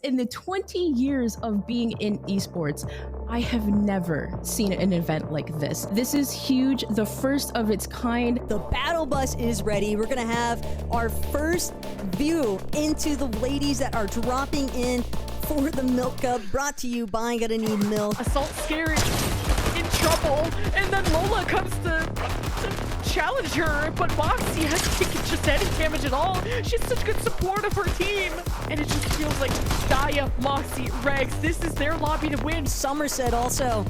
In the 20 years of being in esports, I have never seen an event like this. This is huge, the first of its kind. The battle bus is ready. We're gonna have our first view into the ladies that are dropping in for the Milk Cup, brought to you by Gonna Need Milk. Assault Scare in trouble, and then Lola comes to challenge her, but Moxie hasn't taken just any damage at all. She has such good support of her team, and it just feels like Daya, Moxie, Regs, this is their lobby to win. Somerset also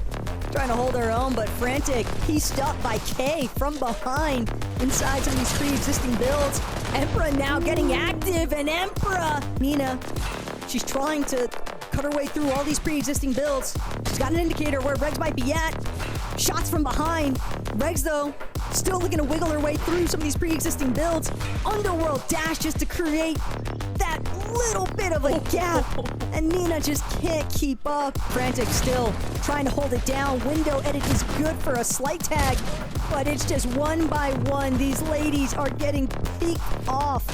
trying to hold her own, but Frantic, he's stopped by K from behind inside some of these pre-existing builds. Emperor now getting active, and Emperor, Nina, she's trying to cut her way through all these pre-existing builds. She's got an indicator where Regs might be at. Shots from behind. Regs, though, still looking to wiggle her way through some of these pre-existing builds. Underworld dash just to create that little bit of a gap. And Nina just can't keep up. Frantic still trying to hold it down. Window edit is good for a slight tag, but it's just one by one. These ladies are getting peeked off.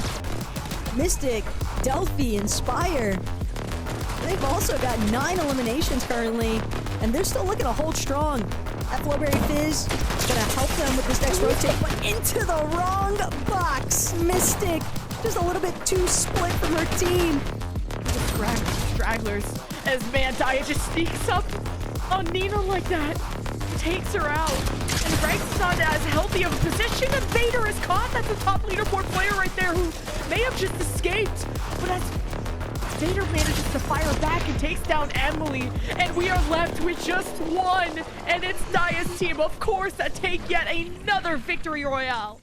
Mystic, Delphi, Inspire. They've also got 9 eliminations currently, and they're still looking to hold strong. That Flowberry Fizz is going to help them with this next rotate, but into the wrong box. Mystic, just a little bit too split from her team. Stragglers, as Daya just sneaks up on Nina like that, takes her out. And Reg's not as healthy of a position, and Vader is caught. That's a top leaderboard player right there who may have just escaped, but as Vader manages to fire back and takes down Emily, and we are left with just one, and it's Daya's team, of course, that take yet another victory royale.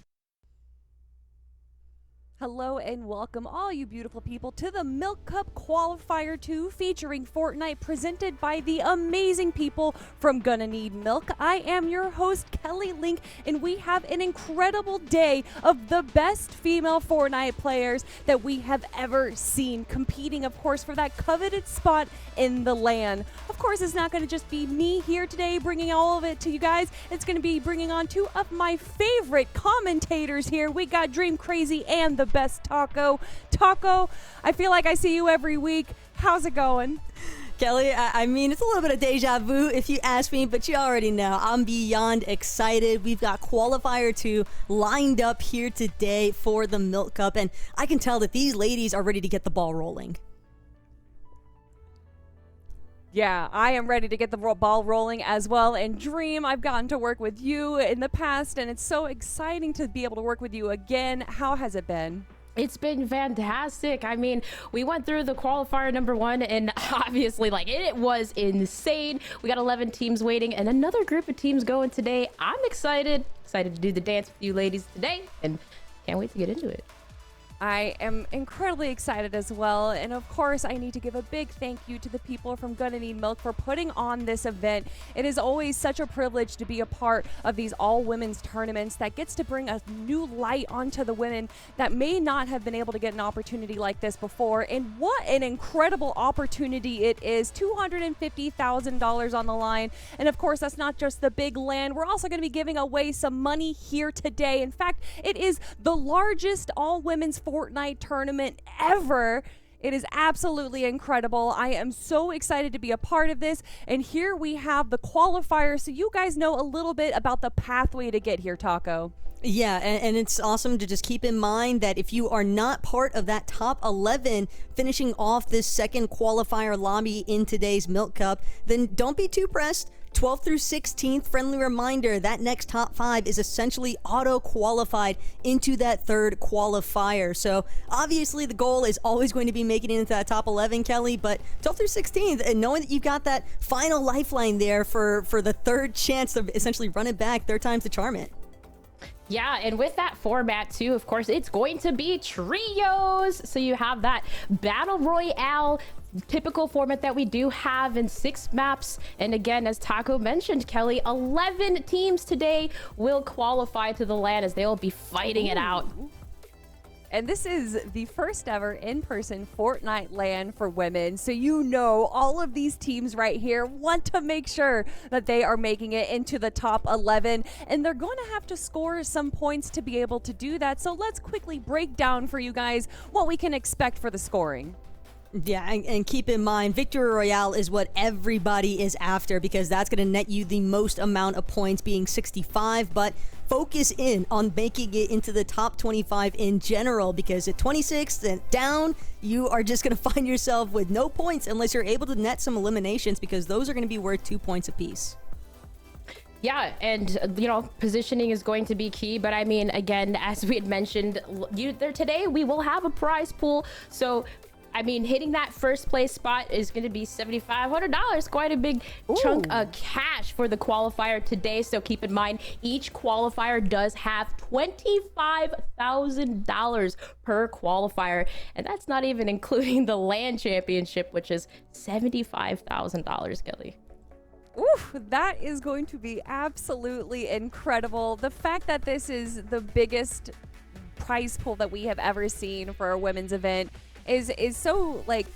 Hello and welcome all you beautiful people to the Milk Cup Qualifier 2 featuring Fortnite, presented by the amazing people from Gonna Need Milk. I am your host, Kelly Link, and we have an incredible day of the best female Fortnite players that we have ever seen, competing, of course, for that coveted spot in the LAN. Of course, it's not going to just be me here today bringing all of it to you guys. It's going to be bringing on 2 of my favorite commentators here. We got Dream Crazy and the best Taco. Taco, I feel like I see you every week. How's it going? Kelly, I mean, it's a little bit of deja vu if you ask me, but you already know I'm beyond excited. We've got Qualifier 2 lined up here today for the Milk Cup, and I can tell that these ladies are ready to get the ball rolling. Yeah, I am ready to get the ball rolling as well. And Dream, I've gotten to work with you in the past, and it's so exciting to be able to work with you again. How has it been? It's been fantastic. I mean, we went through the qualifier number 1, and obviously, it was insane. We got 11 teams waiting, and another group of teams going today. I'm excited to do the dance with you ladies today, and can't wait to get into it. I am incredibly excited as well, and of course I need to give a big thank you to the people from Gonna Need Milk for putting on this event. It is always such a privilege to be a part of these all-women's tournaments that gets to bring a new light onto the women that may not have been able to get an opportunity like this before. And what an incredible opportunity it is. $250,000 on the line, and of course that's not just the big land. We're also going to be giving away some money here today. In fact, it is the largest all-women's Fortnite tournament ever. It is absolutely incredible. I am so excited to be a part of this. And here we have the qualifier, so you guys know a little bit about the pathway to get here, Taco. Yeah, and it's awesome to just keep in mind that if you are not part of that top 11 finishing off this second qualifier lobby in today's Milk Cup, then don't be too pressed. 12th through 16th, friendly reminder, that next top 5 is essentially auto-qualified into that third qualifier. So obviously the goal is always going to be making it into that top 11, Kelly, but 12th through 16th, and knowing that you've got that final lifeline there for the third chance to essentially run it back, third time's the charm it. Yeah, and with that format too, of course, it's going to be trios. So you have that battle royale typical format that we do have in 6 maps. And again, as Taco mentioned, Kelly, 11 teams today will qualify to the LAN as they will be fighting it out. And this is the first ever in-person Fortnite LAN for women. So you know all of these teams right here want to make sure that they are making it into the top 11. And they're going to have to score some points to be able to do that. So let's quickly break down for you guys what we can expect for the scoring. Yeah, and keep in mind, Victory Royale is what everybody is after because that's going to net you the most amount of points, being 65, but focus in on making it into the top 25 in general because at 26 and down, you are just going to find yourself with no points unless you're able to net some eliminations because those are going to be worth 2 points apiece. Yeah, and positioning is going to be key. But I mean, again, as we had mentioned, today we will have a prize pool. So, I mean, hitting that first place spot is going to be $7,500. Quite a big chunk of cash for the qualifier today. So keep in mind, each qualifier does have $25,000 per qualifier, and that's not even including the LAN championship, which is $75,000. Kelly. Oof, that is going to be absolutely incredible. The fact that this is the biggest prize pool that we have ever seen for a women's event is so, like,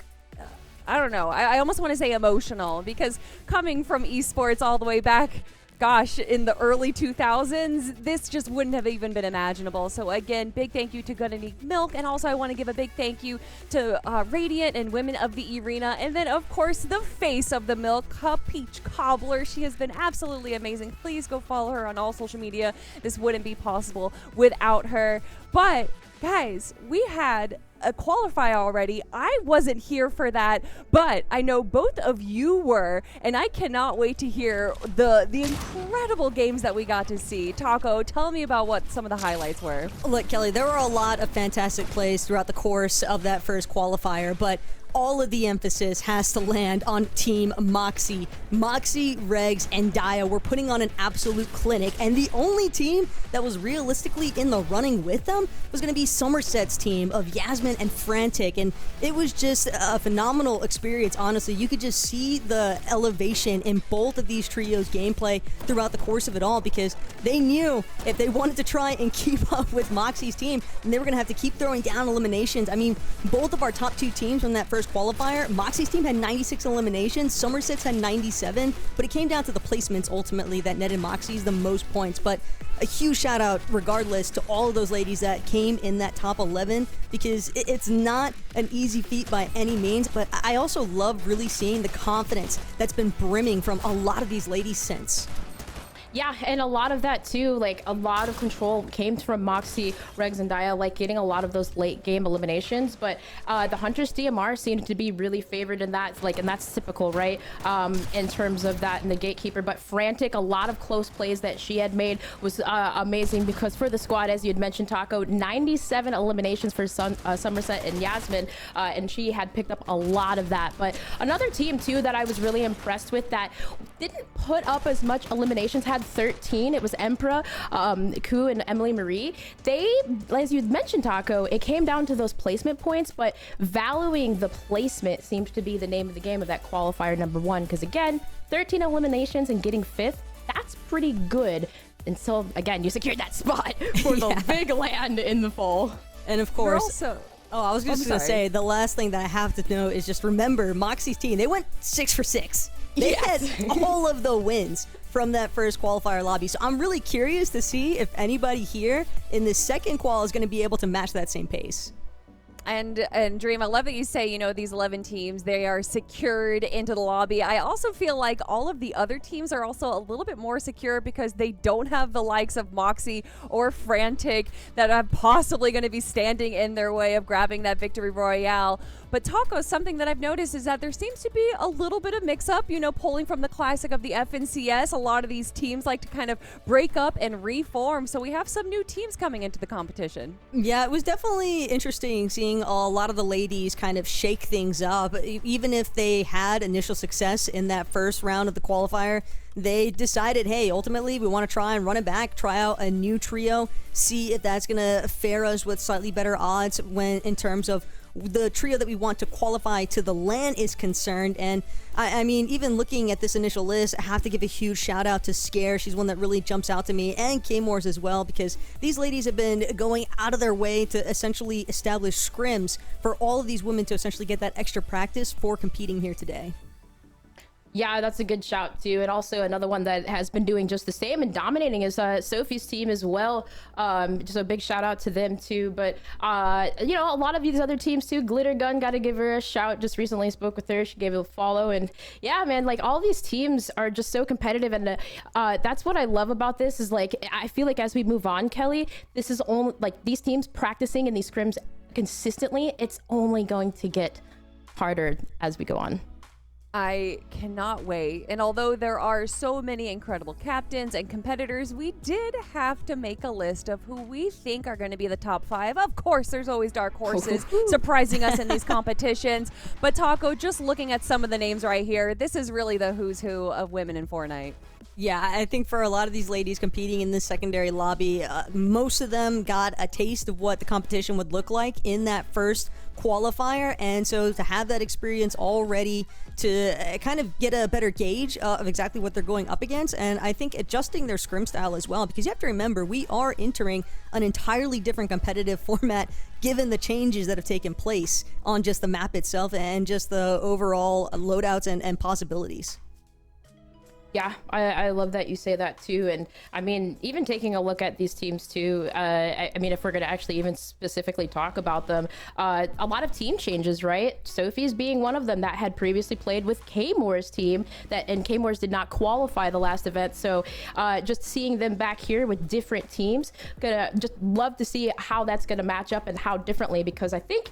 I don't know. I almost want to say emotional because coming from esports all the way back, gosh, in the early 2000s, this just wouldn't have even been imaginable. So again, big thank you to TheMilk, and also I want to give a big thank you to Radiant and Women of the Arena, and then of course the face of TheMilk, Peach Cobbler. She has been absolutely amazing. Please go follow her on all social media. This wouldn't be possible without her. But guys, we had a qualifier already. I wasn't here for that, but I know both of you were, and I cannot wait to hear the incredible games that we got to see. Taco, tell me about what some of the highlights were. Look, Kelly, there were a lot of fantastic plays throughout the course of that first qualifier, but all of the emphasis has to land on Team Moxie. Moxie, Regs, and Dia were putting on an absolute clinic, and the only team that was realistically in the running with them was going to be Somerset's team of Yasmin and Frantic, and it was just a phenomenal experience, honestly. You could just see the elevation in both of these trios' gameplay throughout the course of it all because they knew if they wanted to try and keep up with Moxie's team, then they were going to have to keep throwing down eliminations. I mean, both of our top two teams from that first qualifier, Moxie's team had 96 eliminations, Somerset's had 97, but it came down to the placements ultimately that netted Moxie's the most points. But a huge shout out regardless to all of those ladies that came in that top 11 because it's not an easy feat by any means, but I also love really seeing the confidence that's been brimming from a lot of these ladies since. Yeah, and a lot of that too, like a lot of control came from Moxie, Regs, and Dia, like getting a lot of those late game eliminations. But the Huntress DMR seemed to be really favored in that, like, and that's typical, right? In terms of that and the Gatekeeper. But Frantic, a lot of close plays that she had made was amazing because for the squad, as you had mentioned, Taco, 97 eliminations for Somerset and Yasmin, and she had picked up a lot of that. But another team too that I was really impressed with that didn't put up as much eliminations, had 13. It was Emperor, Ku, and Emily Marie. They, as you mentioned, Taco, it came down to those placement points, but valuing the placement seems to be the name of the game of that qualifier number one. Because again, 13 eliminations and getting 5th, that's pretty good. And so again, you secured that spot for the big land in the fall. And of course, I was just going to say, the last thing that I have to know is just remember Moxie's team, they went 6 for 6. They had all of the wins from that first qualifier lobby. So I'm really curious to see if anybody here in this second qual is going to be able to match that same pace. And Dream, I love that you say, you know, these 11 teams, they are secured into the lobby. I also feel like all of the other teams are also a little bit more secure because they don't have the likes of Moxie or Frantic that are possibly going to be standing in their way of grabbing that victory royale. But Taco, something that I've noticed is that there seems to be a little bit of mix-up, you know, pulling from the classic of the FNCS. A lot of these teams like to kind of break up and reform, so we have some new teams coming into the competition. Yeah, it was definitely interesting seeing a lot of the ladies kind of shake things up. Even if they had initial success in that first round of the qualifier, they decided, hey, ultimately we want to try and run it back, try out a new trio, see if that's going to fare us with slightly better odds when in terms of the trio that we want to qualify to the LAN is concerned. And I mean, even looking at this initial list, I have to give a huge shout out to Scare. She's one that really jumps out to me, and K-Moores as well, because these ladies have been going out of their way to essentially establish scrims for all of these women to essentially get that extra practice for competing here today. Yeah, that's a good shout too. And also another one that has been doing just the same and dominating is Sophie's team as well. Just a big shout out to them too. But a lot of these other teams too. Glitter Gun, got to give her a shout. Just recently spoke with her. She gave it a follow. And yeah, man, like all these teams are just so competitive. And that's what I love about this is like, I feel like as we move on, Kelly, this is only like these teams practicing in these scrims consistently. It's only going to get harder as we go on. I cannot wait. And although there are so many incredible captains and competitors, we did have to make a list of who we think are going to be the top 5. Of course, there's always dark horses surprising us in these competitions. But Taco, just looking at some of the names right here, this is really the who's who of women in Fortnite. Yeah, I think for a lot of these ladies competing in this secondary lobby, most of them got a taste of what the competition would look like in that first qualifier. And so to have that experience already to kind of get a better gauge of exactly what they're going up against. And I think adjusting their scrim style as well, because you have to remember, we are entering an entirely different competitive format given the changes that have taken place on just the map itself and just the overall loadouts and possibilities. Yeah, I love that you say that too. And I mean, even taking a look at these teams too, I mean, if we're going to actually even specifically talk about them, a lot of team changes, right? Sophie's being one of them that had previously played with K-Moore's team, and K-Moore's did not qualify the last event. So just seeing them back here with different teams, gonna just love to see how that's going to match up and how differently, because I think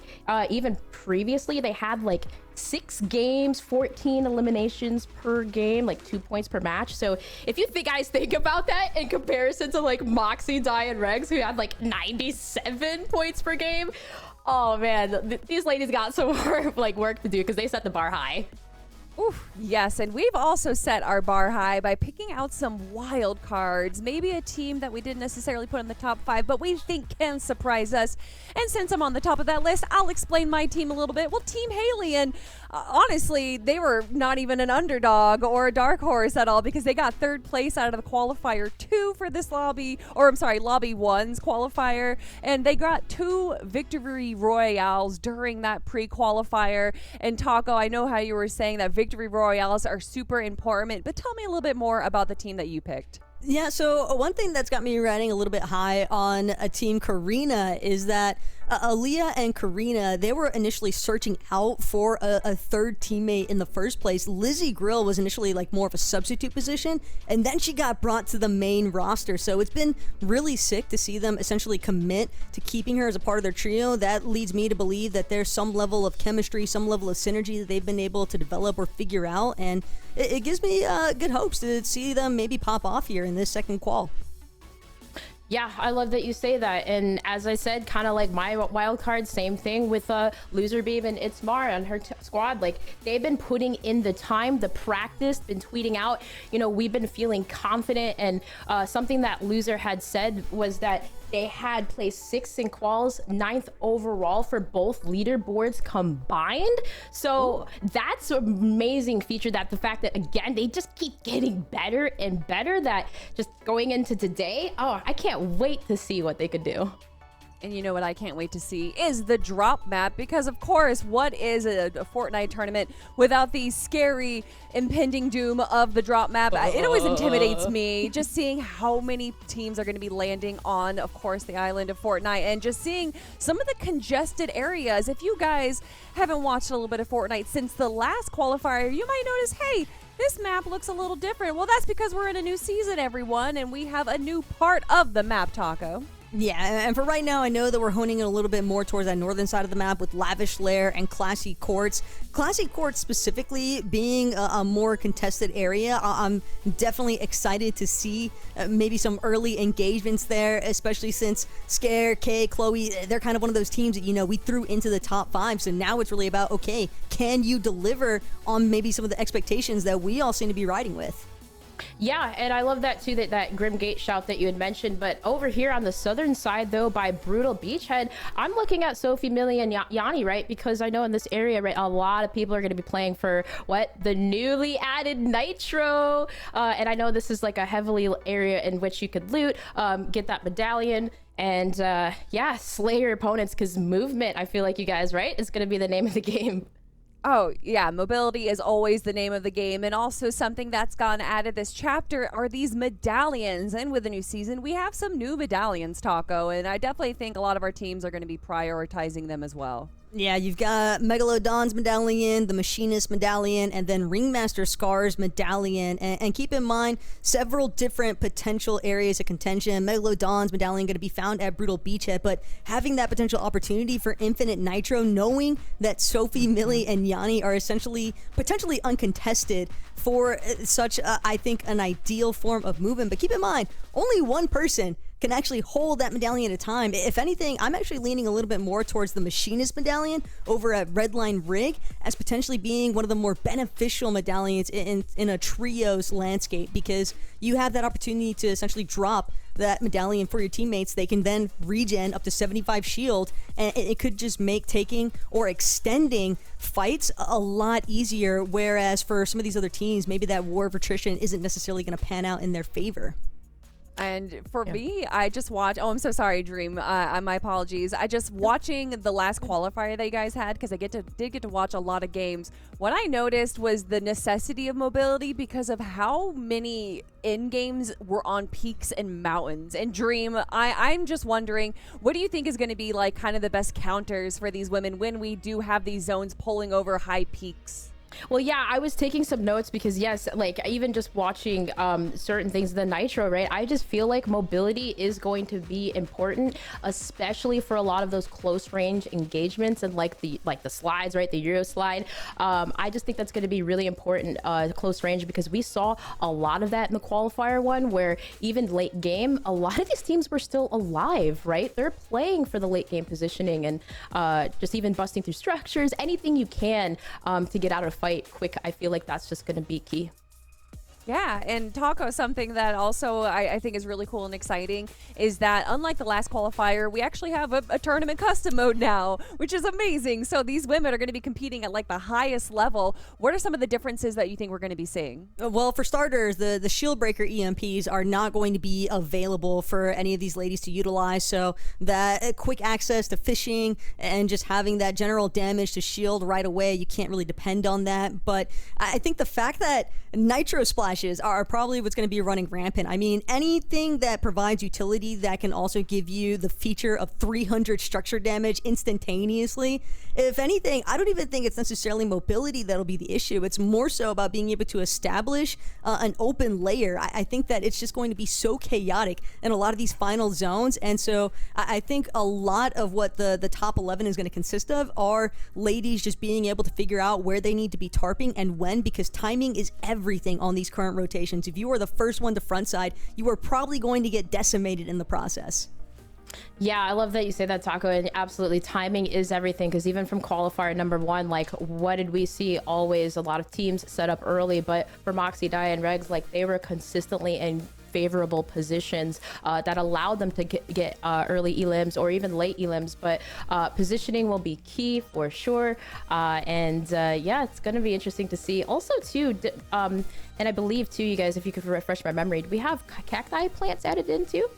even previously they had like 6 games, 14 eliminations per game, like 2 points per match. So if you guys think about that in comparison to like Moxie, Di, and Regs, who had like 97 points per game, oh man, these ladies got some more like work to do because they set the bar high. Oof, yes, and we've also set our bar high by picking out some wild cards, maybe a team that we didn't necessarily put in the top 5, but we think can surprise us. And since I'm on the top of that list, I'll explain my team a little bit. Well, Team Haley, and honestly, they were not even an underdog or a dark horse at all because they got 3rd place out of the qualifier 2 for this lobby 1's qualifier, and they got 2 victory royales during that pre-qualifier. And Taco, I know how you were saying that victory royales are super important, but tell me a little bit more about the team that you picked. Yeah, so one thing that's got me riding a little bit high on a team Karina is that Aaliyah and Karina, they were initially searching out for a 3rd teammate in the first place. Lizzie Grill was initially like more of a substitute position, and then she got brought to the main roster. So it's been really sick to see them essentially commit to keeping her as a part of their trio. That leads me to believe that there's some level of chemistry, some level of synergy that they've been able to develop or figure out, and it gives me good hopes to see them maybe pop off here in this second qual. Yeah, I love that you say that. And as I said, kind of like my wild card, same thing with Loser Beam and Itzmar and her squad. Like, they've been putting in the time, the practice, been tweeting out, we've been feeling confident. And something that Loser had said was that they had placed 6th in quals, 9th overall for both leaderboards combined. So that's an amazing feature, that the fact that, again, they just keep getting better and better, that just going into today, I can't wait to see what they could do. And you know what I can't wait to see is the drop map, because of course, what is a Fortnite tournament without the scary impending doom of the drop map? It always intimidates me, just seeing how many teams are going to be landing on, of course, the island of Fortnite, and just seeing some of the congested areas. If you guys haven't watched a little bit of Fortnite since the last qualifier, you might notice, hey, this map looks a little different. Well, that's because we're in a new season, everyone, and we have a new part of the map, Taco. Yeah, and for right now, I know that we're honing it a little bit more towards that northern side of the map with Lavish Lair and Classy Courts. Classy Courts specifically being a more contested area. I'm definitely excited to see maybe some early engagements there, especially since Scare, Kay, Chloe, they're kind of one of those teams that, we threw into the top 5. So now it's really about, okay, can you deliver on maybe some of the expectations that we all seem to be riding with? Yeah, and I love that too, that Grim Gate shout that you had mentioned. But over here on the southern side, though, by Brutal Beachhead, I'm looking at Sophie, Millie, and Yanni, right? Because I know in this area, right, a lot of people are going to be playing for the newly added Nitro. And I know this is like a heavily area in which you could loot, get that medallion, and slay your opponents, because movement, I feel like you guys, right, is going to be the name of the game. Oh, yeah, mobility is always the name of the game. And also something that's gotten added this chapter are these medallions. And with the new season, we have some new medallions, Taco. And I definitely think a lot of our teams are going to be prioritizing them as well. Yeah, you've got Megalodon's medallion, the Machinist medallion, and then Ringmaster Scar's medallion. And keep in mind, several different potential areas of contention. Megalodon's medallion going to be found at Brutal Beachhead, but having that potential opportunity for Infinite Nitro, knowing that Sophie, Millie, and Yanni are essentially potentially uncontested for such, I think, an ideal form of movement. But keep in mind, only one person can actually hold that medallion at a time. If anything, I'm actually leaning a little bit more towards the Machinist medallion over at Redline Rig as potentially being one of the more beneficial medallions in a trios landscape, because you have that opportunity to essentially drop that medallion for your teammates. They can then regen up to 75 shield, and it could just make taking or extending fights a lot easier, whereas for some of these other teams, maybe that war of attrition isn't necessarily going to pan out in their favor. And for me, I just watched. Oh, I'm so sorry, Dream. My apologies. I just watching the last qualifier that you guys had, because I did get to watch a lot of games. What I noticed was the necessity of mobility because of how many in games were on peaks and mountains. And Dream, I'm just wondering, what do you think is going to be like kind of the best counters for these women when we do have these zones pulling over high peaks? Well, yeah, I was taking some notes because, yes, like even just watching certain things, the Nitro, right? I just feel like mobility is going to be important, especially for a lot of those close range engagements and like the slides, right? The Euro slide. I just think that's going to be really important close range, because we saw a lot of that in the qualifier one, where even late game, a lot of these teams were still alive, right? They're playing for the late game positioning and just even busting through structures, anything you can to get out of fight quick. I feel like that's just going to be key. Yeah, and Taco, something that also I think is really cool and exciting is that unlike the last qualifier, we actually have a tournament custom mode now, which is amazing. So these women are going to be competing at like the highest level. What are some of the differences that you think we're going to be seeing? Well, for starters, the Shield Breaker EMPs are not going to be available for any of these ladies to utilize. So that quick access to fishing and just having that general damage to shield right away, you can't really depend on that. But I think the fact that Nitro Splash are probably what's going to be running rampant. I mean, anything that provides utility that can also give you the feature of 300 structure damage instantaneously. If anything, I don't even think it's necessarily mobility that'll be the issue. It's more so about being able to establish an open layer. I think that it's just going to be so chaotic in a lot of these final zones. And so I think a lot of what the top 11 is going to consist of are ladies just being able to figure out where they need to be tarping and when, because timing is everything on these current rotations. If you are the first one to frontside, you are probably going to get decimated in the process. Yeah, I love that you say that, Taco, and absolutely timing is everything, because even from qualifier number one, like what did we see? Always a lot of teams set up early, but for Moxie, Dia, and Regs, like they were consistently in favorable positions that allowed them to get early elims or even late elims, but positioning will be key for sure. Yeah, it's going to be interesting to see. Also too, and I believe too, you guys, if you could refresh my memory, do we have cacti plants added in too?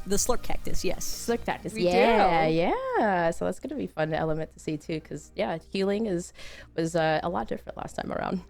The Slurp Cactus, yes. Slurp Cactus, We yeah, do. yeah. So that's going to be a fun element to see too, because yeah, healing was a lot different last time around.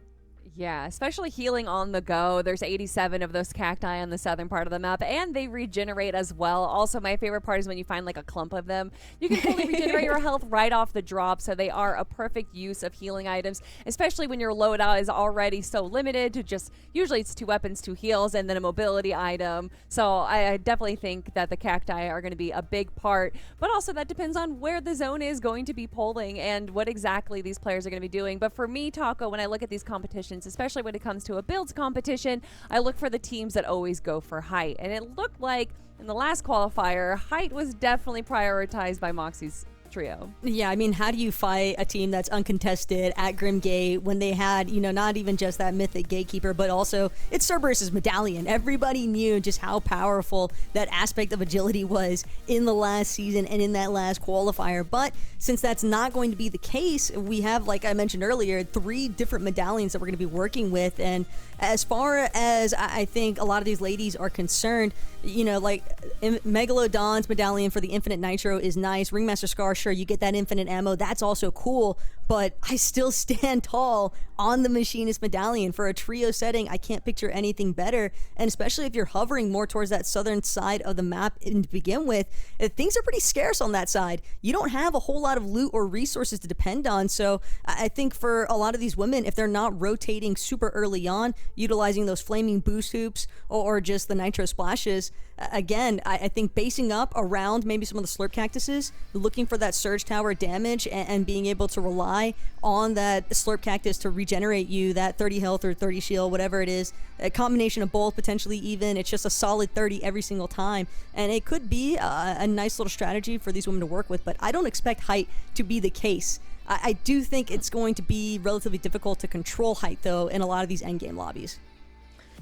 Yeah, especially healing on the go. There's 87 of those cacti on the southern part of the map, and they regenerate as well. Also, my favorite part is when you find like a clump of them. You can fully regenerate your health right off the drop, so they are a perfect use of healing items, especially when your loadout is already so limited to just, usually it's 2 weapons, 2 heals, and then a mobility item. So I definitely think that the cacti are going to be a big part, but also that depends on where the zone is going to be polling and what exactly these players are going to be doing. But for me, Taco, when I look at these competitions, especially when it comes to a builds competition, I look for the teams that always go for height. And it looked like in the last qualifier, height was definitely prioritized by Moxie's trio. Yeah, I mean, how do you fight a team that's uncontested at Grimgate when they had, not even just that mythic gatekeeper, but also it's Cerberus's medallion. Everybody knew just how powerful that aspect of agility was in the last season and in that last qualifier. But since that's not going to be the case, we have, like I mentioned earlier, 3 different medallions that we're going to be working with. And as far as I think a lot of these ladies are concerned, like Megalodon's medallion for the Infinite Nitro is nice. Ringmaster Scar sure, you get that infinite ammo. That's also cool, but I still stand tall on the Machinist Medallion. For a trio setting, I can't picture anything better, and especially if you're hovering more towards that southern side of the map to begin with, things are pretty scarce on that side. You don't have a whole lot of loot or resources to depend on, so I think for a lot of these women, if they're not rotating super early on, utilizing those flaming boost hoops or just the nitro splashes, again, I think basing up around maybe some of the slurp cactuses, looking for that surge tower damage and being able to rely on that slurp cactus to regenerate you that 30 health or 30 shield, whatever it is, a combination of both, potentially even, it's just a solid 30 every single time, and it could be a nice little strategy for these women to work with, but I don't expect height to be the case. I do think it's going to be relatively difficult to control height, though, in a lot of these endgame lobbies.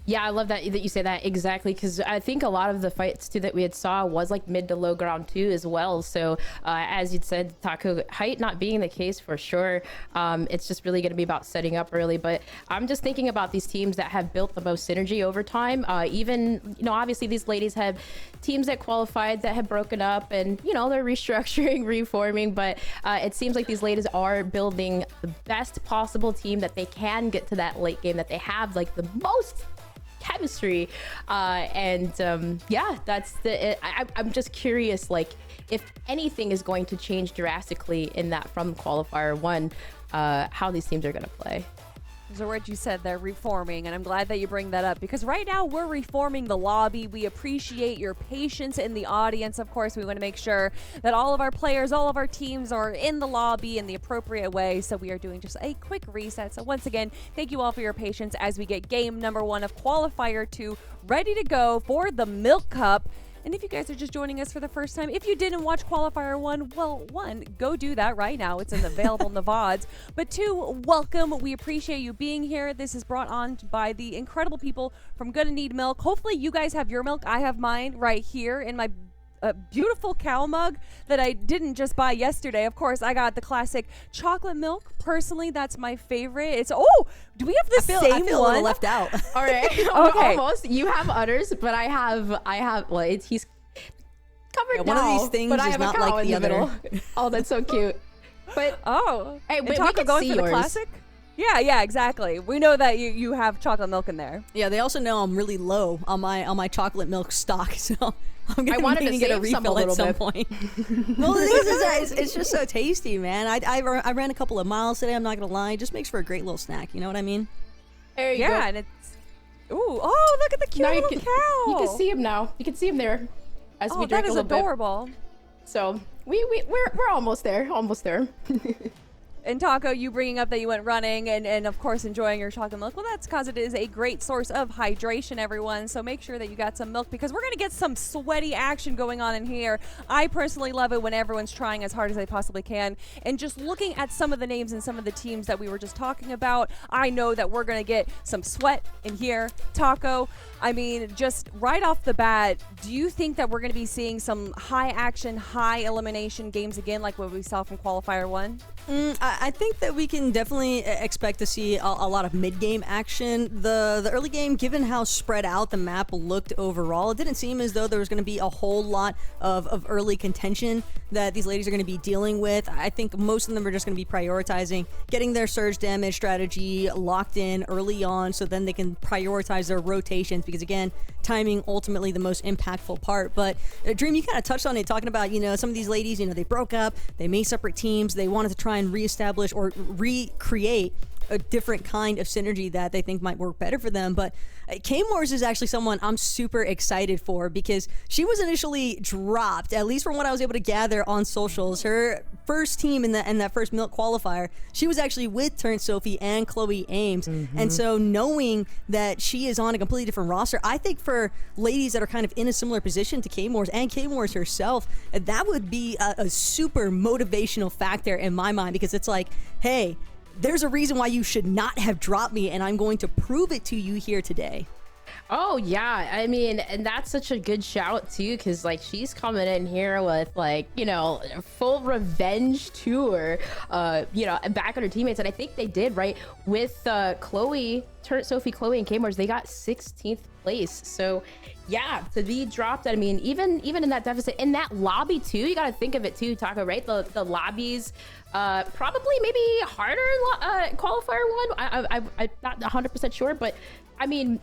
Yeah, I love that you say that, exactly, because I think a lot of the fights too that we had saw was like mid to low ground too as well. So as you'd said, Taco, height not being the case for sure. It's just really going to be about setting up early. But I'm just thinking about these teams that have built the most synergy over time. Even, you know, obviously these ladies have teams that qualified that have broken up and, you know, they're restructuring, reforming. But it seems like these ladies are building the best possible team that they can get to that late game, that they have like the most chemistry, yeah, that's I'm just curious, like, if anything is going to change drastically in that from qualifier 1, how these teams are going to play. There's a word you said there, reforming, and I'm glad that you bring that up, because right now we're reforming the lobby. We appreciate your patience in the audience. Of course, we want to make sure that all of our players, all of our teams are in the lobby in the appropriate way, so we are doing just a quick reset. So once again, thank you all for your patience as we get game number 1 of Qualifier 2 ready to go for the Milk Cup. And if you guys are just joining us for the first time, if you didn't watch Qualifier 1, well, 1, go do that right now. It's available in the VODs. But 2, welcome. We appreciate you being here. This is brought on by the incredible people from Gonna Need Milk. Hopefully you guys have your milk. I have mine right here in my beautiful cow mug that I didn't just buy yesterday. Of course, I got the classic chocolate milk. Personally, that's my favorite. It's, oh, do we have the same I feel one? a little left out. All right. Okay. Almost. You have udders, but I have, well, he's covered now. One of these things but I is have not a cow like in the the middle. other. Oh, that's so cute. But Oh, hey, and we Taco can going see for the yours. classic? Yeah, exactly. We know that you have chocolate milk in there. Yeah, they also know I'm really low on my chocolate milk stock, so I'm I gonna wanted need to to get a save some a refill at little some bit. point. Well, the thing is it's just so tasty, man. I ran a couple of miles today. I'm not gonna lie. It just makes for a great little snack. You know what I mean? There you Yeah, go. and it's, oh, look at the cute Now little cow. You can see him now. You can see him there as we Oh, drink that a is little adorable. bit. So we're almost there. Almost there. And Taco, you bringing up that you went running and of course enjoying your chocolate milk. Well, that's because it is a great source of hydration, everyone. So make sure that you got some milk, because we're going to get some sweaty action going on in here. I personally love it when everyone's trying as hard as they possibly can. And just looking at some of the names and some of the teams that we were just talking about, I know that we're going to get some sweat in here. Taco, I mean, just right off the bat, do you think that we're going to be seeing some high action, high elimination games again, like what we saw from Qualifier 1? I think that we can definitely expect to see a lot of mid-game action. The early game, given how spread out the map looked overall, it didn't seem as though there was going to be a whole lot of early contention that these ladies are going to be dealing with. I think most of them are just going to be prioritizing getting their surge damage strategy locked in early on, so then they can prioritize their rotations, because again, timing ultimately the most impactful part. But Dream, you kind of touched on it, talking about, some of these ladies, they broke up, they made separate teams, they wanted to try and reestablish or recreate a different kind of synergy that they think might work better for them. But K-Morse is actually someone I'm super excited for, because she was initially dropped, at least from what I was able to gather on socials. Her first team in that first Milk qualifier, she was actually with Turn Sophie and Chloe Ames. And so knowing that she is on a completely different roster, I think for ladies that are kind of in a similar position to K-Morse and K-Morse herself, that would be a super motivational factor in my mind, because it's like, hey, there's a reason why you should not have dropped me, and I'm going to prove it to you here today. Oh yeah, I mean, and that's such a good shout too, because like she's coming in here with like, you know, full revenge tour, you know, back on her teammates, and I think they did right with Sophie, Chloe, and K-Mars. They got 16th place. So yeah, to be dropped. I mean, even in that deficit, in that lobby too, you got to think of it too, Taco. Right, the lobbies. Probably maybe harder qualifier one. I'm not 100% sure, but I mean.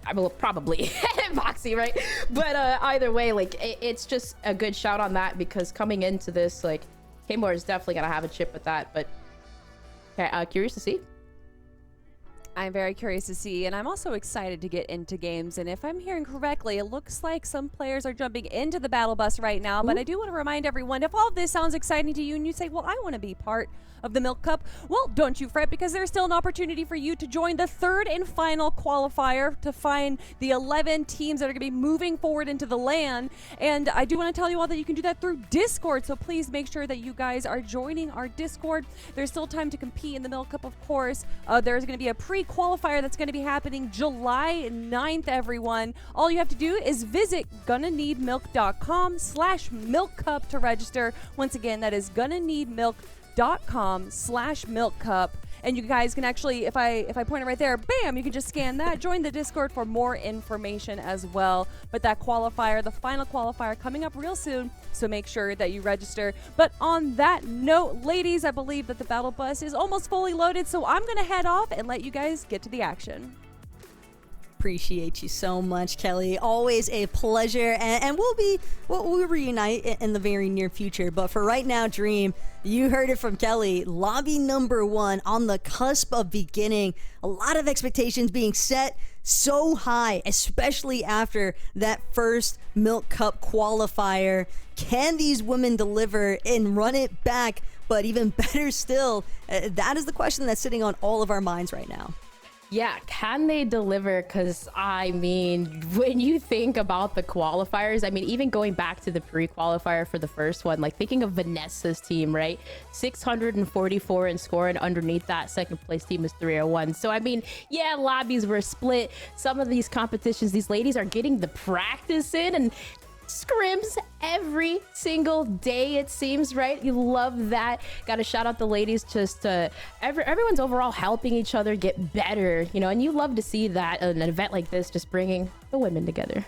I will probably Moxie, right? But either way, like it's just a good shout on that, because coming into this, like K-More is definitely gonna have a chip with that. But okay, curious to see. I'm very curious to see, and I'm also excited to get into games. And if I'm hearing correctly, it looks like some players are jumping into the battle bus right now. But I do want to remind everyone, if all of this sounds exciting to you and you say, well, I want to be part of the Milk Cup, well, don't you fret, because there's still an opportunity for you to join the third and final qualifier to find the 11 teams that are going to be moving forward into the LAN. And I do want to tell you all that you can do that through Discord, so please make sure that you guys are joining our Discord. There's still time to compete in the Milk Cup, of course. There's going to be a pre-qualifier that's going to be happening July 9th, everyone. All you have to do is visit gonnaneedmilk.com/milkcup to register. Once again, that is gonnaneedmilk.com/milkcup. And you guys can actually, if I point it right there, bam, you can just scan that, join the Discord for more information as well. But that qualifier, the final qualifier, coming up real soon, so make sure that you register. But on that note, ladies, I believe that the battle bus is almost fully loaded, so I'm going to head off and let you guys get to the action. Appreciate you so much, Kelly. Always a pleasure, and we'll reunite in the very near future. But for right now, Dream, you heard it from Kelly. Lobby number 1 on the cusp of beginning. A lot of expectations being set so high, especially after that first Milk Cup qualifier. Can these women deliver and run it back? But even better still, that is the question that's sitting on all of our minds right now. Yeah, can they deliver? Because, I mean, when you think about the qualifiers, I mean, even going back to the pre-qualifier for the first one, like thinking of Vanessa's team, right? 644 in score, and underneath that, second place team was 301. So, I mean, yeah, lobbies were split. Some of these competitions, these ladies are getting the practice in, and scrims every single day, it seems, right? You love that. Gotta shout out the ladies, just everyone's overall helping each other get better, you know, and you love to see that an event like this just bringing the women together.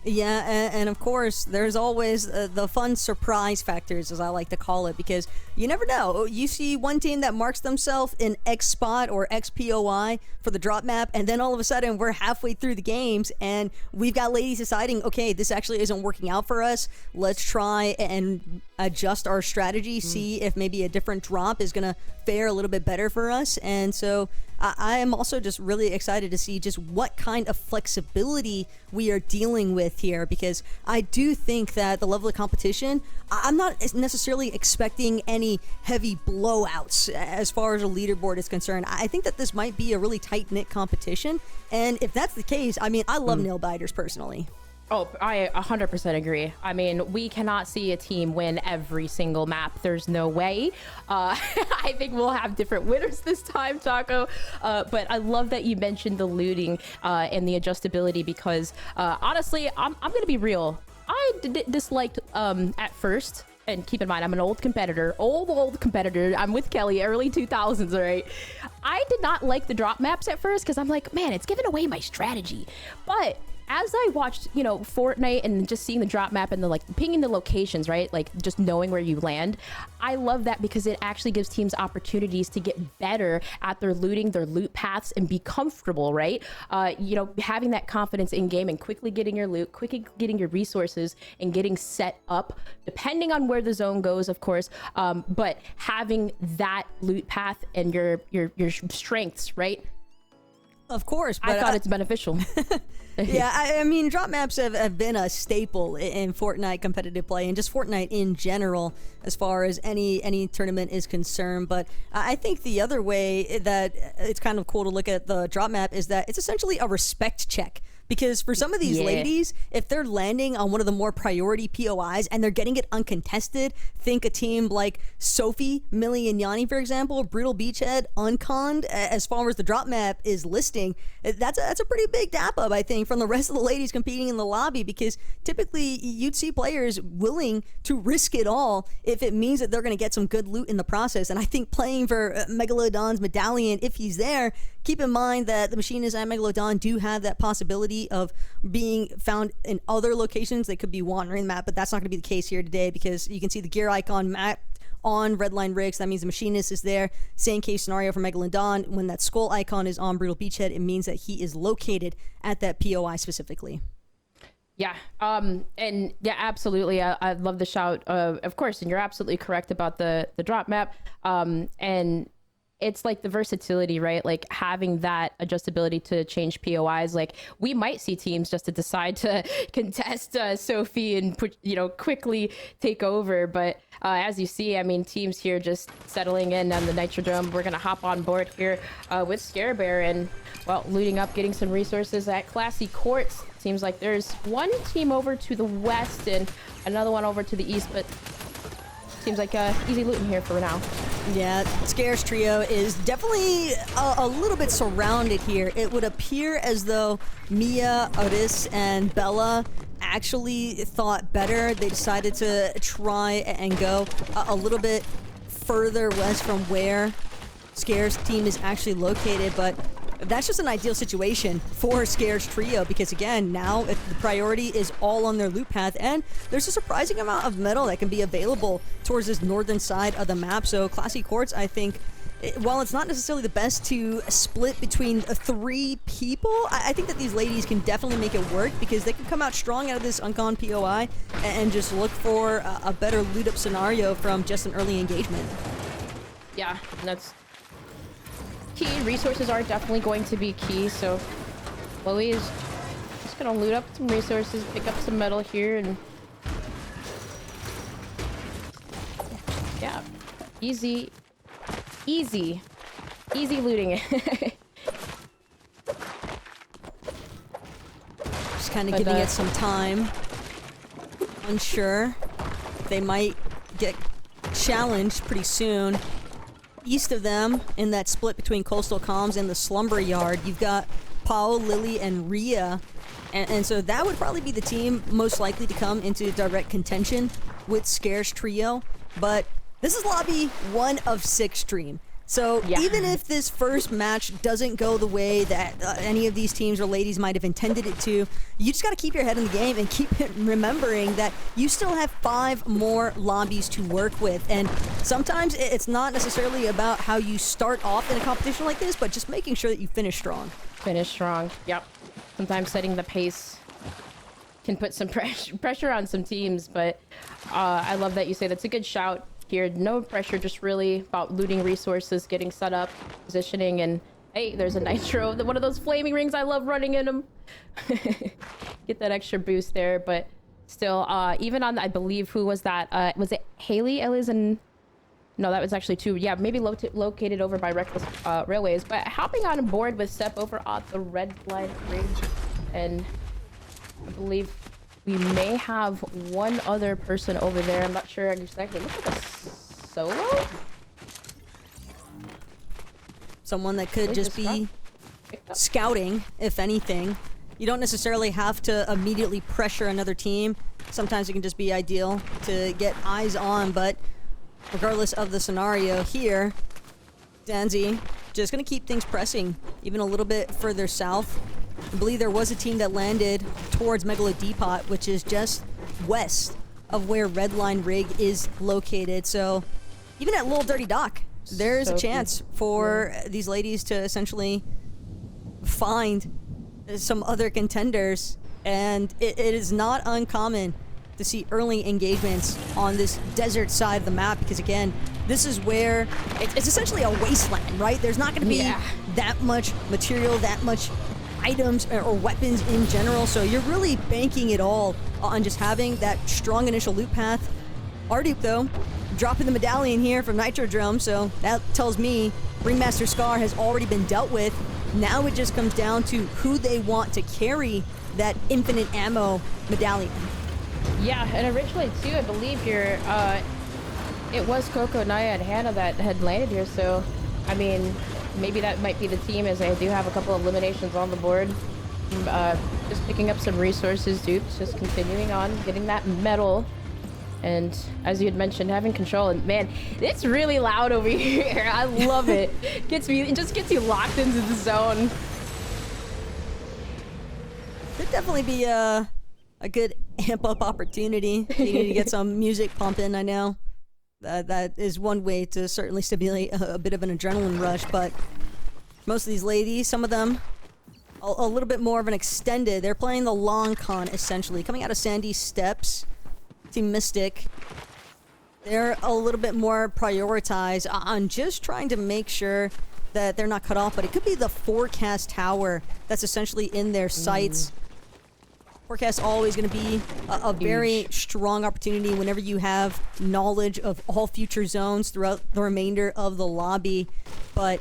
Yeah, and of course, there's always the fun surprise factors, as I like to call it, because you never know. You see one team that marks themselves in X spot or XPOI for the drop map, and then all of a sudden we're halfway through the games and we've got ladies deciding, okay, this actually isn't working out for us. Let's try and adjust our strategy, see if maybe a different drop is going to fare a little bit better for us. And so I am also just really excited to see just what kind of flexibility we are dealing with here, because I do think that the level of competition, I'm not necessarily expecting any heavy blowouts as far as a leaderboard is concerned. I think that this might be a really tight-knit competition, and if that's the case, I mean, I love nail biters personally. Oh, I 100% agree. I mean, we cannot see a team win every single map. There's no way. I think we'll have different winners this time, Taco. But I love that you mentioned the looting and the adjustability, because honestly, I'm going to be real. I disliked at first. And keep in mind, I'm an old competitor, old competitor. I'm with Kelly, early 2000s, all right? I did not like the drop maps at first, because I'm like, man, it's giving away my strategy. But as I watched, you know, Fortnite and just seeing the drop map and the like pinging the locations, right? Like just knowing where you land. I love that, because it actually gives teams opportunities to get better at their looting, their loot paths, and be comfortable, right? You know, having that confidence in game and quickly getting your loot, quickly getting your resources, and getting set up, depending on where the zone goes, of course. But having that loot path and your strengths, right? Of course, but I thought it's beneficial. Yeah, I mean, drop maps have been a staple in Fortnite competitive play, and just Fortnite in general, as far as any tournament is concerned. But I think the other way that it's kind of cool to look at the drop map is that it's essentially a respect check, Because for some of these ladies, if they're landing on one of the more priority POIs and they're getting it uncontested, think a team like Sophie, Millie, and Yanni, for example, Brutal Beachhead, unconned, as far as the drop map is listing, that's a pretty big tap up, I think, from the rest of the ladies competing in the lobby, because typically you'd see players willing to risk it all if it means that they're going to get some good loot in the process. And I think playing for Megalodon's medallion, if he's there, keep in mind that the Machinist and Megalodon do have that possibility of being found in other locations. They could be wandering the map, but that's not going to be the case here today, because you can see the gear icon map on Redline Rigs. That means the Machinist is there. Same case scenario for Megalodon. When that skull icon is on Brutal Beachhead, it means that he is located at that POI specifically. Yeah, and yeah, absolutely. I love the shout, of course, and you're absolutely correct about the drop map. And it's like the versatility, right? Like having that adjustability to change POIs. Like we might see teams just to decide to contest Sophie and quickly take over. But as you see, I mean, teams here just settling in on the Nitrodrome. We're gonna hop on board here with Scare Bear and, well, looting up, getting some resources at Classy Courts. Seems like there's one team over to the west and another one over to the east, but seems like easy looting here for now. Yeah, Scare's trio is definitely a little bit surrounded here. It would appear as though Mia, Otis, and Bella actually thought better. They decided to try and go a little bit further west from where Scare's team is actually located, but that's just an ideal situation for Scare's trio, because again, now the priority is all on their loot path, and there's a surprising amount of metal that can be available towards this northern side of the map. So Classy Courts, I think, while it's not necessarily the best to split between 3 people, I think that these ladies can definitely make it work, because they can come out strong out of this uncon POI and just look for a better loot up scenario from just an early engagement. Yeah, that's key. Resources are definitely going to be key, so Chloe is just gonna loot up some resources, pick up some metal here, and yeah, easy looting it. Just kind of giving it some time. Unsure. They might get challenged pretty soon. East of them, in that split between Coastal Comms and the Slumber Yard, you've got Paul, Lily, and Rhea. And so that would probably be the team most likely to come into direct contention with Scare's trio. But this is lobby 1 of 6 stream. So even if this first match doesn't go the way that any of these teams or ladies might have intended it to, you just got to keep your head in the game and keep remembering that you still have 5 more lobbies to work with. And sometimes it's not necessarily about how you start off in a competition like this, but just making sure that you finish strong. Finish strong. Yep. Sometimes setting the pace can put some pressure on some teams, but I love that you say that's a good shout. Here, no pressure, just really about looting resources, getting set up, positioning, and hey, there's a nitro, one of those flaming rings. I love running in them. Get that extra boost there, but still, even on, I believe, who was that? Was it Haley, Ellis, and no, that was actually 2. Yeah, maybe located over by Reckless Railways, but hopping on board with Step over at the Red Line Ridge, and I believe we may have one other person over there. I'm not sure exactly. It looks like a solo? Someone that could just be scouting, if anything. You don't necessarily have to immediately pressure another team. Sometimes it can just be ideal to get eyes on, but regardless of the scenario here, Danzy just going to keep things pressing even a little bit further south. I believe there was a team that landed towards Megalo Depot, which is just west of where Redline Rig is located. So even at Little Dirty Dock, there's a chance for these ladies to essentially find some other contenders. And it is not uncommon to see early engagements on this desert side of the map, because again, this is where it's essentially a wasteland, right? There's not going to be that much material, that much items or weapons in general, so you're really banking it all on just having that strong initial loot path. Arduke, though, dropping the medallion here from Nitrodrome, so that tells me Ringmaster Scar has already been dealt with. Now it just comes down to who they want to carry that infinite ammo medallion. Yeah, and originally too, I believe it was Coco, Naya, and Hannah that had landed here. So, I mean, maybe that might be the team, as I do have a couple of eliminations on the board. Just picking up some resources, dupes, just continuing on, getting that medal. And as you had mentioned, having control, and man, it's really loud over here. I love it. It just gets you locked into the zone. Could definitely be a good amp up opportunity. You need to get some music pumping, I know. That is one way to certainly stimulate a bit of an adrenaline rush, but most of these ladies, some of them, a little bit more of an extended. They're playing the long con, essentially. Coming out of Sandy Steps, Team Mystic, they're a little bit more prioritized on just trying to make sure that they're not cut off, but it could be the forecast tower that's essentially in their sights. Forecast always going to be a very strong opportunity whenever you have knowledge of all future zones throughout the remainder of the lobby, but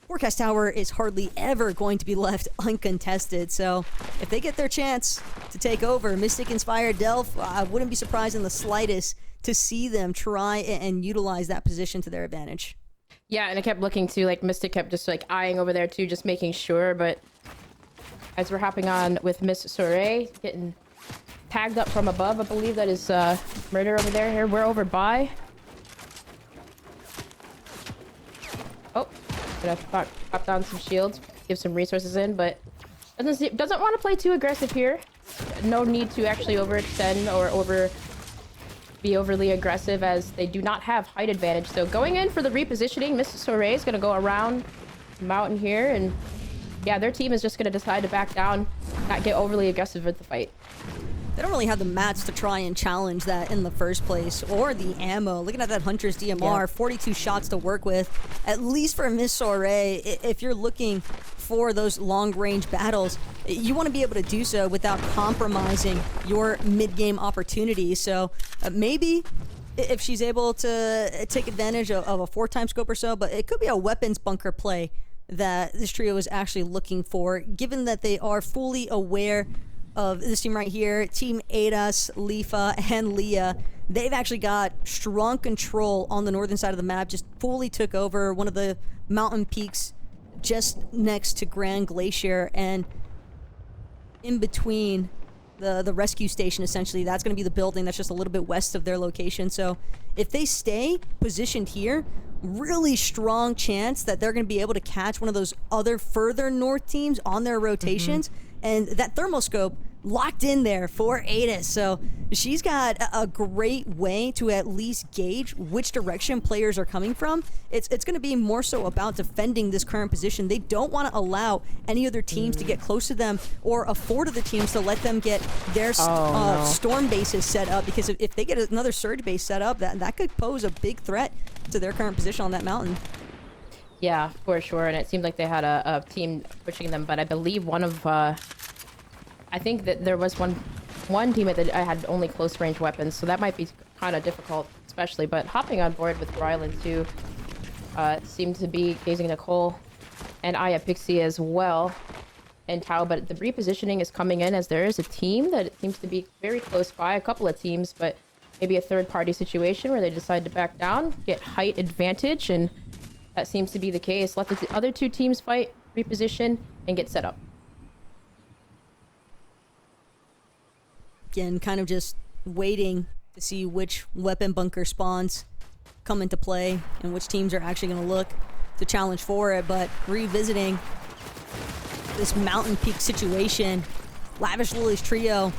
Forecast Tower is hardly ever going to be left uncontested. So if they get their chance to take over Mystic Inspired Delph, I wouldn't be surprised in the slightest to see them try and utilize that position to their advantage. Yeah, and I kept looking too, like Mystic kept just like eyeing over there too, just making sure. But as we're hopping on with Miss Soiree, getting tagged up from above, I believe that is Murder over there. Here, we're over by. Oh, gonna pop down some shields, give some resources in, but doesn't want to play too aggressive here. No need to actually overextend or be overly aggressive, as they do not have height advantage. So going in for the repositioning, Miss Soiree is gonna go around the mountain here, and yeah, their team is just gonna decide to back down, not get overly aggressive with the fight. They don't really have the mats to try and challenge that in the first place, or the ammo. Looking at that Hunter's DMR, Yeah. 42 shots to work with. At least for Miss Soiree, if you're looking for those long-range battles, you want to be able to do so without compromising your mid-game opportunities. So maybe if she's able to take advantage of a 4-time scope or so, but it could be a weapons bunker play that this trio is actually looking for, given that they are fully aware of this team right here, Team Adas, Lifa, and Leah. They've actually got strong control on the northern side of the map, just fully took over one of the mountain peaks just next to Grand Glacier, and in between the rescue station, essentially, that's going to be the building that's just a little bit west of their location. So if they stay positioned here, really strong chance that they're going to be able to catch one of those other further north teams on their rotations. And that thermoscope locked in there for Adas. So she's got a great way to at least gauge which direction players are coming from. It's going to be more so about defending this current position. They don't want to allow any other teams to get close to them, or afford other teams to let them get their storm bases set up, because if they get another surge base set up, that could pose a big threat to their current position on that mountain. Yeah, for sure. And it seemed like they had a team pushing them, but I believe one of I think that there was one teammate that I had only close range weapons, so that might be kind of difficult, especially. But hopping on board with Rylan too seemed to be gazing Nicole and Aya Pixie as well, and Tao. But the repositioning is coming in, as there is a team that seems to be very close by, a couple of teams, but maybe a third-party situation where they decide to back down, get height advantage, and that seems to be the case. Let the other two teams fight, reposition, and get set up. Again, kind of just waiting to see which weapon bunker spawns come into play and which teams are actually going to look to challenge for it. But revisiting this mountain peak situation, Lavish Lily's trio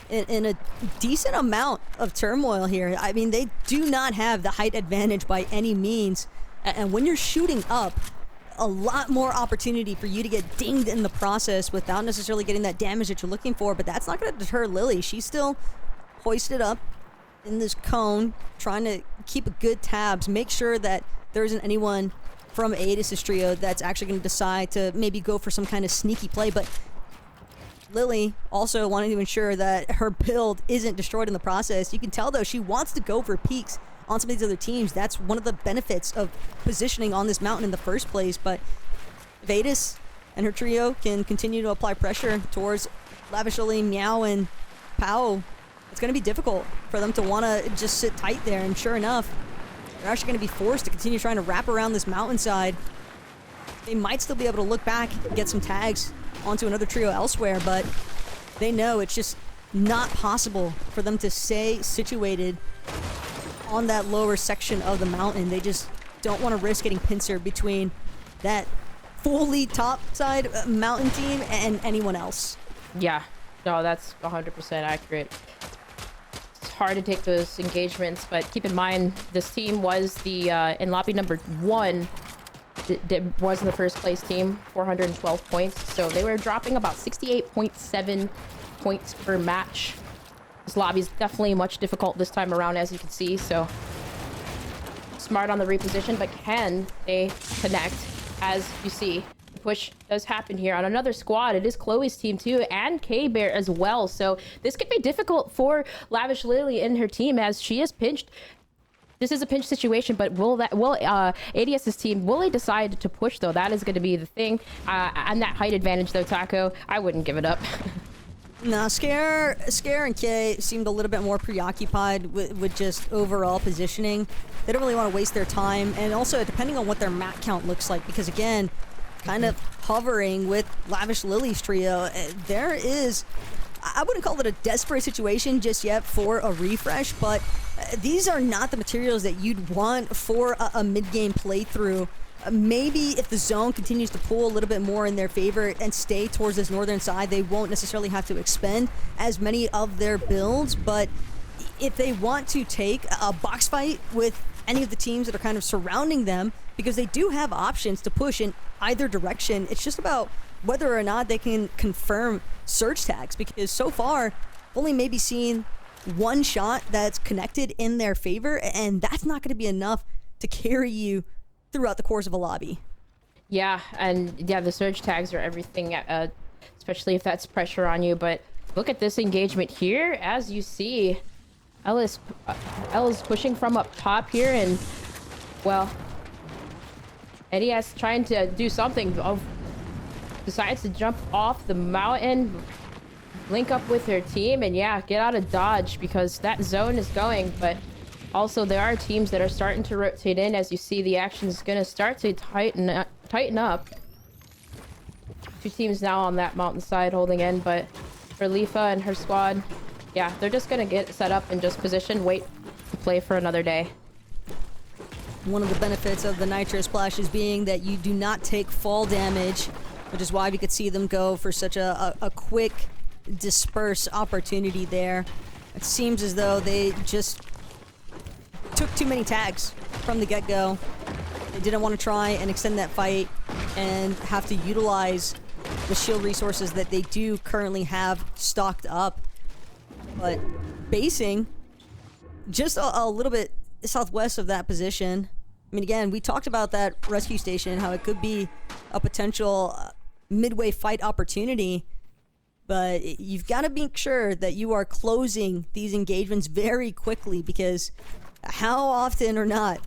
in a decent amount of turmoil here. I mean, they do not have the height advantage by any means. And when you're shooting up, a lot more opportunity for you to get dinged in the process without necessarily getting that damage that you're looking for. But that's not going to deter Lily. She's still hoisted up in this cone, trying to keep a good tabs, make sure that there isn't anyone from Adas' trio that's actually going to decide to maybe go for some kind of sneaky play. But Lily also wanting to ensure that her build isn't destroyed in the process. You can tell, though, she wants to go for peaks on some of these other teams. That's one of the benefits of positioning on this mountain in the first place. But if Adas and her trio can continue to apply pressure towards Lavish Lily, Meow, and Pow, it's going to be difficult for them to want to just sit tight there. And sure enough, they're actually going to be forced to continue trying to wrap around this mountainside. They might still be able to look back and get some tags onto another trio elsewhere, but they know it's just not possible for them to stay situated on that lower section of the mountain. They just don't want to risk getting pincered between that fully topside mountain team and anyone else. Yeah, no, that's 100% accurate. It's hard to take those engagements, but keep in mind this team was the in lobby number 1. Was in the first place team, 412 points. So they were dropping about 68.7 points per match. This lobby is definitely much difficult this time around, as you can see. So smart on the reposition, but can they connect? As you see, the push does happen here on another squad. It is Chloe's team too, and K-Bear as well. So this could be difficult for Lavish Lily and her team, as she is pinched. This is a pinch situation, but will ADS's team, will they decide to push though? That is going to be the thing. And that height advantage though, Taco, I wouldn't give it up. No, Scare and Kay seemed a little bit more preoccupied with just overall positioning. They don't really want to waste their time, and also depending on what their map count looks like, because again, kind of hovering with Lavish Lily's trio, there is, I wouldn't call it a desperate situation just yet for a refresh, but these are not the materials that you'd want for a mid-game playthrough. Maybe if the zone continues to pull a little bit more in their favor and stay towards this northern side, they won't necessarily have to expend as many of their builds. But if they want to take a box fight with any of the teams that are kind of surrounding them, because they do have options to push in either direction, it's just about whether or not they can confirm search tags, because so far I've only maybe seen one shot that's connected in their favor, and that's not going to be enough to carry you throughout the course of a lobby. Yeah, and yeah, the surge tags are everything, especially if that's pressure on you. But look at this engagement here. As you see, Ella's pushing from up top here, and well, NES trying to do something. Decides to jump off the mountain, link up with their team, and yeah, get out of dodge, because that zone is going. But also there are teams that are starting to rotate in. As you see, the action is going to start to tighten up. Two teams now on that mountainside holding in, but for Lifa and her squad, yeah, they're just going to get set up and just position, wait to play for another day. One of the benefits of the Nitro Splashes being that you do not take fall damage, which is why we could see them go for such a quick disperse opportunity there. It seems as though they just took too many tags from the get-go. They didn't want to try and extend that fight and have to utilize the shield resources that they do currently have stocked up. But basing just a little bit southwest of that position. I mean, again, we talked about that rescue station, how it could be a potential midway fight opportunity, but you've got to make sure that you are closing these engagements very quickly, because how often or not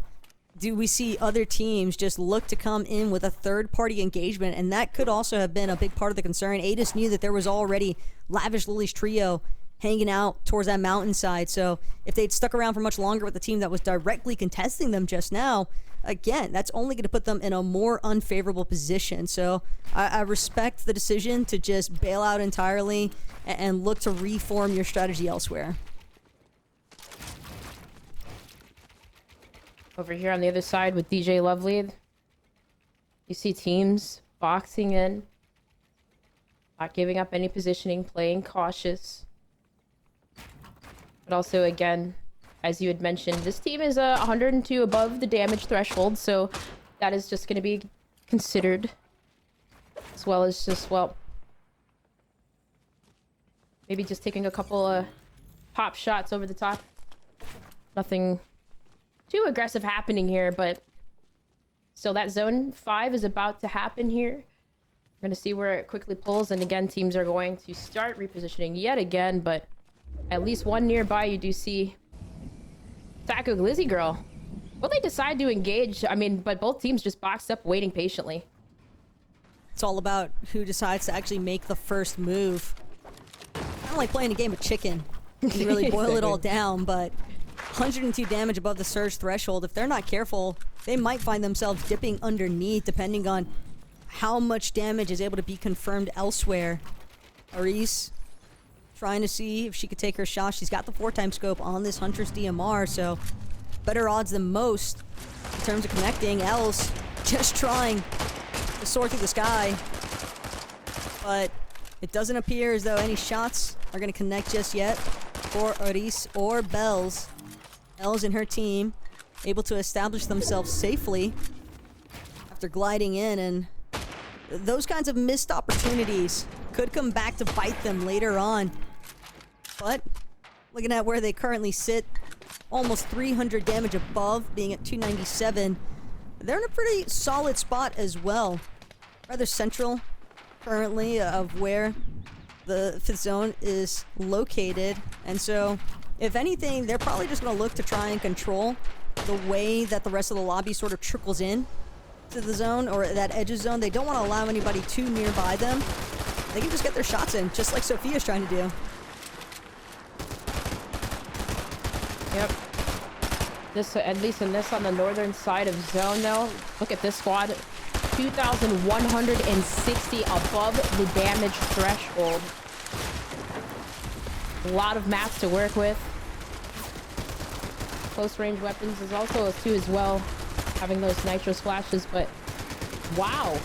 do we see other teams just look to come in with a third-party engagement? And that could also have been a big part of the concern. Adis knew that there was already Lavish Lily's trio hanging out towards that mountainside, so if they'd stuck around for much longer with the team that was directly contesting them just now, again, that's only going to put them in a more unfavorable position. So I respect the decision to just bail out entirely and look to reform your strategy elsewhere. Over here on the other side with DJ Lovely, you see teams boxing in, not giving up any positioning, playing cautious. But also, again, as you had mentioned, this team is 102 above the damage threshold, so that is just going to be considered, as well as just, well, maybe just taking a couple of pop shots over the top. Nothing too aggressive happening here, but so that zone 5 is about to happen here. We're going to see where it quickly pulls, and again, teams are going to start repositioning yet again, but at least one nearby you do see Taco Glizzy Girl. Will they decide to engage? I mean, but both teams just boxed up waiting patiently. It's all about who decides to actually make the first move. Kind of like playing a game of chicken. You really boil it all down, but 102 damage above the surge threshold. If they're not careful, they might find themselves dipping underneath depending on how much damage is able to be confirmed elsewhere. Aris trying to see if she could take her shot. She's got the 4-time scope on this Huntress DMR, so better odds than most in terms of connecting. Els just trying to soar through the sky, but it doesn't appear as though any shots are going to connect just yet for Aris or Bells. Els and her team able to establish themselves safely after gliding in, and those kinds of missed opportunities could come back to bite them later on. But looking at where they currently sit, almost 300 damage above, being at 297, they're in a pretty solid spot as well. Rather central currently of where the 5th zone is located, and so if anything, they're probably just going to look to try and control the way that the rest of the lobby sort of trickles in to the zone, or that edges zone. They don't want to allow anybody too nearby them. They can just get their shots in, just like Sophia's trying to do. Yep. This, at least in this on the northern side of zone, though. Look at this squad. 2,160 above the damage threshold. A lot of maps to work with. Close range weapons is also a 2 as well. Having those nitro splashes, but wow.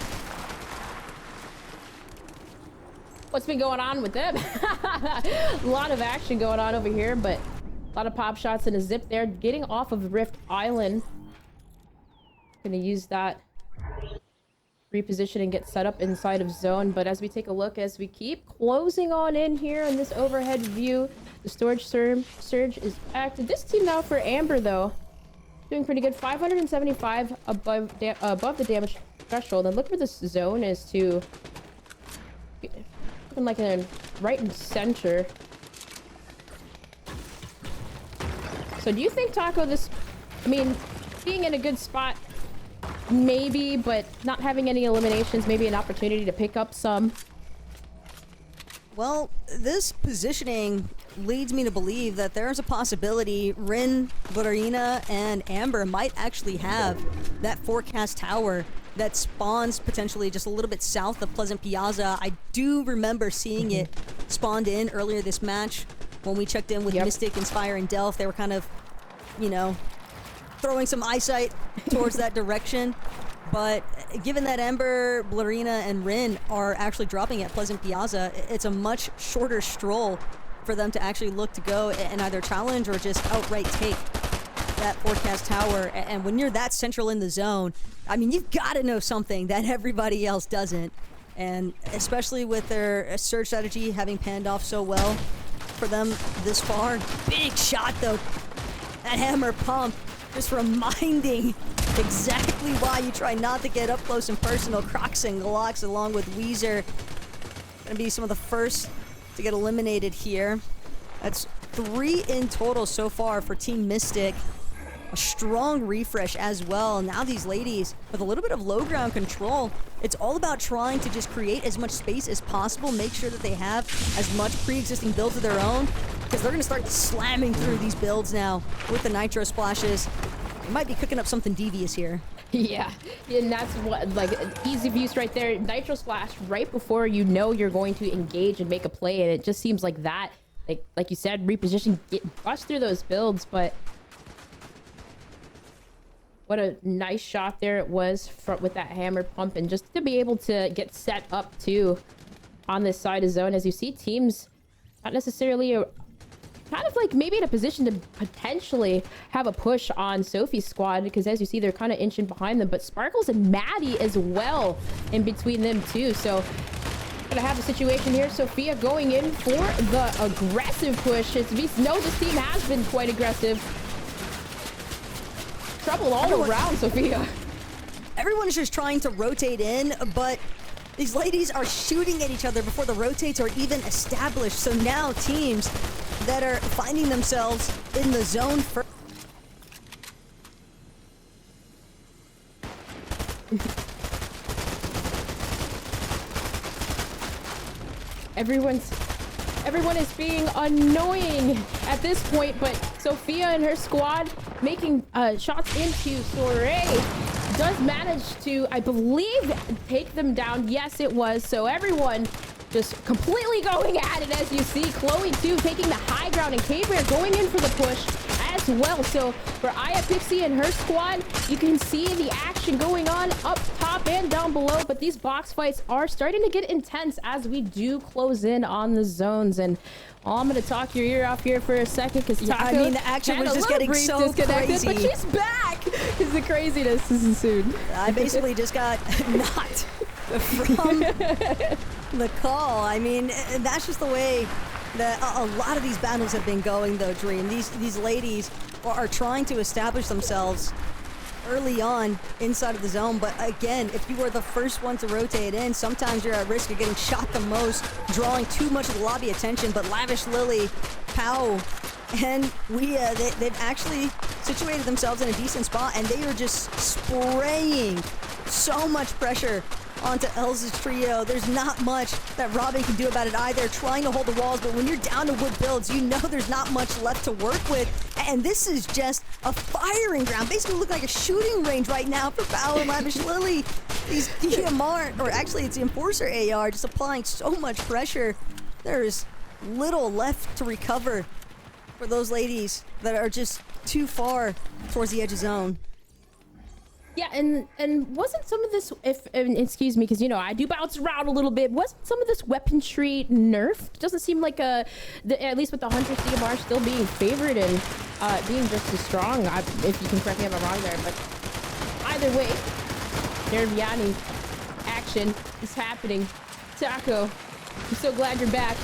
What's been going on with them? A lot of action going on over here, but a lot of pop shots and a zip there. Getting off of Rift Island. Gonna use that. Reposition and get set up inside of zone, but as we take a look, as we keep closing on in here in this overhead view, the storage surge is active. This team now for Amber, though, doing pretty good. 575 above the damage threshold, and look where this zone is too. Looking like right in center. So do you think, Taco, this, I mean, being in a good spot, maybe, but not having any eliminations, maybe an opportunity to pick up some? Well, this positioning leads me to believe that there's a possibility Rin, Ballerina, and Amber might actually have that forecast tower that spawns potentially just a little bit south of Pleasant Piazza. I do remember seeing it spawned in earlier this match when we checked in with Mystic, Inspire, and Delph. They were kind of, you know, throwing some eyesight towards that direction. But given that Ember, Ballerina, and Rin are actually dropping at Pleasant Piazza, it's a much shorter stroll for them to actually look to go and either challenge or just outright take that forecast tower. And when you're that central in the zone, I mean, you've got to know something that everybody else doesn't. And especially with their surge strategy having panned off so well for them this far. Big shot, though. That hammer pump just reminding exactly why you try not to get up close and personal. Crocs and Glocks along with Weezer gonna be some of the first to get eliminated here. That's 3 in total so far for Team Mystic. A strong refresh as well. Now these ladies with a little bit of low ground control. It's all about trying to just create as much space as possible, make sure that they have as much pre-existing builds of their own, because they're gonna start slamming through these builds now with the nitro splashes. They might be cooking up something devious here. Yeah, and that's what, like, easy use right there. Nitro splash right before you know you're going to engage and make a play, and it just seems like that, like you said, reposition, bust through those builds. But what a nice shot there it was with that hammer pump, and just to be able to get set up too on this side of zone. As you see, teams not necessarily kind of like maybe in a position to potentially have a push on Sophie's squad, because as you see, they're kind of inching behind them, but Sparkles and Maddie as well in between them too. So gonna have a situation here. Sophia going in for the aggressive push. As we know, this team has been quite aggressive. Trouble all around Sophia. Everyone is just trying to rotate in, but these ladies are shooting at each other before the rotates are even established. So now teams that are finding themselves in the zone first. Everyone is being annoying at this point, but Sophia and her squad making shots into Soiree does manage to, I believe, take them down. Yes, it was. So everyone just completely going at it, as you see. Chloe, too, taking the high ground, and K-Bear going in for the push as well. So for Aya Pixie and her squad, you can see the action going on up top and down below, but these box fights are starting to get intense as we do close in on the zones. And I'm gonna talk your ear off here for a second, because Taco, I mean, the action was just getting so crazy. but she's back. Is the craziness is ensued. I basically just got knocked from the call. I mean, that's just the way that a lot of these battles have been going, though, Dream. These ladies are trying to establish themselves early on inside of the zone, but again, if you were the first one to rotate in, sometimes you're at risk of getting shot the most, drawing too much of the lobby attention. But Lavish Lily, Pow, and Wea, they've actually situated themselves in a decent spot, and they are just spraying so much pressure onto Elsa's trio. There's not much that Robin can do about it either, trying to hold the walls, but when you're down to wood builds, you know there's not much left to work with. And this is just a firing ground, basically looking like a shooting range right now for Power and Lavish Lily. These DMR, or actually it's the Enforcer AR, just applying so much pressure. There's little left to recover for those ladies that are just too far towards the edge of zone. Yeah, and wasn't some of this, excuse me, because, you know, I do bounce around a little bit, wasn't some of this weaponry nerfed? Doesn't seem like at least with the Hunter CMR still being favored and being just as strong, if you can correct me if I'm wrong there, but either way, Nerviani action is happening. Taco, I'm so glad you're back.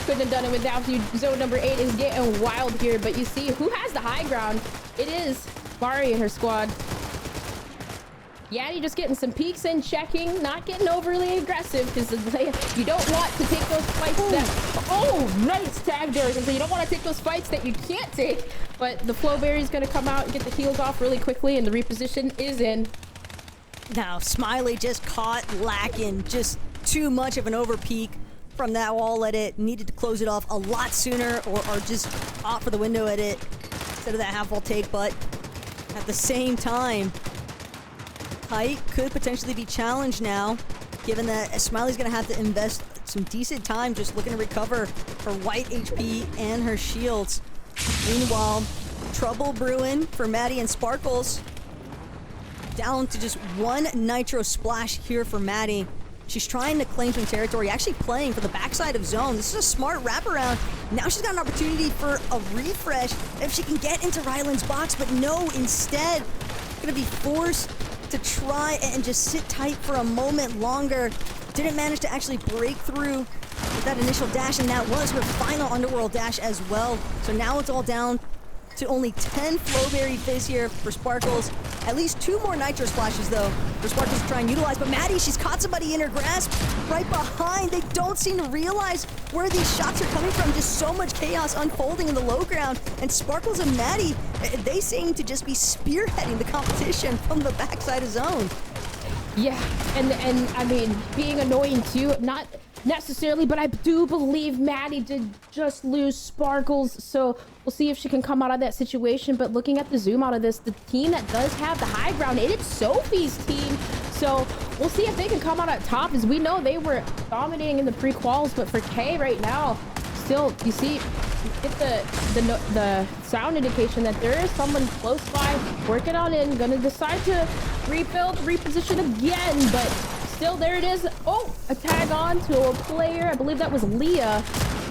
Couldn't have done it without you. Zone number 8 is getting wild here, but you see who has the high ground. It is Bari and her squad. Yanni just getting some peeks and checking, not getting overly aggressive, because you don't want to take those fights that... Oh, nice tag there. So you don't want to take those fights that you can't take, but the Flowberry is going to come out and get the heals off really quickly, and the reposition is in. Now, Smiley just caught lacking just too much of an overpeak from that wall edit. Needed to close it off a lot sooner, or just opt for the window edit instead of that half wall take, but at the same time, height could potentially be challenged now, given that Smiley's gonna have to invest some decent time just looking to recover her white HP and her shields. Meanwhile, trouble brewing for Maddie and Sparkles. Down to just one Nitro Splash here for Maddie. She's trying to claim some territory, actually playing for the backside of zone. This is a smart wraparound. Now she's got an opportunity for a refresh if she can get into Ryland's box, but no, instead, gonna be forced to try and just sit tight for a moment longer. Didn't manage to actually break through with that initial dash, and that was her final Underworld dash as well. So now it's all down to only 10 Flowberry Fizz here for Sparkles. At least 2 more Nitro Splashes, though, for Sparkles to try and utilize. But Maddie, she's caught somebody in her grasp right behind. They don't seem to realize where these shots are coming from. Just so much chaos unfolding in the low ground. And Sparkles and Maddie, they seem to just be spearheading the competition from the backside of zone. Yeah, and I mean, being annoying too, not necessarily, but I do believe Maddie did just lose Sparkles, so we'll see if she can come out of that situation. But looking at the zoom out of this, the team that does have the high ground, it's Sophie's team, so we'll see if they can come out at top, as we know they were dominating in the pre-quals. But for Kay right now, still, you see, get the sound indication that there is someone close by working on it, gonna decide to rebuild, reposition again, but still, there it is. Oh, a tag on to a player. I believe that was Leah.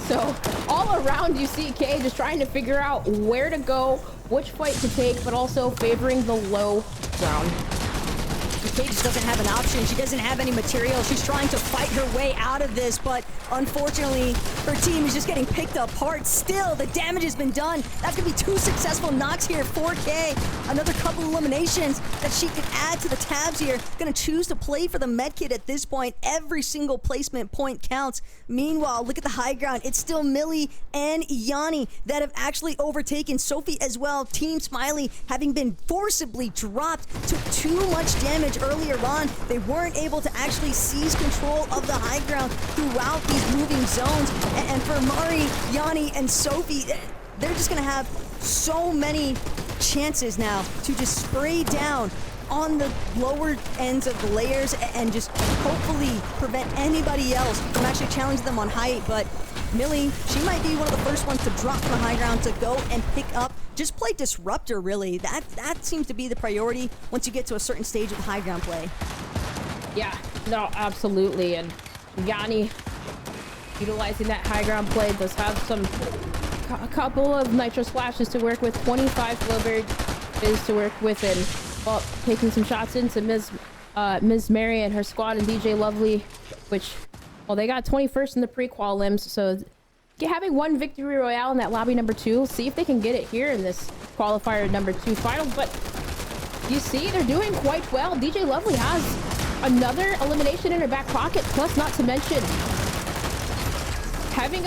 So all around, you see Kay just trying to figure out where to go, which fight to take, but also favoring the low ground. Kay just doesn't have an option. She doesn't have any material. She's trying to fight her way out of this, but unfortunately, her team is just getting picked apart. Still, the damage has been done. That's gonna be 2 successful knocks here for Kay. Another couple eliminations that she can add to the tabs here. Gonna choose to play for the medkit at this point. Every single placement point counts. Meanwhile, look at the high ground. It's still Millie and Yanni that have actually overtaken Sophie as well. Team Smiley, having been forcibly dropped, took too much damage earlier on, they weren't able to actually seize control of the high ground throughout these moving zones. And for Mari, Yanni, and Sophie, they're just gonna have so many chances now to just spray down on the lower ends of the layers and just hopefully prevent anybody else from actually challenging them on height. But Millie, she might be one of the first ones to drop from the high ground to go and pick up, just play disruptor really. That seems to be the priority once you get to a certain stage of the high ground play. Yeah, no, absolutely. And Yanni, utilizing that high ground play, does have a couple of nitro splashes to work with, 25 Flowbird is to work with, and well, taking some shots into Ms. Mary and her squad and DJ Lovely, which, well, they got 21st in the pre-qual limbs, so having one victory royale in that lobby number 2, see if they can get it here in this qualifier number 2 final. But you see, they're doing quite well. DJ Lovely has another elimination in her back pocket, plus not to mention having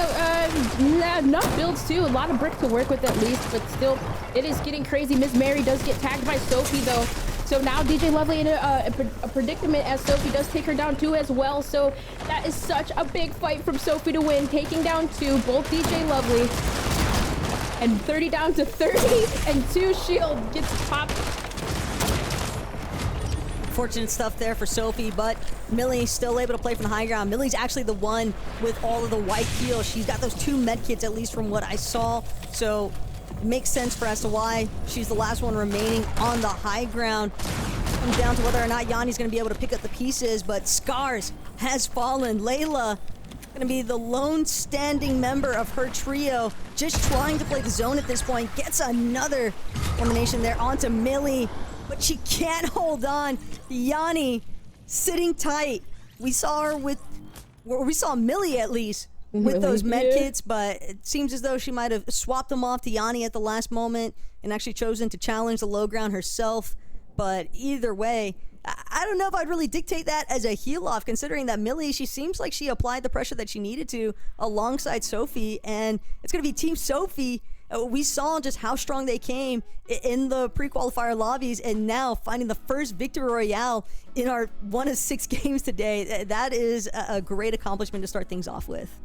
enough builds too, a lot of brick to work with at least, but still it is getting crazy. Ms. Mary does get tagged by Sophie though, so now DJ Lovely in a predicament as Sophie does take her down too as well. So that is such a big fight from Sophie to win, taking down 2, both DJ Lovely, and 30 down to 30, and 2 shield gets popped. Fortunate stuff there for Sophie, but Millie still able to play from the high ground. Millie's actually the one with all of the white heals. She's got those 2 med kits, at least from what I saw. So it makes sense for as to why she's the last one remaining on the high ground. Comes down to whether or not Yanni's going to be able to pick up the pieces, but Scars has fallen. Layla going to be the lone standing member of her trio, just trying to play the zone at this point. Gets another elimination there onto Millie, but she can't hold on. Yanni sitting tight. We saw her with, or we saw Millie at least with those med kits, but it seems as though she might have swapped them off to Yanni at the last moment and actually chosen to challenge the low ground herself. But either way, I don't know if I'd really dictate that as a heel off, considering that Millie, she seems like she applied the pressure that she needed to alongside Sophie, and it's going to be Team Sophie. We saw just how strong they came in the pre-qualifier lobbies, and now finding the first victory royale in our 1 of 6 games today. That is a great accomplishment to start things off with.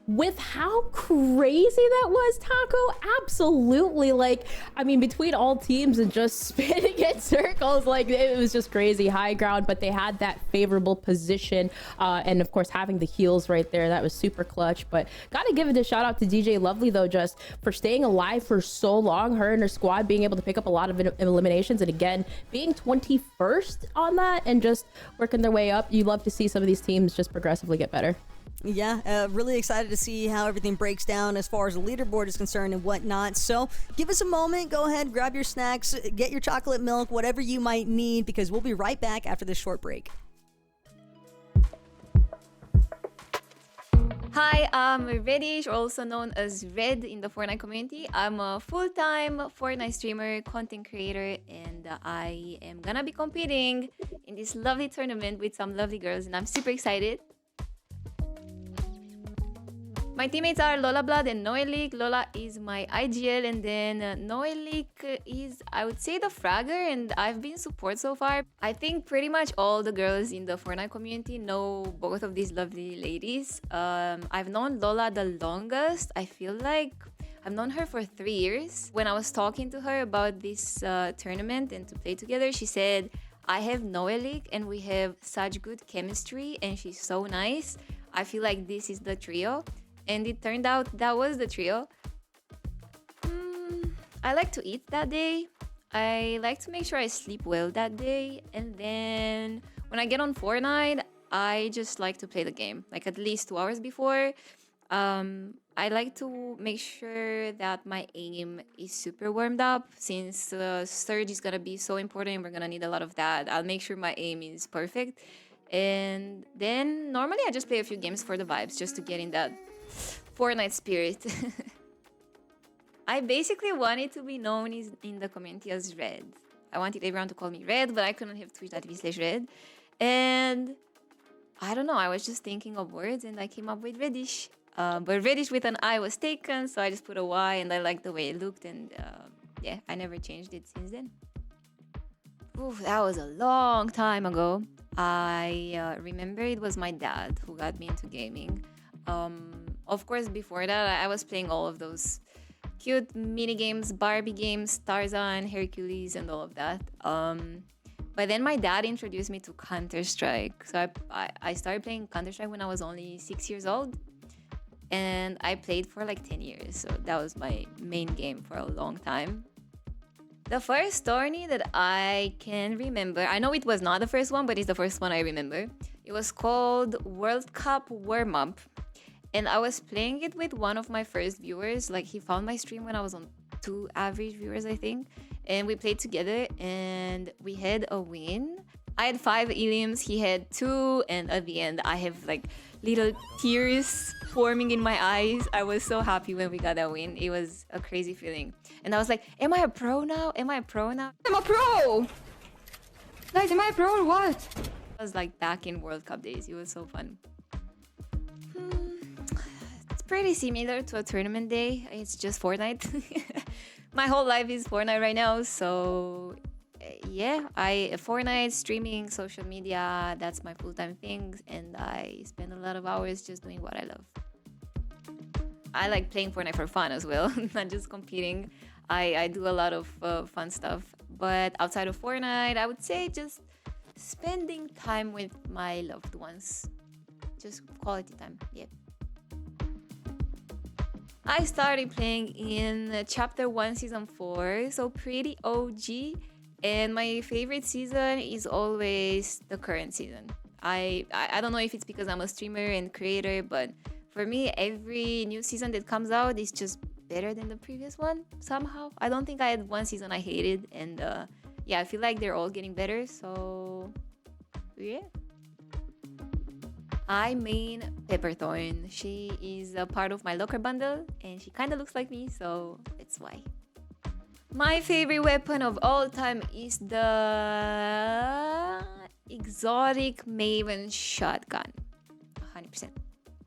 With how crazy that was, Taco, absolutely. Like, I mean, between all teams and just spinning in circles, like, it was just crazy high ground, but they had that favorable position, and of course having the heals right there, that was super clutch. But gotta give it a shout out to DJ Lovely though, just for staying alive for so long, her and her squad being able to pick up a lot of eliminations, and again being 21st on that and just working their way up. You love to see some of these teams just progressively get better. Yeah, really excited to see how everything breaks down as far as the leaderboard is concerned and whatnot. So give us a moment, go ahead, grab your snacks, get your chocolate milk, whatever you might need, because we'll be right back after this short break. Hi, I'm Redish, also known as Red in the Fortnite community. I'm a full-time Fortnite streamer, content creator, and I am gonna be competing in this lovely tournament with some lovely girls, and I'm super excited. My teammates are Lola Blood and Noelik. Lola is my IGL, and then Noelik is, I would say, the fragger, and I've been support so far. I think pretty much all the girls in the Fortnite community know both of these lovely ladies. I've known Lola the longest. I feel like I've known her for 3 years. When I was talking to her about this tournament and to play together, she said, I have Noelik and we have such good chemistry and she's so nice. I feel like this is the trio. And it turned out that was the trio. I like to eat that day. I like to make sure I sleep well that day. And then when I get on Fortnite, I just like to play the game, like at least 2 hours before. I like to make sure that my aim is super warmed up, since Surge is gonna be so important and we're gonna need a lot of that. I'll make sure my aim is perfect. And then normally I just play a few games for the vibes, just to get in that Fortnite spirit. I basically wanted to be known in the community as Red. I wanted everyone to call me Red, but I couldn't have twitch.tv/Red. And I don't know, I was just thinking of words and I came up with Reddish. But Reddish with an I was taken, so I just put a Y and I liked the way it looked, and yeah, I never changed it since then. Ooh, that was a long time ago. I remember it was my dad who got me into gaming. Of course, before that, I was playing all of those cute mini games, Barbie games, Tarzan, Hercules, and all of that. But then my dad introduced me to Counter-Strike. So I started playing Counter-Strike when I was only 6 years old. And I played for like 10 years. So that was my main game for a long time. The first tourney that I can remember, I know it was not the first one, but it's the first one I remember. It was called World Cup Warm-Up. And I was playing it with one of my first viewers. Like, he found my stream when I was on 2 average viewers, I think. And we played together and we had a win. I had 5 elims, he had 2. And at the end, I have like little tears forming in my eyes. I was so happy when we got that win. It was a crazy feeling. And I was like, am I a pro now? Am I a pro now? I'm a pro! Guys, am I a pro or what? I was like back in World Cup days. It was so fun. It's pretty similar to a tournament day. It's just Fortnite. My whole life is Fortnite right now. So yeah, Fortnite, streaming, social media, that's my full-time thing. And I spend a lot of hours just doing what I love. I like playing Fortnite for fun as well, not just competing. I do a lot of fun stuff. But outside of Fortnite, I would say just spending time with my loved ones. Just quality time, yeah. I started playing in Chapter 1, Season 4, so pretty OG. And my favorite season is always the current season. I don't know if it's because I'm a streamer and creator, but for me, every new season that comes out is just better than the previous one somehow. I don't think I had one season I hated, and yeah, I feel like they're all getting better, so yeah. I main Pepperthorn. She is a part of my locker bundle, and she kind of looks like me, so that's why. My favorite weapon of all time is the exotic Maven shotgun. 100%.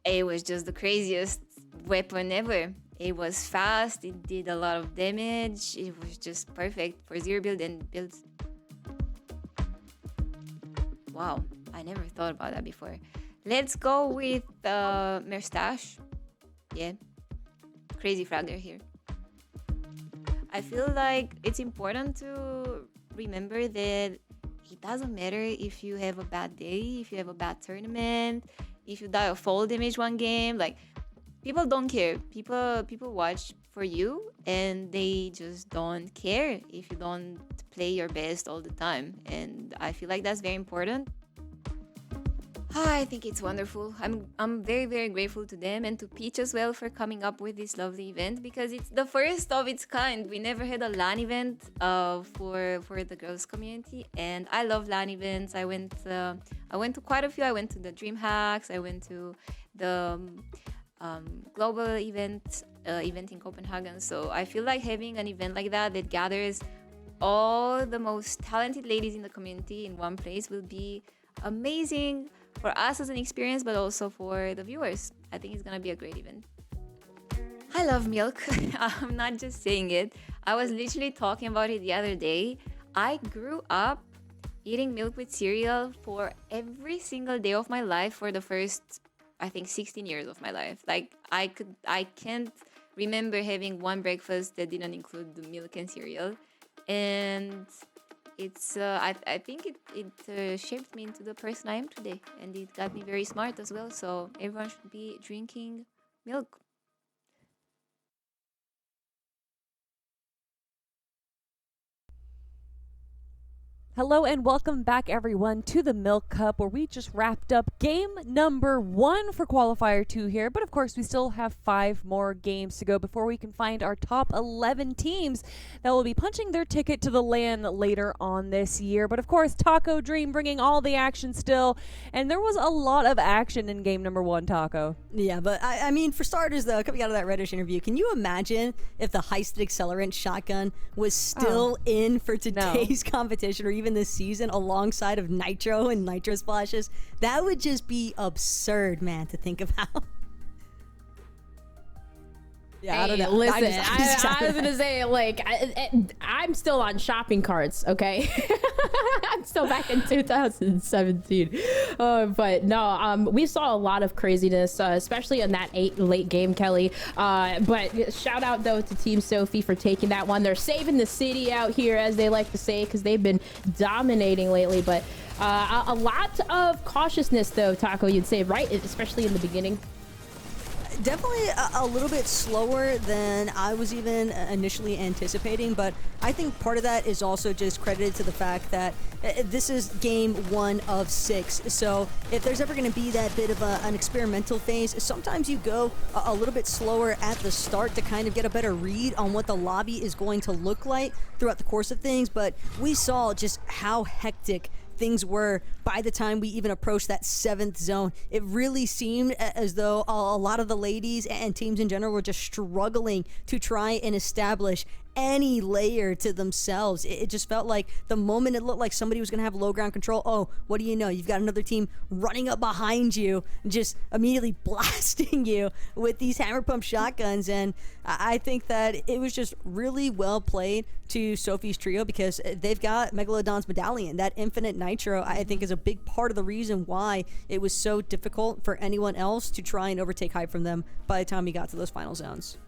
It was just the craziest weapon ever. It was fast, it did a lot of damage, it was just perfect for zero build and builds. Wow, I never thought about that before. Let's go with Merstache. Yeah, crazy fragger here. I feel like it's important to remember that it doesn't matter if you have a bad day, if you have a bad tournament, if you die of fall damage one game. Like, people don't care. People watch for you, and they just don't care if you don't play your best all the time. And I feel like that's very important. I think it's wonderful. I'm very, very grateful to them and to Peach as well for coming up with this lovely event, because it's the first of its kind. We never had a LAN event for the girls community, and I love LAN events. I went to quite a few. I went to the Dream Hacks. I went to the global event in Copenhagen. So I feel like having an event like that gathers all the most talented ladies in the community in one place will be amazing for us as an experience, but also for the viewers. I think it's gonna be a great event. I love milk. I'm not just saying it. I was literally talking about it the other day. I grew up eating milk with cereal for every single day of my life for the first, I think, 16 years of my life. Like, I can't remember having one breakfast that didn't include the milk and cereal. And it's I think it shaped me into the person I am today, and it got me very smart as well. So everyone should be drinking milk. Hello and welcome back, everyone, to the Milk Cup, where we just wrapped up game number 1 for Qualifier 2 here. But of course, we still have 5 more games to go before we can find our top 11 teams that will be punching their ticket to the LAN later on this year. But of course, Taco Dream bringing all the action still. And there was a lot of action in game number 1, Taco. Yeah, but I mean, for starters, though, coming out of that Reddish interview, can you imagine if the Heisted Accelerant shotgun was still in for today's competition, or even this season, alongside of Nitro and Nitro Splashes? That would just be absurd, man, to think about. Yeah, I don't Hey, know. listen, I I was gonna say, like, I'm still on shopping carts, okay? I'm still back in 2017. But no, we saw a lot of craziness, especially in that late game, Kelly. But shout out though to Team Sophie for taking that one. They're saving the city out here, as they like to say, because they've been dominating lately. But a lot of cautiousness though, Taco, you'd say, right? Especially in the beginning. Definitely a little bit slower than I was even initially anticipating, but I think part of that is also just credited to the fact that this is game 1 of 6. So if there's ever going to be that bit of an experimental phase, sometimes you go a little bit slower at the start to kind of get a better read on what the lobby is going to look like throughout the course of things. But we saw just how hectic things were by the time we even approached that 7th zone. It really seemed as though a lot of the ladies and teams in general were just struggling to try and establish any layer to themselves. It just felt like the moment it looked like somebody was going to have low ground control, oh, what do you know? You've got another team running up behind you, just immediately blasting you with these hammer pump shotguns. And I think that it was just really well played to Sophie's trio, because they've got Megalodon's medallion. That infinite nitro, I think, is a big part of the reason why it was so difficult for anyone else to try and overtake hype from them by the time we got to those final zones.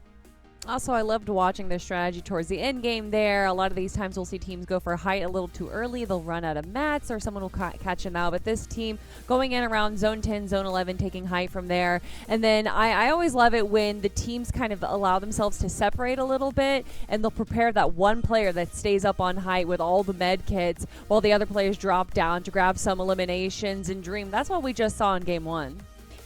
Also, I loved watching their strategy towards the end game there. A lot of these times we'll see teams go for height a little too early. They'll run out of mats or someone will catch them out. But this team going in around zone 10, zone 11, taking height from there. And then I always love it when the teams kind of allow themselves to separate a little bit, and they'll prepare that one player that stays up on height with all the med kits while the other players drop down to grab some eliminations and dream. That's what we just saw in game 1.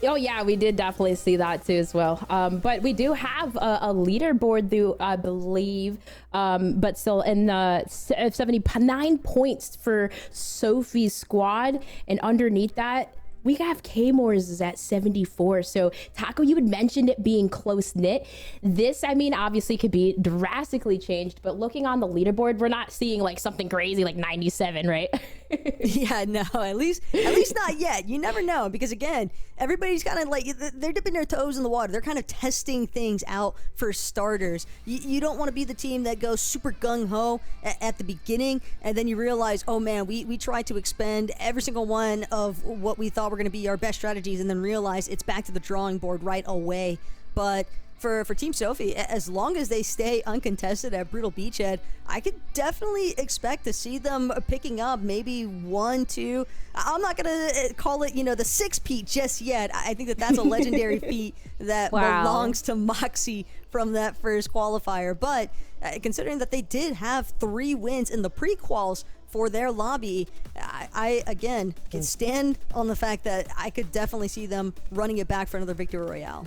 Oh yeah, we did definitely see that too as well. But we do have a leaderboard, though, I believe. But still, in 79 points for Sophie's squad, and underneath that, we have K-Moores is at 74. So Taco, you had mentioned it being close knit. This, I mean, obviously could be drastically changed, but looking on the leaderboard, we're not seeing like something crazy like 97, right? Yeah, no, at least not yet. You never know, because again, everybody's kind of like, they're dipping their toes in the water. They're kind of testing things out for starters. You don't want to be the team that goes super gung-ho at the beginning, and then you realize, oh man, we tried to expend every single one of what we thought were going to be our best strategies, and then realize it's back to the drawing board right away. But for Team Sophie, as long as they stay uncontested at Brutal Beachhead, I could definitely expect to see them picking up maybe 1, 2. I'm not gonna call it, the 6-peat just yet. I think that's a legendary feat that belongs to Moxie from that first qualifier. But considering that they did have 3 wins in the pre-quals for their lobby, I again can stand on the fact that I could definitely see them running it back for another Victory Royale.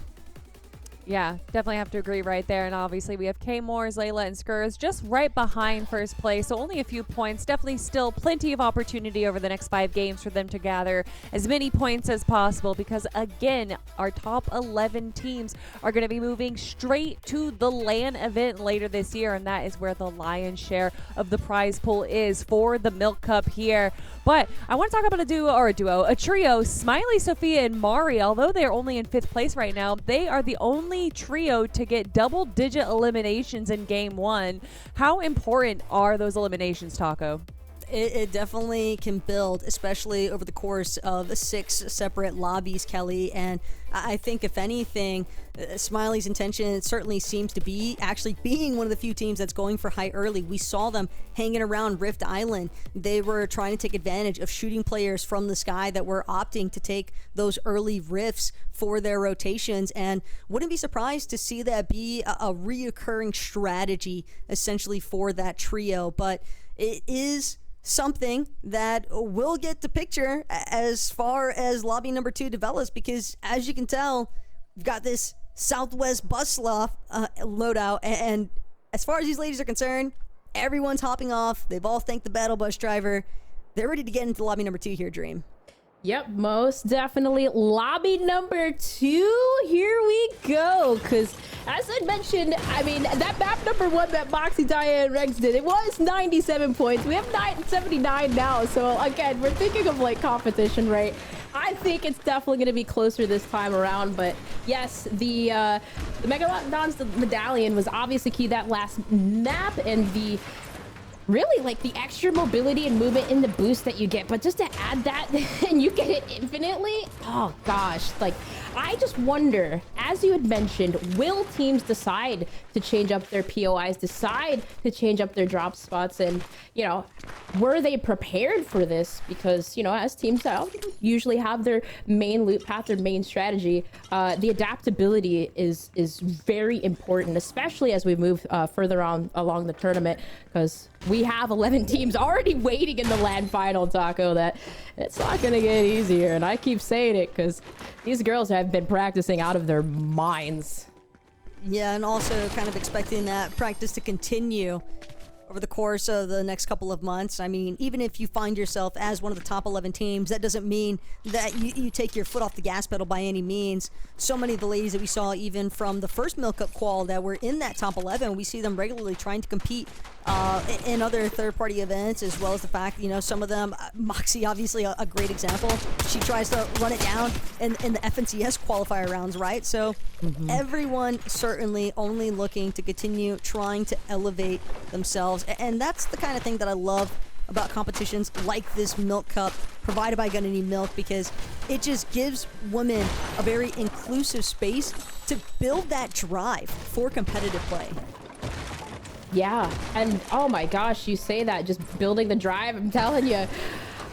Yeah, definitely have to agree right there. And obviously we have K-Moores, Layla, and Skurs just right behind first place. So only a few points. Definitely still plenty of opportunity over the next 5 games for them to gather as many points as possible, because again, our top 11 teams are going to be moving straight to the LAN event later this year. And that is where the lion's share of the prize pool is for the Milk Cup here. But I want to talk about a trio, Smiley, Sophia, and Mari. Although they're only in 5th place right now, they are the only trio to get double-digit eliminations in game 1. How important are those eliminations, Taco? It definitely can build, especially over the course of 6 separate lobbies, Kelly. And I think, if anything, Smiley's intention certainly seems to be actually being one of the few teams that's going for high early. We saw them hanging around Rift Island. They were trying to take advantage of shooting players from the sky that were opting to take those early rifts for their rotations, and wouldn't be surprised to see that be a reoccurring strategy essentially for that trio. But it is something that will get the picture as far as lobby number 2 develops, because as you can tell, we've got this Southwest bus loadout, and as far as these ladies are concerned, everyone's hopping off. They've all thanked the battle bus driver. They're ready to get into lobby number 2 here, Dream. Yep, most definitely. Lobby number 2, here we go. Because as I mentioned, I mean, that map number 1 that Moxie, Taya, and Rex did, it was 97 points. We have 79 now. So again, we're thinking of like competition, right? I think it's definitely going to be closer this time around, but yes, the Megalodon's medallion was obviously key that last map, and the really like the extra mobility and movement in the boost that you get, but just to add that and you get it infinitely, oh gosh, like I just wonder, as you had mentioned, will teams decide to change up their POIs, decide to change up their drop spots, and you know, were they prepared for this? Because you know, as teams usually have their main loot path, their main strategy, the adaptability is very important, especially as we move further on along the tournament, because we have 11 teams already waiting in the land final, Taco, that it's not gonna get easier. And I keep saying it because these girls have been practicing out of their minds. Yeah, and also kind of expecting that practice to continue over the course of the next couple of months. I mean, even if you find yourself as one of the top 11 teams, that doesn't mean that you take your foot off the gas pedal by any means. So many of the ladies that we saw even from the first Milk Cup qual that were in that top 11, we see them regularly trying to compete in other third-party events, as well as the fact, you know, some of them, Moxie obviously a great example. She tries to run it down in the FNCS qualifier rounds, right? So everyone certainly only looking to continue trying to elevate themselves. And that's the kind of thing that I love about competitions like this Milk Cup provided by Gonna Need Milk, because it just gives women a very inclusive space to build that drive for competitive play. Yeah, and oh my gosh, you say that, just building the drive. I'm telling you,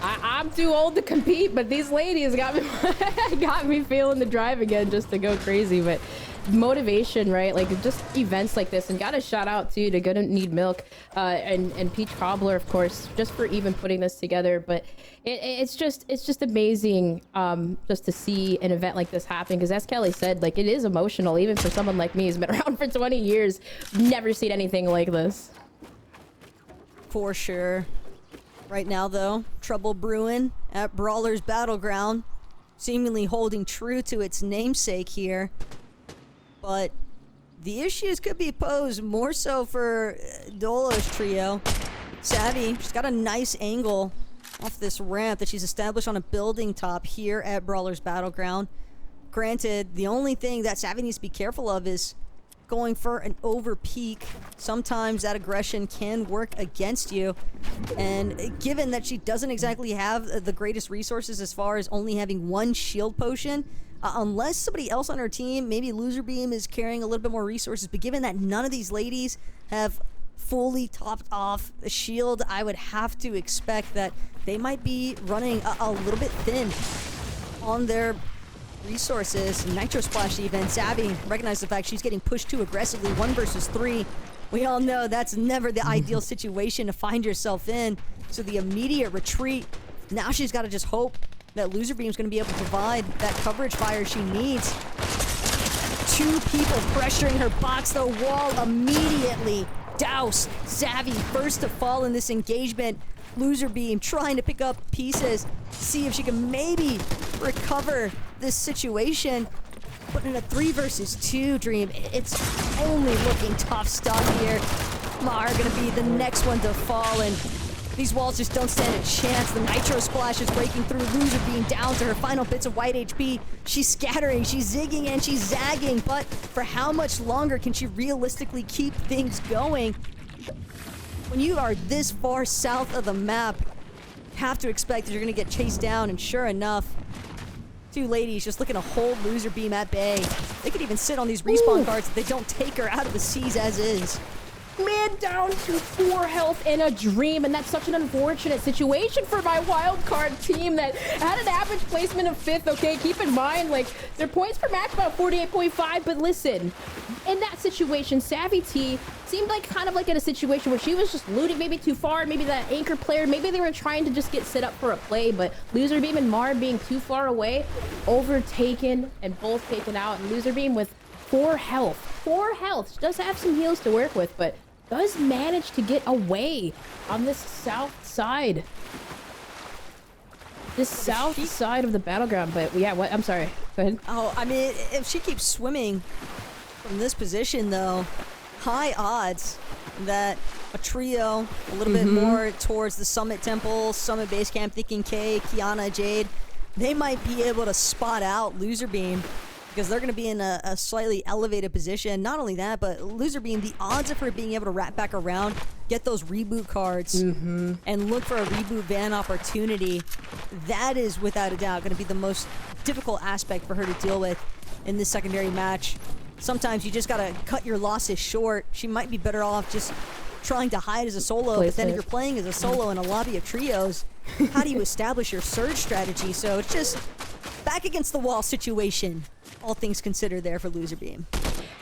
I'm too old to compete, but these ladies got me got me feeling the drive again, just to go crazy. But motivation, right? Like just events like this, and got a shout out too to Gonna Need Milk and Peach Cobbler, of course, just for even putting this together. But it's just amazing just to see an event like this happen, because as Kelly said, like it is emotional, even for someone like me who's been around for 20 years, never seen anything like this. For sure. Right now, though, trouble brewing at Brawler's Battleground, seemingly holding true to its namesake here. But the issues could be posed more so for Dolo's trio. Savvy, she's got a nice angle off this ramp that she's established on a building top here at Brawler's Battleground. Granted, the only thing that Savvy needs to be careful of is going for an over peak. Sometimes that aggression can work against you, and given that she doesn't exactly have the greatest resources as far as only having one shield potion, unless somebody else on her team, maybe Loser Beam, is carrying a little bit more resources, but given that none of these ladies have fully topped off the shield, I would have to expect that they might be running a little bit thin on their resources. Nitro Splash even. Savvy recognized the fact she's getting pushed too aggressively, 1 versus 3. We all know that's never the ideal situation to find yourself in. So the immediate retreat, now she's got to just hope that Loser Beam's going to be able to provide that coverage fire she needs. 2 people pressuring her box. The wall immediately doused. Savvy first to fall in this engagement. Loser Beam trying to pick up pieces, see if she can maybe recover this situation. But in a 3 versus 2, Dream, it's only looking tough stuff here. Mar gonna be the next one to fall, and these walls just don't stand a chance. The Nitro Splash is breaking through. Loser Beam down to her final bits of white HP. She's scattering, she's zigging, and she's zagging, but for how much longer can she realistically keep things going? When you are this far south of the map, you have to expect that you're gonna get chased down, and sure enough, 2 ladies just looking to hold Loser Beam at bay. They could even sit on these respawn cards if they don't take her out of the seas as is. Man down to 4 health in a Dream, and that's such an unfortunate situation for my wild card team that had an average placement of 5th. Okay, keep in mind, like, their points per match about 48.5, but listen, in that situation, Savvy T seemed like kind of like in a situation where she was just looting maybe too far, maybe that anchor player, maybe they were trying to just get set up for a play, but Loser Beam and Mar being too far away, overtaken and both taken out, and Loser Beam with 4 health. 4 health. She does have some heals to work with, but does manage to get away on this south side. This south side of the battleground, but yeah, what? I'm sorry. Go ahead. Oh, I mean, if she keeps swimming from this position, though, high odds that a trio a little bit more towards the Summit Temple, Summit Base Camp, thinking Kay, Kiana, Jade, they might be able to spot out Loser Beam because they're going to be in a slightly elevated position. Not only that, but Loser Beam, the odds of her being able to wrap back around, get those reboot cards, and look for a reboot van opportunity, that is without a doubt going to be the most difficult aspect for her to deal with in this secondary match. Sometimes you just got to cut your losses short. She might be better off just trying to hide as a solo, but then if you're playing as a solo in a lobby of trios, how do you establish your surge strategy? So it's just back against the wall situation, all things considered there for Loser Beam.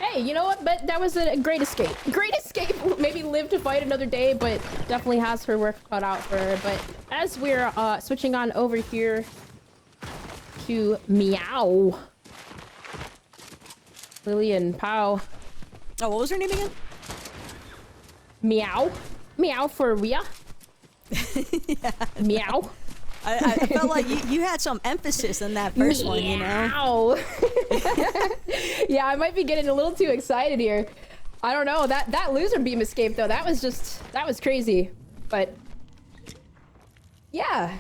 Hey, you know what? But that was a great escape. Great escape. Maybe live to fight another day, but definitely has her work cut out for her. But as we're switching on over here to Meow, Lillian Pao. Oh, what was her name again? Meow. Meow for Rhea. Yeah. Meow. I felt like you had some emphasis in that first one, you know? Yeah, I might be getting a little too excited here. I don't know. That Loser Beam escape, though, that was crazy. But, yeah,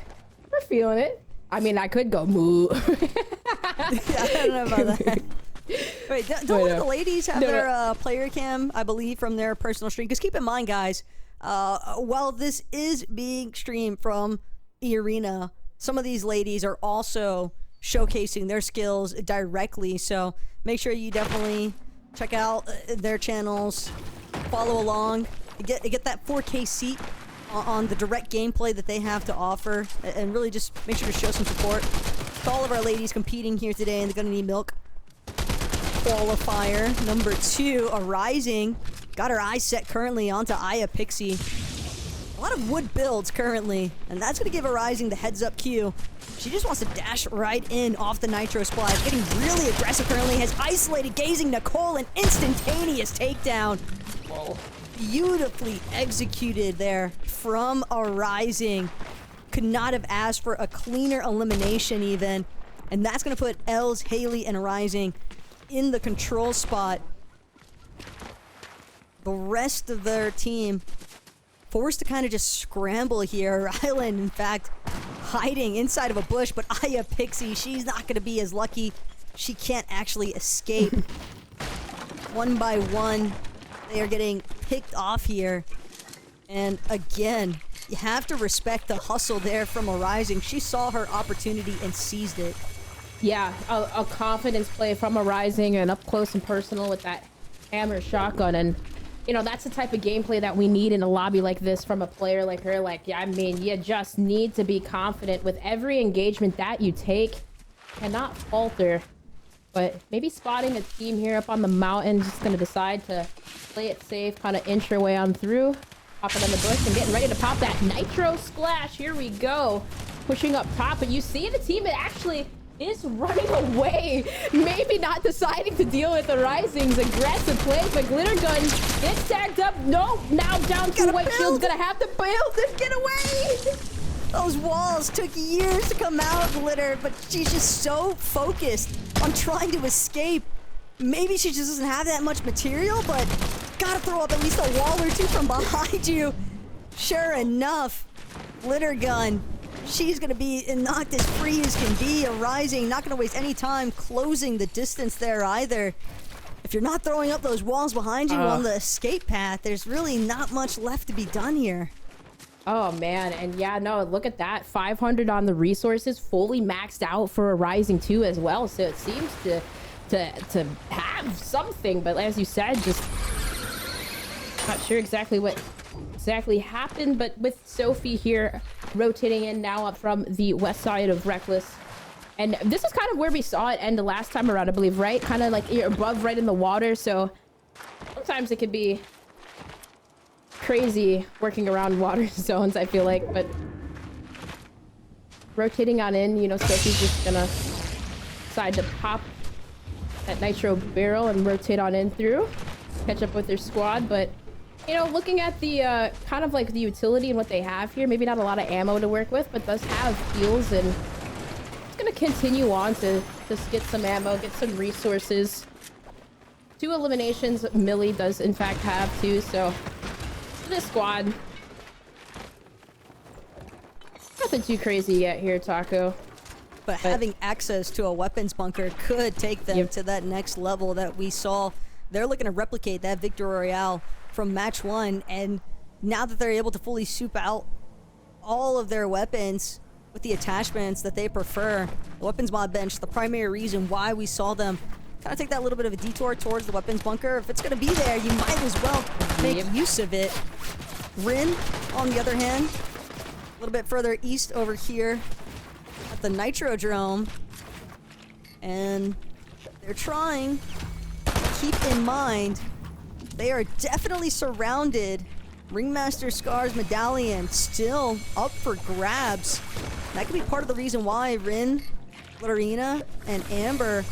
we're feeling it. I mean, I could go moo. I don't know about that. Wait, don't one of the ladies have their player cam, I believe, from their personal stream? Because keep in mind, guys, while this is being streamed from the arena, some of these ladies are also showcasing their skills directly. So make sure you definitely check out their channels, follow along, get that 4K seat on the direct gameplay that they have to offer, and really just make sure to show some support to all of our ladies competing here today in the Gonna Need Milk Qualifier number 2. Arising got her eyes set currently onto Aya Pixie. A lot of wood builds currently, and that's going to give Arising the heads up cue. She just wants to dash right in off the Nitro Splice, getting really aggressive currently, has isolated Gazing Nicole, an instantaneous takedown. Whoa. Beautifully executed there from Arising. Could not have asked for a cleaner elimination even, and that's going to put Els, Haley, and Arising in the control spot. The rest of their team forced to kind of just scramble here. Rylan, in fact, hiding inside of a bush, but Aya Pixie, she's not going to be as lucky. She can't actually escape. One by one, they are getting picked off here. And again, you have to respect the hustle there from Arising. She saw her opportunity and seized it. Yeah, a confidence play from Arising and up close and personal with that hammer shotgun. And, you know, that's the type of gameplay that we need in a lobby like this from a player like her. Like, yeah, I mean, you just need to be confident with every engagement that you take. Cannot falter. But maybe spotting a team here up on the mountain, just going to decide to play it safe, kind of inch your way on through. Popping on the bush and getting ready to pop that Nitro Splash. Here we go. Pushing up top, but you see the team actually is running away. Maybe not deciding to deal with the Rising's aggressive play, but Glitter Gun gets stacked up. No, now down to White Shield's gonna have to build and get away. Those walls took years to come out, Glitter, but she's just so focused on trying to escape. Maybe she just doesn't have that much material, but gotta throw up at least a wall or two from behind you. Sure enough, Glitter Gun, she's going to be knocked as free as can be. Arising, not going to waste any time closing the distance there either. If you're not throwing up those walls behind you on the escape path, there's really not much left to be done here. Oh, man. And yeah, no, look at that. 500 on the resources, fully maxed out for Arising too as well. So it seems to have something. But as you said, just not sure exactly what happened, but with Sophie here rotating in now up from the west side of Reckless. And this is kind of where we saw it end the last time around, I believe, right? Kind of like you're above right in the water, so sometimes it could be crazy working around water zones, I feel like, but rotating on in, you know, Sophie's just gonna decide to pop that Nitro barrel and rotate on in through, catch up with their squad. But you know, looking at the kind of like the utility and what they have here, maybe not a lot of ammo to work with, but does have heals, and it's gonna continue on to just get some ammo, get some resources. 2 eliminations Millie does in fact have too, so for this squad, nothing too crazy yet here, Taco. But having access to a weapons bunker could take them to that next level that we saw. They're looking to replicate that Victory Royale from match 1, and now that they're able to fully soup out all of their weapons with the attachments that they prefer, the weapons mod bench, the primary reason why we saw them kind of take that little bit of a detour towards the weapons bunker. If it's going to be there, you might as well make use of it. Rin, on the other hand, a little bit further east over here at the Nitrodrome, and they're trying to keep in mind they are definitely surrounded. Ringmaster Scar's medallion still up for grabs. That could be part of the reason why Rin, Lorena, and Amber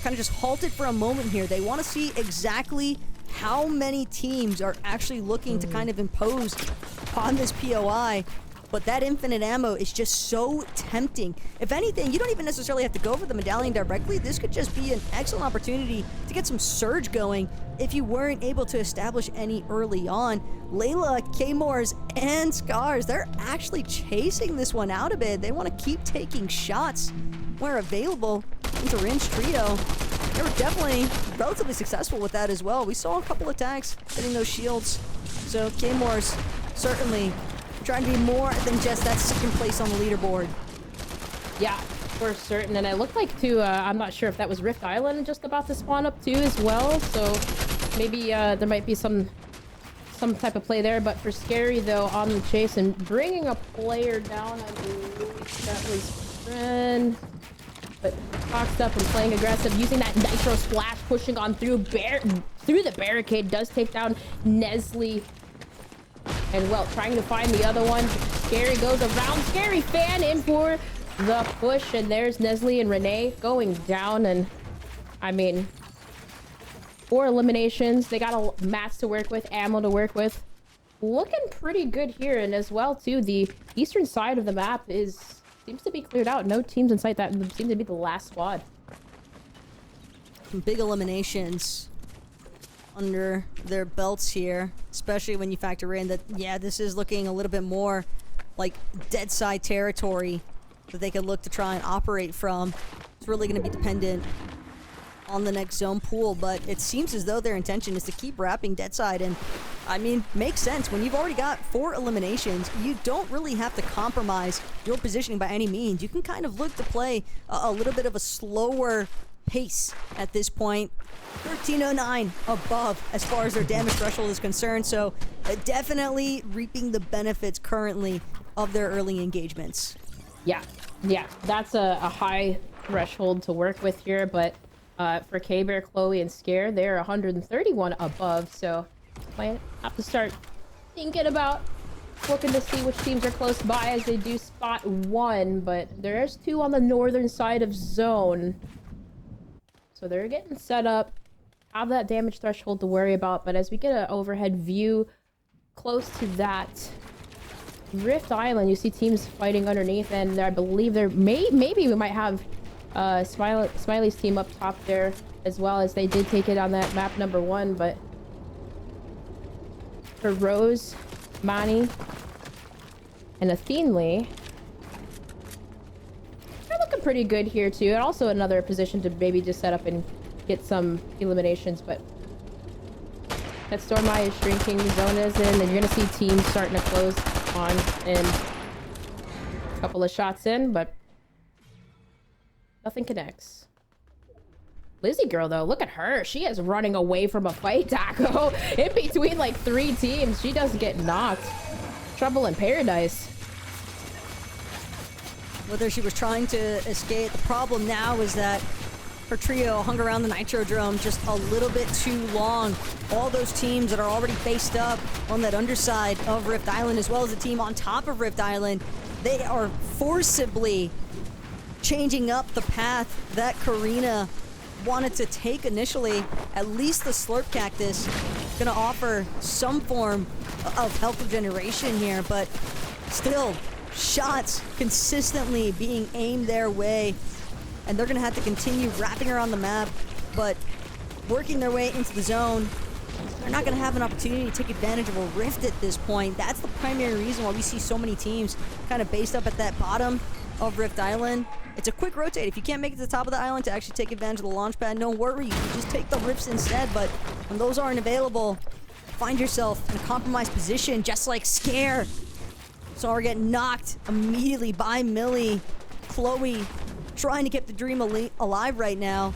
kind of just halted for a moment here. They want to see exactly how many teams are actually looking to kind of impose upon this POI. But that infinite ammo is just so tempting. If anything, you don't even necessarily have to go for the medallion directly. This could just be an excellent opportunity to get some surge going if you weren't able to establish any early on. Layla, K-Mors, and Scars, they're actually chasing this one out a bit. They want to keep taking shots where available into Rin's trio. They were definitely relatively successful with that as well. We saw a couple attacks hitting those shields. So K-Mors certainly trying to be more than just that second place on the leaderboard. Yeah, for certain. And it looked like too, I'm not sure if that was Rift Island just about to spawn up too as well. So maybe there might be some type of play there. But for Scary though, on the chase and bringing a player down, I believe that was Ren. But boxed up and playing aggressive, using that nitro splash, pushing on through the barricade, does take down Nestle. And well, trying to find the other one. Scary goes around. Scary fan in for the push. And there's Nestle and Renee going down. And I mean, 4 eliminations. They got a mats to work with, ammo to work with. Looking pretty good here. And as well, too, the eastern side of the map seems to be cleared out. No teams in sight. That seems to be the last squad. Some big eliminations under their belts here, especially when you factor in that, yeah, this is looking a little bit more like dead side territory that they could look to try and operate from. It's really going to be dependent on the next zone pool, but it seems as though their intention is to keep wrapping dead side. And I mean, makes sense. When you've already got 4 eliminations, you don't really have to compromise your positioning by any means. You can kind of look to play a little bit of a slower pace at this point. 1309 above as far as their damage threshold is concerned, so definitely reaping the benefits currently of their early engagements. Yeah, that's a high threshold to work with here, but for K-Bear, Chloe, and Scare, they're 131 above, so might have to start thinking about looking to see which teams are close by as they do spot 1, but there's 2 on the northern side of zone. So they're getting set up, have that damage threshold to worry about, but as we get an overhead view close to that Rift Island, you see teams fighting underneath, and I believe there maybe we might have Smiley's team up top there as well, as they did take it on that map number 1, but for Rose, Mani, and Athenely, they're looking pretty good here too, and also another position to maybe just set up and get some eliminations. But that Storm Eye is shrinking, zone is in, and you're gonna see teams starting to close on in a couple of shots in, but nothing connects. Lizzie girl though, look at her. She is running away from a fight, Taco. In between like 3 teams, she doesn't get knocked. Trouble in paradise. Whether she was trying to escape, the problem now is that her trio hung around the Nitrodrome just a little bit too long. All those teams that are already faced up on that underside of Rift Island, as well as the team on top of Rift Island, they are forcibly changing up the path that Karina wanted to take initially. At least the Slurp Cactus gonna offer some form of health regeneration here, but still, shots consistently being aimed their way, and they're gonna have to continue wrapping around the map, but working their way into the zone. They're not gonna have an opportunity to take advantage of a rift at this point. That's the primary reason why we see so many teams kind of based up at that bottom of Rift Island. It's a quick rotate. If you can't make it to the top of the island to actually take advantage of the launch pad, no worries. You just take the rifts instead. But when those aren't available, find yourself in a compromised position, just like Scare. Saw her get knocked immediately by Millie. Chloe trying to keep the dream alive right now.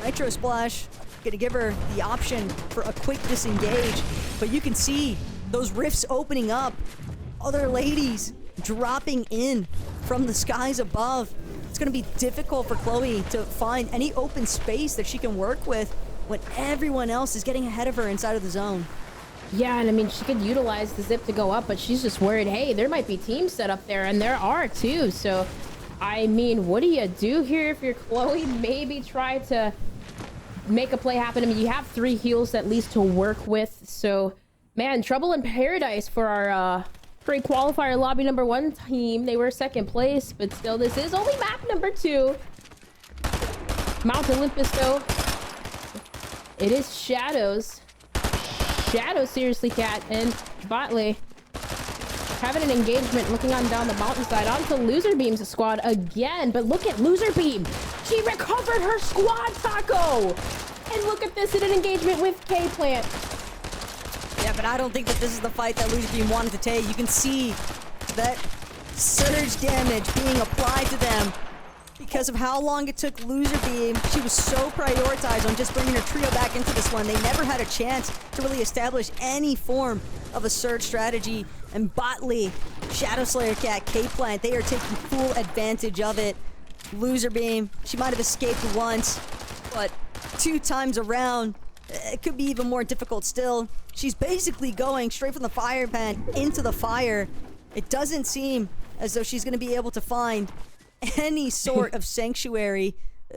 Nitro Splash gonna give her the option for a quick disengage. But you can see those rifts opening up. Other ladies dropping in from the skies above. It's gonna be difficult for Chloe to find any open space that she can work with when everyone else is getting ahead of her inside of the zone. Yeah, and I mean, she could utilize the zip to go up, but she's just worried, hey, there might be teams set up there, and there are too. So, I mean, what do you do here if you're Chloe? Maybe try to make a play happen. I mean, you have 3 heals at least to work with. So, man, trouble in paradise for our great qualifier lobby number 1 team. They were 2nd place, but still, this is only map number 2. Mount Olympus, though. It is Shadows. Shadows, seriously, Cat, and Botley having an engagement, looking on down the mountainside onto Loser Beam's squad again. But look at Loser Beam. She recovered her squad, Taco. And look at this in an engagement with K-Plant. Yeah, but I don't think that this is the fight that Loser Beam wanted to take. You can see that surge damage being applied to them because of how long it took Loser Beam. She was so prioritized on just bringing her trio back into this one. They never had a chance to really establish any form of a surge strategy. And Botley, Shadow Slayer Cat, K-Plant, they are taking full advantage of it. Loser Beam, she might have escaped once, but 2 times around, it could be even more difficult still. She's basically going straight from the fire pan into the fire. It doesn't seem as though she's going to be able to find any sort of sanctuary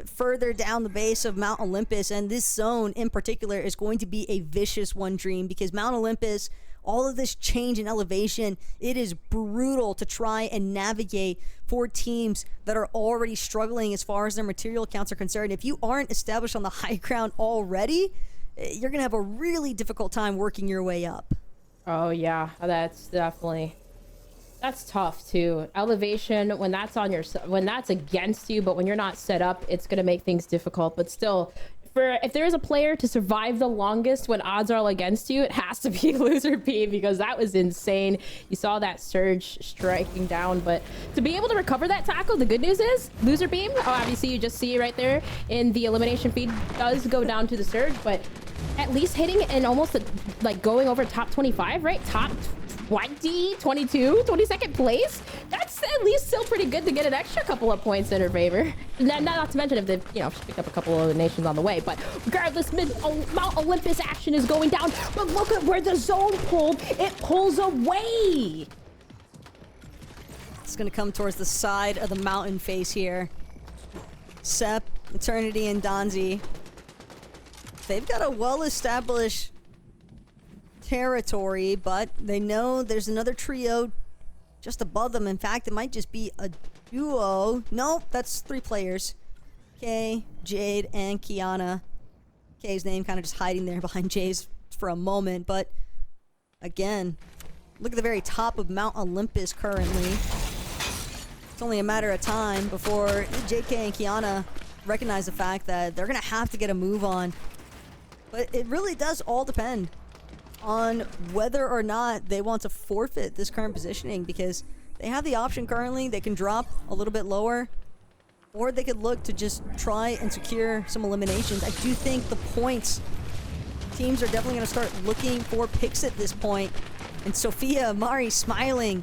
further down the base of Mount Olympus. And this zone in particular is going to be a vicious one, Dream, because Mount Olympus, all of this change in elevation, it is brutal to try and navigate for teams that are already struggling as far as their material counts are concerned. If you aren't established on the high ground already, you're going to have a really difficult time working your way up. Oh, yeah, that's tough too. Elevation, when that's against you, but when you're not set up, it's going to make things difficult. But still, if there's a player to survive the longest when odds are all against you, it has to be Loser Beam, because that was insane. You saw that surge striking down, but to be able to recover that tackle, the good news is Loser Beam, obviously you just see right there in the elimination feed, does go down to the surge, but at least hitting and almost like going over top 25, right? Top 20, 22, 22nd place. That's at least still pretty good to get an extra couple of points in her favor. Not to mention if they've, she picked up a couple of nations on the way. But regardless, Mount Olympus action is going down. But look at where the zone pulled. It pulls away. It's going to come towards the side of the mountain face here. Sep, Eternity, and Donzi. They've got a well-established territory, but they know there's another trio just above them. In fact, it might just be a duo. Nope, that's 3 players. Kay, Jade, and Kiana. Kay's name kind of just hiding there behind Jay's for a moment, but again, look at the very top of Mount Olympus currently. It's only a matter of time before JK and Kiana recognize the fact that they're going to have to get a move on. But it really does all depend on whether or not they want to forfeit this current positioning, because they have the option currently. They can drop a little bit lower, or they could look to just try and secure some eliminations. I do think the points, teams are definitely going to start looking for picks at this point. And Sophia Mari smiling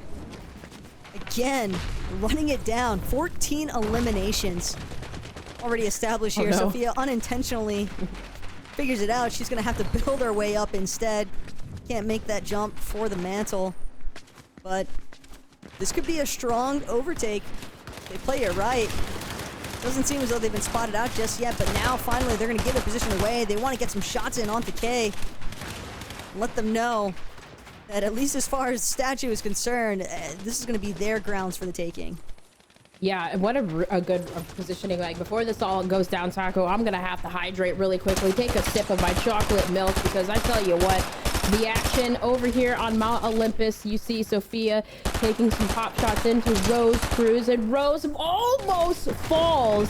again, running it down. 14 eliminations already established here. Oh, no. Sophia unintentionally figures it out. She's going to have to build her way up instead. Can't make that jump for the mantle. But this could be a strong overtake. They play it right. Doesn't seem as though they've been spotted out just yet, but now finally they're going to give their position away. They want to get some shots in onto K. Let them know that at least as far as statue is concerned, this is going to be their grounds for the taking. Yeah, what a good positioning. Like, before this all goes down, Taco, I'm gonna have to hydrate really quickly, take a sip of my chocolate milk, because I tell you what, the action over here on Mount Olympus. You see Sophia taking some pop shots into Rose Cruz, and Rose almost falls.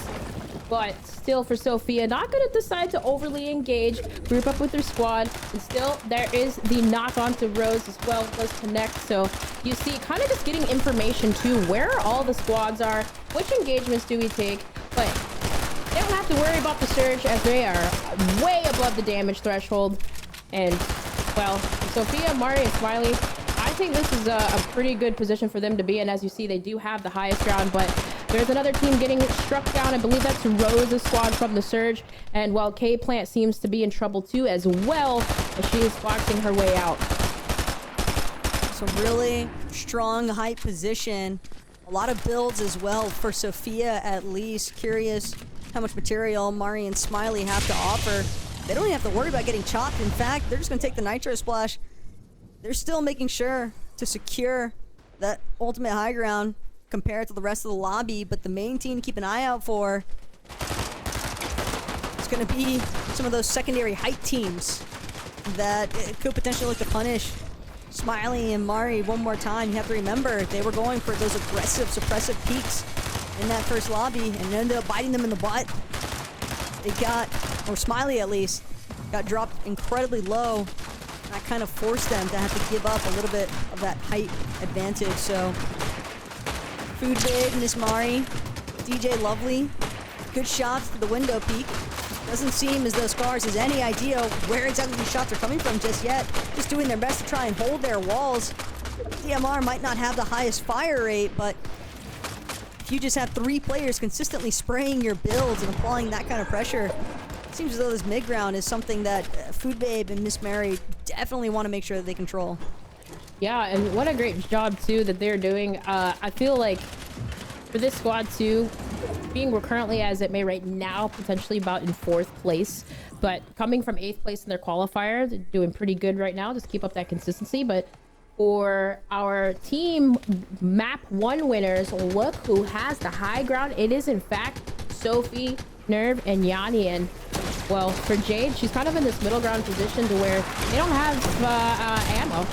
But still, for Sophia, not going to decide to overly engage, group up with her squad, and still there is the knock on to Rose as well. Does connect. So you see kind of just getting information too, where all the squads are, which engagements do we take, but they don't have to worry about the surge as they are way above the damage threshold. And well, Sophia, Mari, and Smiley, I think this is a pretty good position for them to be in. As you see, they do have the highest ground, but there's another team getting struck down. I believe that's Rose's squad from the surge. And while K-Plant seems to be in trouble too as well, as she is boxing her way out. So really strong height position. A lot of builds as well for Sophia, at least. Curious how much material Mari and Smiley have to offer. They don't even have to worry about getting chopped. In fact, they're just going to take the Nitro Splash. They're still making sure to secure that ultimate high ground compared to the rest of the lobby, but the main team to keep an eye out for is going to be some of those secondary height teams that could potentially look to punish Smiley and Mari one more time. You have to remember, they were going for those aggressive, suppressive peaks in that first lobby and ended up biting them in the butt. They got, or Smiley at least, got dropped incredibly low. That kind of forced them to have to give up a little bit of that height advantage. So, Food Babe, Miss Mari, DJ Lovely, good shots to the window peak. Doesn't seem as though Scars has any idea where exactly these shots are coming from just yet. Just doing their best to try and hold their walls. DMR might not have the highest fire rate, but if you just have 3 players consistently spraying your builds and applying that kind of pressure, it seems as though this mid ground is something that Food Babe and Miss Mary definitely want to make sure that they control. Yeah, and what a great job too that they're doing. I feel like for this squad too, being we're currently as it may right now, potentially about in 4th place, but coming from 8th place in their qualifier, they're doing pretty good right now. Just keep up that consistency. But for our team map 1 winners, look who has the high ground. It is in fact Sophie, Nerve, and Yanni. And well, for Jade, she's kind of in this middle ground position to where they don't have ammo.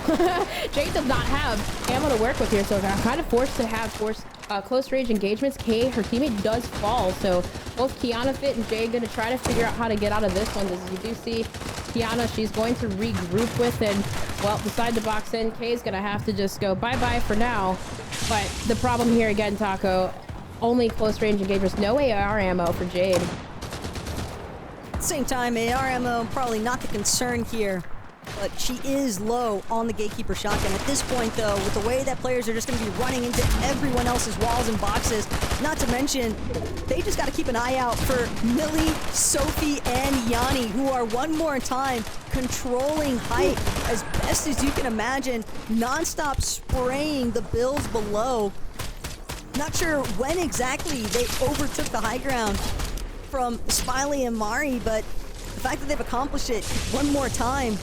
Jade does not have ammo to work with here, so they're kind of forced to have close range engagements. Kay, her teammate, does fall, so both Kiana Fit and Jade gonna try to figure out how to get out of this one. As you do see, Kiana, she's going to regroup with, and well, decide to box in. Kay's gonna have to just go bye-bye for now. But the problem here again, Taco, only close range engagements, no AR ammo for Jade. At the same time, AR ammo probably not the concern here, but she is low on the Gatekeeper shotgun. At this point, though, with the way that players are just going to be running into everyone else's walls and boxes, not to mention, they just got to keep an eye out for Millie, Sophie, and Yanni, who are one more time controlling height as best as you can imagine, non-stop spraying the builds below. Not sure when exactly they overtook the high ground from Smiley and Mari, but the fact that they've accomplished it one more time.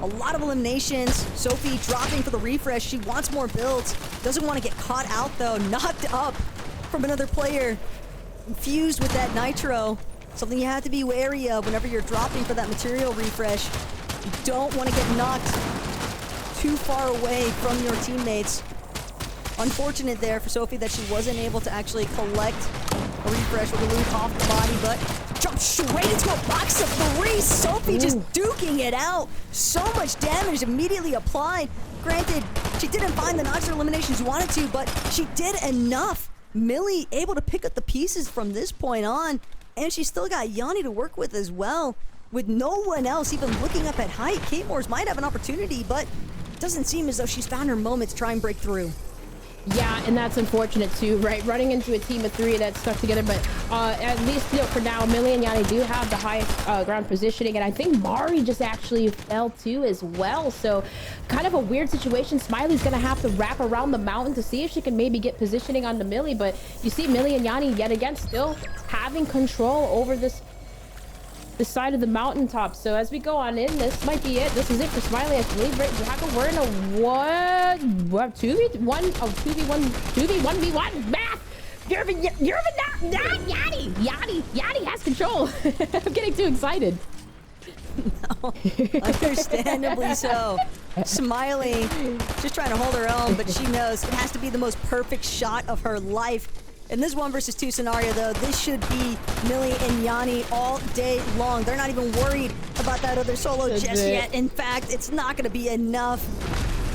A lot of eliminations. Sophie dropping for the refresh. She wants more builds. Doesn't want to get caught out though. Knocked up from another player. Infused with that nitro. Something you have to be wary of whenever you're dropping for that material refresh. You don't want to get knocked too far away from your teammates. Unfortunate there for Sophie that she wasn't able to actually collect a refresh with a loot off the body, but jumped straight into a box of 3. Sophie just duking it out. So much damage immediately applied. Granted, she didn't find the nitro eliminations she wanted to, but she did enough. Millie able to pick up the pieces from this point on, and she still got Yanni to work with as well. With no one else even looking up at height, Kate Moores might have an opportunity, but it doesn't seem as though she's found her moment to try and break through. Yeah, and that's unfortunate too, right? Running into a team of 3 that's stuck together, but at least, you know, for now, Millie and Yanni do have the highest ground positioning, and I think Mari just actually fell too as well. So kind of a weird situation. Smiley's gonna have to wrap around the mountain to see if she can maybe get positioning on the Millie, but you see Millie and Yanni yet again still having control over this side of the mountaintop. So as we go on in, this might be it. This is it for Smiley. I believe right, we're in a 2v1v1 math. Yanni has control. I'm getting too excited. Understandably so. Smiley, just trying to hold her own, but she knows it has to be the most perfect shot of her life. In this 1 versus 2 scenario, though, this should be Millie and Yanni all day long. They're not even worried about that other solo just yet. In fact, it's not going to be enough.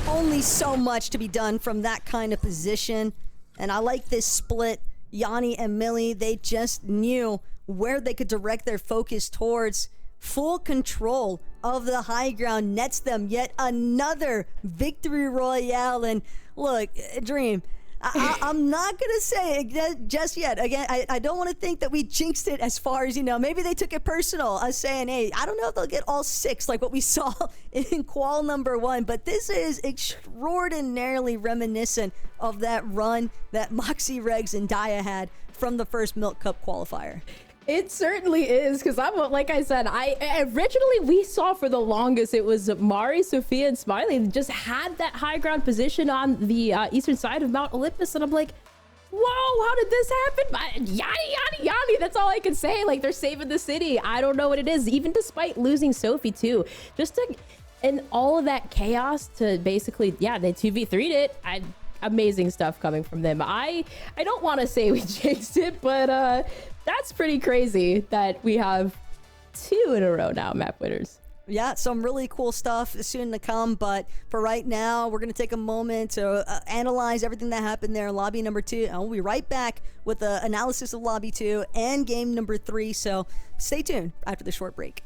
Only so much to be done from that kind of position. And I like this split. Yanni and Millie, they just knew where they could direct their focus towards. Full control of the high ground nets them yet another victory royale. And look, Dream, I'm not going to say it just yet. Again, I don't want to think that we jinxed it as far as, maybe they took it personal, saying, hey, I don't know if they'll get all 6 like what we saw in qual number 1, but this is extraordinarily reminiscent of that run that Moxie, Regs, and Daya had from the first Milk Cup qualifier. It certainly is, because like I said, originally we saw for the longest it was Mari, Sophia, and Smiley just had that high ground position on the eastern side of Mount Olympus, and I'm like, whoa, how did this happen? Yanni, that's all I can say. Like, they're saving the city. I don't know what it is, even despite losing Sophie too. And all of that chaos to basically, they 2v3'd it. Amazing stuff coming from them. I don't want to say we jinxed it, but that's pretty crazy that we have 2 in a row now map winners. Yeah, some really cool stuff soon to come, but for right now, we're going to take a moment to analyze everything that happened there in lobby number 2, and we'll be right back with the analysis of lobby 2 and game number 3, so stay tuned after the short break.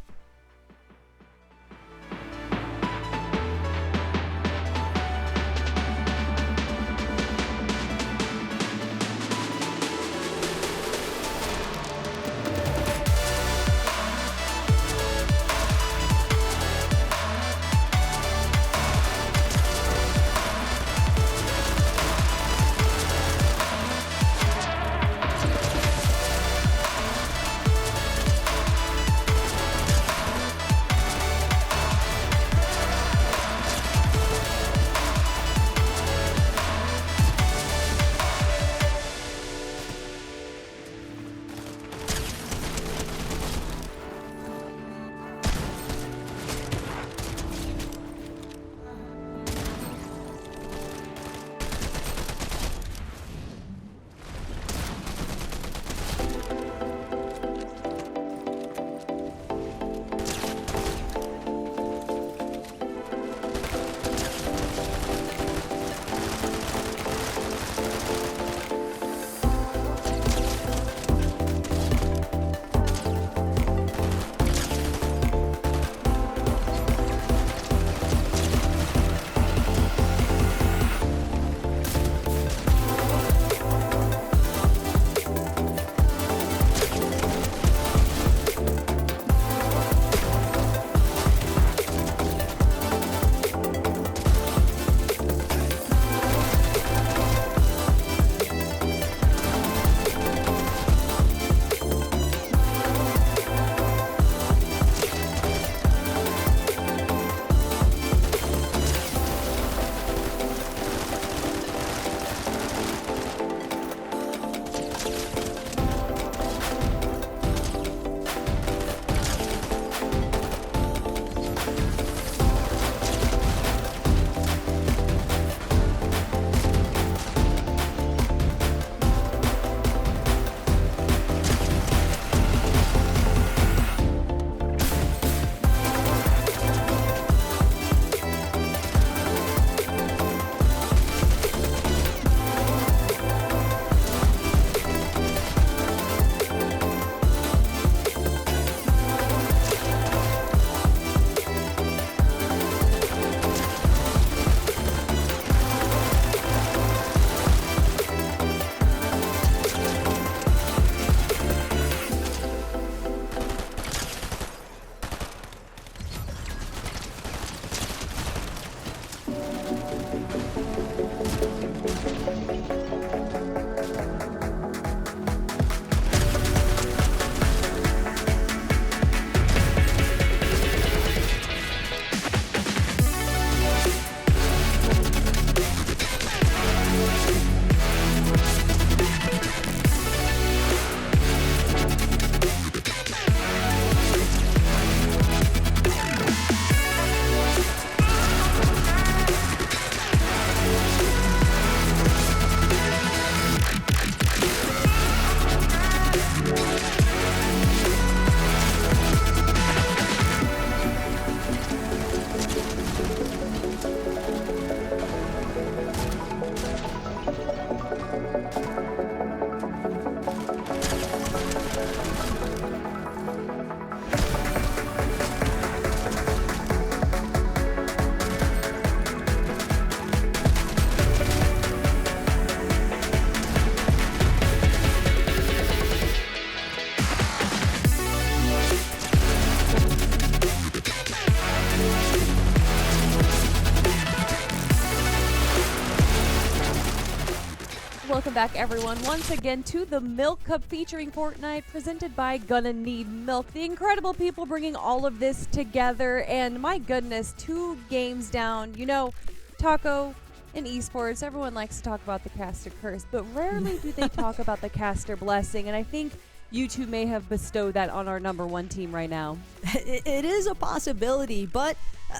welcome back everyone once again to the Milk Cup featuring Fortnite, presented by Gonna Need Milk. The incredible people bringing all of this together, and my goodness, 2 games down. You know, Taco, in esports, everyone likes to talk about the caster curse, but rarely do they talk about the caster blessing, and I think you two may have bestowed that on our #1 team right now. It is a possibility, but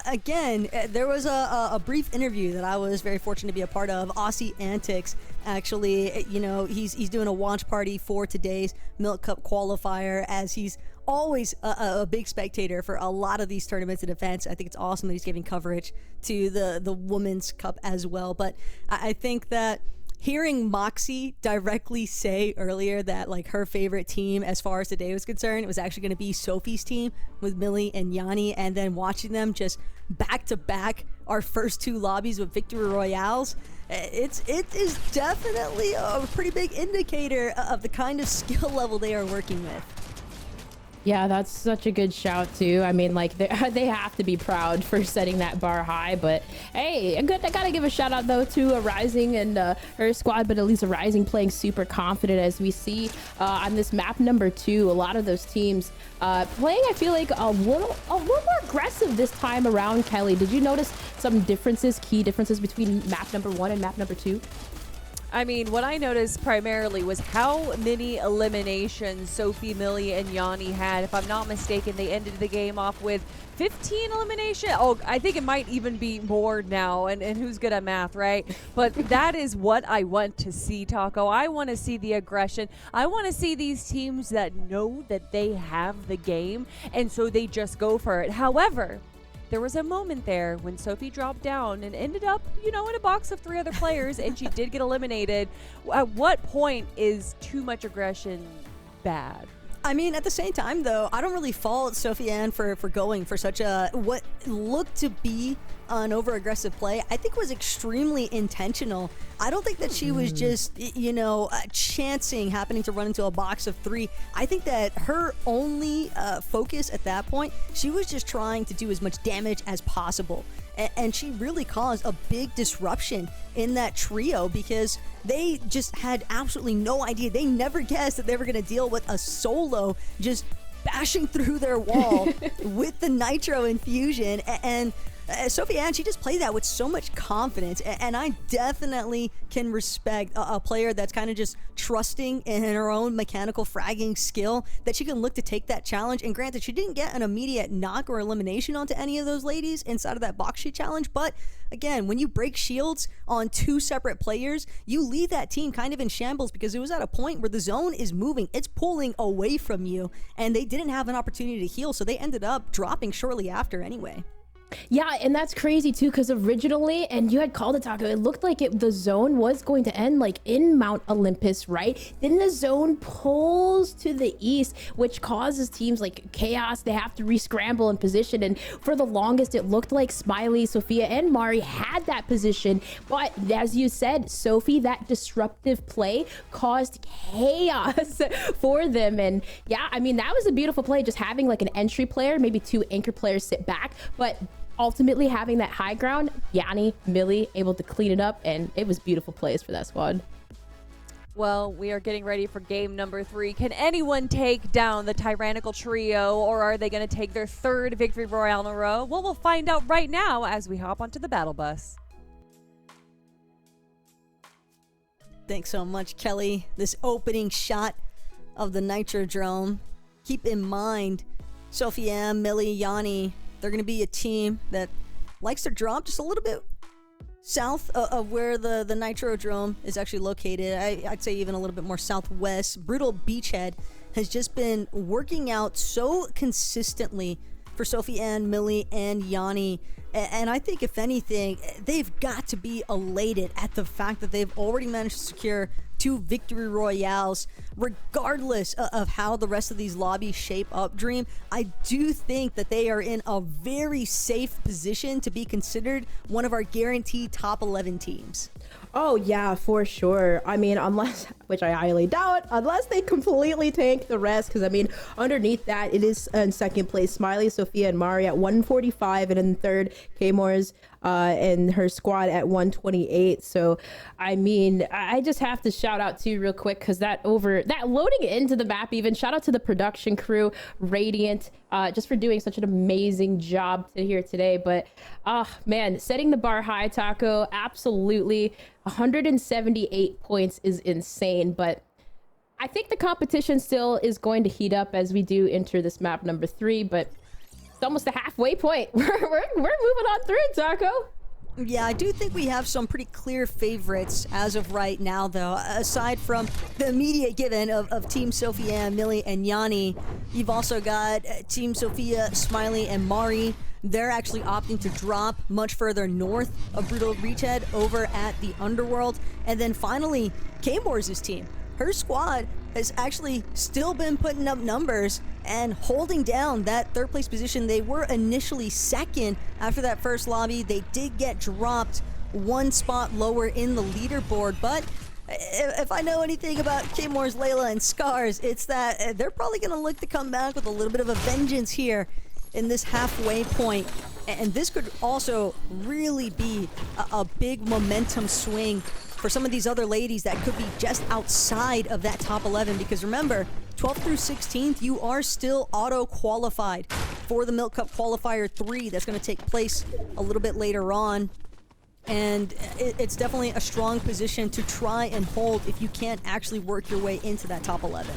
again, there was a brief interview that I was very fortunate to be a part of. Aussie Antics, actually, you know, he's doing a watch party for today's Milk Cup qualifier, as he's always a big spectator for a lot of these tournaments and events. I think it's awesome that he's giving coverage to the Women's Cup as well. But I think that hearing Moxie directly say earlier that like her favorite team as far as today was concerned, it was actually going to be Sophie's team with Millie and Yanni, and then watching them just back to back our first 2 lobbies with victory royales, it is definitely a pretty big indicator of the kind of skill level they are working with. Yeah, that's such a good shout too. I mean, like they have to be proud for setting that bar high. But hey, I gotta give a shout out though to Rising and her squad, but at least Rising playing super confident, as we see on this map number 2. A lot of those teams playing, I feel like a little more aggressive this time around. Kelly, did you notice some differences, key differences between map number 1 and map number 2? I mean, what I noticed primarily was how many eliminations Sophie, Millie, and Yanni had. If I'm not mistaken, they ended the game off with 15 eliminations. Oh, I think it might even be more now, and who's good at math, right? But that is what I want to see, Taco. I want to see the aggression. I want to see these teams that know that they have the game, and so they just go for it. However, there was a moment there when Sophie dropped down and ended up, you know, in a box of 3 other players, and she did get eliminated. At what point is too much aggression bad? I mean, at the same time, though, I don't really fault Sophie Ann for going for such a, what looked to be an over-aggressive play. I think was extremely intentional. I don't think that she was just, you know, chancing happening to run into a box of 3. I think that her only focus at that point, she was just trying to do as much damage as possible. And she really caused a big disruption in that trio because they just had absolutely no idea. They never guessed that they were going to deal with a solo just bashing through their wall with the nitro infusion. And Sophie Ann, she just played that with so much confidence, and I definitely can respect a player that's kind of just trusting in her own mechanical fragging skill, that she can look to take that challenge. And granted, she didn't get an immediate knock or elimination onto any of those ladies inside of that box sheet challenge, but again, when you break shields on 2 separate players, you leave that team kind of in shambles, because it was at a point where the zone is moving, it's pulling away from you, and they didn't have an opportunity to heal, so they ended up dropping shortly after anyway. Yeah, and that's crazy too, because originally, and you had called it, Taco, it looked like the zone was going to end like in Mount Olympus, right? Then the zone pulls to the east, which causes teams like Chaos, they have to re-scramble in position. And for the longest, it looked like Smiley, Sophia, and Mari had that position. But as you said, Sophie, that disruptive play caused chaos for them. And yeah, I mean, that was a beautiful play, just having like an entry player, maybe 2 anchor players sit back, but ultimately having that high ground, Yanni, Millie able to clean it up, and it was beautiful plays for that squad. Well, we are getting ready for game number 3. Can anyone take down the Tyrannical Trio, or are they going to take their 3rd victory royale in a row? Well, we'll find out right now as we hop onto the battle bus. Thanks so much, Kelly. This opening shot of the Nitrodrome. Keep in mind, Sophie Ann, Millie, Yanni, they're going to be a team that likes to drop just a little bit south of where the Nitrodrome is actually located. I'd say even a little bit more southwest. Brutal Beachhead has just been working out so consistently for Sophie Ann, Millie, and Yanni. And I think, if anything, they've got to be elated at the fact that they've already managed to secure 2 victory royales, regardless of how the rest of these lobbies shape up. Dream, I do think that they are in a very safe position to be considered one of our guaranteed top 11 teams. Oh yeah, for sure. I mean, unless, which I highly doubt, unless they completely tank the rest, because I mean, underneath that, it is in second place Smiley, Sophia, and Mari at 145, and in third, K-Moore's and her squad at 128. So, I mean, I just have to shout out to you real quick, because that loading into the map, even shout out to the production crew, Radiant, just for doing such an amazing job here today. But man, setting the bar high, Taco, absolutely. 178 points is insane, but I think the competition still is going to heat up as we do enter this map number 3, but it's almost a halfway point. We're moving on through, Taco. Yeah, I do think we have some pretty clear favorites as of right now, though. Aside from the immediate given of Team Sophia, Millie, and Yanni, you've also got Team Sophia, Smiley, and Mari. They're actually opting to drop much further north of Brutal Reachhead over at the Underworld. And then finally, K-Moore's team. Her squad has actually still been putting up numbers and holding down that third place position. They were initially second after that first lobby. They did get dropped one spot lower in the leaderboard, but if I know anything about K-Moore's Layla and Scars, it's that they're probably going to look to come back with a little bit of a vengeance here in this halfway point. And this could also really be a big momentum swing for some of these other ladies that could be just outside of that top 11, because remember, 12th through 16th, you are still auto-qualified for the Milk Cup Qualifier 3 that's going to take place a little bit later on. And it's definitely a strong position to try and hold if you can't actually work your way into that top 11.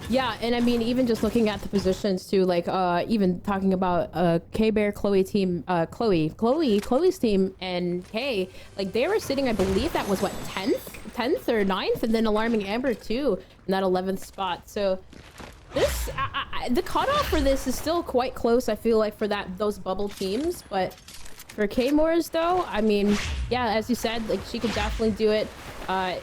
Yeah, and I mean, even just looking at the positions too, like even talking about K-Bear, Chloe team, Chloe's team, and Kay, like they were sitting, I believe that was what, 10th or 9th, and then Alarming Amber too in that 11th spot. So this, the cutoff for this is still quite close, I feel like, for those bubble teams. But for K-Moore's though, I mean, yeah, as you said, like she could definitely do it.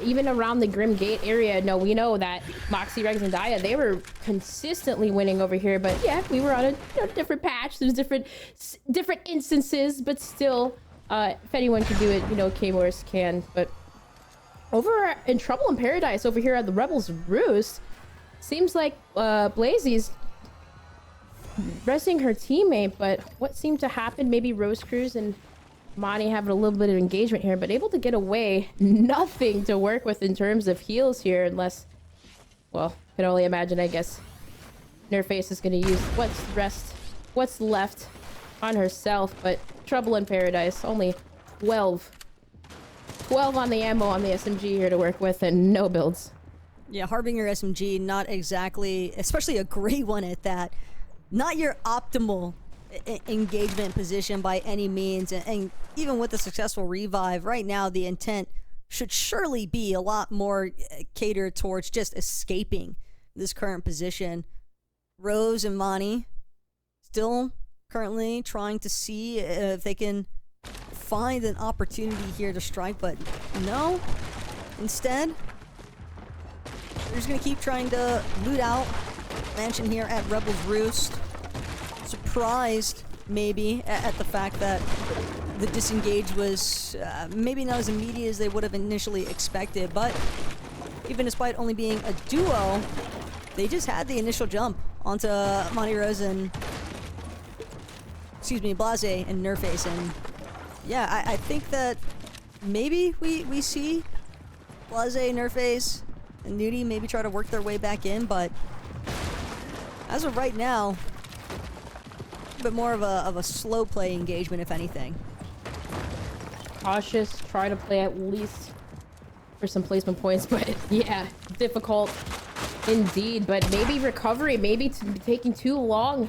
Even around the Grim Gate area, no, we know that Moxie, Regs, and Daya, they were consistently winning over here. But yeah, we were on a different patch. There's different instances, but still, if anyone can do it, K-Moore's can. But over in Trouble in Paradise, over here at the Rebels Roost, seems like Blazy's resting her teammate. But what seemed to happen? Maybe Rose Cruz and Monty having a little bit of engagement here, but able to get away. Nothing to work with in terms of heals here, unless, well, can only imagine, I guess, Nerface is going to use what's left on herself. But Trouble in Paradise, only 12 on the ammo on the SMG here to work with, and no builds. Yeah, Harbinger SMG, not exactly, especially a great one at that, not your optimal engagement position by any means. And even with the successful revive right now, the intent should surely be a lot more catered towards just escaping this current position. Rose and Mani still currently trying to see if they can find an opportunity here to strike, but no. Instead, they're just gonna keep trying to loot out mansion here at Rebels Roost. Surprised, maybe, at the fact that the disengage was maybe not as immediate as they would have initially expected, but even despite only being a duo, they just had the initial jump onto Monty Rose and, Blase and Nerface. And yeah, I think that maybe we see Blase, Nerface, and Nudie maybe try to work their way back in, but as of right now, a bit more of a slow play engagement, if anything. Cautious, try to play at least for some placement points, but yeah, difficult indeed. But maybe recovery, maybe taking too long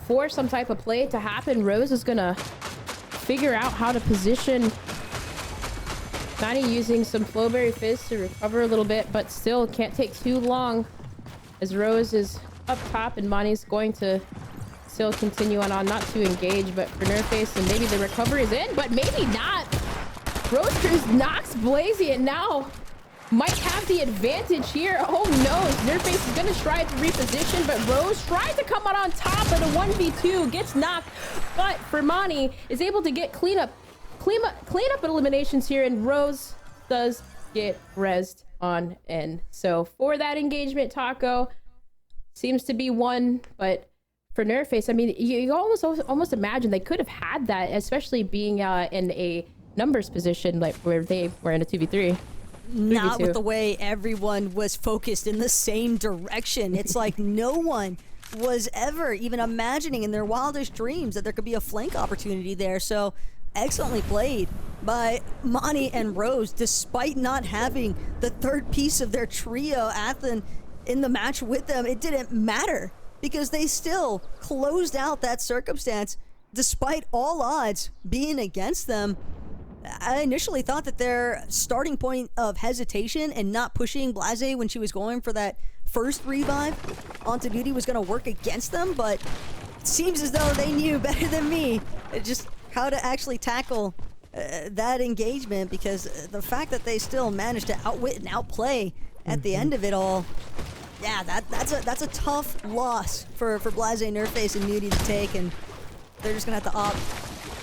for some type of play to happen. Rose is gonna figure out how to position. Nani using some Flowberry Fizz to recover a little bit, but still can't take too long as Rose is up top and Mani's going to still continue on not to engage. But for Nerface, and maybe the recovery is in, but maybe not. Rose Cruz knocks Blazy and now might have the advantage here. Oh no, Nerface is gonna try to reposition, but Rose tried to come out on top of the 1v2, gets knocked, but Fermani is able to get clean clean up eliminations here, and Rose does get rezzed on in. So for that engagement, Taco seems to be one, but for Nerface, I mean, you almost imagine they could have had that, especially being in a numbers position, like where they were in a 2v3. Not with the way everyone was focused in the same direction. It's like no one was ever even imagining in their wildest dreams that there could be a flank opportunity there. So excellently played by Monty and Rose, despite not having the third piece of their trio, Athen, in the match with them. It didn't matter because they still closed out that circumstance despite all odds being against them. I initially thought that their starting point of hesitation and not pushing Blase when she was going for that first revive onto duty was going to work against them, but it seems as though they knew better than me just how to actually tackle that engagement, because the fact that they still managed to outwit and outplay at the end of it all, yeah, that's a tough loss for Blase, Nerface, and Nudie to take, and they're just going to have to opt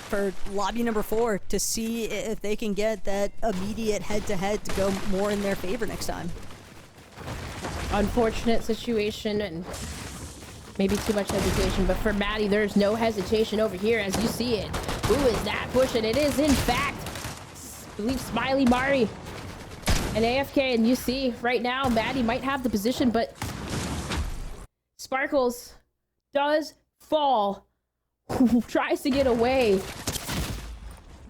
for lobby number 4 to see if they can get that immediate head-to-head to go more in their favor next time. Unfortunate situation and maybe too much hesitation, but for Maddie, there's no hesitation over here as you see it. Who is that pushing? It is, in fact, I believe Smiley Mari and AFK, and you see right now Maddie might have the position, but Sparkles does fall. Tries to get away,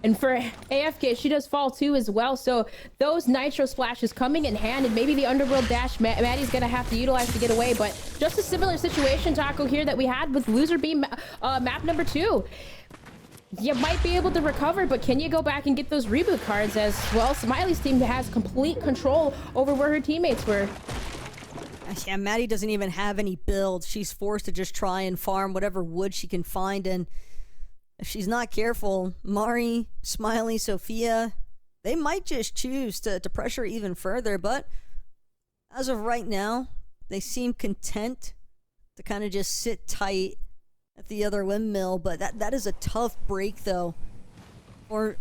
and for AFK, she does fall too as well. So those nitro splashes coming in hand, and maybe the underworld dash Maddie's gonna have to utilize to get away. But just a similar situation, Taco, here that we had with loser beam map number 2. You might be able to recover, but can you go back and get those reboot cards? As well, Smiley's team has complete control over where her teammates were. Yeah, Maddie doesn't even have any builds. She's forced to just try and farm whatever wood she can find, and if she's not careful, Mari, Smiley, Sophia, they might just choose to pressure even further, but as of right now, they seem content to kind of just sit tight at the other windmill, but that is a tough break, though, for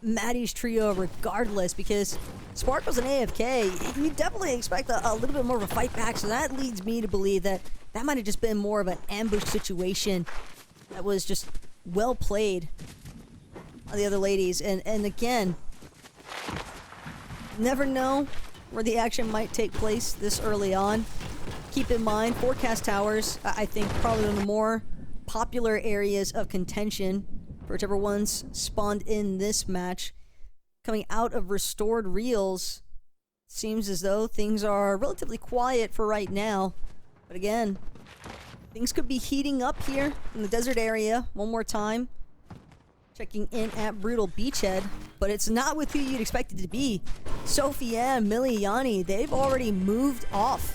Maddie's trio regardless, because Sparkles and AFK, you definitely expect a little bit more of a fight back, so that leads me to believe that might have just been more of an ambush situation that was just well played by the other ladies. And again, never know where the action might take place this early on. Keep in mind, Forecast Towers, I think probably one of the more popular areas of contention for whichever ones spawned in this match. Coming out of restored reels, seems as though things are relatively quiet for right now. But again, things could be heating up here in the desert area one more time. Checking in at Brutal Beachhead, but it's not with who you'd expect it to be. Sophia and Millie Yanni, they've already moved off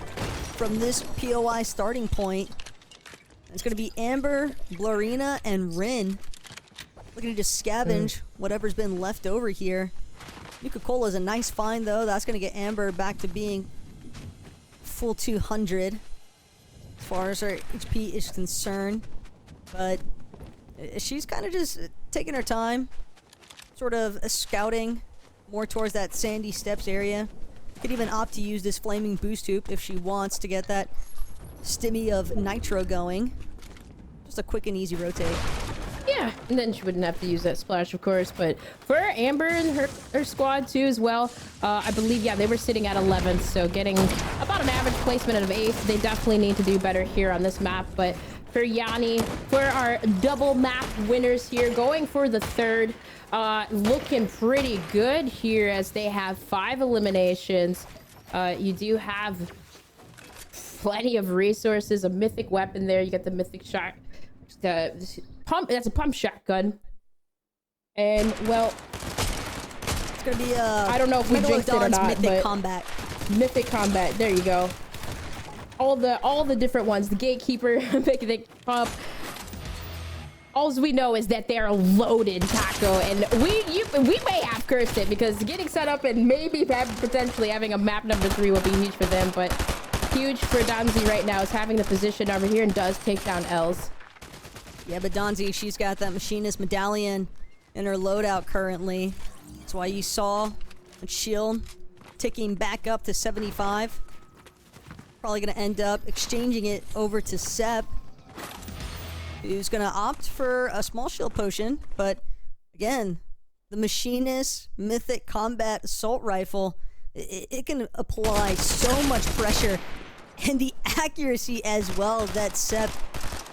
from this POI starting point. It's going to be Amber, Blorina, and Rin looking to just scavenge whatever's been left over here. Nuka-Cola is a nice find, though. That's going to get Amber back to being full 200 as far as her HP is concerned. But she's kind of just taking her time, sort of scouting more towards that Sandy Steps area. Could even opt to use this Flaming Boost Hoop if she wants to get that stimmy of Nitro going. Just a quick and easy rotate. Yeah, and then she wouldn't have to use that splash, of course. But for Amber and her squad too as well, I believe, yeah, they were sitting at 11th, so getting about an average placement out of 8th. They definitely need to do better here on this map. But for Yanni, for our double map winners here, going for the third, looking pretty good here as they have 5 eliminations. You do have plenty of resources, a mythic weapon there. You got the mythic shot, the pump. That's a pump shotgun, and well, it's gonna be I don't know if we jinxed it or not, mythic but combat. Mythic combat. There you go. All the different ones. The gatekeeper, mythic pump. All we know is that they're loaded, Taco, and we may have cursed it, because getting set up and maybe potentially having a map number 3 would be huge for them, but huge for Donzi right now is having the position over here and does take down L's. Yeah, but Donzi, she's got that machinist medallion in her loadout currently. That's why you saw the shield ticking back up to 75. Probably going to end up exchanging it over to Sep, who's going to opt for a small shield potion. But again, the Machinist Mythic Combat Assault Rifle, it can apply so much pressure, and the accuracy as well that Sep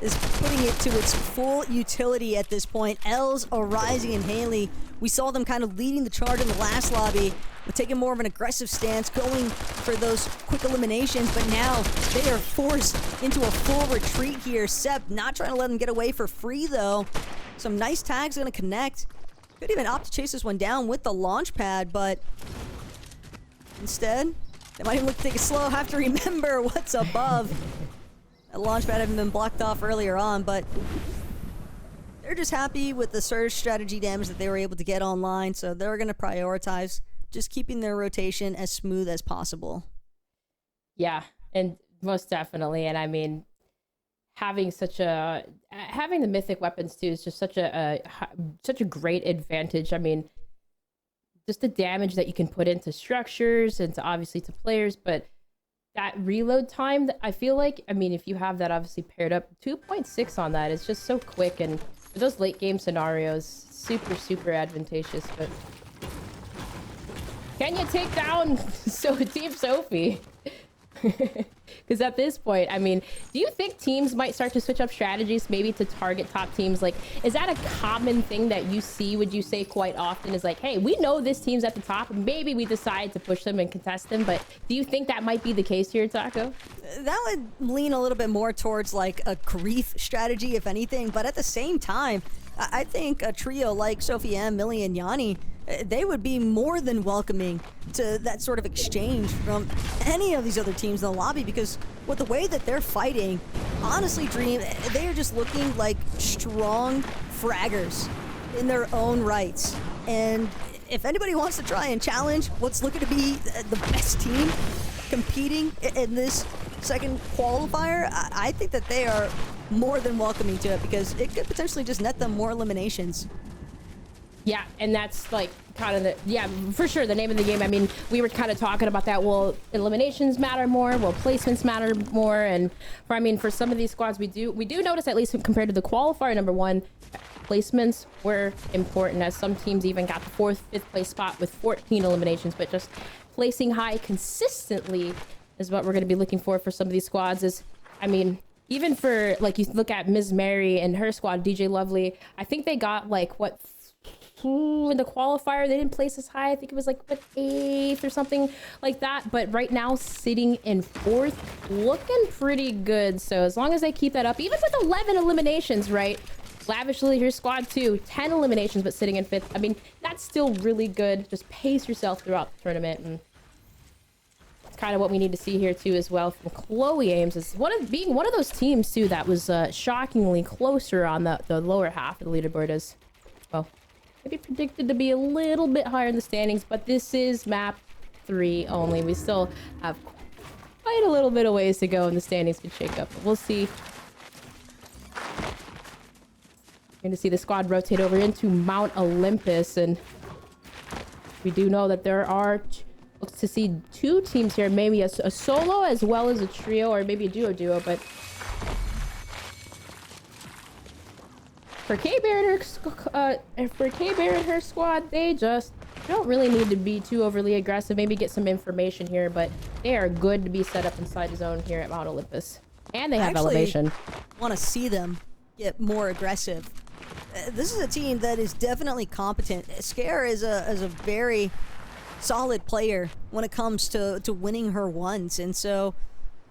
is putting it to its full utility at this point. Els, Arising, and Haley, we saw them kind of leading the charge in the last lobby, taking more of an aggressive stance, going for those quick eliminations, but now they are forced into a full retreat here. Sep not trying to let them get away for free, though. Some nice tags going to connect. Could even opt to chase this one down with the launch pad, but instead, they might even look to take it slow, have to remember what's above. That launch pad had been blocked off earlier on, but they're just happy with the surge strategy damage that they were able to get online, so they're going to prioritize just keeping their rotation as smooth as possible. Yeah, and most definitely. And I mean, having the mythic weapons too is just such a great advantage. I mean, just the damage that you can put into structures and obviously to players, but that reload time, I feel like, I mean, if you have that obviously paired up, 2.6 on that is just so quick, and for those late game scenarios, super advantageous. But can you take down Team Sophie? Because at this point, I mean, do you think teams might start to switch up strategies, maybe to target top teams? Like, is that a common thing that you see, would you say, quite often? Is like, hey, we know this team's at the top, and maybe we decide to push them and contest them, but do you think that might be the case here, Taco? That would lean a little bit more towards like a grief strategy, if anything, but at the same time, I think a trio like Sophie M, Millie, and Yanni, they would be more than welcoming to that sort of exchange from any of these other teams in the lobby, because with the way that they're fighting, honestly, Dream, they are just looking like strong fraggers in their own rights. And if anybody wants to try and challenge what's looking to be the best team competing in this second qualifier, I think that they are more than welcoming to it, because it could potentially just net them more eliminations. Yeah, and that's like kind of for sure, the name of the game. I mean, we were kind of talking about that. Will eliminations matter more? Will placements matter more? And for some of these squads, we do notice, at least compared to the qualifier number one, placements were important, as some teams even got the 4th, 5th place spot with 14 eliminations. But just placing high consistently is what we're going to be looking for some of these squads. Is, I mean, even for, like, you look at Ms. Mary and her squad, DJ Lovely, I think they got like what, in the qualifier they didn't place as high. I think it was like what, 8th or something like that, but right now sitting in 4th, looking pretty good. So as long as they keep that up, even with 11 eliminations, right? Lavishly, your squad too, 10 eliminations but sitting in 5th. I mean, that's still really good. Just pace yourself throughout the tournament, and it's kind of what we need to see here too as well from Chloe Ames, is being one of those teams too that was shockingly closer on the lower half of the leaderboard, as well. Maybe predicted to be a little bit higher in the standings, but this is map 3 only. We still have quite a little bit of ways to go in the standings to shake up, but we'll see. We're going to see the squad rotate over into Mount Olympus, and we do know that there are, looks to see 2 teams here, maybe a solo as well as a trio, or maybe a duo, but for K-Bear and her squad, they just don't really need to be too overly aggressive. Maybe get some information here, but they are good to be set up inside the zone here at Mount Olympus. And they have elevation. I want to see them get more aggressive. This is a team that is definitely competent. Scare is a very solid player when it comes to winning her ones, and so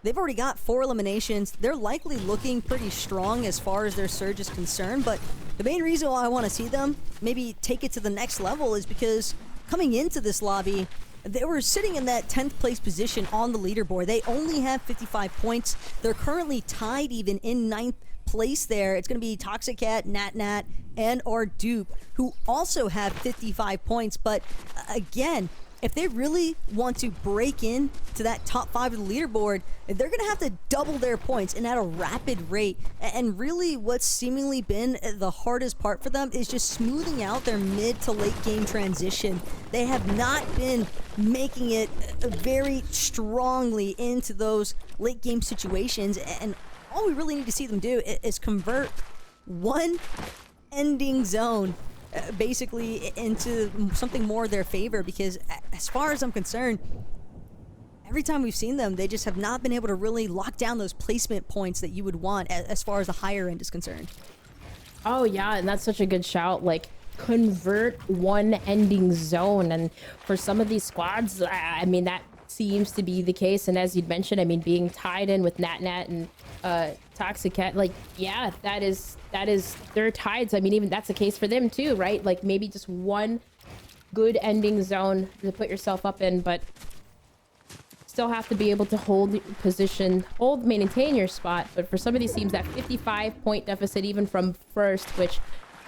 they've already got 4 eliminations. They're likely looking pretty strong as far as their surge is concerned, but the main reason why I want to see them maybe take it to the next level is because coming into this lobby, they were sitting in that 10th place position on the leaderboard. They only have 55 points. They're currently tied even in 9th place there. It's going to be Toxic Cat, Nat, and or Dupe, who also have 55 points. But again, if they really want to break in to that top 5 of the leaderboard, they're going to have to double their points and at a rapid rate. And really what's seemingly been the hardest part for them is just smoothing out their mid to late game transition. They have not been making it very strongly into those late game situations, and all we really need to see them do is convert one ending zone basically into something more their favor, because as far as I'm concerned, every time we've seen them, they just have not been able to really lock down those placement points that you would want as far as the higher end is concerned. Oh yeah, and that's such a good shout. Like, convert one ending zone, and for some of these squads, I mean, that seems to be the case. And as you'd mentioned, I mean, being tied in with Nat and Toxicat, like, yeah, that is their tides. I mean, even that's the case for them too, right? Like, maybe just one good ending zone to put yourself up in, but still have to be able to hold position, maintain your spot. But for some of these teams, that 55-point deficit even from first, which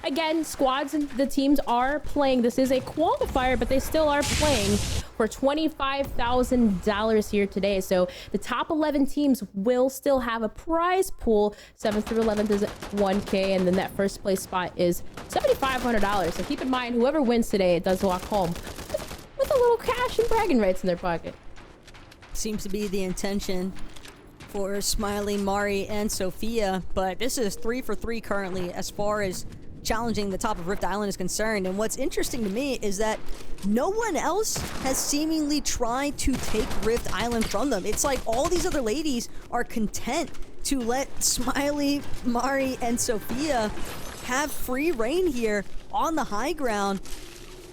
again, squads and the teams are playing. This is a qualifier, but they still are playing for $25,000 here today. So the top 11 teams will still have a prize pool. 7th through 11th is $1K, and then that first place spot is $7,500. So keep in mind, whoever wins today does walk home with a little cash and bragging rights in their pocket. Seems to be the intention for Smiley, Mari, and Sophia, but this is 3 for 3 currently as far as challenging the top of Rift Island is concerned. And what's interesting to me is that no one else has seemingly tried to take Rift Island from them. It's like all these other ladies are content to let Smiley, Mari, and Sophia have free reign here on the high ground.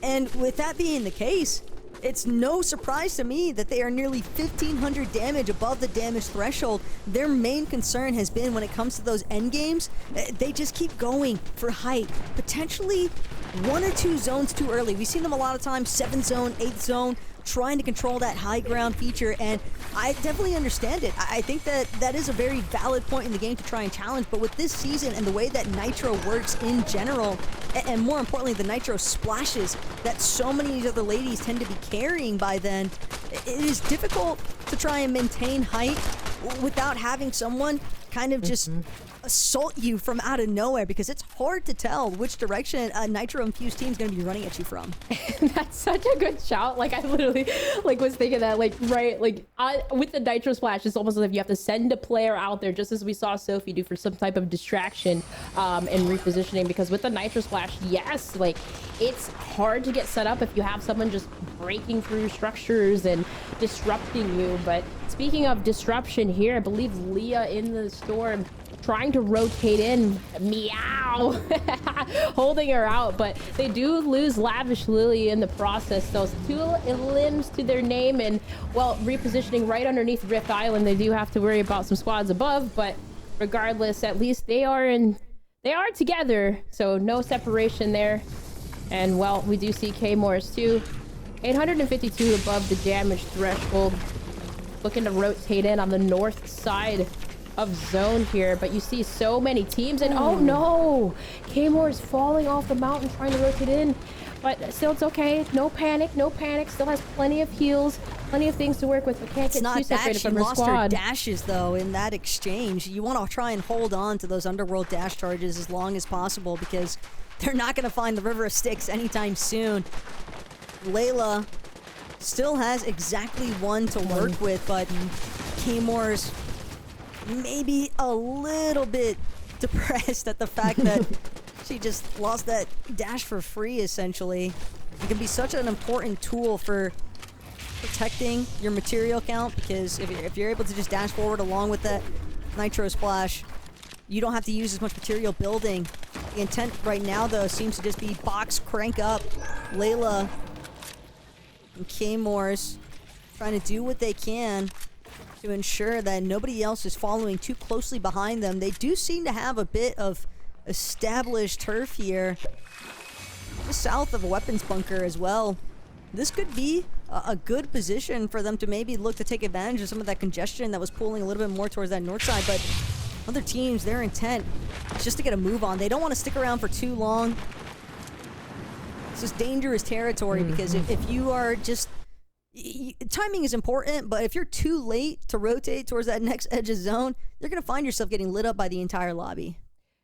And with that being the case, it's no surprise to me that they are nearly 1,500 damage above the damage threshold. Their main concern has been when it comes to those end games, they just keep going for height. Potentially 1 or 2 zones too early. We've seen them a lot of times, 7th zone, 8th zone, trying to control that high ground feature, and I definitely understand it. I think that is a very valid point in the game to try and challenge, but with this season and the way that Nitro works in general, and more importantly, the Nitro splashes that so many of these other ladies tend to be carrying by then, it is difficult to try and maintain height without having someone kind of just assault you from out of nowhere, because it's hard to tell which direction a Nitro-infused team is going to be running at you from. That's such a good shout. Like, I literally was thinking that, like, right, like, with the Nitro Splash, it's almost as if you have to send a player out there, just as we saw Sophie do, for some type of distraction and repositioning. Because with the Nitro Splash, yes, like, it's hard to get set up if you have someone just breaking through structures and disrupting you. But speaking of disruption here, I believe Leah in the storm trying to rotate in, meow, holding her out, but they do lose Lavish Lily in the process. Those 2 limbs to their name, and well, repositioning right underneath Rift Island. They do have to worry about some squads above, but regardless, at least they are together, so no separation there. And well, we do see K Morris too, 852 above the damage threshold, looking to rotate in on the north side of zone here, but you see so many teams, and oh no, K-Moore is falling off the mountain trying to rotate in, but still it's okay. No panic, still has plenty of heals, plenty of things to work with, but can't get too separated from her squad. She lost her dashes though in that exchange. You want to try and hold on to those underworld dash charges as long as possible, because they're not going to find the River of Styx anytime soon. Layla still has exactly 1 to work with, but K-Moore's maybe a little bit depressed at the fact that she just lost that dash for free, essentially. It can be such an important tool for protecting your material count, because if you're able to just dash forward along with that Nitro Splash, you don't have to use as much material building. The intent right now, though, seems to just be box, crank up. Layla and K-Morse trying to do what they can to ensure that nobody else is following too closely behind them. They do seem to have a bit of established turf here, just south of a weapons bunker as well. This could be a good position for them to maybe look to take advantage of some of that congestion that was pulling a little bit more towards that north side, but other teams, their intent is just to get a move on. They don't want to stick around for too long. This is dangerous territory, because if you are just timing is important, but if you're too late to rotate towards that next edge of zone, you're going to find yourself getting lit up by the entire lobby.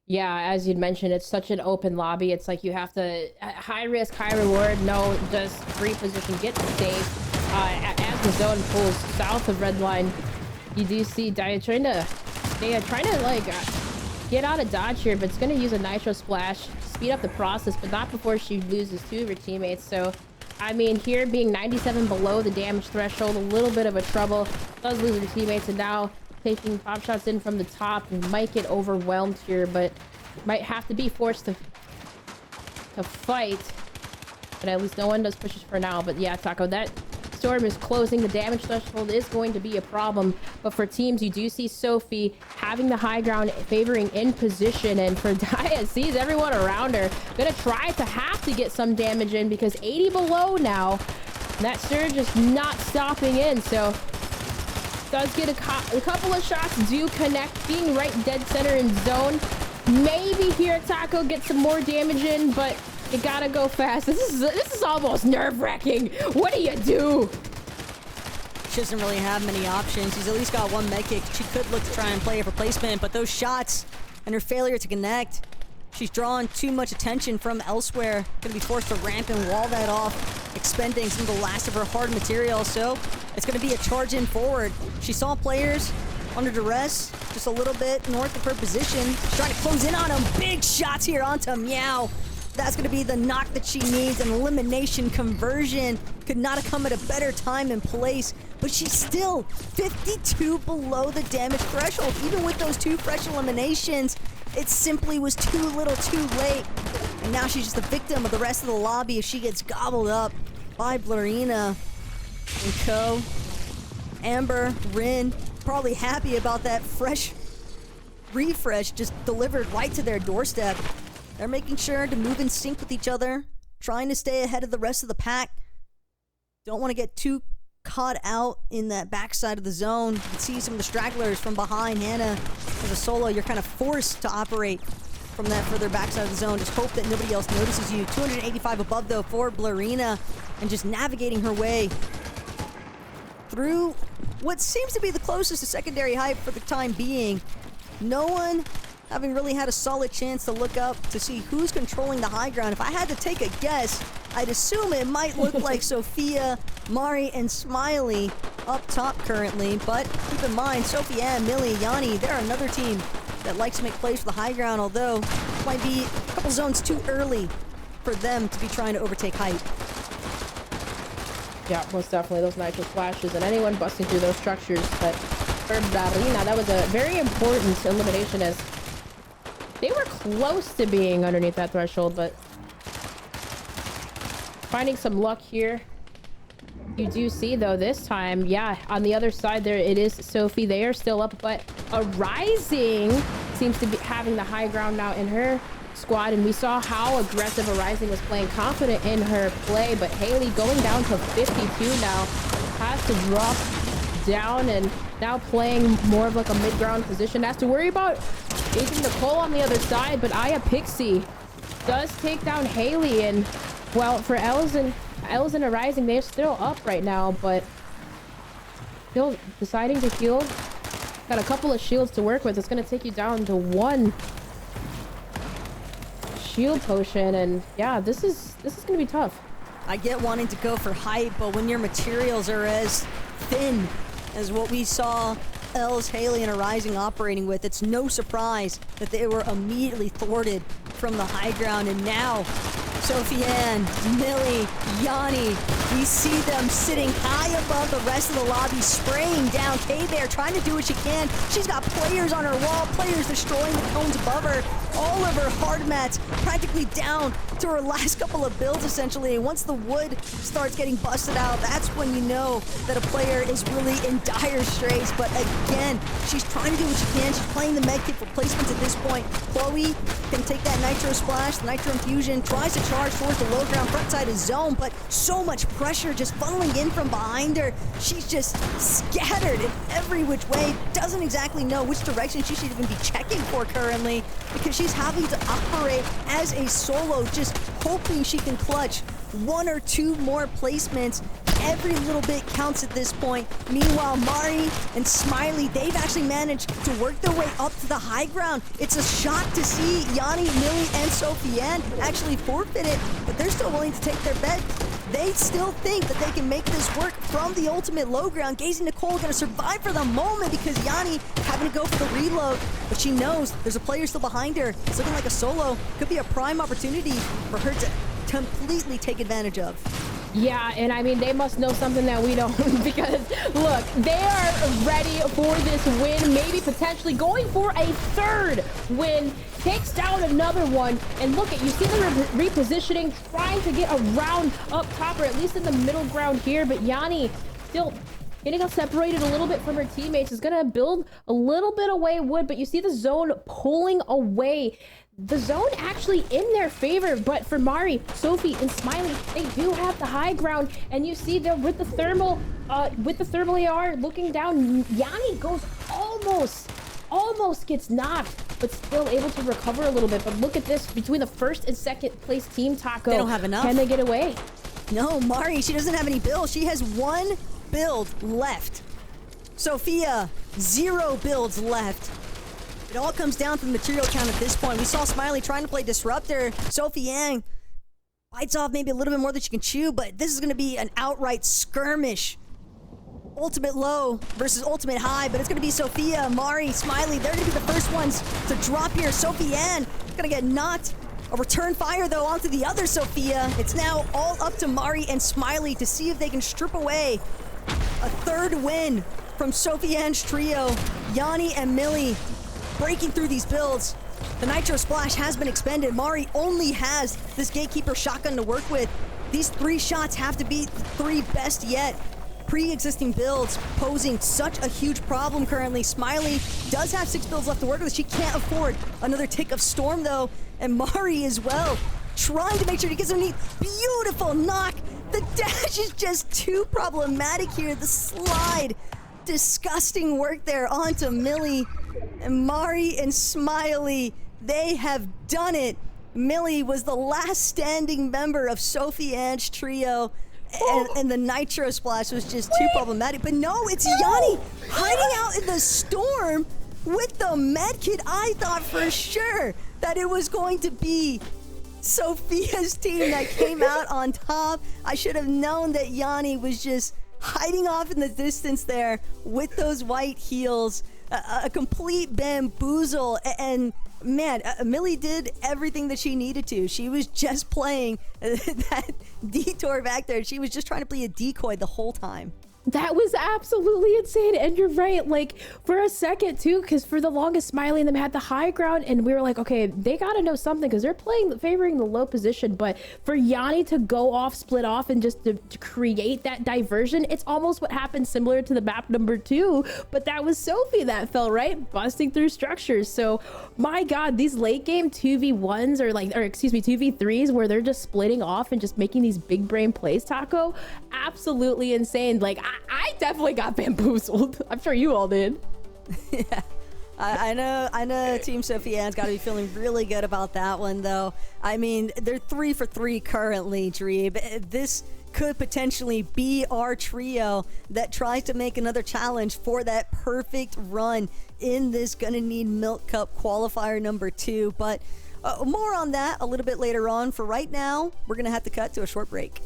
Yeah, as you'd mentioned, it's such an open lobby. It's like you have to, high risk, high reward. No, just free position, get safe. As the zone pulls south of red line, you do see Dia trying to like get out of dodge here, but it's going to use a nitro splash, speed up the process, but not before she loses 2 of her teammates. So, I mean, here being 97 below the damage threshold, a little bit of a trouble. Does lose her teammates, and now taking pop shots in from the top, might get overwhelmed here, but might have to be forced to fight. But at least no one does pushes for now. But yeah, Taco, that storm is closing. The damage threshold is going to be a problem. But for teams, you do see Sophie having the high ground, favoring in position. And for Dia, sees everyone around her. Gonna try to have to get some damage in because 80 below now. And that surge is not stopping in. So does get a couple of shots, do connect, being right dead center in zone. Maybe here Taco gets some more damage in, but you gotta go fast. This is almost nerve-wracking. What do? She doesn't really have many options. She's at least got one med kick. She could look to try and play a replacement, but those shots and her failure to connect, she's drawn too much attention from elsewhere. Gonna be forced to ramp and wall that off, expending some of the last of her hard material. So it's gonna be a charge in forward. She saw players under duress, just a little bit north of her position. She's trying to close in on them. Big shots here onto Meow. That's going to be the knock that she needs. An elimination conversion could not have come at a better time and place, but she's still 52 below the damage threshold. Even with those 2 fresh eliminations, it simply was too little too late. And now she's just a victim of the rest of the lobby if she gets gobbled up by Blurina and co. Amber, Rin, probably happy about that fresh refresh just delivered right to their doorstep. They're making sure to move in sync with each other, trying to stay ahead of the rest of the pack. Don't want to get too caught out in that backside of the zone. You can see some of the stragglers from behind. Hannah, as a solo, you're kind of forced to operate from that further backside of the zone. Just hope that nobody else notices you. 285 above, though, for Blurina, and just navigating her way through what seems to be the closest to secondary hype for the time being. No one having really had a solid chance to look up to see who's controlling the high ground. If I had to take a guess, I'd assume it might look like Sophia, Mari, and Smiley up top currently. But keep in mind, Sophia, Millie, Yanni, they're another team that likes to make plays for the high ground, although it might be a couple zones too early for them to be trying to overtake height. Yeah, most definitely those nitro flashes and anyone busting through those structures. But for Darina, that was a very important elimination as they were close to being underneath that threshold, but finding some luck here. You do see, though, this time, yeah, on the other side there, it is Sophie. They are still up, but Arising seems to be having the high ground now in her squad, and we saw how aggressive Arising was playing, confident in her play, but Haley going down to 52 now, has to drop down and now playing more of like a mid-ground position. Has to worry about Agent Nicole on the other side, but Aya Pixie does take down Haley, and well, for Els and Arising, they're still up right now, but still deciding to heal. Got a couple of shields to work with. It's going to take you down to 1 shield potion, and yeah, this is going to be tough. I get wanting to go for height, but when your materials are as thin as what we saw Els, Haley, and Arising operating with, it's no surprise that they were immediately thwarted from the high ground. And now Sofiane, Millie, Yanni, we see them sitting high above the rest of the lobby, spraying down. Kay there trying to do what she can. She's got players on her wall, players destroying the cones above her. All of her hard mats practically down to her last couple of builds, essentially. And once the wood starts getting busted out, that's when you know that a player is really in dire straits. But again, she's trying to do what she can. She's playing the medkit for placements at this point. Chloe can take that nitro splash, the nitro infusion, tries to charge towards the low ground front side of zone, but so much pressure just funneling in from behind her. She's just scattered in every which way. Doesn't exactly know which direction she should even be checking for currently, because she's having to operate as a solo, just hoping she can clutch 1 or 2 more placements Every little bit counts at this point. Meanwhile, Mari and Smiley, they've actually managed to work their way up to the high ground. It's a shock to see Yanni, Millie, and Sofiane actually forfeit it, but they're still willing to take their bet. They still think that they can make this work from the ultimate low ground. Gazy Nicole gonna survive for the moment because Yanni having to go for the reload, but she knows there's a player still behind her. It's looking like a solo. Could be a prime opportunity for her to completely take advantage of. Yeah, and I mean, they must know something that we don't because, look, they are ready for this win, maybe potentially going for a third win. Takes down another one, and look at, you see the repositioning, trying to get around up top, or at least in the middle ground here, but Yanni still getting separated a little bit from her teammates, is gonna build a little bit away wood, but you see the zone pulling away. The zone actually in their favor, but for Mari, Sophie, and Smiley, they do have the high ground, and you see them with the thermal AR looking down. Yanni goes almost gets knocked, but still able to recover a little bit. But look at this, between the first and second place team, Taco. They don't have enough. Can they get away? No, Mari, she doesn't have any build. She has 1 build left. Sophia, 0 builds left. It all comes down to the material count at this point. We saw Smiley trying to play Disruptor. Sofiane bites off maybe a little bit more than she can chew, but this is going to be an outright skirmish. Ultimate low versus ultimate high, but it's going to be Sophia, Mari, Smiley. They're going to be the first ones to drop here. Sofiane going to get knocked. A return fire, though, onto the other Sophia. It's now all up to Mari and Smiley to see if they can strip away a third win from Sofiane's trio. Yanni and Millie breaking through these builds. The Nitro Splash has been expended. Mari only has this Gatekeeper shotgun to work with. These 3 shots have to be the 3 best yet. Pre-existing builds posing such a huge problem currently. Smiley does have 6 builds left to work with. She can't afford another tick of Storm, though. And Mari as well, trying to make sure to get some neat, beautiful knock. The dash is just too problematic here. The slide, disgusting work there onto Millie. And Mari and Smiley, they have done it. Millie was the last standing member of Sofiane's trio, and the Nitro Splash was just too problematic. But no, it's Yanni hiding out in the storm with the medkit. I thought for sure that it was going to be Sophia's team that came out on top. I should have known that Yanni was just hiding off in the distance there with those white heels. A complete bamboozle, and man, Millie did everything that she needed to. She was just playing that detour back there. She was just trying to play a decoy the whole time. That was absolutely insane, and you're right, like, for a second too, because for the longest Smiley and them had the high ground, and we were like, okay, they gotta know something because they're favoring the low position. But for Yanni to go off, split off, and just to create that diversion, it's almost what happened similar to the map number 2, but that was Sophie that fell, right, busting through structures. So my god, these late game 2v1s or excuse me 2v3s where they're just splitting off and just making these big brain plays, Taco, absolutely insane. Like, I definitely got bamboozled. I'm sure you all did. Yeah, I know Team Sophiane's got to be feeling really good about that one, though. I mean, they're 3 for 3 currently, Dreeb. This could potentially be our trio that tries to make another challenge for that perfect run in this Gonna Need Milk Cup qualifier number 2. But more on that a little bit later on. For right now, we're going to have to cut to a short break.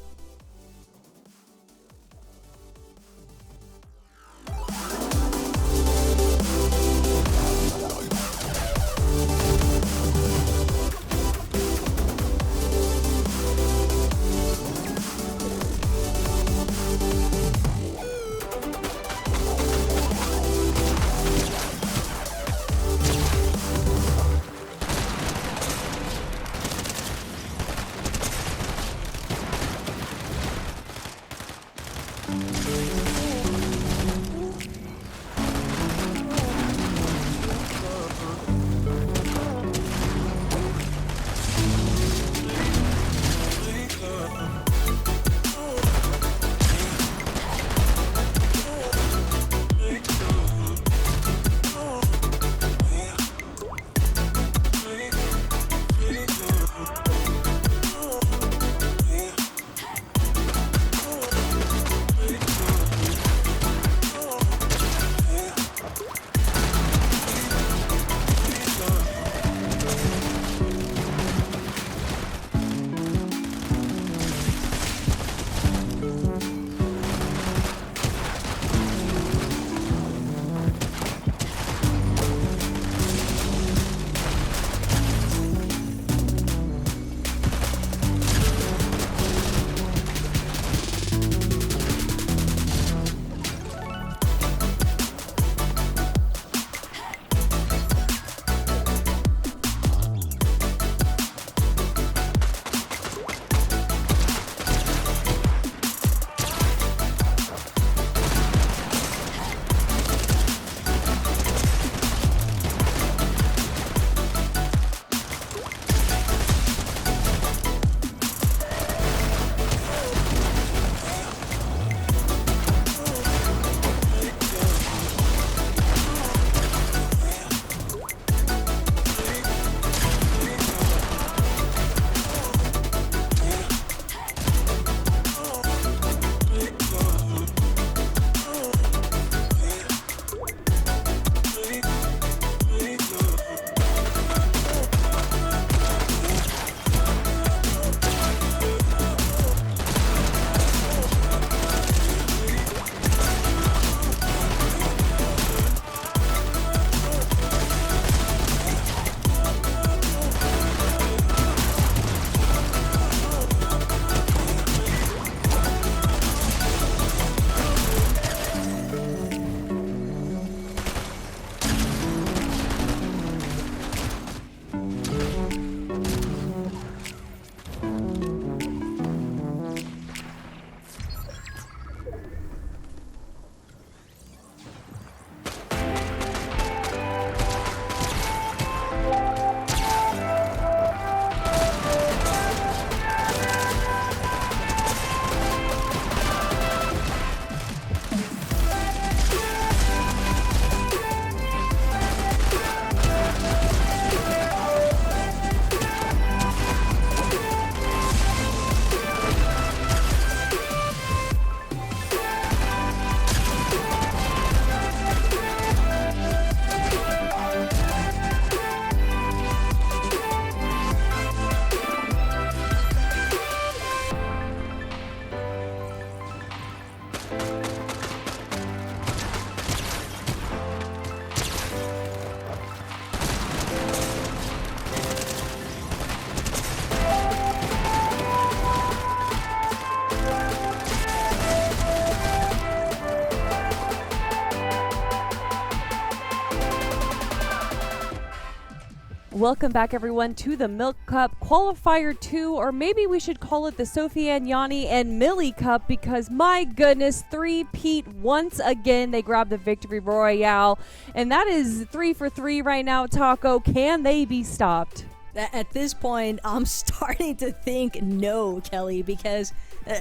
Welcome back, everyone, to the Milk Cup Qualifier 2, or maybe we should call it the Sophie-Ann, Yanni, and Millie Cup, because my goodness, three-peat once again. They grabbed the victory royale, and that is 3 for 3 right now, Taco. Can they be stopped? At this point, I'm starting to think no, Kelly, because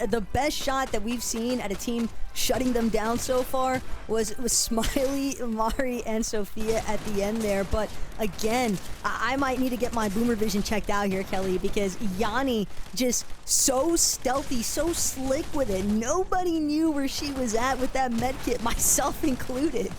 the best shot that we've seen at a team shutting them down so far was Smiley, Mari, and Sophia at the end there. But again, I might need to get my boomer vision checked out here, Kelly, because Yanni just so stealthy, so slick with it. Nobody knew where she was at with that med kit, myself included.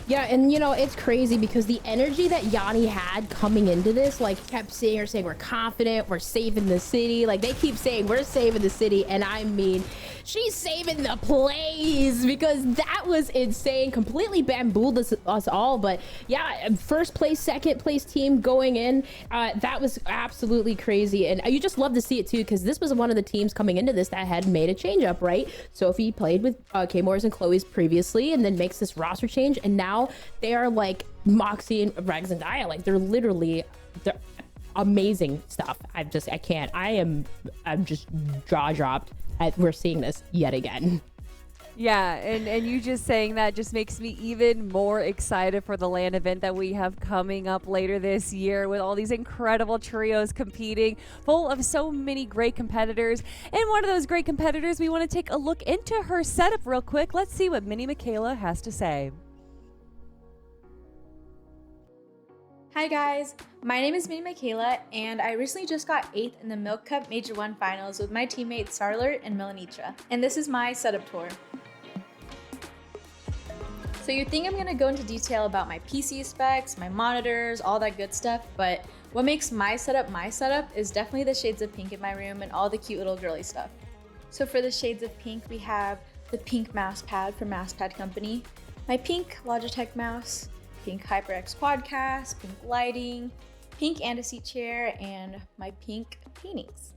Yeah, and you know, it's crazy because the energy that Yanni had coming into this, like, kept saying we're confident, we're saving the city. Like, they keep saying we're saving the city, and I mean, she's saving the plays, because that was insane. Completely bamboozled us all. But yeah, first place, second place team going in, that was absolutely crazy. And you just love to see it too, because this was one of the teams coming into this that had made a change up, right? Sophie played with K-Moore's and Chloe's previously, and then makes this roster change, and now they are like Moxie and Regs and Dia. Like, they're amazing stuff. I'm just jaw dropped. We're seeing this yet again. Yeah, and you just saying that just makes me even more excited for the LAN event that we have coming up later this year, with all these incredible trios competing, full of so many great competitors. And one of those great competitors, we want to take a look into her setup real quick. Let's see what Mini Michaela has to say. Hi guys, my name is Mini Michaela, and I recently just got 8th in the Milk Cup Major 1 Finals with my teammates Sarler and Melanitra, and this is my setup tour. So you think I'm going to go into detail about my PC specs, my monitors, all that good stuff, but what makes my setup is definitely the shades of pink in my room and all the cute little girly stuff. So for the shades of pink, we have the pink mouse pad from Mousepad Company, my pink Logitech mouse, pink HyperX Quadcast, pink lighting, pink and-a-seat chair, and my pink paintings.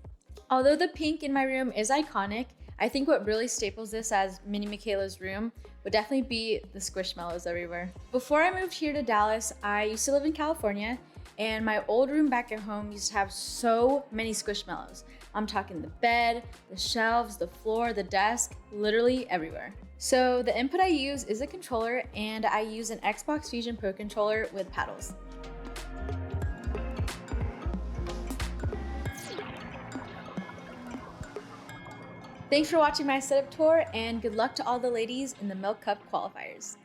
Although the pink in my room is iconic, I think what really staples this as Mini Michaela's room would definitely be the squishmallows everywhere. Before I moved here to Dallas, I used to live in California, and my old room back at home used to have so many squishmallows. I'm talking the bed, the shelves, the floor, the desk, literally everywhere. So the input I use is a controller, and I use an Xbox Fusion Pro controller with paddles. Thanks for watching my setup tour, and good luck to all the ladies in the Milk Cup qualifiers.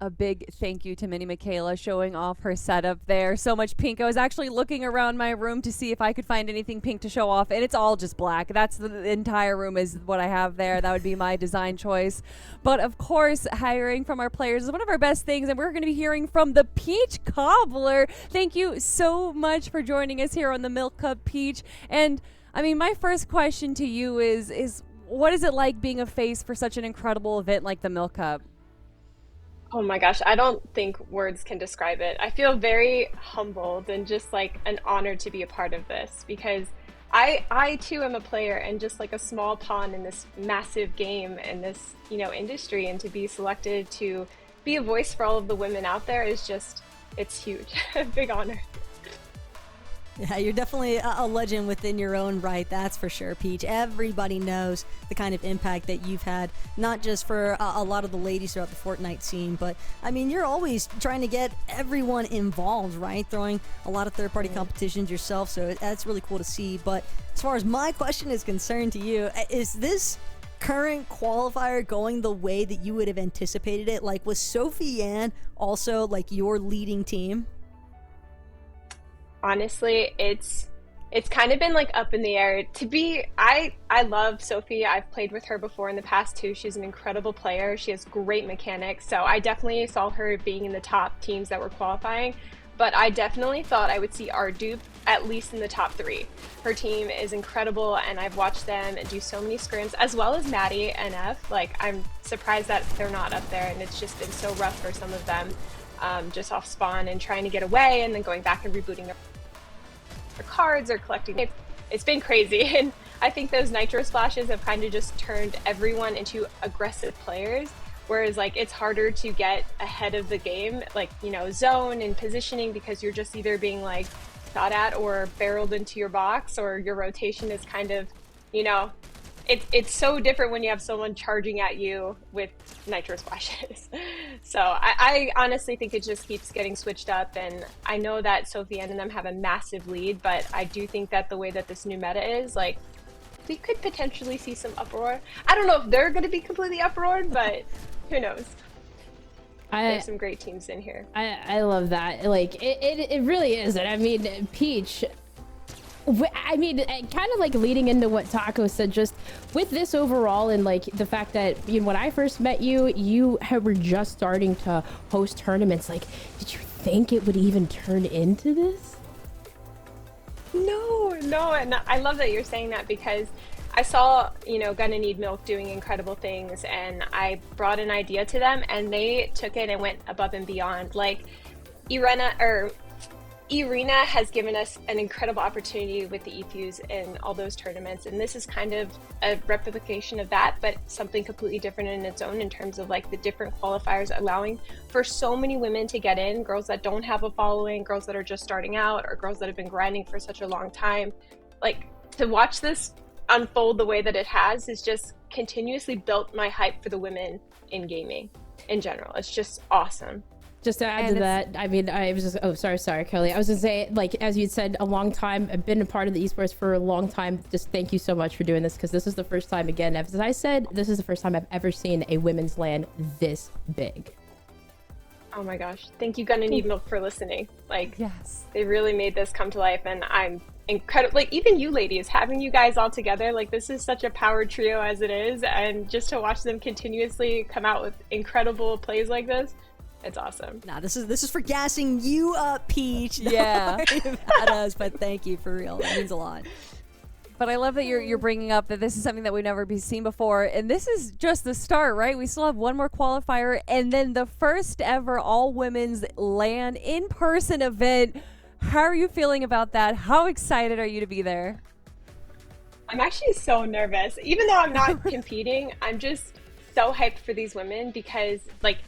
A big thank you to Mini Michaela showing off her setup there. So much pink. I was actually looking around my room to see if I could find anything pink to show off, and it's all just black. That's the entire room is what I have there. That would be my design choice. But of course, hiring from our players is one of our best things, and we're going to be hearing from the Peach Cobbler. Thank you so much for joining us here on the Milk Cup, Peach. And I mean, my first question to you is what is it like being a face for such an incredible event like the Milk Cup? Oh my gosh, I don't think words can describe it. I feel very humbled and just like an honor to be a part of this, because I too am a player and just like a small pawn in this massive game and this, you know, industry, and to be selected to be a voice for all of the women out there is just, it's huge. A big honor. Yeah, you're definitely a legend within your own right, that's for sure, Peach. Everybody knows the kind of impact that you've had, not just for a lot of the ladies throughout the Fortnite scene, but I mean, you're always trying to get everyone involved, right? Throwing a lot of third-party competitions yourself, so that's really cool to see. But as far as my question is concerned to you, is this current qualifier going the way that you would have anticipated it? Like, was Sophie-Ann also like your leading team? Honestly, it's kind of been like up in the air. I love Sophie. I've played with her before in the past too. She's an incredible player. She has great mechanics. So I definitely saw her being in the top teams that were qualifying. But I definitely thought I would see our dupe at least in the top 3. Her team is incredible, and I've watched them do so many scrims, as well as Maddie and F. Like, I'm surprised that they're not up there, and it's just been so rough for some of them, just off spawn and trying to get away and then going back and rebooting their cards or collecting. It's been crazy, and I think those nitro splashes have kind of just turned everyone into aggressive players, Whereas like it's harder to get ahead of the game, like, you know, zone and positioning, because you're just either being like shot at or barreled into your box, or your rotation is kind of, you know, it's so different when you have someone charging at you with nitro splashes. So I honestly think it just keeps getting switched up, and I know that Sophie and them have a massive lead, but I do think that the way that this new meta is, like, we could potentially see some uproar. I don't know if they're going to be completely uproared, but who knows? There's some great teams in here. I love that. Like, it really is. And I mean, Peach, I mean, kind of like leading into what Taco said, just with this overall, and like the fact that, you know, when I first met you, you were just starting to host tournaments. Like, did you think it would even turn into this? No, and I love that you're saying that, because I saw, you know, Gonna Need Milk doing incredible things, and I brought an idea to them, and they took it and went above and beyond. Like, Irina has given us an incredible opportunity with the EFUs in all those tournaments, and this is kind of a replication of that, but something completely different in its own, in terms of like the different qualifiers allowing for so many women to get in, girls that don't have a following, girls that are just starting out, or girls that have been grinding for such a long time. Like, to watch this unfold the way that it has just continuously built my hype for the women in gaming in general. It's just awesome. Just to add to that, I mean, I was just, sorry, Kelly. I was gonna say, like, as you said, a long time, I've been a part of the esports for a long time. Just thank you so much for doing this, because this is the first time, again, as I said, this is the first time I've ever seen a women's LAN this big. Oh my gosh. Thank you, Gonna Need Milk, for listening. Like, Yes. they really made this come to life, and I'm incredible. Like, even you ladies, having you guys all together, like, this is such a power trio as it is, and just to watch them continuously come out with incredible plays like this, it's awesome. Nah, this is for gassing you up, Peach. Don't Yeah. worry about us, but thank you for real. That means a lot. But I love that you're bringing up that this is something that we've never seen before, and this is just the start, right? We still have one more qualifier, and then the first ever all women's LAN in-person event. How are you feeling about that? How excited are you to be there? I'm actually so nervous. Even though I'm not competing, I'm just so hyped for these women, because, like,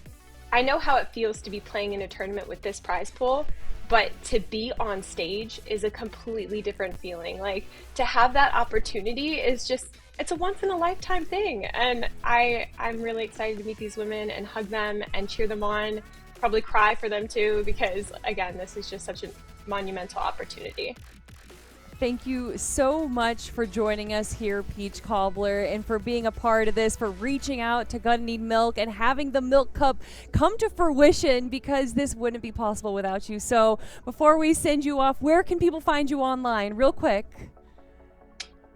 I know how it feels to be playing in a tournament with this prize pool, but to be on stage is a completely different feeling. Like, to have that opportunity is just, it's a once in a lifetime thing. And I'm really excited to meet these women and hug them and cheer them on, probably cry for them too, because again, this is just such a monumental opportunity. Thank you so much for joining us here, Peach Cobbler, and for being a part of this, for reaching out to Gonna Need Milk and having the Milk Cup come to fruition, because this wouldn't be possible without you. So before we send you off, where can people find you online, real quick?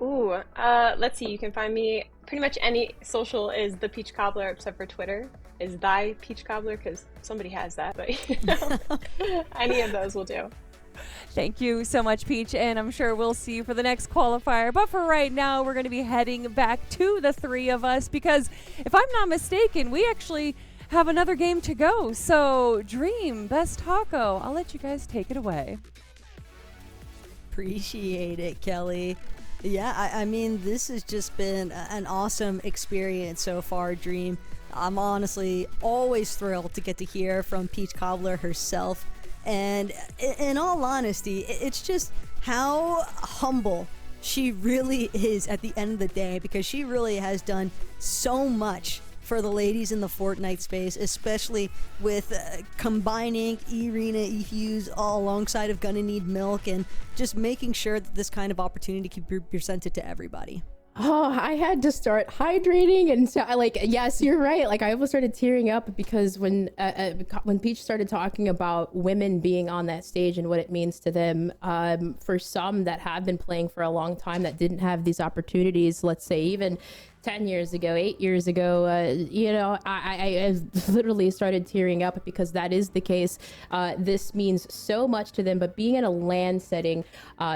Ooh, let's see. You can find me pretty much any social is the Peach Cobbler, except for Twitter is thy Peach Cobbler, because somebody has that, but you know, any of those will do. Thank you so much, Peach, and I'm sure we'll see you for the next qualifier. But for right now, we're going to be heading back to the three of us, because if I'm not mistaken, we actually have another game to go. So, Dream, Best Taco, I'll let you guys take it away. Appreciate it, Kelly. Yeah, I mean, this has just been an awesome experience so far, Dream. I'm honestly always thrilled to get to hear from Peach Cobbler herself. And in all honesty, it's just how humble she really is at the end of the day, because she really has done so much for the ladies in the Fortnite space, especially with combining Irina EFUs all alongside of Gonna Need Milk, and just making sure that this kind of opportunity can be presented to everybody. Oh, I had to start hydrating, and so yes, you're right. Like, I almost started tearing up, because when Peach started talking about women being on that stage and what it means to them, for some that have been playing for a long time that didn't have these opportunities, let's say even 10 years ago, 8 years ago, you know, I literally started tearing up, because that is the case. This means so much to them, but being in a LAN setting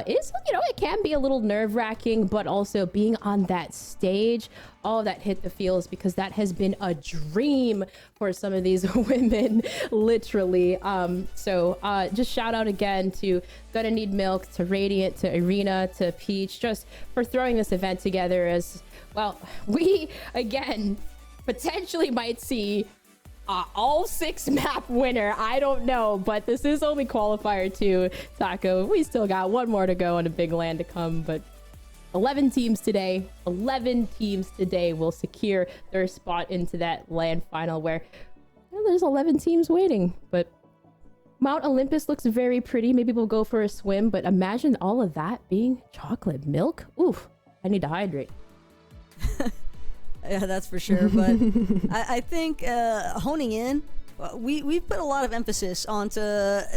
is, you know, it can be a little nerve-wracking, but also being on that stage, all of that hit the feels, because that has been a dream for some of these women, literally. So just shout out again to Gonna Need Milk, to Radiant, to Irina, to Peach, just for throwing this event together. As well, we, again, potentially might see all 6 map winner. I don't know, but this is only qualifier 2, Taco. We still got one more to go and a big land to come, but 11 teams today will secure their spot into that land final where there's 11 teams waiting. But Mount Olympus looks very pretty. Maybe we'll go for a swim, but imagine all of that being chocolate milk. Oof, I need to hydrate. Yeah, that's for sure. But I think honing in, we've put a lot of emphasis onto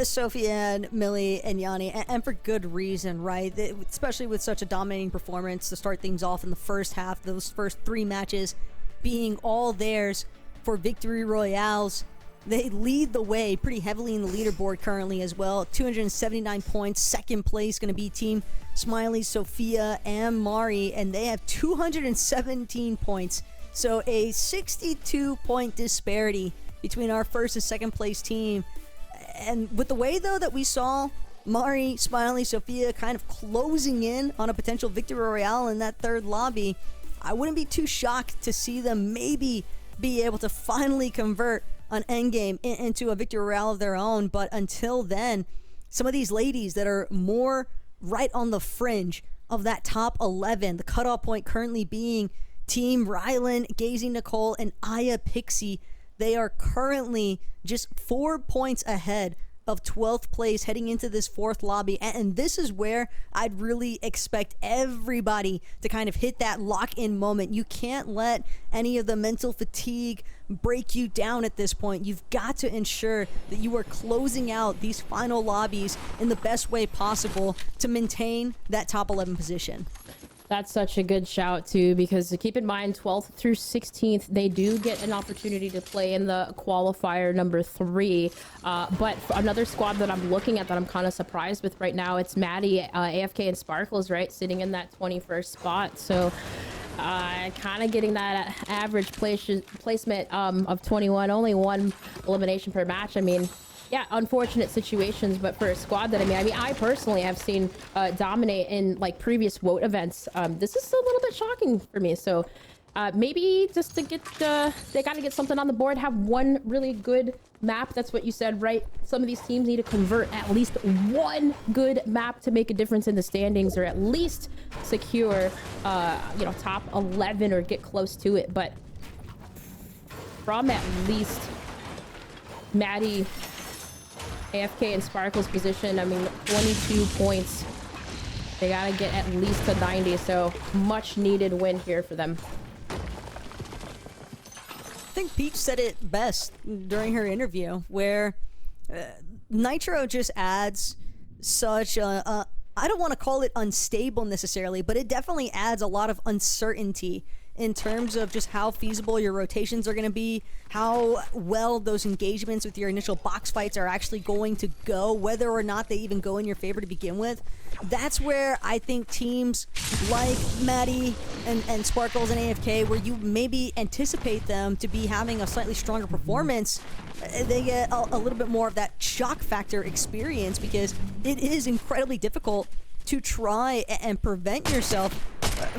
Sophie and Millie and Yanni, and for good reason, right? Especially with such a dominating performance to start things off in the first half, those first 3 matches being all theirs for victory royales. They lead the way pretty heavily in the leaderboard currently as well. 279 points. Second place going to be Team Smiley, Sophia, and Mari, and they have 217 points. So a 62-point disparity between our first and second place team. And with the way, though, that we saw Mari, Smiley, Sophia kind of closing in on a potential victory royale in that third lobby, I wouldn't be too shocked to see them maybe be able to finally convert an endgame into a victory royale of their own. But until then, some of these ladies that are more right on the fringe of that top 11, the cutoff point currently being Team Rylan, Gazy Nicole, and Aya Pixie. They are currently just 4 points ahead of 12th place heading into this fourth lobby. And this is where I'd really expect everybody to kind of hit that lock-in moment. You can't let any of the mental fatigue break you down at this point. You've got to ensure that you are closing out these final lobbies in the best way possible to maintain that top 11 position. That's such a good shout too, because keep in mind 12th through 16th they do get an opportunity to play in the qualifier number 3, but another squad that I'm looking at that I'm kind of surprised with right now, it's Maddie, AFK, and Sparkles, right, sitting in that 21st spot. So kind of getting that average placement of 21, only 1 elimination per match. I mean, yeah, unfortunate situations, but for a squad that I personally have seen dominate in like previous WOT events, this is a little bit shocking for me. So maybe just to get they got to get something on the board, have one really good map. That's what you said, right? Some of these teams need to convert at least one good map to make a difference in the standings, or at least secure top 11 or get close to it. But from at least Maddie, AFK, and Sparkle's position, 22 points. They gotta get at least to 90, so much needed win here for them. I think Peach said it best during her interview, where Nitro just adds such a I don't want to call it unstable necessarily, but it definitely adds a lot of uncertainty in terms of just how feasible your rotations are going to be, how well those engagements with your initial box fights are actually going to go, whether or not they even go in your favor to begin with. That's where I think teams like Maddie and Sparkles and AFK, where you maybe anticipate them to be having a slightly stronger performance, they get a little bit more of that shock factor experience, because it is incredibly difficult to try and prevent yourself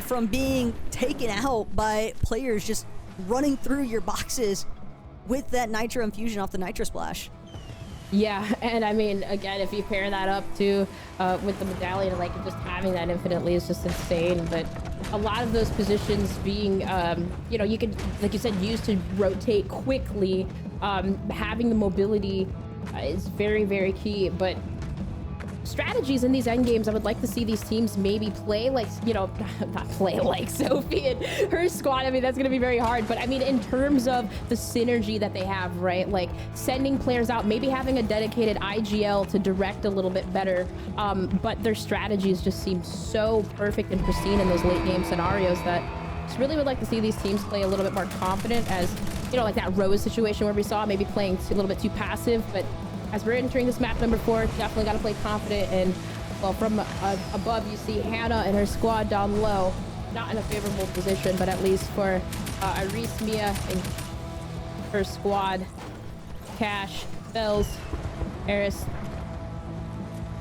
from being taken out by players just running through your boxes with that Nitro infusion off the Nitro Splash. Yeah, and again, if you pair that up too with the medallion, like just having that infinitely is just insane. But a lot of those positions being, you could, like you said, use to rotate quickly. Having the mobility is very, very key. But strategies in these end games, I would like to see these teams maybe play like, not play like Sophie and her squad. That's going to be very hard. But in terms of the synergy that they have, right? Like sending players out, maybe having a dedicated IGL to direct a little bit better. But their strategies just seem so perfect and pristine in those late game scenarios that just really would like to see these teams play a little bit more confident, as, like that Rose situation where we saw maybe playing a little bit too passive. But as we're entering this map number 4, definitely got to play confident. And, well, from above, you see Hannah and her squad down low. Not in a favorable position, but at least for Iris, Mia, and her squad. Cash, Bells, Eris.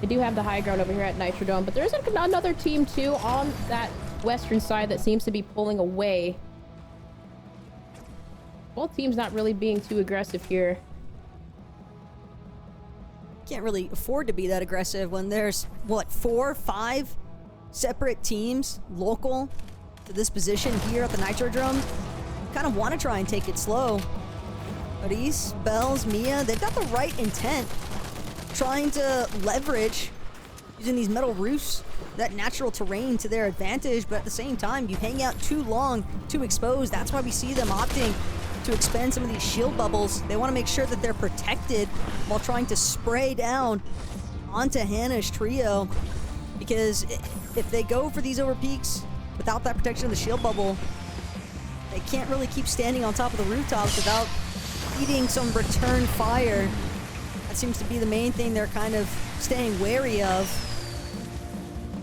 They do have the high ground over here at Nitrodome, but there's another team, too, on that western side that seems to be pulling away. Both teams not really being too aggressive here. Can't really afford to be that aggressive when there's, what, 4, 5 separate teams local to this position here at the Nitrodrome. Kind of want to try and take it slow. Aris, Bells, Mia, they've got the right intent. Trying to leverage using these metal roofs, that natural terrain to their advantage, but at the same time, you hang out too long, too exposed. That's why we see them opting to expend some of these shield bubbles. They want to make sure that they're protected while trying to spray down onto Hannah's trio, because if they go for these over peaks without that protection of the shield bubble, they can't really keep standing on top of the rooftops without eating some return fire. That seems to be the main thing they're kind of staying wary of.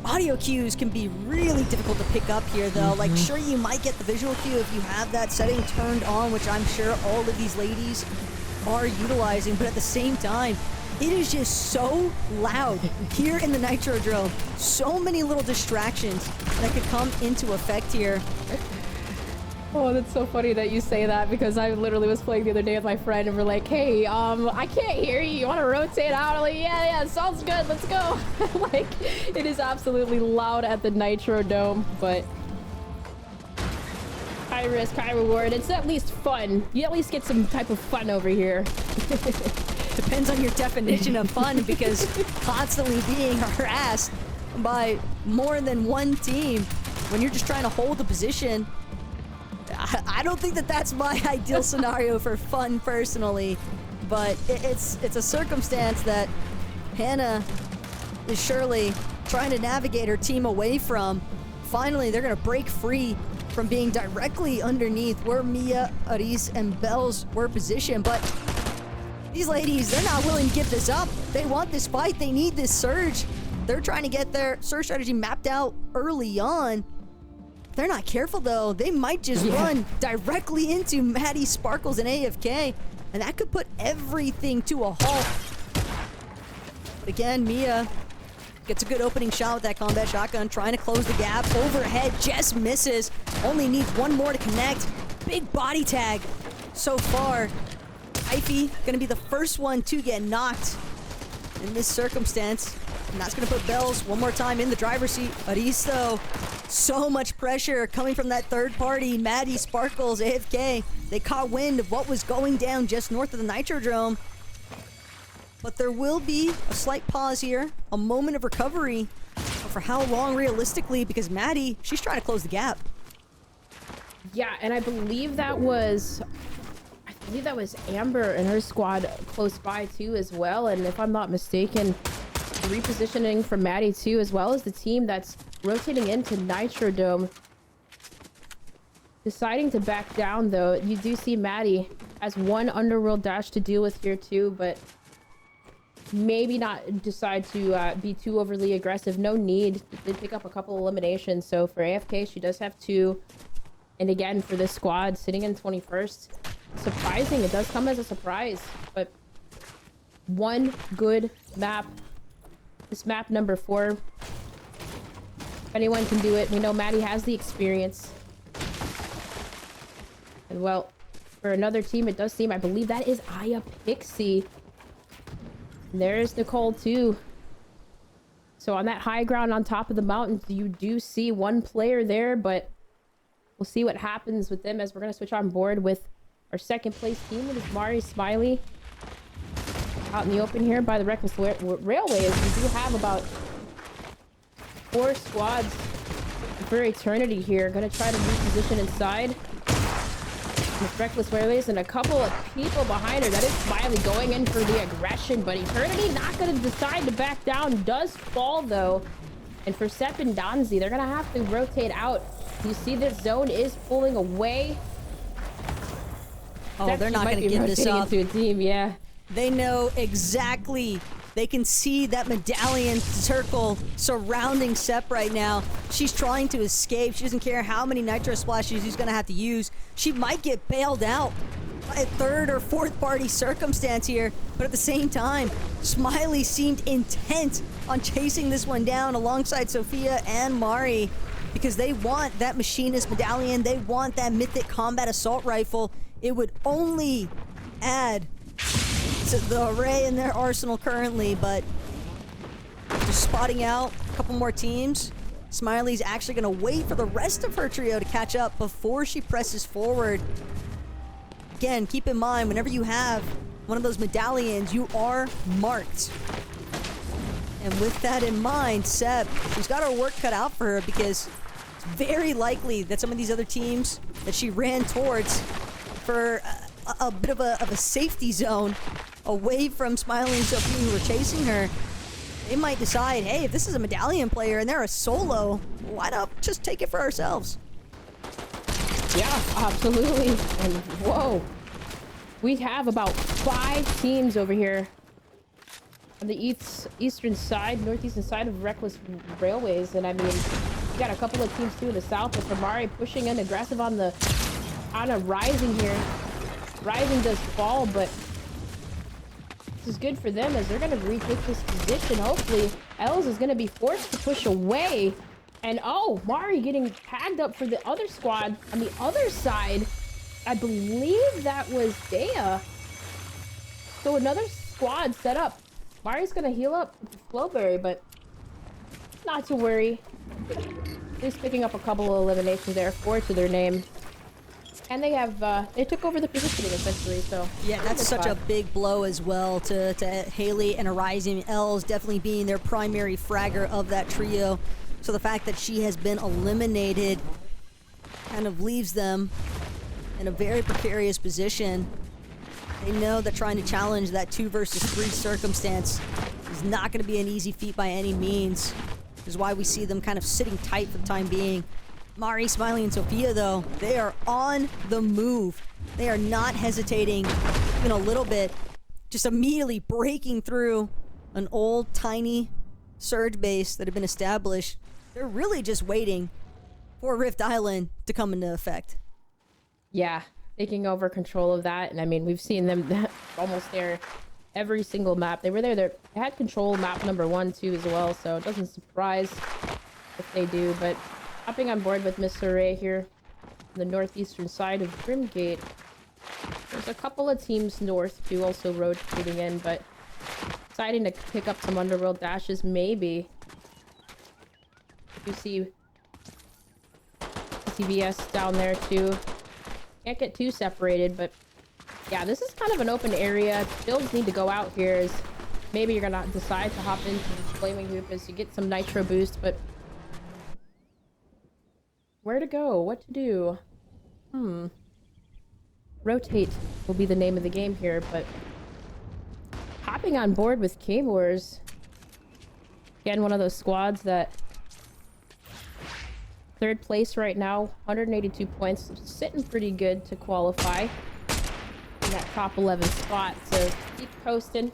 Audio cues can be really difficult to pick up here, though. Like, sure, you might get the visual cue if you have that setting turned on, which I'm sure all of these ladies are utilizing, but at the same time, it is just so loud here in the Nitrodrome. So many little distractions that could come into effect here. Oh, that's so funny that you say that, because I literally was playing the other day with my friend and we're like, hey, I can't hear you. You want to rotate out? I'm like, yeah, sounds good. Let's go. Like, it is absolutely loud at the Nitrodome, but high risk, high reward. It's at least fun. You at least get some type of fun over here. Depends on your definition of fun, because constantly being harassed by more than one team when you're just trying to hold the position, I don't think that that's my ideal scenario for fun personally, but it's a circumstance that Hannah is surely trying to navigate her team away from. Finally, they're going to break free from being directly underneath where Mia, Aris, and Bells were positioned, but these ladies, they're not willing to give this up. They want this fight. They need this surge. They're trying to get their surge strategy mapped out early on. If they're not careful, though, they might just run directly into Maddie, Sparkles, and AFK, and that could put everything to a halt. But again, Mia gets a good opening shot with that combat shotgun, trying to close the gap. Overhead, just misses. Only needs one more to connect. Big body tag so far. Ivy gonna be the first one to get knocked in this circumstance. And that's gonna put Bells one more time in the driver's seat. Aris, though, so much pressure coming from that third party. Maddie, Sparkles, AFK. They caught wind of what was going down just north of the Nitrodrome. But there will be a slight pause here, a moment of recovery. But for how long realistically? Because Maddie, she's trying to close the gap. Yeah, and I believe that was Amber and her squad close by too as well. And if I'm not mistaken, repositioning for Maddie too, as well as the team that's rotating into Nitrodome. Deciding to back down, though. You do see Maddie has one underworld dash to deal with here too, but maybe not decide to be too overly aggressive. No need. Did pick up a couple eliminations, so for AFK she does have 2. And again, for this squad sitting in 21st, surprising. It does come as a surprise, but one good map. This map number 4. If anyone can do it, we know Maddie has the experience. And well, for another team, it does seem, I believe that is Aya Pixie. And there's Nicole too. So on that high ground on top of the mountains, you do see one player there, but we'll see what happens with them as we're going to switch on board with our second place team. It is Mari Smiley. Out in the open here by the Reckless Railways. We do have about 4 squads for Eternity here. Gonna try to reposition inside with Reckless Railways and a couple of people behind her. That is Smiley going in for the aggression, but Eternity not gonna decide to back down. Does fall though. And for Sepp and Donzi, they're gonna have to rotate out. You see this zone is pulling away. Oh, they're not gonna give this up. Into a team, yeah. They know exactly. They can see that medallion circle surrounding Sepp right now. She's trying to escape. She doesn't care how many nitro splashes she's gonna have to use. She might get bailed out by a third or fourth party circumstance here, but at the same time, Smiley seemed intent on chasing this one down alongside Sophia and Mari, because they want that machinist medallion. They want that mythic combat assault rifle it would only add to the array in their arsenal currently, but just spotting out a couple more teams. Smiley's actually going to wait for the rest of her trio to catch up before she presses forward. Again, keep in mind, whenever you have one of those medallions, you are marked. And with that in mind, Seb, she's got her work cut out for her, because it's very likely that some of these other teams that she ran towards for a bit of a safety zone away from Smiley and Sophie who were chasing her, they might decide, hey, if this is a medallion player and they're a solo, why not just take it for ourselves? Yeah, absolutely. And whoa, we have about 5 teams over here on the eastern side, northeastern side of Reckless Railways. And I mean, we got a couple of teams too in the south with Amari pushing in aggressive on a Rising here. Rising does fall, but this is good for them as they're going to retake this position. Hopefully, Els is going to be forced to push away. And oh, Mari getting tagged up for the other squad on the other side. I believe that was Dea. So another squad set up. Mari's going to heal up with the Flowberry, but not to worry. He's picking up a couple of eliminations there, 4 to their name. And they have, they took over the positioning essentially, so. Yeah, that's such a big blow as well to Haley and Arising. Els definitely being their primary fragger of that trio. So the fact that she has been eliminated kind of leaves them in a very precarious position. They know that trying to challenge that 2 versus 3 circumstance is not going to be an easy feat by any means. Which is why we see them kind of sitting tight for the time being. Mari, Smiley, and Sophia, though, they are on the move. They are not hesitating even a little bit. Just immediately breaking through an old, tiny surge base that had been established. They're really just waiting for Rift Island to come into effect. Yeah, taking over control of that. And I mean, we've seen them almost there every single map. They were there. They had control map number 1, too, as well. So it doesn't surprise if they do, but hopping on board with Miss Ray here on the northeastern side of Grimgate. There's a couple of teams north too also rotating in, but deciding to pick up some underworld dashes maybe. You see CVS down there too. Can't get too separated, but yeah, this is kind of an open area. Builds need to go out here as maybe you're gonna decide to hop into the flaming hoop as you get some nitro boost, but where to go? What to do? Rotate will be the name of the game here, but hopping on board with K-Wars. Again, one of those squads that 3rd place right now, 182 points, sitting pretty good to qualify in that top 11 spot, so keep coasting.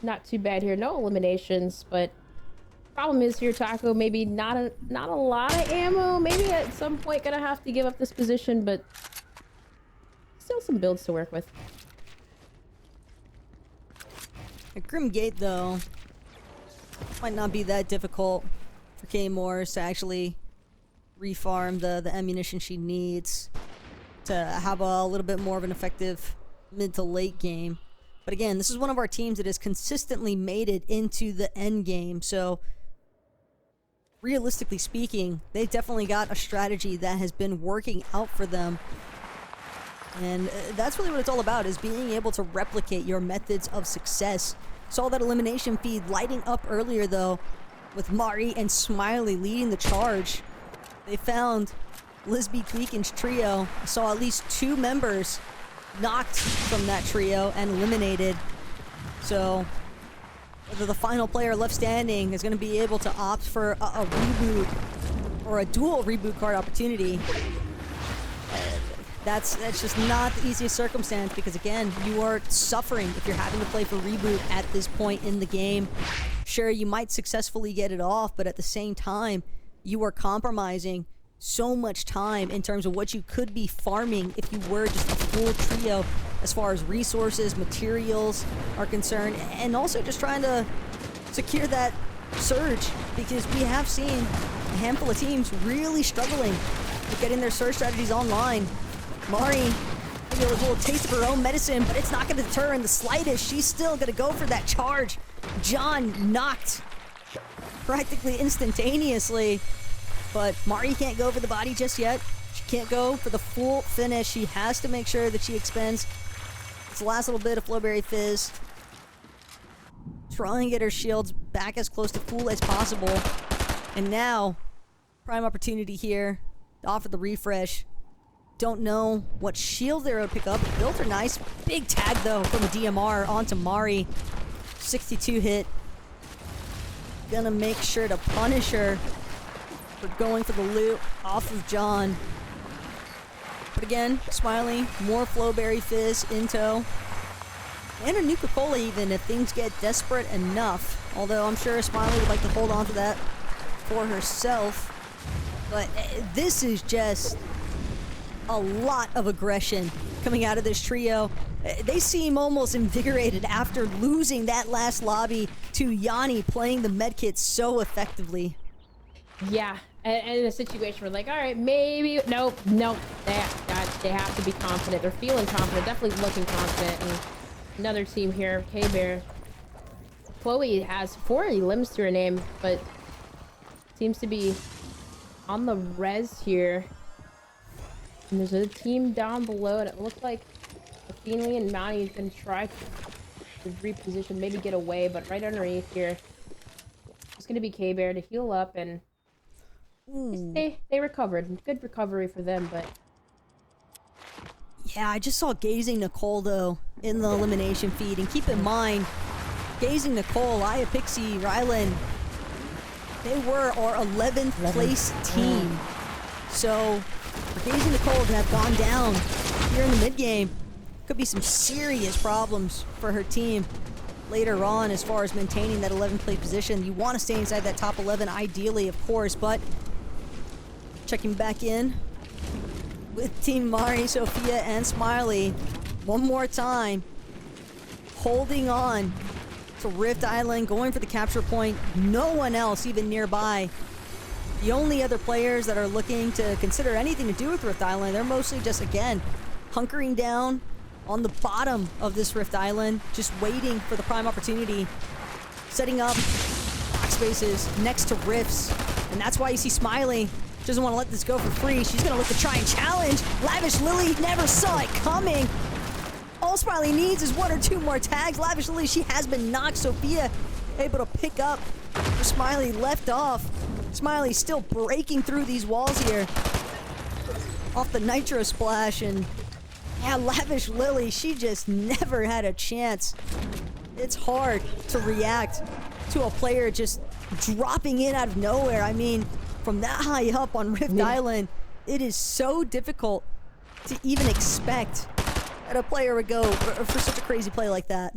Not too bad here, no eliminations, but problem is here, Taco, maybe not a lot of ammo. Maybe at some point gonna have to give up this position, but still some builds to work with. At Grimgate, though, might not be that difficult for Kay Morris to actually refarm the ammunition she needs to have a little bit more of an effective mid to late game. But again, this is one of our teams that has consistently made it into the end game, so realistically speaking, they definitely got a strategy that has been working out for them. And that's really what it's all about, is being able to replicate your methods of success. Saw that elimination feed lighting up earlier, though, with Mari and Smiley leading the charge. They found Lisby Tweakin's trio. Saw at least 2 members knocked from that trio and eliminated. So whether the final player left standing is going to be able to opt for a reboot or a dual reboot card opportunity, that's just not the easiest circumstance, because again, you are suffering if you're having to play for reboot at this point in the game. Sure, you might successfully get it off, but at the same time, you are compromising so much time in terms of what you could be farming if you were just a full trio as far as resources, materials are concerned, and also just trying to secure that surge, because we have seen a handful of teams really struggling They're getting their surge strategies online. Mari, maybe a little taste of her own medicine, but it's not going to deter her in the slightest. She's still going to go for that charge. John knocked practically instantaneously, but Mari can't go for the body just yet. She can't go for the full finish. She has to make sure that she expends this last little bit of Flowberry Fizz. Try and get her shields back as close to full as possible. And now, prime opportunity here to offer the refresh. Don't know what shield they're able to pick up. Built are nice. Big tag, though, from the DMR onto Mari. 62 hit. Gonna make sure to punish her for going for the loot off of John. But again, Smiley, more Flowberry Fizz in tow. And a Nuka-Cola even if things get desperate enough. Although I'm sure Smiley would like to hold on to that for herself. But this is just a lot of aggression coming out of this trio. They seem almost invigorated after losing that last lobby to Yanni playing the medkit so effectively. Yeah, and in a situation where like, all right, maybe, nope, they have to be confident. They're feeling confident, definitely looking confident. And another team here, K-Bear. Chloe has 4 limbs to her name, but seems to be on the res here. And there's a team down below, and it looks like Finley and Mountie can try to reposition, maybe get away, but right underneath here, it's going to be K-Bear to heal up, and they recovered. Good recovery for them, but... Yeah, I just saw Gazing Nicole, though, in the elimination feed, and keep in mind, Gazing Nicole, Aya Pixie, Rylan, they were our 11th place team. So, for Gazing Nicole to have gone down here in the mid-game, could be some serious problems for her team later on as far as maintaining that 11th place position. You want to stay inside that top 11 ideally, of course, but checking back in with Team Mari, Sophia, and Smiley one more time, holding on to Rift Island, going for the capture point. No one else even nearby. The only other players that are looking to consider anything to do with Rift Island, they're mostly just, again, hunkering down on the bottom of this Rift Island, just waiting for the prime opportunity, setting up box spaces next to rifts. And that's why you see Smiley doesn't want to let this go for free. She's gonna look to try and challenge. Lavish Lily never saw it coming. All Smiley needs is 1 or 2 more tags. Lavish Lily, she has been knocked. Sophia able to pick up where Smiley left off. Smiley still breaking through these walls here off the Nitro Splash, and yeah, Lavish Lily, she just never had a chance. It's hard to react to a player just dropping in out of nowhere. I mean, from that high up on Rift Island, it is so difficult to even expect that a player would go for such a crazy play like that.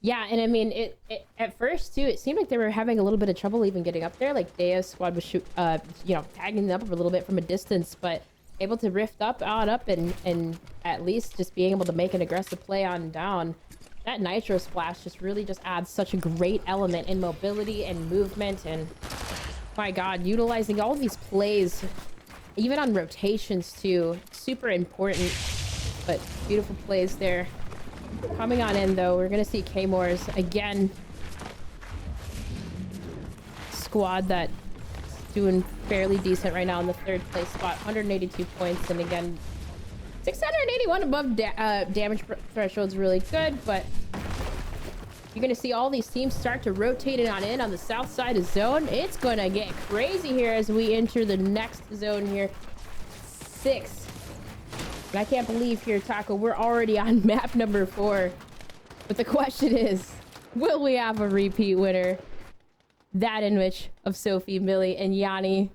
Yeah, and I mean, it at first too, it seemed like they were having a little bit of trouble even getting up there. Like Dea's squad was tagging them up a little bit from a distance, but able to rift up, and at least just being able to make an aggressive play on down. That Nitro Splash just really just adds such a great element in mobility and movement, and my God, utilizing all these plays, even on rotations too, super important. But beautiful plays there. Coming on in though, we're gonna see K-More's again. Squad that doing fairly decent right now in the 3rd place spot, 182 points, and again 681 above damage threshold is really good. But you're gonna see all these teams start to rotate it on in on the south side of zone. It's gonna get crazy here as we enter the next zone here, 6. And I can't believe here, Taco, we're already on map number 4. But the question is, will we have a repeat winner? That in which of Sophie, Millie, and Yanni.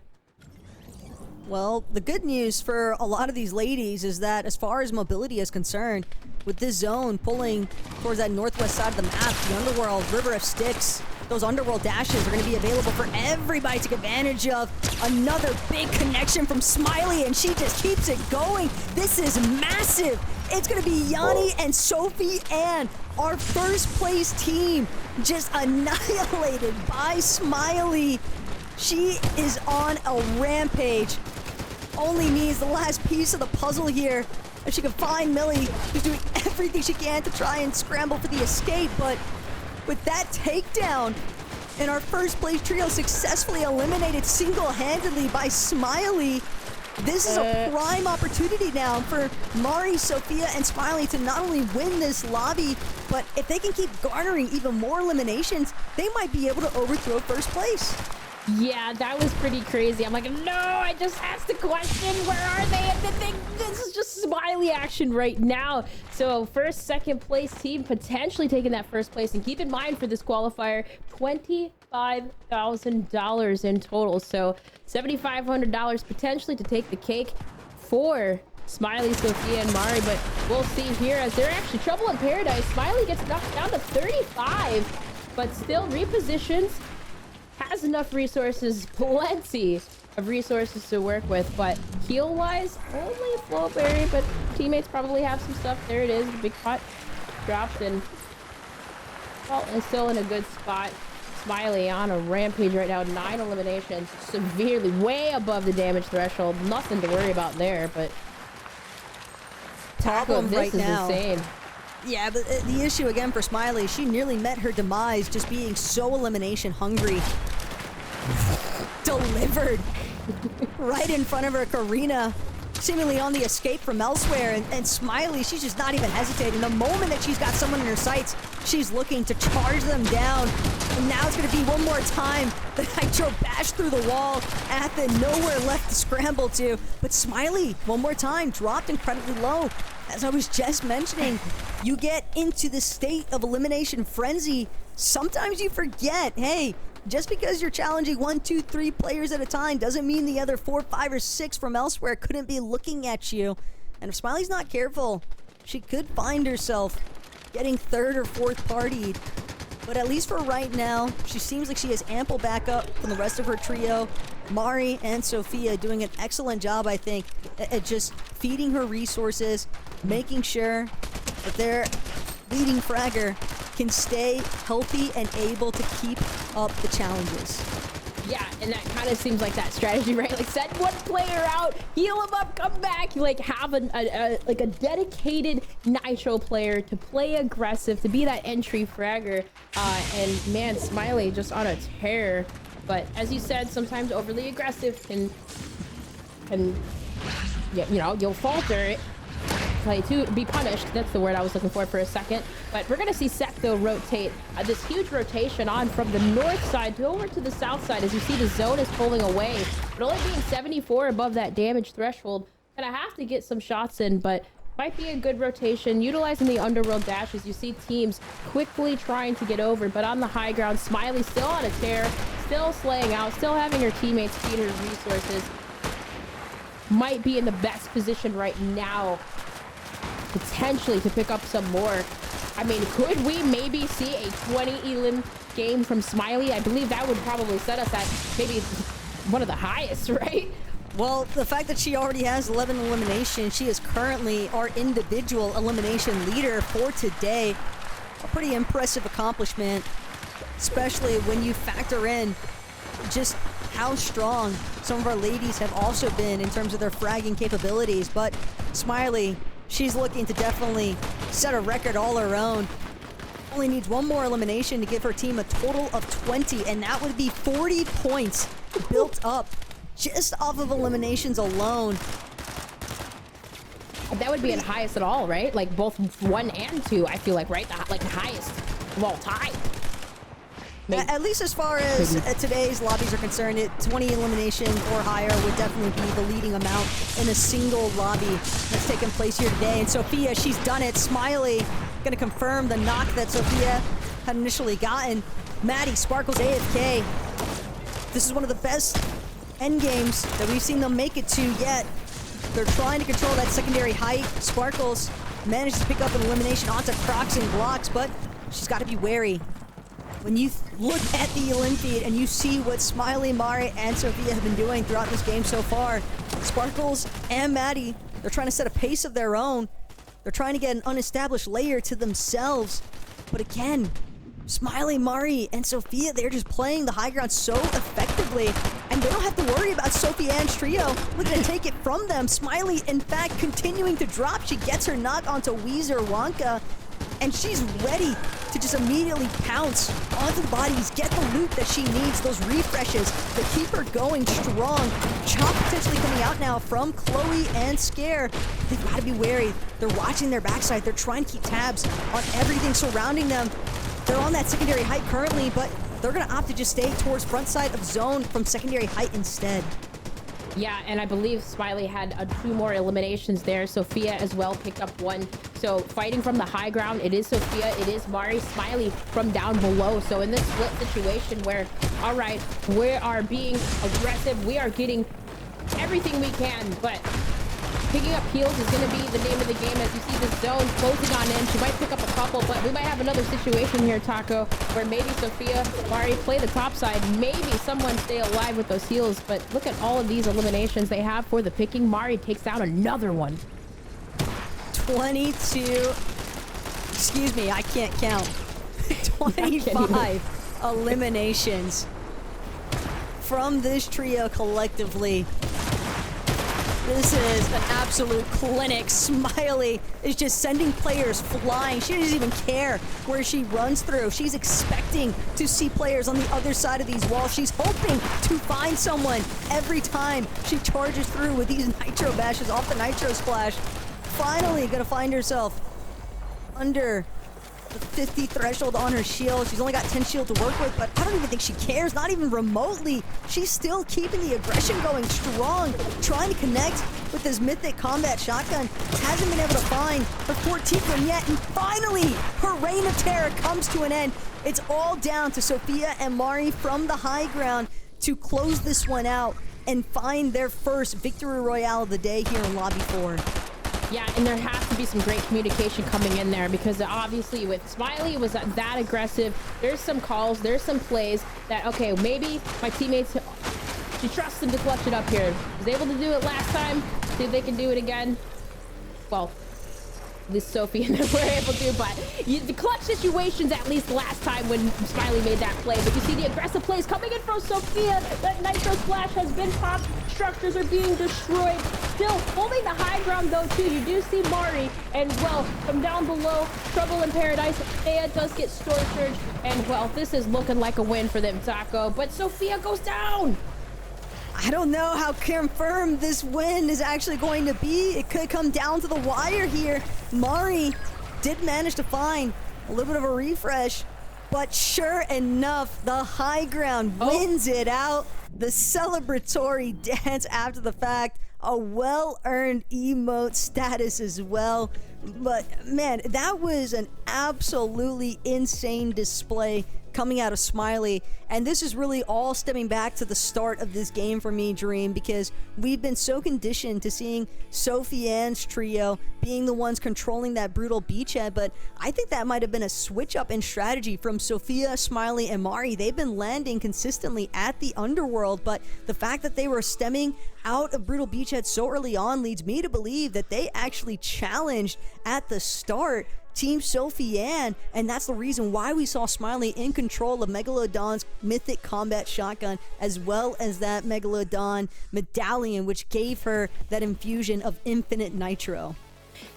Well, the good news for a lot of these ladies is that as far as mobility is concerned, with this zone pulling towards that northwest side of the map, the Underworld, River of Styx, those Underworld dashes are going to be available for everybody to take advantage of. Another big connection from Smiley, and she just keeps it going. This is massive. It's going to be Yanni and Sophie, and our 1st place team just annihilated by Smiley. She is on a rampage. only means the last piece of the puzzle here. If she can find Millie, she's doing everything she can to try and scramble for the escape, but with that takedown, and our first place trio successfully eliminated single-handedly by Smiley, this is a prime opportunity now for Mari, Sophia, and Smiley to not only win this lobby, but if they can keep garnering even more eliminations, they might be able to overthrow first place. Yeah, that was pretty crazy. I'm like, no, I just asked the question, where are they? And then this is just Smiley action right now. So first, second place team potentially taking that first place. And keep in mind for this qualifier, $25,000 in total. So $7,500 potentially to take the cake for Smiley, Sophia, and Mari. But we'll see here as they're actually trouble in paradise. Smiley gets knocked down to 35, but still repositions. Has enough resources, plenty of resources to work with, but heal-wise, only Flowberry, but teammates probably have some stuff. There it is, the big pot dropped, and well, is still in a good spot. Smiley on a rampage right now, 9 eliminations, severely, way above the damage threshold. Nothing to worry about there, but tackle this right is now. insane. Yeah, but the issue again for Smiley, she nearly met her demise just being so elimination hungry. Delivered right in front of her, Karina, seemingly on the escape from elsewhere, and Smiley, she's just not even hesitating. The moment that she's got someone in her sights, she's looking to charge them down. And now it's going to be one more time. The Nitro bash through the wall. Athen nowhere left to scramble to. But Smiley, one more time, dropped incredibly low. As I was just mentioning, you get into the state of elimination frenzy. Sometimes you forget, hey, just because you're challenging 1, 2, 3 players at a time doesn't mean the other 4, 5, or 6 from elsewhere couldn't be looking at you. And if Smiley's not careful, she could find herself getting third or fourth partied. But at least for right now, she seems like she has ample backup from the rest of her trio. Mari and Sophia doing an excellent job, I think, at just feeding her resources, making sure that their leading fragger can stay healthy and able to keep up the challenges. Yeah, and that kind of seems like that strategy, right? Like, send one player out, heal him up, come back. You like have a dedicated Nitro player to play aggressive, to be that entry fragger. And man, Smiley just on a tear. But as you said, sometimes overly aggressive can yeah, you know, you'll falter. Play to be punished. That's the word I was looking for a second. But we're gonna see Seth though rotate this huge rotation on from the north side to over to the south side. As you see, the zone is pulling away, but only being 74 above that damage threshold. Gonna have to get some shots in, but might be a good rotation utilizing the underworld dash as you see teams quickly trying to get over. But on the high ground, Smiley still on a tear, still slaying out, still having her teammates feed her resources. Might be in the best position right now potentially to pick up some more. I mean, could we maybe see a 20 elim game from Smiley? I believe that would probably set us at maybe one of the highest, right? Well, the fact that she already has 11 eliminations, she is currently our individual elimination leader for today. A pretty impressive accomplishment, especially when you factor in just how strong some of our ladies have also been in terms of their fragging capabilities. But Smiley, she's looking to definitely set a record all her own. Only needs one more elimination to give her team a total of 20, and that would be 40 points built up just off of eliminations alone. That would be an highest at all, right? Like both 1 and 2, I feel like, right? Like the highest of all time. At least as far as today's lobbies are concerned, 20 eliminations or higher would definitely be the leading amount in a single lobby that's taken place here today. And Sophia, she's done it. Smiley gonna confirm the knock that Sophia had initially gotten. Maddie, Sparkles AFK. This is one of the best end games that we've seen them make it to yet. They're trying to control that secondary height. Sparkles managed to pick up an elimination onto Crocs and blocks, but she's got to be wary. When you look at the Olympiad and you see what Smiley, Mari, and Sophia have been doing throughout this game so far, Sparkles and Maddie, they're trying to set a pace of their own. They're trying to get an unestablished layer to themselves. But again, Smiley, Mari, and Sophia, they're just playing the high ground so effectively. collectively, and they don't have to worry about Sophie Ann's trio looking to take it from them. Smiley, in fact, continuing to drop. She gets her knock onto Weezer Wonka, and she's ready to just immediately pounce onto the bodies, get the loot that she needs, those refreshes that keep her going strong. Chop potentially coming out now from Chloe and Scare. They've got to be wary. They're watching their backside. They're trying to keep tabs on everything surrounding them. They're on that secondary height currently, but they're going to opt to just stay towards front side of zone from secondary height instead. Yeah, and I believe Smiley had 2 more eliminations there. Sophia as well picked up 1. So fighting from the high ground, it is Sophia, it is Mari. Smiley from down below. So in this split situation where, all right, we are being aggressive, we are getting everything we can, but picking up heals is going to be the name of the game. As you see the zone closing on in, she might pick up a couple, but we might have another situation here, Taco, where maybe Sophia, Mari play the top side, maybe someone stay alive with those heals. But look at all of these eliminations they have for the picking. Mari takes down another one. 22, excuse me, I can't count. 25 eliminations from this trio collectively. This is an absolute clinic. Smiley is just sending players flying. She doesn't even care where she runs through. She's expecting to see players on the other side of these walls. She's hoping to find someone every time she charges through with these nitro bashes off the nitro splash. Finally gonna find herself under the 50 threshold on her shield. She's only got 10 shield to work with, but I don't even think she cares, not even remotely. She's still keeping the aggression going strong, trying to connect with this mythic combat shotgun. Hasn't been able to find her 14th one yet, and finally, her reign of terror comes to an end. It's all down to Sophia and Mari from the high ground to close this one out and find their first victory royale of the day here in Lobby 4. Yeah, and there has to be some great communication coming in there, because obviously with Smiley was that aggressive. There's some calls, there's some plays that, okay, maybe my teammates, she trusts them to clutch it up here. Was able to do it last time, see if they can do it again. Well, at least Sophie and them were able to, but the clutch situations at least last time when Smiley made that play. But you see the aggressive plays coming in from Sophia. That nitro splash has been popped. Structures are being destroyed. Still holding the high ground though too. You do see Mari, and well, from down below, Trouble in Paradise, Thea does get Storm Surge, and well, this is looking like a win for them, Taco. But Sophia goes down. I don't know how confirmed this win is actually going to be. It could come down to the wire here. Mari did manage to find a little bit of a refresh, but sure enough, the high ground wins it out. The celebratory dance after the fact, a well-earned emote status as well. But man, that was an absolutely insane display coming out of Smiley, and this is really all stemming back to the start of this game for me, Dream, because we've been so conditioned to seeing Sophie Ann's trio being the ones controlling that brutal beachhead, but I think that might have been a switch up in strategy from Sophia, Smiley, and Mari. They've been landing consistently at the underworld, but the fact that they were stemming out of brutal beachhead so early on leads me to believe that they actually challenged at the start Team Sophie Ann, and that's the reason why we saw Smiley in control of Megalodon's mythic combat shotgun, as well as that Megalodon medallion, which gave her that infusion of infinite nitro.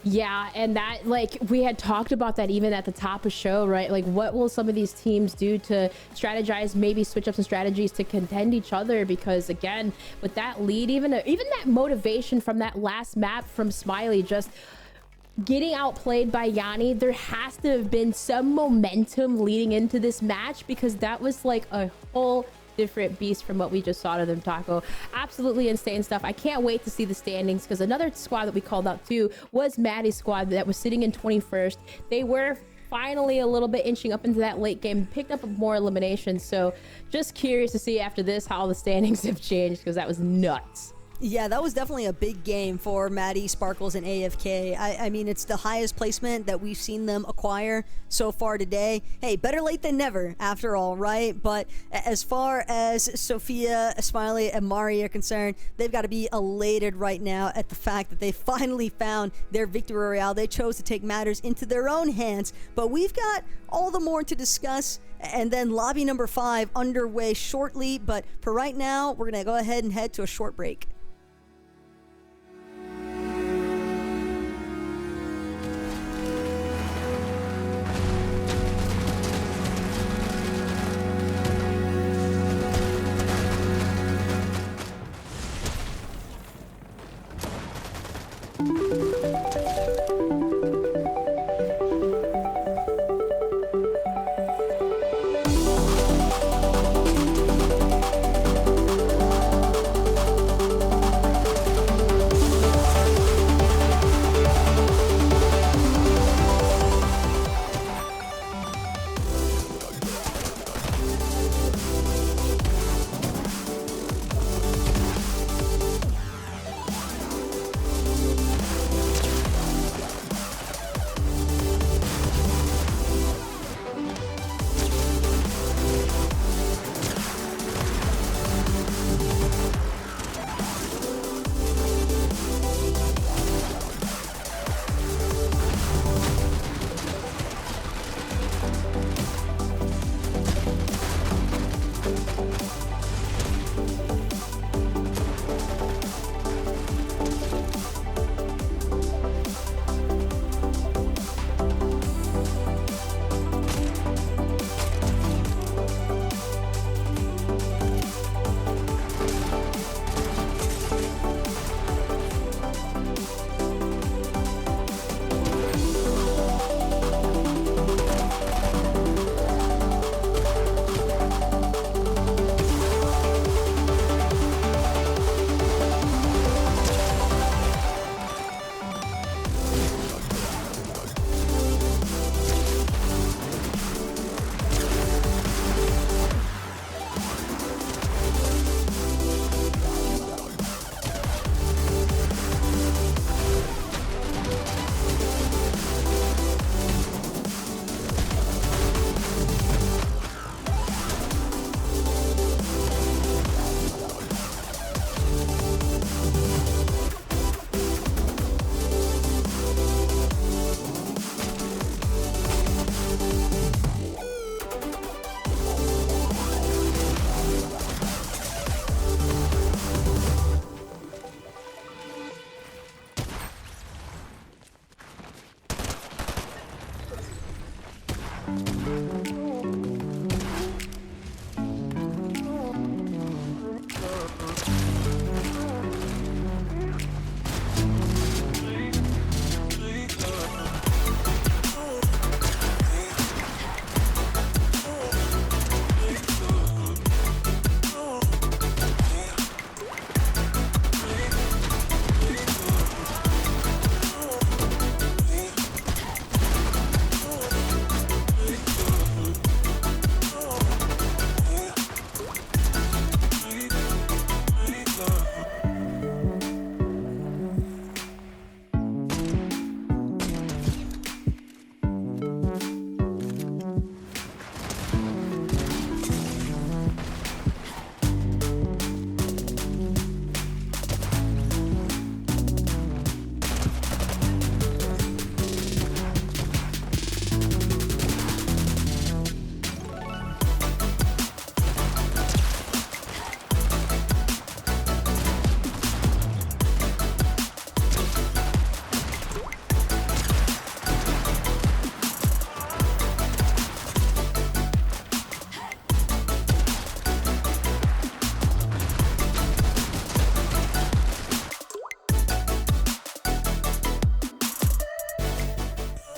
Yeah, and that, like, we had talked about that even at the top of show, right? Like, what will some of these teams do to strategize, maybe switch up some strategies to contend each other? Because again, with that lead, even that motivation from that last map from Smiley, just getting outplayed by Yanni, there has to have been some momentum leading into this match, because that was like a whole different beast from what we just saw to them, Taco. Absolutely insane stuff. I can't wait to see the standings, because another squad that we called out too was Maddie's squad that was sitting in 21st. They were finally a little bit inching up into that late game, picked up more eliminations. So just curious to see after this how the standings have changed, because that was nuts. Yeah, that was definitely a big game for Maddie, Sparkles, and AFK. I mean, it's the highest placement that we've seen them acquire so far today. Hey, better late than never, after all, right? But as far as Sophia, Smiley, and Mari are concerned, they've got to be elated right now at the fact that they finally found their victory royale. They chose to take matters into their own hands. But we've got all the more to discuss, and then lobby number 5 underway shortly. But for right now, we're going to go ahead and head to a short break.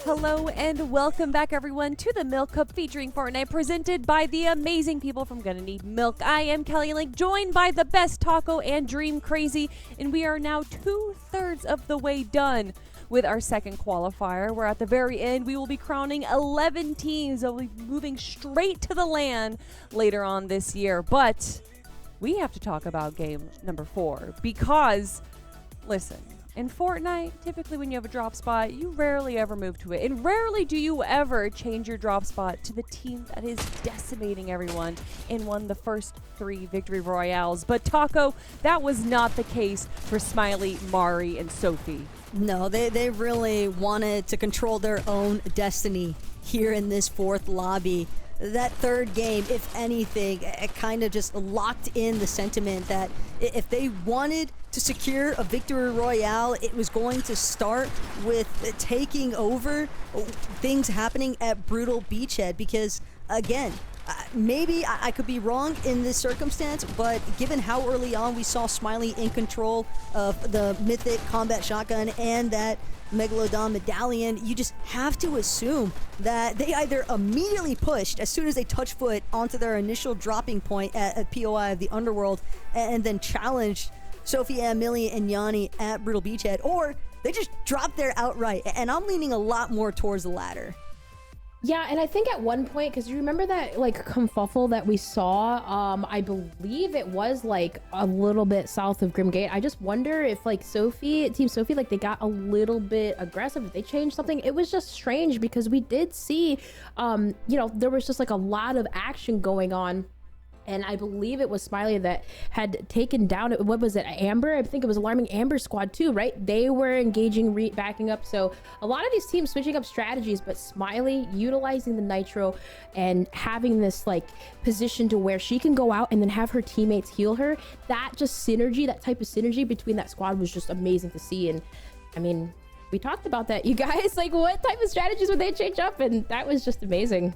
Hello and welcome back everyone to the Milk Cup featuring Fortnite, presented by the amazing people from Gonna Need Milk. I am Kelly Link, joined by the best Taco and Dream Crazy, and we are now 2/3 of the way done with our second qualifier, where at the very end we will be crowning 11 teams that will be moving straight to the LAN later on this year. But we have to talk about game number 4 because, listen, in Fortnite, typically when you have a drop spot, you rarely ever move to it. And rarely do you ever change your drop spot to the team that is decimating everyone and won the first 3 victory royales. But Taco, that was not the case for Smiley, Mari, and Sophie. No, they really wanted to control their own destiny here in this 4th lobby. That 3rd game, if anything, it kind of just locked in the sentiment that if they wanted to secure a victory royale, it was going to start with taking over things happening at Brutal Beachhead. Because, again, maybe I could be wrong in this circumstance, but given how early on we saw Smiley in control of the Mythic Combat Shotgun and that Megalodon Medallion, you just have to assume that they either immediately pushed as soon as they touched foot onto their initial dropping point at POI of the Underworld and then challenged Sophia, Millie, and Yanni at Brutal Beachhead, or they just dropped there outright. And I'm leaning a lot more towards the latter. Yeah, and I think at one point, because you remember that like kerfuffle that we saw, I believe it was like a little bit south of Grimgate. I just wonder if like Team Sophie, like they got a little bit aggressive, if they changed something. It was just strange because we did see, there was just like a lot of action going on. And I believe it was Smiley that had taken down, what was it, Amber? I think it was Alarming Amber squad too, right? They were engaging, backing up. So a lot of these teams switching up strategies, but Smiley utilizing the Nitro and having this like position to where she can go out and then have her teammates heal her. That just synergy, that type of synergy between that squad was just amazing to see. And I mean, we talked about that, you guys, like what type of strategies would they change up? And that was just amazing.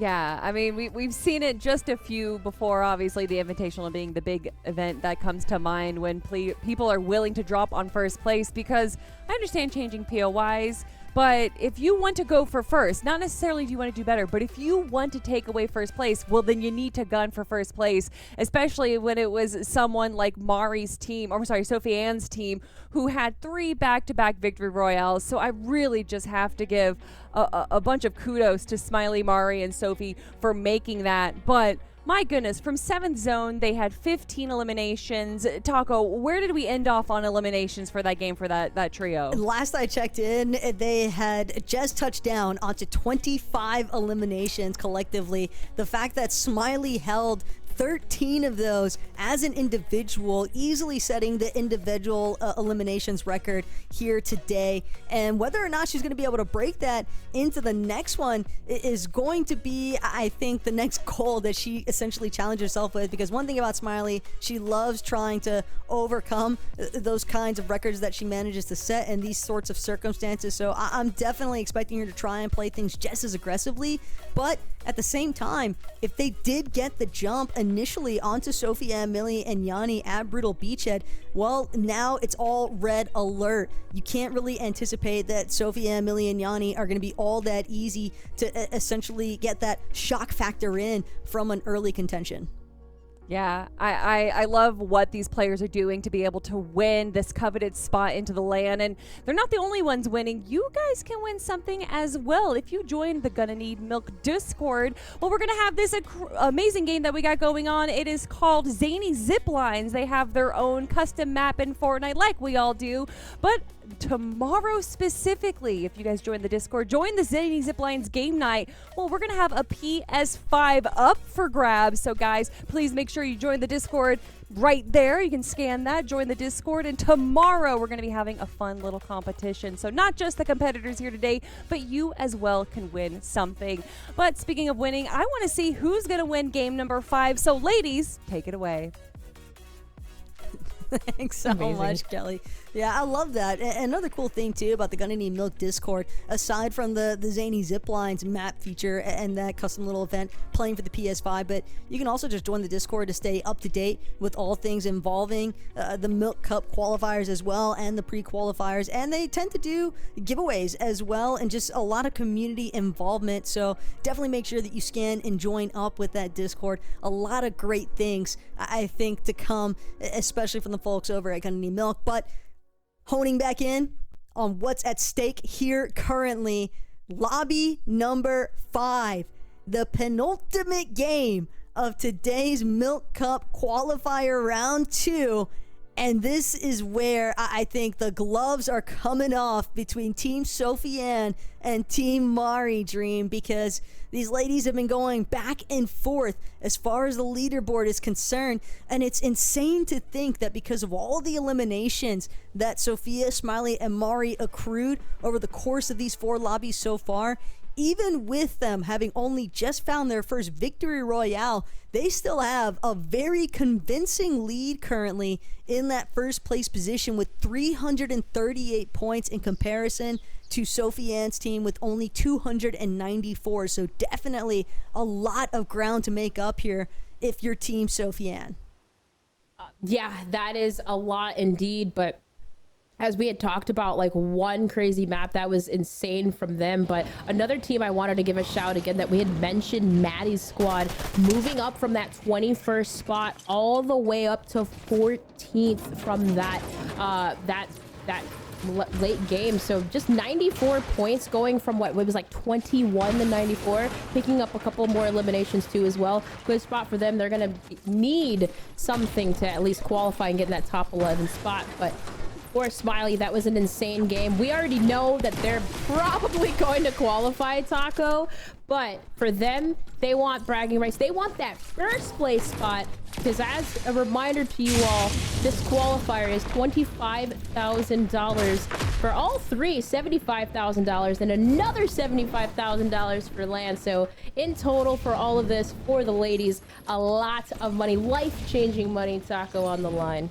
Yeah, I mean, we've seen it just a few before, obviously, the Invitational being the big event that comes to mind when people are willing to drop on first place, because I understand changing POIs, but if you want to go for first, not necessarily do you want to do better, but if you want to take away first place, well, then you need to gun for first place, especially when it was someone like Mari's team, or sorry, Sophie Ann's team, who had 3 back-to-back victory royales. So I really just have to give a bunch of kudos to Smiley, Mari, and Sophie for making that. But my goodness, from 7th zone, they had 15 eliminations. Taco, where did we end off on eliminations for that game for that trio? Last I checked in, they had just touched down onto 25 eliminations collectively. The fact that Smiley held 13 of those as an individual, easily setting the individual eliminations record here today. And whether or not she's going to be able to break that into the next one is going to be, I think, the next goal that she essentially challenged herself with. Because one thing about Smiley, she loves trying to overcome those kinds of records that she manages to set in these sorts of circumstances. So I'm definitely expecting her to try and play things just as aggressively. But at the same time, if they did get the jump initially onto Sophia, Millie, and Yanni at Brutal Beachhead, well, now it's all red alert. You can't really anticipate that Sophia, Millie, and Yanni are going to be all that easy to essentially get that shock factor in from an early contention. Yeah, I love what these players are doing to be able to win this coveted spot into the LAN, and they're not the only ones winning. You guys can win something as well if you join the Gonna Need Milk Discord. Well, we're gonna have this amazing game that we got going on. It is called Zany Ziplines. They have their own custom map in Fortnite, like we all do, but tomorrow specifically, if you guys join the Discord, join the Zany Ziplines game night, well, we're gonna have a PS5 up for grabs. So guys, please make sure you join the Discord right there. You can scan that, join the Discord, and tomorrow we're gonna be having a fun little competition. So not just the competitors here today, but you as well can win something. But speaking of winning, I want to see who's gonna win game number 5. So ladies, take it away. Thanks so much, Kelly. Yeah, I love that. Another cool thing, too, about the Gonna Need Milk Discord, aside from the Zany Ziplines map feature and that custom little event playing for the PS5, but you can also just join the Discord to stay up to date with all things involving the Milk Cup qualifiers as well, and the pre-qualifiers, and they tend to do giveaways as well, and just a lot of community involvement. So definitely make sure that you scan and join up with that Discord. A lot of great things, I think, to come, especially from the folks over at Gonna Need Milk. But honing back in on what's at stake here currently, lobby number 5, the penultimate game of today's Milk Cup qualifier round 2. And this is where I think the gloves are coming off between Team Sofiane and Team Mari, Dream, because these ladies have been going back and forth as far as the leaderboard is concerned. And it's insane to think that because of all the eliminations that Sophia, Smiley, and Mari accrued over the course of these 4 lobbies so far, even with them having only just found their first victory royale, they still have a very convincing lead currently in that first place position with 338 points in comparison to Sofiane's team with only 294. So definitely a lot of ground to make up here if you're Team Sofiane. Yeah, that is a lot indeed, but as we had talked about, like, one crazy map that was insane from them. But another team I wanted to give a shout again that we had mentioned, Maddie's squad, moving up from that 21st spot all the way up to 14th from that late game. So just 94 points, going from what it was like 21 to 94, picking up a couple more eliminations too as well. Good spot for them. They're gonna need something to at least qualify and get in that top 11 spot. But for Smiley, that was an insane game. We already know that they're probably going to qualify, Taco, but for them, they want bragging rights. They want that first place spot, because as a reminder to you all, this qualifier is $25,000 for all three, $75,000, and another $75,000 for land. So in total for all of this, for the ladies, a lot of money, life-changing money, Taco, on the line.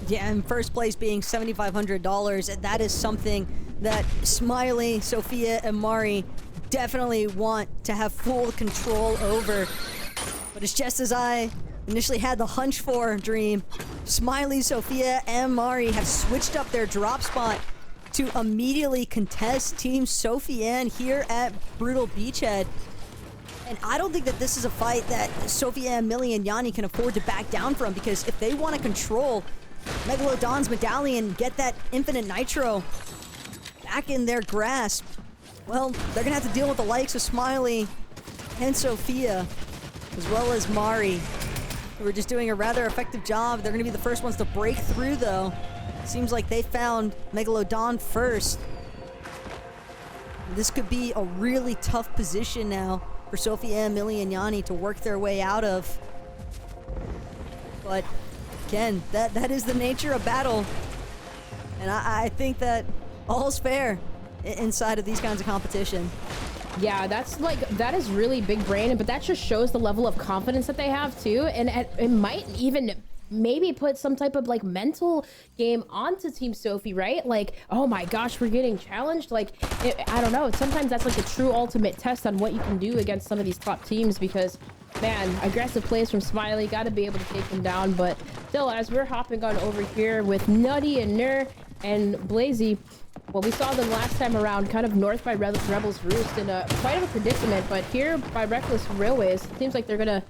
Yeah, and first place being $7,500, and that is something that Smiley, Sophia, and Mari definitely want to have full control over. But it's just as I initially had the hunch for, Dream. Smiley, Sophia, and Mari have switched up their drop spot to immediately contest Team Sofiane here at Brutal Beachhead. And I don't think that this is a fight that Sophia, Millie, and Yanni can afford to back down from, because if they want to control Megalodon's medallion, get that infinite nitro back in their grasp, well, they're gonna have to deal with the likes of Smiley and Sophia, as well as Mari, who are just doing a rather effective job. They're gonna be the first ones to break through, though. Seems like they found Megalodon first. This could be a really tough position now for Sophia, Millie, and Yanni to work their way out of. But again, that is the nature of battle, and I think that all's fair inside of these kinds of competition. Yeah, that is really big brain, but that just shows the level of confidence that they have too, and it might even maybe put some type of like mental game onto Team Sophie, right? Like, oh my gosh, we're getting challenged. Like, I don't know. Sometimes that's like a true ultimate test on what you can do against some of these top teams, because man, aggressive plays from Smiley, got to be able to take him down. But still, as we're hopping on over here with Nutty and Nur and Blazy, well, we saw them last time around kind of north by Rebel's Roost in quite of a predicament, but here by Reckless Railways, it seems like they're going to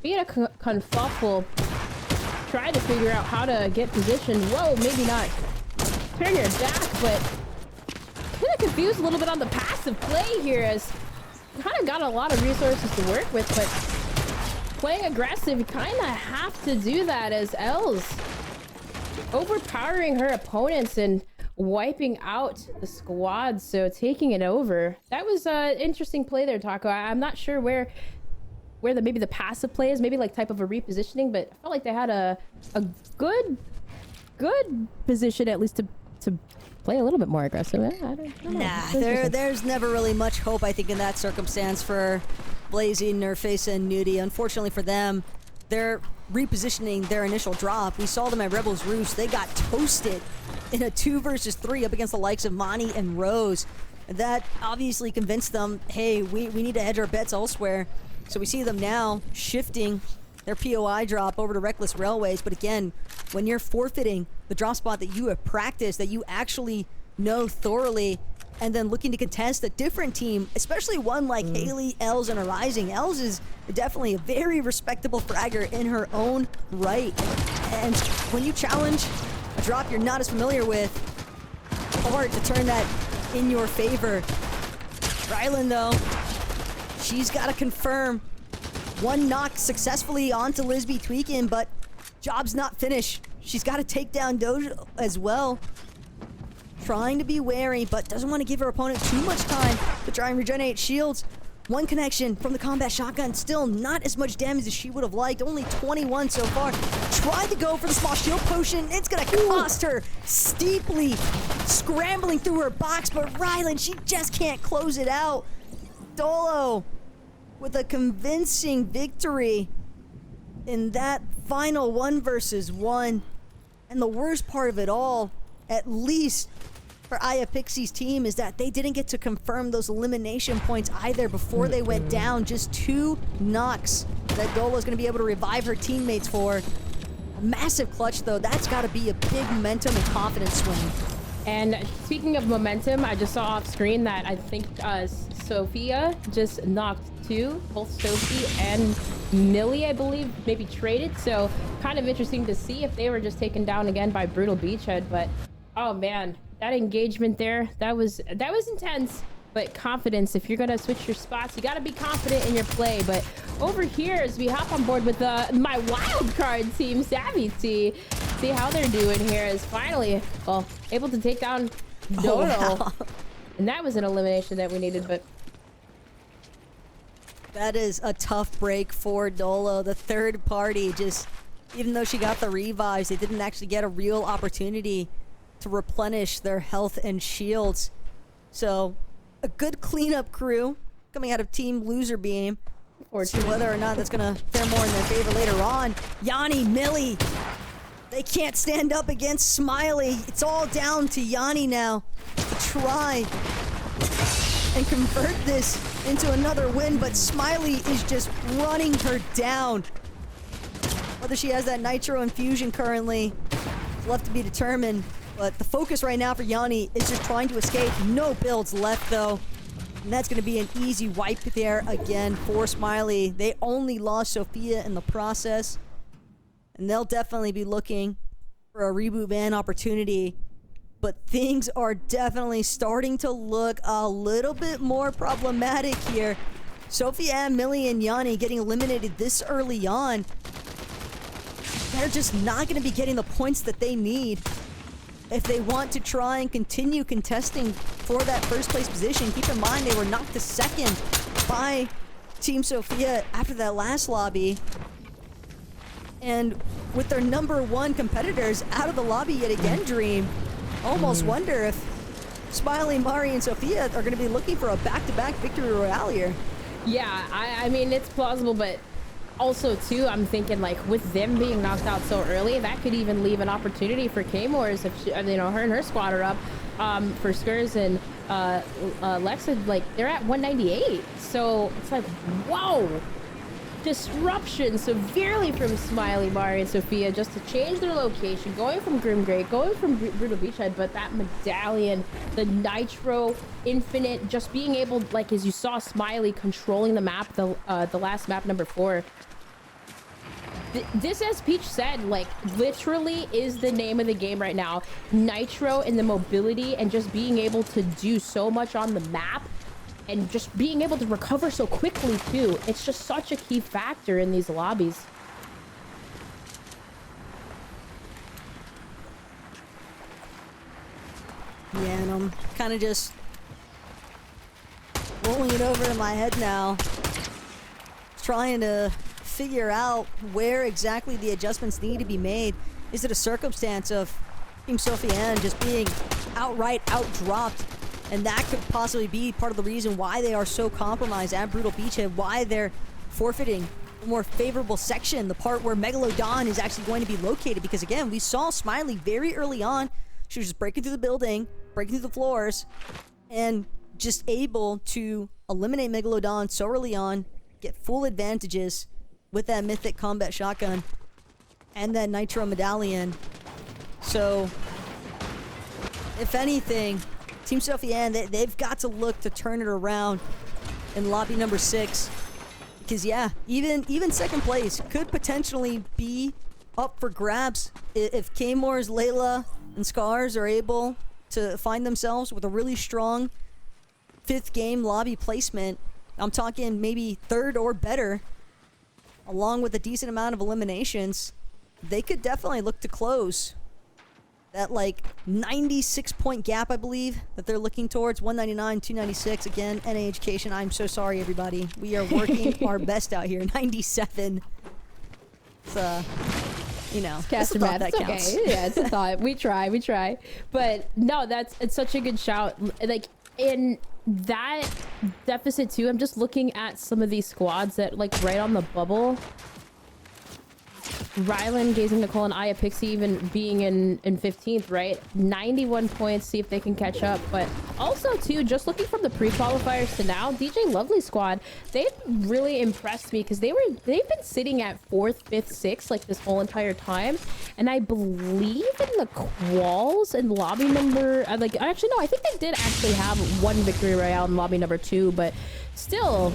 be in a confuffle, try to figure out how to get positioned. Whoa, maybe not turn your back, but kind of confused a little bit on the passive play here, as kind of got a lot of resources to work with, but playing aggressive, you kind of have to do that, as Els overpowering her opponents and wiping out the squad, so taking it over. That was an interesting play there, Taco. I'm not sure where maybe the passive play is, maybe like type of a repositioning, but I felt like they had a good position at least to play a little bit more aggressive. I don't know. Nah, there's never really much hope, I think, in that circumstance for Blazy, Nerface, and Nudie. Unfortunately for them, they're repositioning their initial drop. We saw them at Rebel's Roost. They got toasted in a 2 versus 3 up against the likes of Monty and Rose. That obviously convinced them, hey, we need to hedge our bets elsewhere. So we see them now shifting their POI drop over to Reckless Railways. But again, when you're forfeiting the drop spot that you have practiced, that you actually know thoroughly, and then looking to contest a different team, especially one like Haley, Els, and Arising. Els is definitely a very respectable fragger in her own right. And when you challenge a drop you're not as familiar with, hard to turn that in your favor. Rylan, though, she's got to confirm One knock successfully onto Lisby Tweakin, but job's not finished. She's got to take down Dojo as well. Trying to be wary, but doesn't want to give her opponent too much time to try and regenerate shields. One connection from the combat shotgun, still not as much damage as she would have liked. Only 21 so far. Tried to go for the small shield potion. It's gonna cost her steeply. Scrambling through her box, but Rylan, she just can't close it out. Dolo with a convincing victory in that final 1 versus 1. And the worst part of it all, at least for Aya Pixie's team, is that they didn't get to confirm those elimination points either before they went down. Just 2 knocks that Dolo's going to be able to revive her teammates for. A massive clutch, though. That's got to be a big momentum and confidence swing. And speaking of momentum, I just saw off screen that I think Sophia just knocked 2. Both Sophie and Millie, I believe, maybe traded. So kind of interesting to see if they were just taken down again by Brutal Beachhead. But oh man, that engagement there, that was intense. But confidence, if you're gonna switch your spots, you gotta be confident in your play. But over here, as we hop on board with my wild card team, Savvy T, see how they're doing here, is finally, well, able to take down Dodo. Oh, wow. And that was an elimination that we needed, but that is a tough break for Dolo. The third party, just, even though she got the revives, they didn't actually get a real opportunity to replenish their health and shields. So, a good cleanup crew coming out of Team Loser Beam. See whether or not that's gonna fare more in their favor later on. Yanni, Millie, they can't stand up against Smiley. It's all down to Yanni now to try and convert this into another win, but Smiley is just running her down. Whether she has that Nitro infusion currently is left to be determined, but the focus right now for Yanni is just trying to escape. No builds left though, and that's going to be an easy wipe there again for Smiley. They only lost Sophia in the process, and they'll definitely be looking for a reboot ban opportunity. But things are definitely starting to look a little bit more problematic here. Sophia, Millie, and Yanni getting eliminated this early on. They're just not going to be getting the points that they need if they want to try and continue contesting for that first place position. Keep in mind, they were knocked to second by Team Sophia after that last lobby. And with their #1 competitors out of the lobby yet again, Dream, almost wonder if Smiley, Mari, and Sophia are going to be looking for a back-to-back victory royale here. yeah, I mean, it's plausible, but also too, I'm thinking like with them being knocked out so early, that could even leave an opportunity for K-Moors if she, you know, her and her squad are up for Skurs and Lexa, like they're at 198. So it's like, whoa, disruption severely from Smiley, Mari, and Sophia just to change their location, going from Grim Great, going from Brutal Beachhead, but that medallion, the Nitro Infinite, just being able, like as you saw Smiley controlling the map, the last map, #4. This, as Peach said, like literally is the name of the game right now. Nitro and the mobility and just being able to do so much on the map and just being able to recover so quickly too. It's just such a key factor in these lobbies. Yeah, and I'm kind of just rolling it over in my head now, trying to figure out where exactly the adjustments need to be made. Is it a circumstance of Team Sofiane just being outright outdropped, and that could possibly be part of the reason why they are so compromised at Brutal Beachhead, why they're forfeiting a more favorable section, the part where Megalodon is actually going to be located? Because again, we saw Smiley very early on. She was just breaking through the building, breaking through the floors, and just able to eliminate Megalodon so early on, get full advantages with that Mythic Combat Shotgun and that Nitro Medallion. So, if anything, Team Sofiane, they've got to look to turn it around in lobby #6. Because yeah, even second place could potentially be up for grabs if K-Moors, Layla, and Scars are able to find themselves with a really strong 5th game lobby placement. I'm talking maybe 3rd or better. along with a decent amount of eliminations, they could definitely look to close that like 96-point gap, I believe, that they're looking towards. 199, 296. Again, NA Education, I'm so sorry, everybody. We are working our best out here. 97. It's, you know, Cast it's a thought that that counts. okay. Yeah, it's a thought. We try. But no, it's such a good shout. Like, in that deficit too, I'm just looking at some of these squads that like right on the bubble. Rylan, Gazing Nicole, and Aya Pixie even being in 15th, right? 91 points, see if they can catch up. But also, too, just looking from the pre-qualifiers to now, DJ Lovely squad, they've really impressed me because they've been sitting at 4th, 5th, 6th like this whole entire time. And I believe in the quals and lobby number, actually, no, I think they did actually have one victory royale in lobby number 2, but still...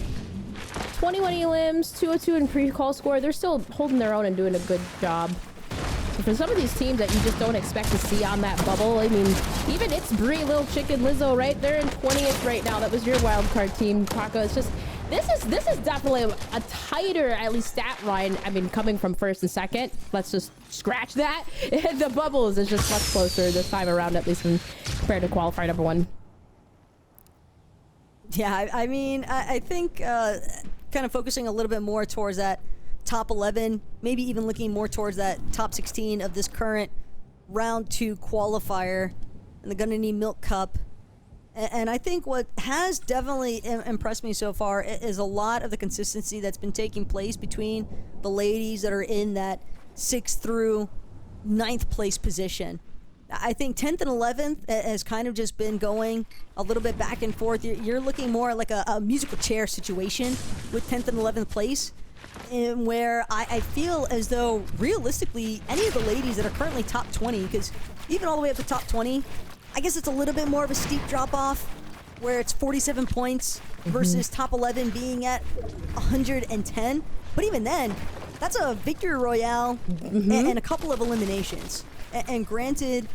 21 elims, 202 in pre-call score. They're still holding their own and doing a good job. So for some of these teams that you just don't expect to see on that bubble, I mean, even it's Bree, Lil Chicken, Lizzo, right? They're in 20th right now. That was your wildcard team, Taco. It's just, this is definitely a tighter, at least stat line. I mean, coming from 1st and 2nd, let's just scratch that. The bubbles is just much closer this time around, at least compared to qualifier number 1. Yeah, I mean, I think kind of focusing a little bit more towards that top 11, maybe even looking more towards that top 16 of this current round 2 qualifier in the Gonna Need Milk Cup. And I think what has definitely impressed me so far is a lot of the consistency that's been taking place between the ladies that are in that 6th through 9th place position. I think 10th and 11th has kind of just been going a little bit back and forth. You're looking more like a musical chair situation with 10th and 11th place, in where I feel as though realistically any of the ladies that are currently top 20, because even all the way up to top 20, I guess it's a little bit more of a steep drop off where it's 47 points versus top 11 being at 110. But even then, that's a victory royale and a couple of eliminations. And granted,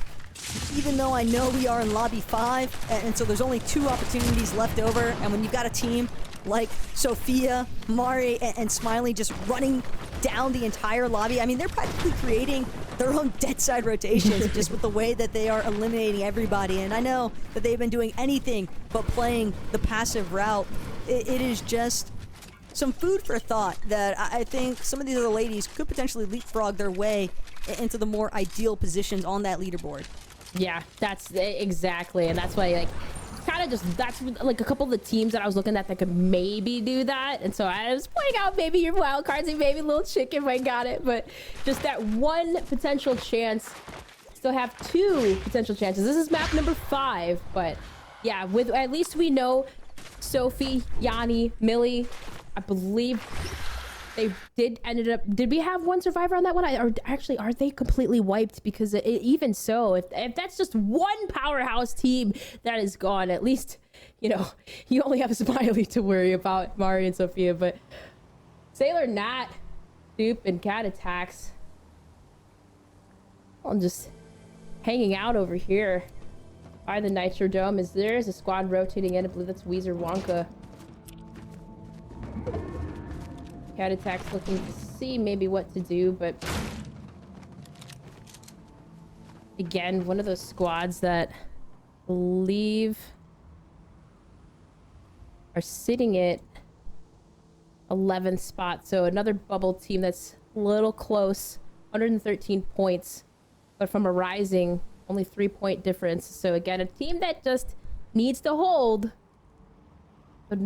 even though I know we are in lobby 5, and so there's only 2 opportunities left over, and when you've got a team like Sophia, Mari, and Smiley just running down the entire lobby, I mean, they're practically creating their own dead side rotations just with the way that they are eliminating everybody. And I know that they've been doing anything but playing the passive route. It is just some food for thought that I think some of these other ladies could potentially leapfrog their way into the more ideal positions on that leaderboard. Yeah, that's exactly, and that's why, like, kind of just, that's like a couple of the teams that I was looking at that could maybe do that. And so I was pointing out maybe your wild cards and maybe Little Chicken might got it, but just that one potential chance. Still have 2 potential chances. This is map number 5, but yeah, with at least we know Sophie, Yanni, Millie, I believe they did we have one survivor on that one? Or actually, are they completely wiped? Because even so, if that's just one powerhouse team that is gone, at least, you know, you only have Smiley to worry about, Mari and Sophia. But Sailor Nat, Dupe, and Cat Attacks, I'm just hanging out over here by the Nitro Dome. There's a squad rotating in. I believe that's Weezer Wonka. Cat Attack's looking to see maybe what to do, but again, one of those squads that I believe are sitting at 11th spot. So another bubble team that's a little close, 113 points, but from a rising, only 3-point difference. So again, a team that just needs to hold, but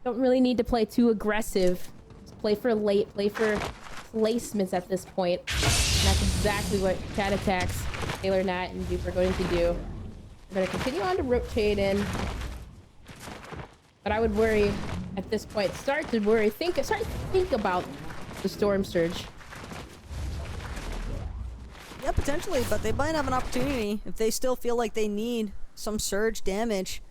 don't really need to play too aggressive. Play for placements at this point. And that's exactly what Cat Attacks, Sailor Nat, and Dupe are going to do. We're going to continue on to rotate in. But I would worry at this point. Start to think about the Storm Surge. Yeah, potentially, but they might have an opportunity if they still feel like they need some surge damage.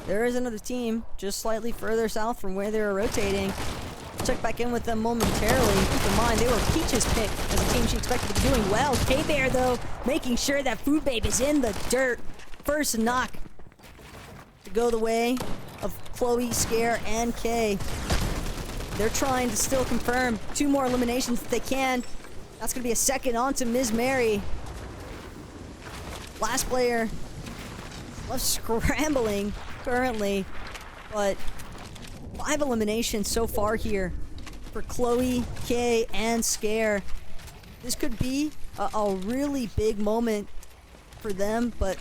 There is another team just slightly further south from where they're rotating. Check back in with them momentarily. Keep in mind, they were Peach's pick as a team she expected to be doing well. K-Bear, though, making sure that Food Babe is in the dirt. First knock to go the way of Chloe, Scare, and Kay. They're trying to still confirm 2 more eliminations if they can. That's going to be a second on to Ms. Mary. Last player left scrambling currently, but 5 eliminations so far here for Chloe, Kay, and Scare. This could be a really big moment for them, but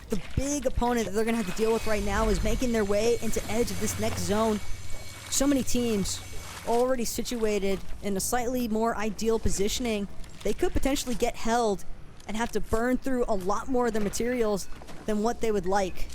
the big opponent that they're going to have to deal with right now is making their way into edge of this next zone. So many teams already situated in a slightly more ideal positioning. They could potentially get held and have to burn through a lot more of their materials than what they would like.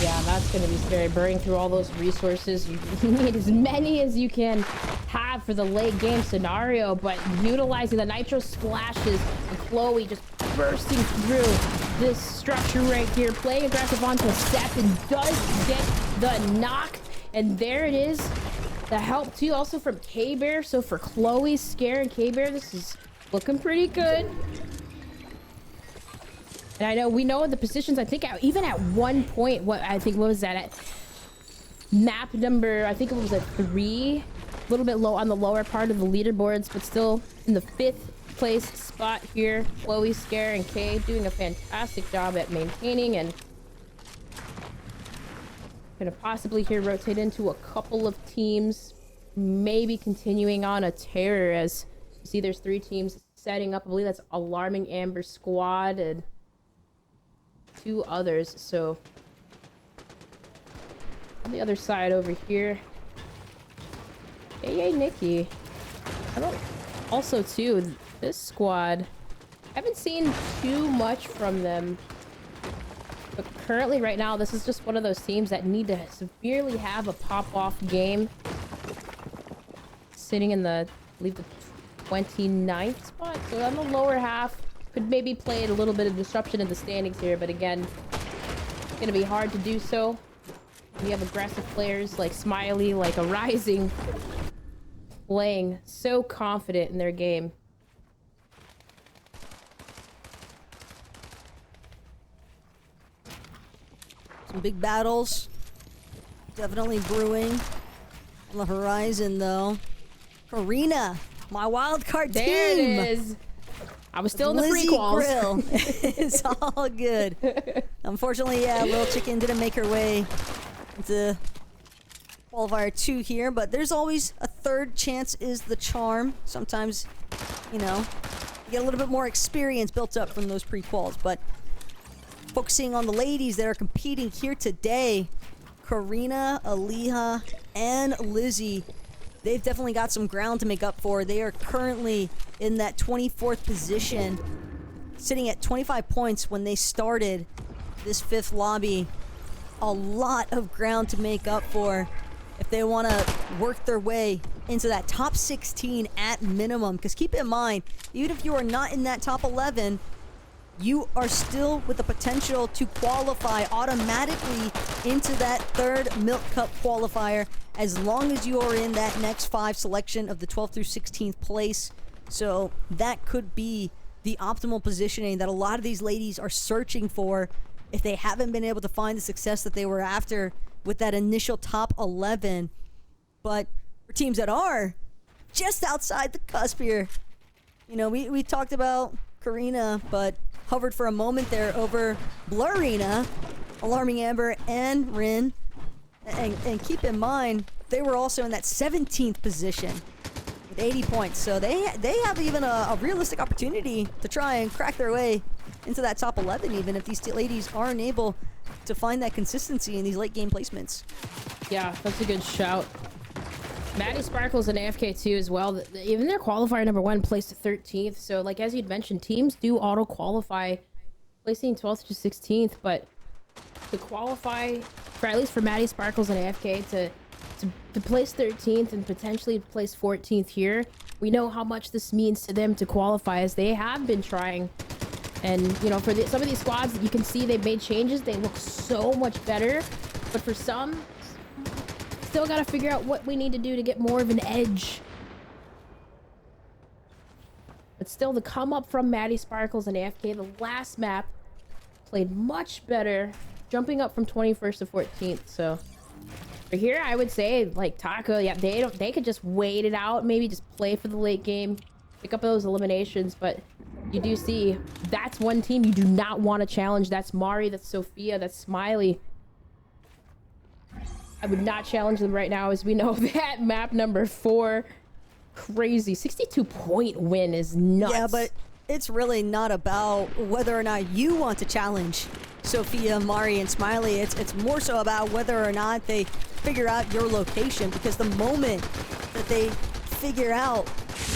Yeah, that's going to be scary. Burning through all those resources. You need as many as you can have for the late game scenario, but utilizing the nitro splashes and Chloe just bursting through this structure right here, playing aggressive onto a step and does get the knock. And there it is. The help too also from K-Bear. So for Chloe, Scare, and K-Bear, this is looking pretty good. And I know we know the positions. I think even at one point, what was that at map number? I think it was at 3, a little bit low on the lower part of the leaderboards, but still in the 5th place spot here. Chloe, Scare, and Kay doing a fantastic job at maintaining, and gonna possibly here rotate into a couple of teams, maybe continuing on a terror. As you see, there's 3 teams setting up. I believe that's Alarming Amber Squad and 2 others. So on the other side over here, yay Nikki. I don't also too, this squad, I haven't seen too much from them, but currently right now this is just one of those teams that need to severely have a pop-off game. Sitting in the, I believe, the 29th spot, so on the lower half. Could maybe play a little bit of disruption in the standings here, but again, it's gonna be hard to do so. We have aggressive players like Smiley, like a Rising, playing so confident in their game. Some big battles definitely brewing on the horizon, though. Karina, my wildcard team. There it is. I was still in the Lizzie prequels. Grill. It's all good. Unfortunately, yeah, Little Chicken didn't make her way into Qualifier 2 here, but there's always a third chance is the charm. Sometimes, you know, you get a little bit more experience built up from those pre-quals, but focusing on the ladies that are competing here today, Karina, Aliha, and Lizzie, they've definitely got some ground to make up for. They are currently in that 24th position, sitting at 25 points when they started this 5th lobby. A lot of ground to make up for if they want to work their way into that top 16 at minimum. Because keep in mind, even if you are not in that top 11, you are still with the potential to qualify automatically into that 3rd Milk Cup qualifier, as long as you are in that next 5 selection of the 12th through 16th place. So that could be the optimal positioning that a lot of these ladies are searching for if they haven't been able to find the success that they were after with that initial top 11. But for teams that are just outside the cusp here, you know, we talked about Karina, but hovered for a moment there over Blurina, Alarming Amber, and Rin. And keep in mind, they were also in that 17th position with 80 points. So they have even a realistic opportunity to try and crack their way into that top 11, even if these ladies aren't able to find that consistency in these late game placements. Yeah, that's a good shout. Maddie Sparkles and AFK too as well. Even their qualifier number 1 placed 13th. So like as you'd mentioned, teams do auto qualify placing 12th to 16th, but to qualify for at least for Maddie Sparkles and AFK to place 13th and potentially place 14th here, we know how much this means to them to qualify, as they have been trying. And you know, for some of these squads, you can see they've made changes. They look so much better, but for some, still got to figure out what we need to do to get more of an edge. But still, the come up from Maddie Sparkles and AFK, the last map, played much better, jumping up from 21st to 14th. So But here I would say like Taco, yeah, they could just wait it out, maybe just play for the late game, pick up those eliminations. But you do see that's one team you do not want to challenge. That's Mari, that's Sophia, that's Smiley. I would not challenge them right now, as we know that map number 4, crazy 62-point win is nuts. Yeah, but it's really not about whether or not you want to challenge Sophia, Mari, and Smiley. It's more so about whether or not they figure out your location, because the moment that they figure out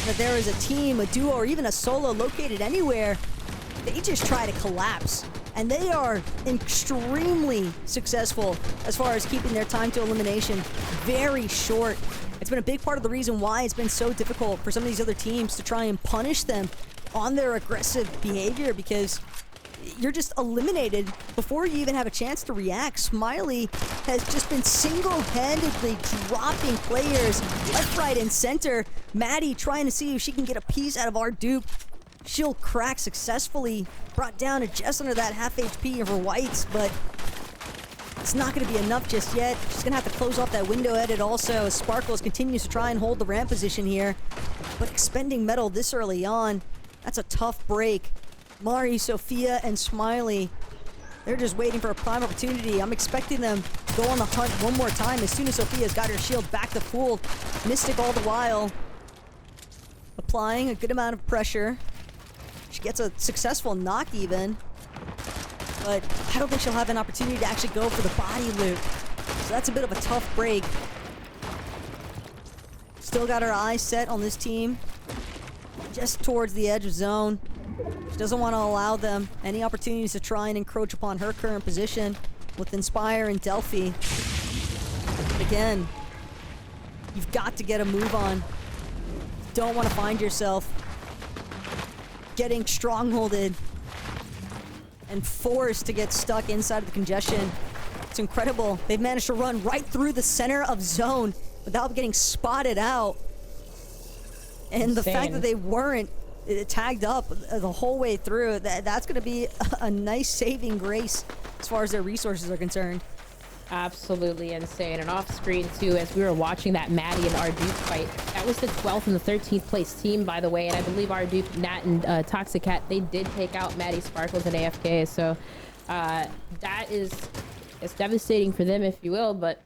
that there is a team, a duo, or even a solo located anywhere, they just try to collapse. And they are extremely successful as far as keeping their time to elimination very short. It's been a big part of the reason why it's been so difficult for some of these other teams to try and punish them on their aggressive behavior, because you're just eliminated before you even have a chance to react. Smiley has just been single-handedly dropping players left, right, and center. Maddie trying to see if she can get a piece out of our dupe. She'll crack successfully, brought down to just under that half HP of her whites, but it's not going to be enough just yet. She's going to have to close off that window edit also, as Sparkles continues to try and hold the ramp position here. But expending metal this early on, that's a tough break. Mari, Sophia, and Smiley, they're just waiting for a prime opportunity. I'm expecting them to go on the hunt one more time as soon as Sophia's got her shield back to full. Mystic all the while applying a good amount of pressure. She gets a successful knock even, but I don't think she'll have an opportunity to actually go for the body loop. So that's a bit of a tough break. Still got her eyes set on this team, just towards the edge of zone. She doesn't want to allow them any opportunities to try and encroach upon her current position with Inspire and Delphi. Again, you've got to get a move on. You don't want to find yourself getting strongholded and forced to get stuck inside of the congestion. It's incredible. They've managed to run right through the center of zone without getting spotted out. And the fact that they weren't tagged up the whole way through, that's going to be a nice saving grace as far as their resources are concerned. Absolutely insane. And off screen too, as we were watching that Maddie and Arduke fight, that was the 12th and the 13th place team, by the way. And I believe Arduke, Nat, and Toxicat, they did take out Maddie, Sparkles, and AFK. So that is, it's devastating for them, if you will. But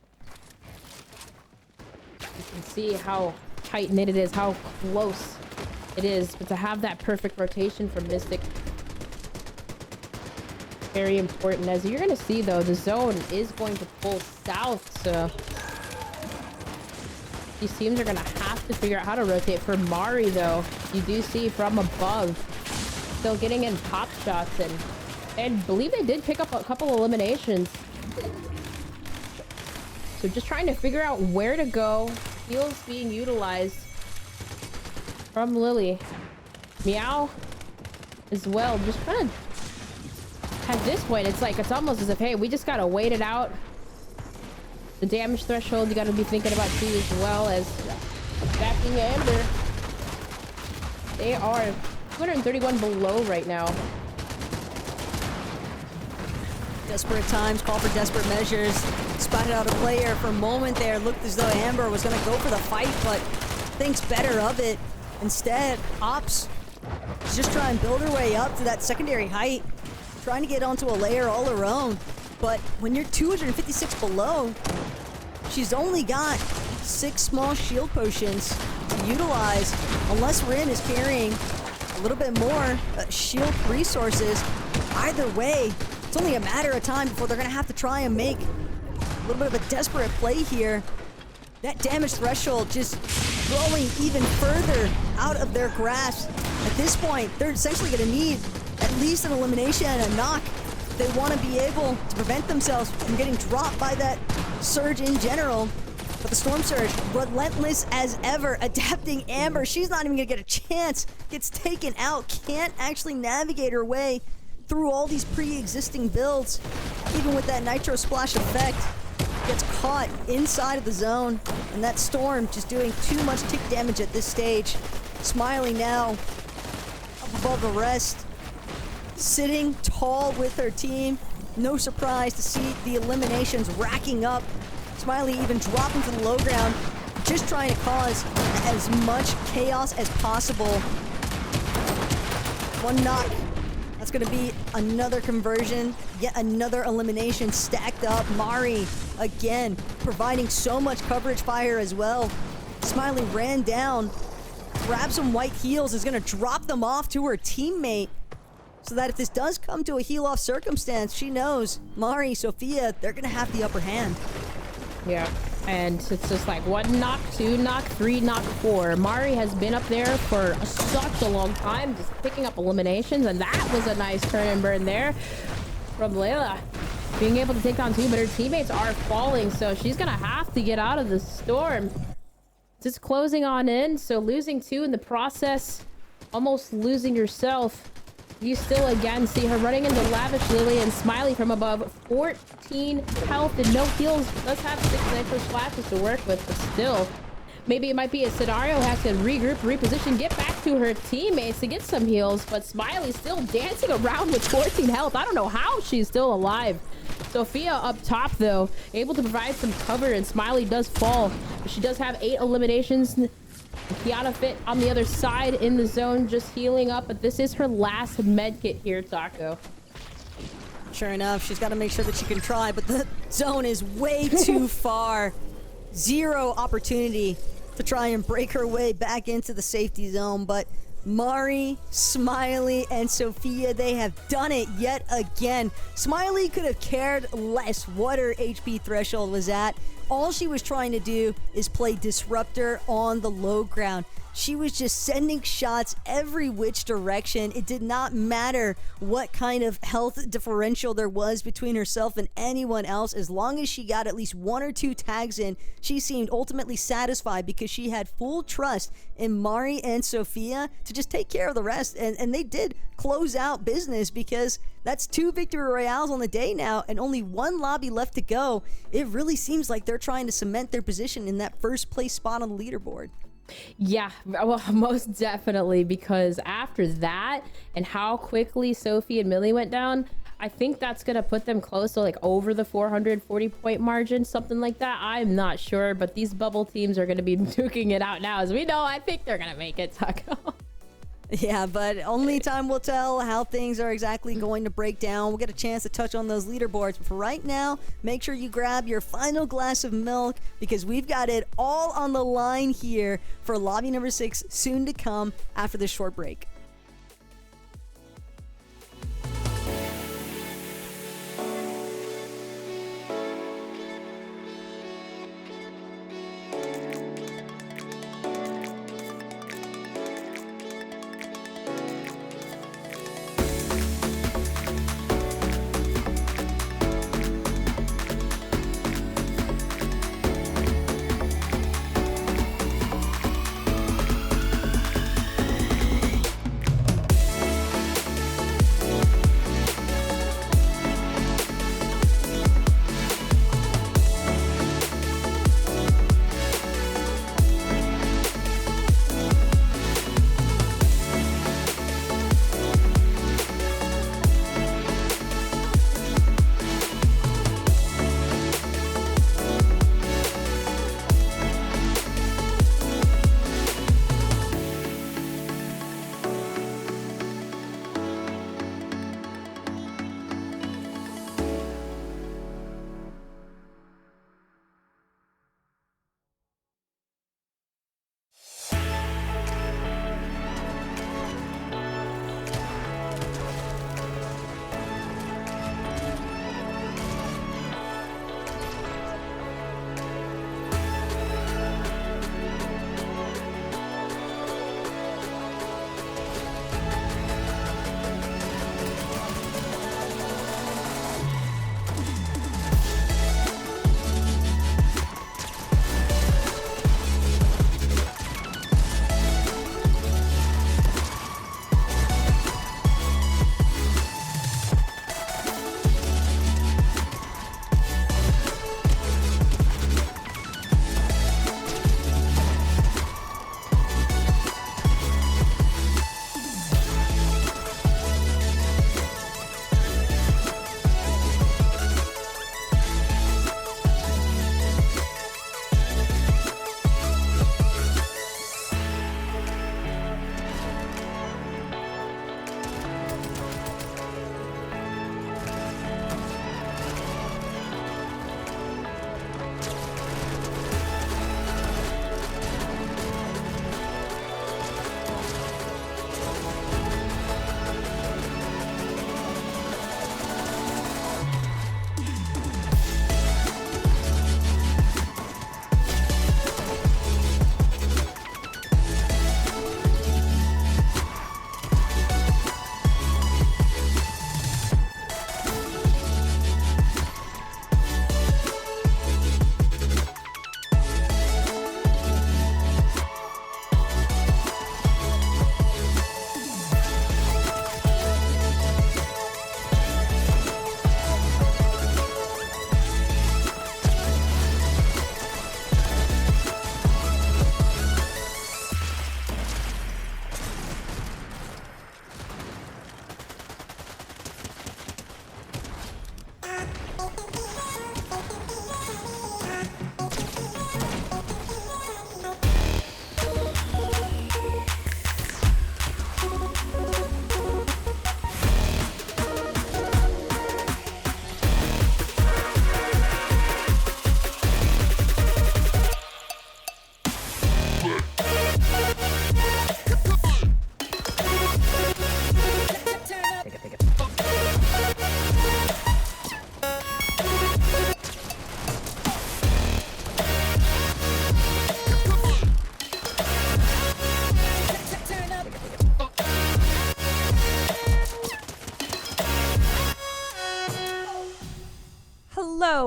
you can see how tight knit it is, how close it is. But to have that perfect rotation from Mystic, very important. As you're gonna see though, the zone is going to pull south, so these teams are gonna have to figure out how to rotate. For Mari though, you do see from above still getting in pop shots, and I believe they did pick up a couple eliminations, so just trying to figure out where to go. Heals being utilized from Lily. Meow as well, just trying to, at this point, it's like, it's almost as if, hey, we just gotta wait it out. The damage threshold you gotta be thinking about too, as well as backing Amber. They are 231 below right now. Desperate times call for desperate measures. Spotted out a player for a moment there. Looked as though Amber was gonna go for the fight, but thinks better of it. Instead, Ops is just trying to build her way up to that secondary height, trying to get onto a layer all her own. But when you're 256 below, she's only got 6 small shield potions to utilize, unless Rin is carrying a little bit more shield resources. Either way, it's only a matter of time before they're gonna have to try and make a little bit of a desperate play here. That damage threshold just growing even further out of their grasp. At this point, they're essentially gonna need at least an elimination and a knock. They want to be able to prevent themselves from getting dropped by that Surge in general. But the Storm Surge, relentless as ever, adapting Amber. She's not even gonna get a chance. Gets taken out, can't actually navigate her way through all these pre-existing builds. Even with that Nitro Splash effect, gets caught inside of the zone. And that Storm just doing too much tick damage at this stage. Smiley now up above the rest, sitting tall with her team. No surprise to see the eliminations racking up. Smiley even dropping to the low ground, just trying to cause as much chaos as possible. One knock. That's going to be another conversion, yet another elimination stacked up. Mari, again, providing so much coverage fire as well. Smiley ran down, grabbed some white heals, is going to drop them off to her teammate, so that if this does come to a heal-off circumstance, she knows Mari, Sophia, they're going to have the upper hand. Yeah, and it's just like 1 knock, 2 knock, 3 knock, 4. Mari has been up there for such a long time, just picking up eliminations, and that was a nice turn and burn there from Layla. Being able to take down 2, but her teammates are falling, so she's gonna have to get out of the storm. Just closing on in, so losing 2 in the process, almost losing yourself. You still again see her running into Lavish Lily and Smiley from above. 14 health and no heals. Does have 6 nitro splashes to work with, but still. Maybe it might be a scenario has to regroup, reposition, get back to her teammates to get some heals, but Smiley's still dancing around with 14 health. I don't know how she's still alive. Sophia up top though, able to provide some cover, and Smiley does fall. She does have 8 eliminations. Kiana Fit on the other side in the zone, just healing up, but this is her last med kit here, Taco. Sure enough, she's got to make sure that she can try, but the zone is way too far. 0 opportunity to try and break her way back into the safety zone, but Mari, Smiley, and Sophia, they have done it yet again. Smiley could have cared less what her HP threshold was at. All she was trying to do is play Disruptor on the low ground. She was just sending shots every which direction. It did not matter what kind of health differential there was between herself and anyone else. As long as she got at least 1 or 2 tags in, she seemed ultimately satisfied because she had full trust in Mari and Sophia to just take care of the rest. And they did close out business, because that's 2 victory royales on the day now and only 1 lobby left to go. It really seems like they're trying to cement their position in that first place spot on the leaderboard. Yeah, well, most definitely, because after that and how quickly Sophie and Millie went down, I think that's gonna put them close to like over the 440 point margin, something like that. I'm not sure, but these bubble teams are gonna be duking it out now. As we know, I think they're gonna make it, Taco. Yeah, but only time will tell how things are exactly going to break down. We'll get a chance to touch on those leaderboards, but for right now, make sure you grab your final glass of milk, because we've got it all on the line here for lobby number 6 soon to come after this short break.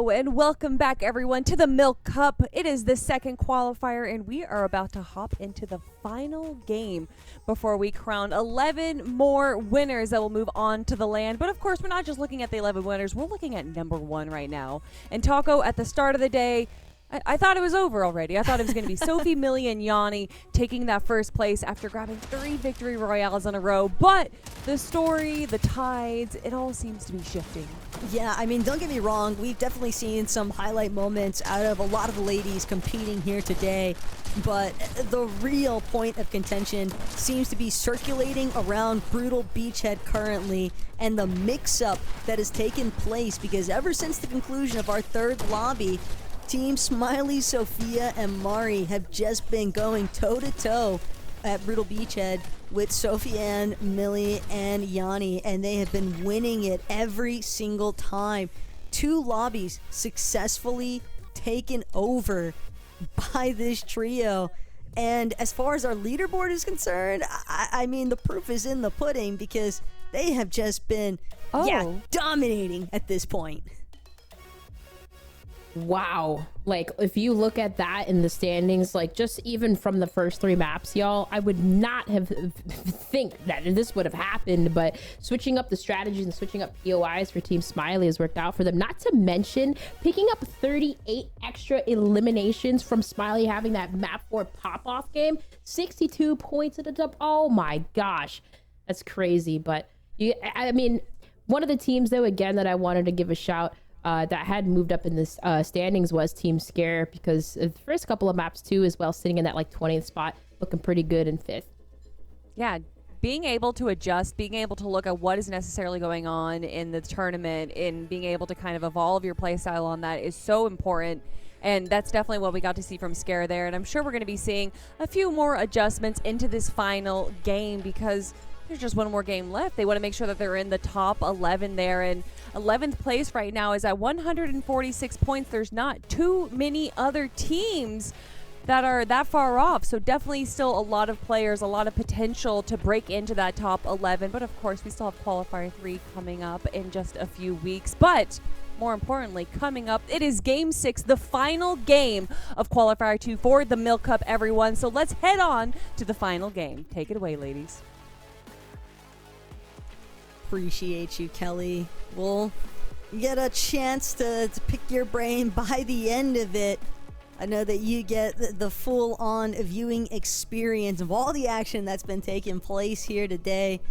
Hello and welcome back everyone to the Milk Cup. It is the second qualifier and we are about to hop into the final game before we crown 11 more winners that will move on to the land. But of course, we're not just looking at the 11 winners, we're looking at number 1 right now. And Taco, at the start of the day, I thought it was over already. I thought it was going to be Sophie, Millie, and Yanni taking that first place after grabbing 3 victory royales in a row. But the story, the tides, it all seems to be shifting. Yeah, I mean, don't get me wrong. We've definitely seen some highlight moments out of a lot of the ladies competing here today. But the real point of contention seems to be circulating around Brutal Beachhead currently and the mix-up that has taken place, because ever since the conclusion of our third lobby, Team Smiley, Sophia, and Mari have just been going toe-to-toe at Brutal Beachhead with Sophie Ann, Millie, and Yanni, and they have been winning it every single time. 2 lobbies successfully taken over by this trio. And as far as our leaderboard is concerned, I mean, the proof is in the pudding, because they have just been dominating at this point. Wow. Like, if you look at that in the standings, like, just even from the first 3 maps, y'all, I would not have think that this would have happened, but switching up the strategies and switching up POIs for Team Smiley has worked out for them. Not to mention picking up 38 extra eliminations from Smiley having that map 4 pop-off game. 62 points at the top. Oh my gosh. That's crazy. But, I mean, one of the teams, though, again, that I wanted to give a shout that had moved up in this standings was Team Scare, because the first couple of maps too as well, sitting in that like 20th spot, looking pretty good in 5th. Yeah, being able to adjust, being able to look at what is necessarily going on in the tournament, and being able to kind of evolve your playstyle on that is so important. And that's definitely what we got to see from Scare there. And I'm sure we're going to be seeing a few more adjustments into this final game, because there's just one more game left. They want to make sure that they're in the top 11 there. And 11th place right now is at 146 points. There's not too many other teams that are that far off. So definitely still a lot of players, a lot of potential to break into that top 11. But of course, we still have Qualifier 3 coming up in just a few weeks. But more importantly, coming up, it is Game 6, the final game of Qualifier 2 for the Milk Cup, everyone. So let's head on to the final game. Take it away, ladies. Appreciate you, Kelly. We'll get a chance to pick your brain by the end of it. I know that you get the full-on viewing experience of all the action that's been taking place here today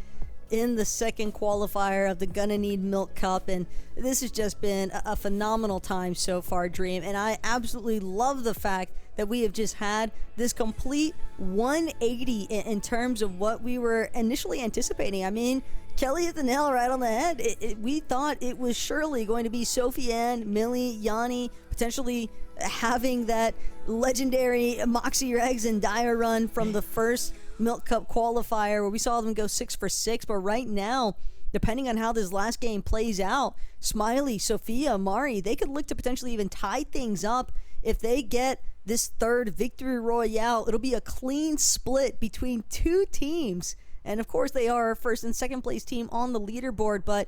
in the second qualifier of the Gonna Need Milk Cup, and this has just been a phenomenal time so far, Dream, and I absolutely love the fact that we have just had this complete 180 in terms of what we were initially anticipating. I mean, Kelly hit the nail right on the head. We thought it was surely going to be Sophie Ann, Millie, Yanni, potentially having that legendary Moxie Regs and Dire run from the first Milk Cup qualifier where we saw them go 6 for 6. But right now, depending on how this last game plays out, Smiley, Sophia, Mari, they could look to potentially even tie things up. If they get this third victory royale, it'll be a clean split between 2 teams. And of course, they are our first and second place team on the leaderboard, but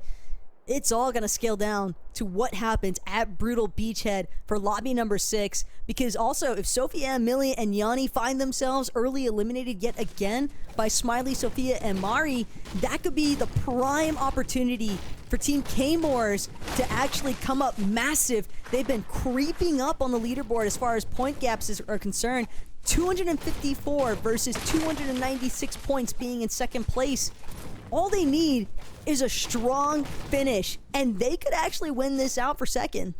it's all going to scale down to what happens at Brutal Beachhead for lobby number 6. Because also, if Sophia, Millie, and Yanni find themselves early eliminated yet again by Smiley, Sophia, and Mari, that could be the prime opportunity for Team K-Moors to actually come up massive. They've been creeping up on the leaderboard as far as point gaps are concerned. 254 versus 296 points being in second place. All they need is a strong finish, and they could actually win this out for second.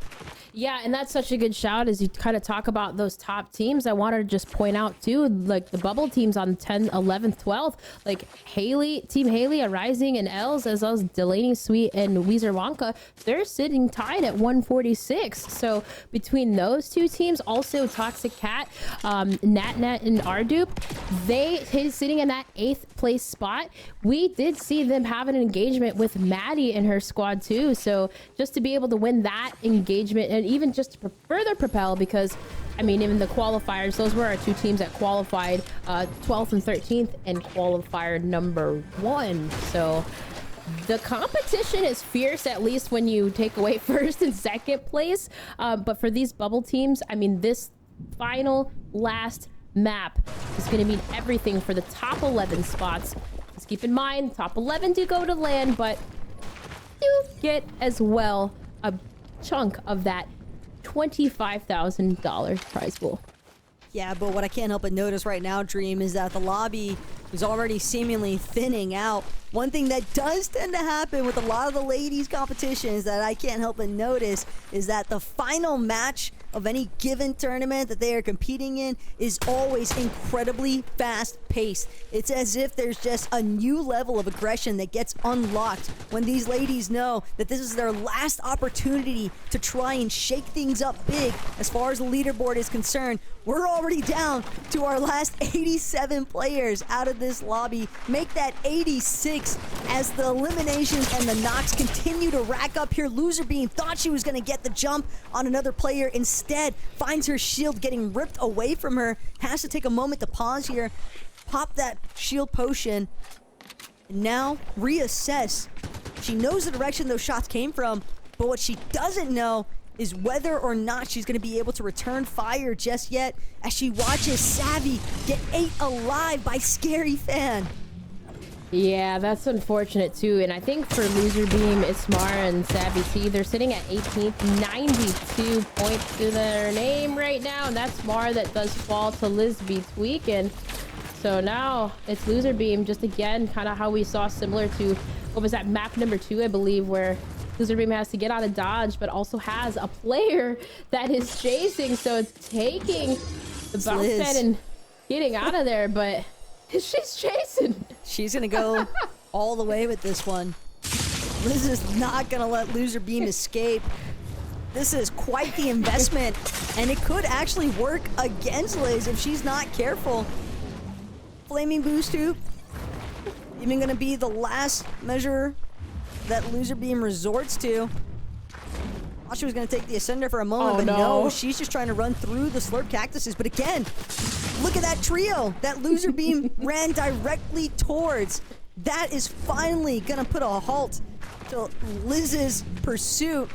Yeah, and that's such a good shout as you kind of talk about those top teams. I wanted to just point out too, like the bubble teams on 10th, 11th, 12th, like Haley, Team Haley, Arising, and Els, as well as Delaney Sweet and Weezer Wonka, they're sitting tied at 146. So between those 2 teams, also Toxic Cat, Natnet, and Ardup, they sitting in that 8th place spot. We did see them have an engagement with Maddie and her squad too. So just to be able to win that engagement, and even just to further propel, because I mean, even the qualifiers, those were our 2 teams that qualified 12th and 13th and qualifier number 1. So the competition is fierce, at least when you take away first and second place. But for these bubble teams, I mean, this final last map is going to mean everything for the top 11 spots. Just keep in mind, top 11 do go to land, but do get as well a chunk of that $25,000 prize pool. Yeah, but what I can't help but notice right now, Dream, is that the lobby is already seemingly thinning out. One thing that does tend to happen with a lot of the ladies' competitions that I can't help but notice is that the final match of any given tournament that they are competing in is always incredibly fast-paced. It's as if there's just a new level of aggression that gets unlocked when these ladies know that this is their last opportunity to try and shake things up big as far as the leaderboard is concerned. We're already down to our last 87 players out of this lobby. Make that 86 as the eliminations and the knocks continue to rack up here. Loser Beam thought she was going to get the jump on another player. Instead, finds her shield getting ripped away from her. Has to take a moment to pause here. Pop that shield potion. And now reassess. She knows the direction those shots came from, but what she doesn't know is whether or not she's going to be able to return fire just yet as she watches Savvy get ate alive by Scary Fan. Yeah, that's unfortunate too. And I think for Loser Beam, Ismar, and Savvy T, they're sitting at 18th, 92 points to their name right now. And that's Mar that does fall to Lisby Tweak. And so now it's Loser Beam, just again, kind of how we saw similar to, what was that, map number 2, I believe, where Loser Beam has to get out of dodge, but also has a player that is chasing. So it's taking the bounce pad and getting out of there, but she's chasing. She's gonna go all the way with this one. Liz is not gonna let Loser Beam escape. This is quite the investment, and it could actually work against Liz if she's not careful. Flaming Boost Hoop, even gonna be the last measure that Loser Beam resorts to. Thought she was gonna take the Ascender for a moment, but no, she's just trying to run through the Slurp Cactuses. But again, look at that trio that Loser Beam ran directly towards. That is finally gonna put a halt to Liz's pursuit.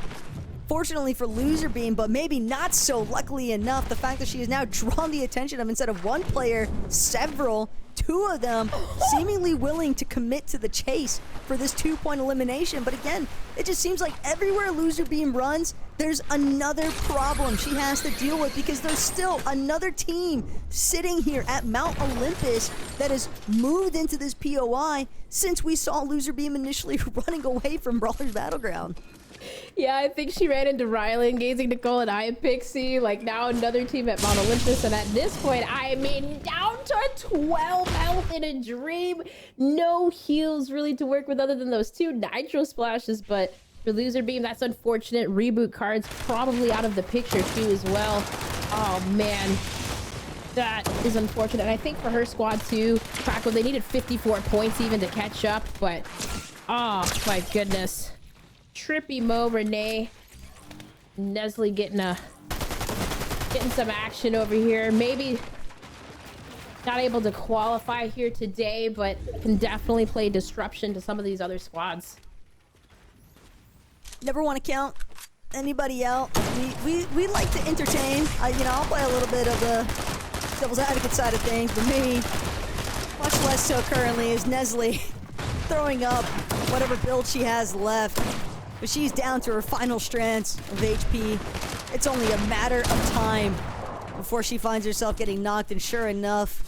Fortunately for Loser Beam, but maybe not so luckily enough, the fact that she has now drawn the attention of, instead of one player, several, two of them seemingly willing to commit to the chase for this 2-point elimination. But again, it just seems like everywhere Loser Beam runs, there's another problem she has to deal with, because there's still another team sitting here at Mount Olympus that has moved into this POI since we saw Loser Beam initially running away from Brawler's Battleground. Yeah, I think she ran into Riley, Gazing Nicole, and I Pixie. Like, now another team at Mount Olympus. And at this point, I mean, down to 12 health in a Dream. No heals really to work with other than those 2 Nitro Splashes. But for Loser Beam, that's unfortunate. Reboot cards probably out of the picture, too, as well. Oh, man. That is unfortunate. And I think for her squad, too, Crackle, they needed 54 points even to catch up. But, oh, my goodness. Trippy Mo, Renee, Nestle getting some action over here. Maybe not able to qualify here today, but can definitely play disruption to some of these other squads. Never want to count anybody out. We like to entertain. I'll play a little bit of the devil's advocate side of things, but me, much less so currently, is Nestle throwing up whatever build she has left. But she's down to her final strands of HP. It's only a matter of time before she finds herself getting knocked, and sure enough,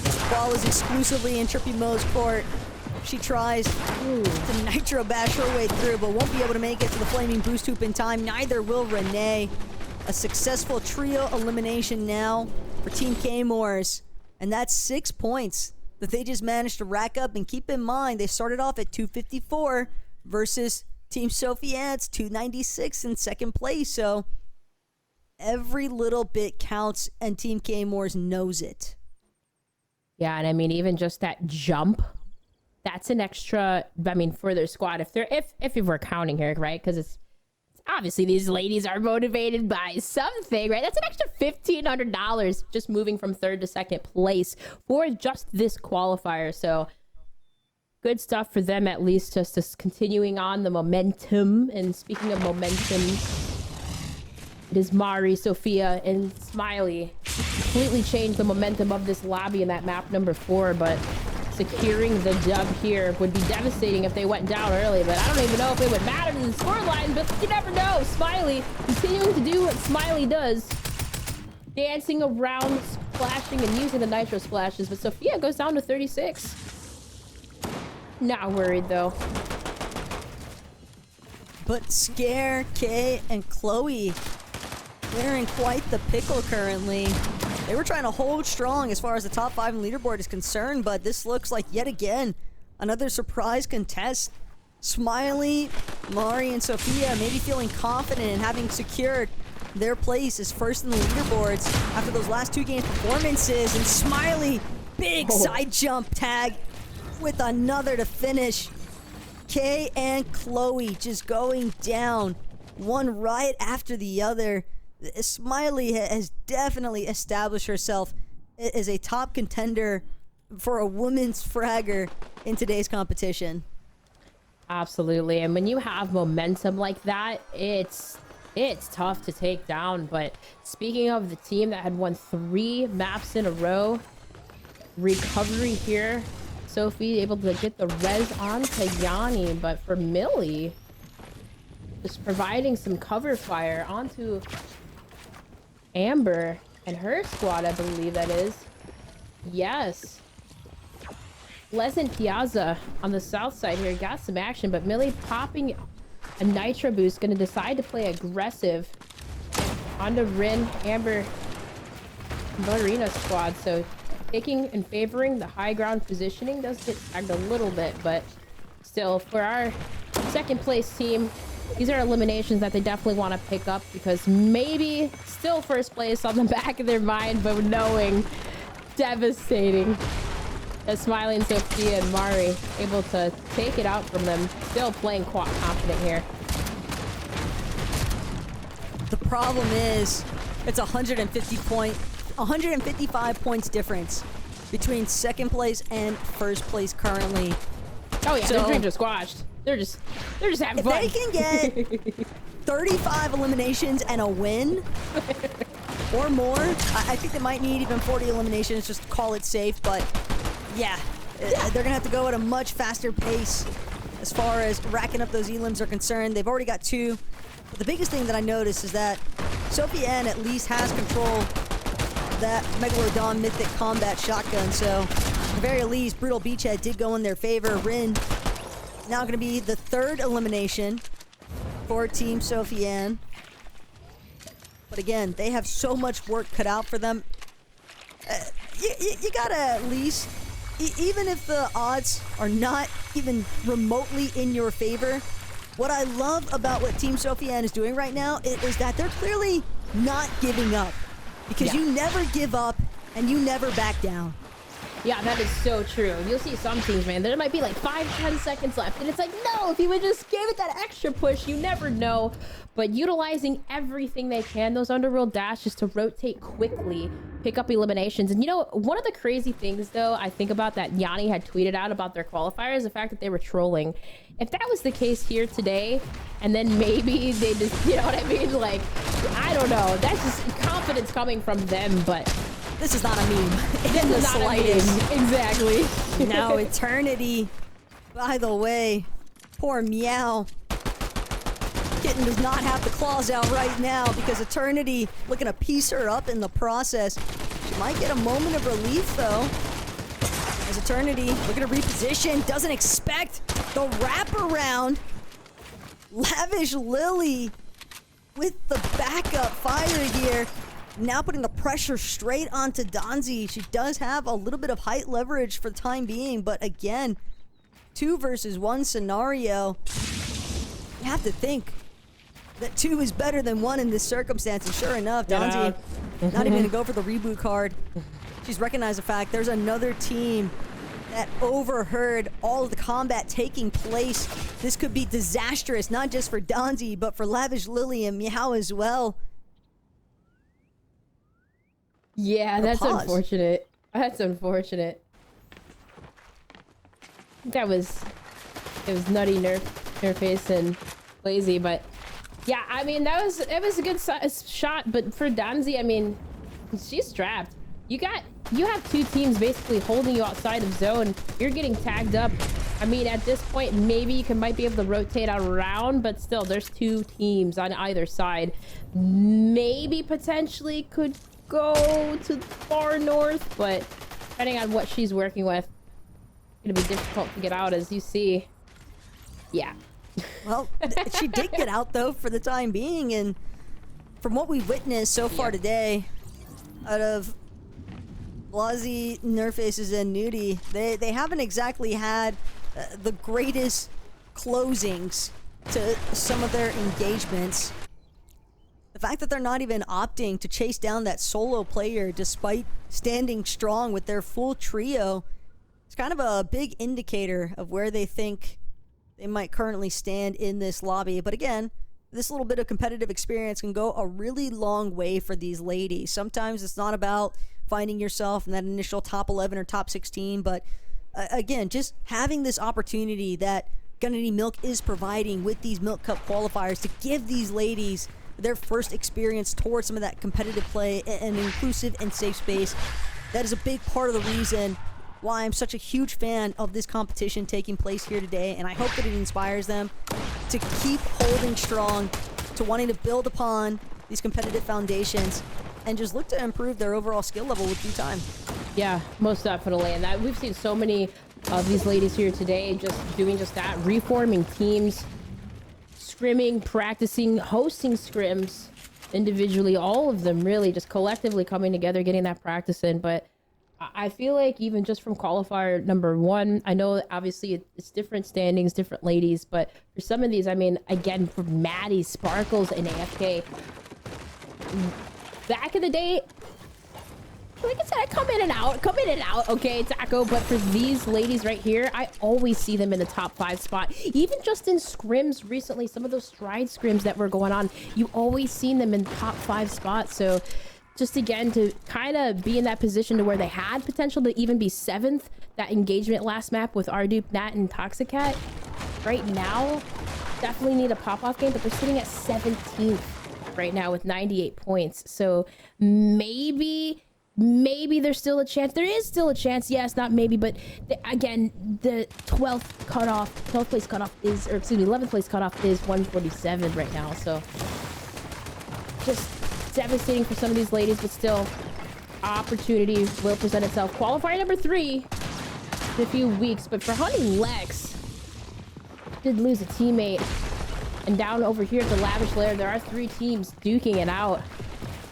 this ball is exclusively in Trippy Mo's court. She tries to Nitro Bash her way through, but won't be able to make it to the Flaming Boost Hoop in time. Neither will Renee. A successful trio elimination now for Team K-Mors, and that's 6 points that they just managed to rack up. And keep in mind, they started off at 254 versus Team Sophie-Ants 296 in second place. So every little bit counts, and Team K-Mors knows it. Yeah, and I mean, even just that jump, that's an extra, I mean, for their squad, if we're counting here, right? Because it's obviously these ladies are motivated by something, right? That's an extra $1,500 just moving from third to second place for just this qualifier. So good stuff for them, at least just continuing on the momentum. And speaking of momentum, it is Mari, Sophia, and Smiley completely changed the momentum of this lobby in that map number 4, but securing the dub here would be devastating if they went down early, but I don't even know if it would matter to the scoreline, but you never know. Smiley continuing to do what Smiley does, dancing around, splashing, and using the nitro splashes, but Sophia goes down to 36. Not worried though. But Scare, Kay, and Chloe, they're in quite the pickle currently. They were trying to hold strong as far as the top 5 in leaderboard is concerned, but this looks like yet again another surprise contest. Smiley, Mari, and Sophia maybe feeling confident in having secured their place as first in the leaderboards after those last 2 game performances. And Smiley, big side jump tag with another to finish. Kay and Chloe just going down, one right after the other. Smiley has definitely established herself as a top contender for a women's fragger in today's competition. Absolutely, and when you have momentum like that, it's tough to take down. But speaking of the team that had won 3 maps in a row, recovery here. Sophie able to get the res on to Yanni, but for Millie, just providing some cover fire onto Amber and her squad, I believe that is. Yes. Pleasant Piazza on the south side here got some action, but Millie popping a nitro boost, gonna decide to play aggressive onto Rin, Amber, Marina squad. So taking and favoring the high ground positioning. Does get tagged a little bit, but still, for our second place team, these are eliminations that they definitely want to pick up, because maybe still first place on the back of their mind, but knowing devastating. As Smiley and Sophia and Mari able to take it out from them, still playing quite confident here. The problem is it's 155 points difference between second place and first place currently. Oh yeah, So, their dreams are squashed. They're just having fun. If they can get 35 eliminations and a win or more, I think they might need even 40 eliminations just to call it safe. But yeah, they're gonna have to go at a much faster pace as far as racking up those elims are concerned. They've already got 2. But the biggest thing that I noticed is that Sophie N at least has control of that Megalodon Mythic Combat Shotgun. So at the very least, Brutal Beachhead did go in their favor. Rin now going to be the 3rd elimination for Team Sophie Ann. But again, they have so much work cut out for them. You gotta at least, even if the odds are not even remotely in your favor, what I love about what Team Sophie Ann is doing right now is that they're clearly not giving up. Because you never give up and you never back down. Yeah, that is so true. You'll see some teams, man, there might be like 5-10 seconds left, and it's like, no, if you would just give it that extra push, you never know. But utilizing everything they can, those underworld dashes to rotate quickly, pick up eliminations. And you know, one of the crazy things though, I think about that Yanni had tweeted out about their qualifier is the fact that they were trolling. If that was the case here today, and then maybe they just, you know what I mean? Like, I don't know. That's just confidence coming from them, but this is not a meme. This is not slightest. a meme. Exactly. Now Eternity. By the way, poor Meow. Kitten does not have the claws out right now because Eternity looking to piece her up in the process. She might get a moment of relief though. As Eternity looking to reposition, doesn't expect the wraparound. Lavish Lily with the backup fire here. Now putting the pressure straight onto Donzi. She does have a little bit of height leverage for the time being, but again, 2 versus 1 scenario. You have to think that 2 is better than 1 in this circumstance, and sure enough, Donzi not even gonna go for the reboot card. She's recognized the fact there's another team that overheard all of the combat taking place. This could be disastrous, not just for Donzi, but for Lavish Lily and Meow as well. Yeah, that's unfortunate. That's unfortunate. That was it was nutty Nerface and lazy, but yeah, I mean it was a good shot, but for Danzi, I mean, she's strapped. You have two teams basically holding you outside of zone. You're getting tagged up. I mean, at this point, maybe you might be able to rotate around, but still, there's two teams on either side. Maybe potentially could go to the far north, but depending on what she's working with, it's gonna be difficult to get out, as you see. Yeah. Well, she did get out though for the time being, and from what we've witnessed so far today, out of Blasi, Nerfaces, and Nudie, they haven't exactly had the greatest closings to some of their engagements. The fact that they're not even opting to chase down that solo player despite standing strong with their full trio, it's kind of a big indicator of where they think they might currently stand in this lobby. But again, this little bit of competitive experience can go a really long way for these ladies. Sometimes it's not about finding yourself in that initial top 11 or top 16, but again, just having this opportunity that TheMilk is providing with these Milk Cup qualifiers to give these ladies their first experience towards some of that competitive play, an inclusive and safe space. That is a big part of the reason why I'm such a huge fan of this competition taking place here today, and I hope that it inspires them to keep holding strong, to wanting to build upon these competitive foundations, and just look to improve their overall skill level with due time. Yeah, most definitely. And that we've seen so many of these ladies here today just doing just that, reforming teams, scrimming, practicing, hosting scrims individually, all of them really just collectively coming together, getting that practice in. But I feel like even just from qualifier number 1, I know obviously it's different standings, different ladies, but for some of these, I mean, again, for Maddie, Sparkles, and AFK, back in the day, like I said, I come in and out, okay, Taco, but for these ladies right here, I always see them in the top 5 spot. Even just in scrims recently, some of those stride scrims that were going on, you always seen them in top 5 spots. So just again, to kind of be in that position to where they had potential to even be 7th, that engagement last map with Ardupe, Nat, and Toxicat, right now, definitely need a pop-off game, but they're sitting at 17th right now with 98 points. So maybe there's still a chance. There is still a chance. Yes, not maybe, but again, the 12th place cutoff is, or excuse me, 11th place cutoff is 147 right now. So just devastating for some of these ladies, but still opportunity will present itself. Qualifier number 3 in a few weeks, but for Honey Lex, did lose a teammate. And down over here at the Lavish Lair, there are 3 teams duking it out.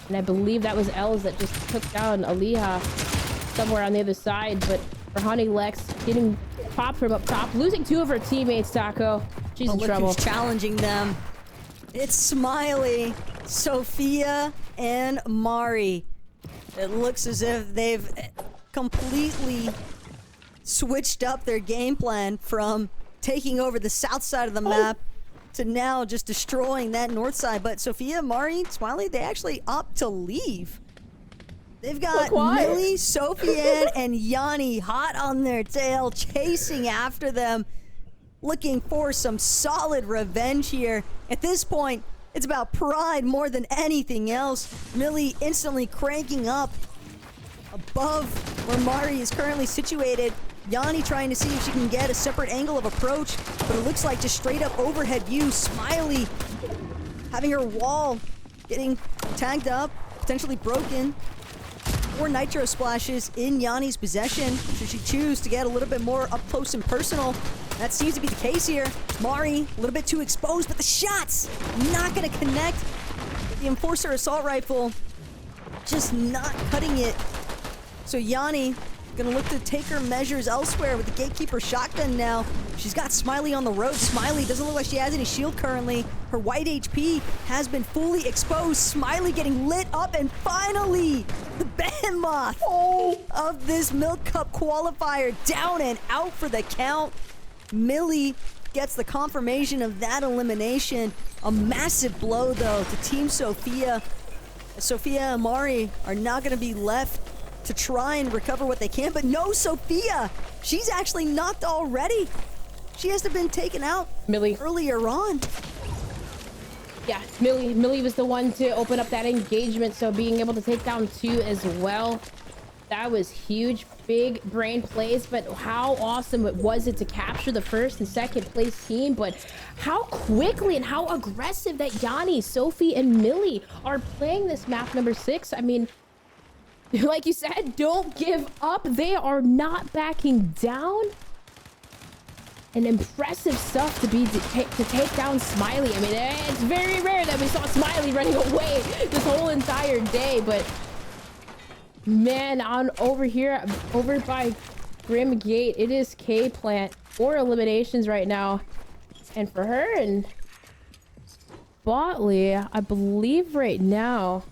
And I believe that was Els that just took down Aliha somewhere on the other side. But for Honey Lex, getting popped from up top, losing 2 of her teammates, Taco. She's in trouble. Look who's challenging them. It's Smiley, Sophia, and Mari. It looks as if they've completely switched up their game plan from taking over the south side of the map to now just destroying that north side. But Sophia, Mari, Smiley, they actually opt to leave. They've got Millie, Sophia, and Yanni hot on their tail, chasing after them, looking for some solid revenge here. At this point, it's about pride more than anything else. Millie instantly cranking up above where Mari is currently situated. Yanni trying to see if she can get a separate angle of approach, but it looks like just straight up overhead view. Smiley having her wall getting tagged up, potentially broken. 4 nitro splashes in Yanni's possession. Should she choose to get a little bit more up close and personal? That seems to be the case here. Mari, a little bit too exposed, but the shots not gonna connect. The Enforcer assault rifle just not cutting it. So Yanni gonna look to take her measures elsewhere with the Gatekeeper shotgun now. She's got Smiley on the road. Smiley doesn't look like she has any shield currently. Her white HP has been fully exposed. Smiley getting lit up, and finally, the behemoth of this Milk Cup qualifier down and out for the count. Millie gets the confirmation of that elimination. A massive blow, though, to Team Sophia. Sophia and Mari are not gonna be left to try and recover what they can, but no, Sophia! She's actually knocked already. She has to have been taken out Millie. earlier on. Yeah, Millie was the one to open up that engagement, so being able to take down 2 as well. That was huge. Big brain plays, but how awesome was it to capture the first and second place team, but how quickly and how aggressive that Yanni, Sophie, and Millie are playing this map number 6. I mean, like you said, don't give up. They are not backing down. And impressive stuff to take down Smiley. I mean, it's very rare that we saw Smiley running away this whole entire day, but man, over here, over by Grim Gate, it is K Plant 4 eliminations right now. And for her and Botley, I believe right now,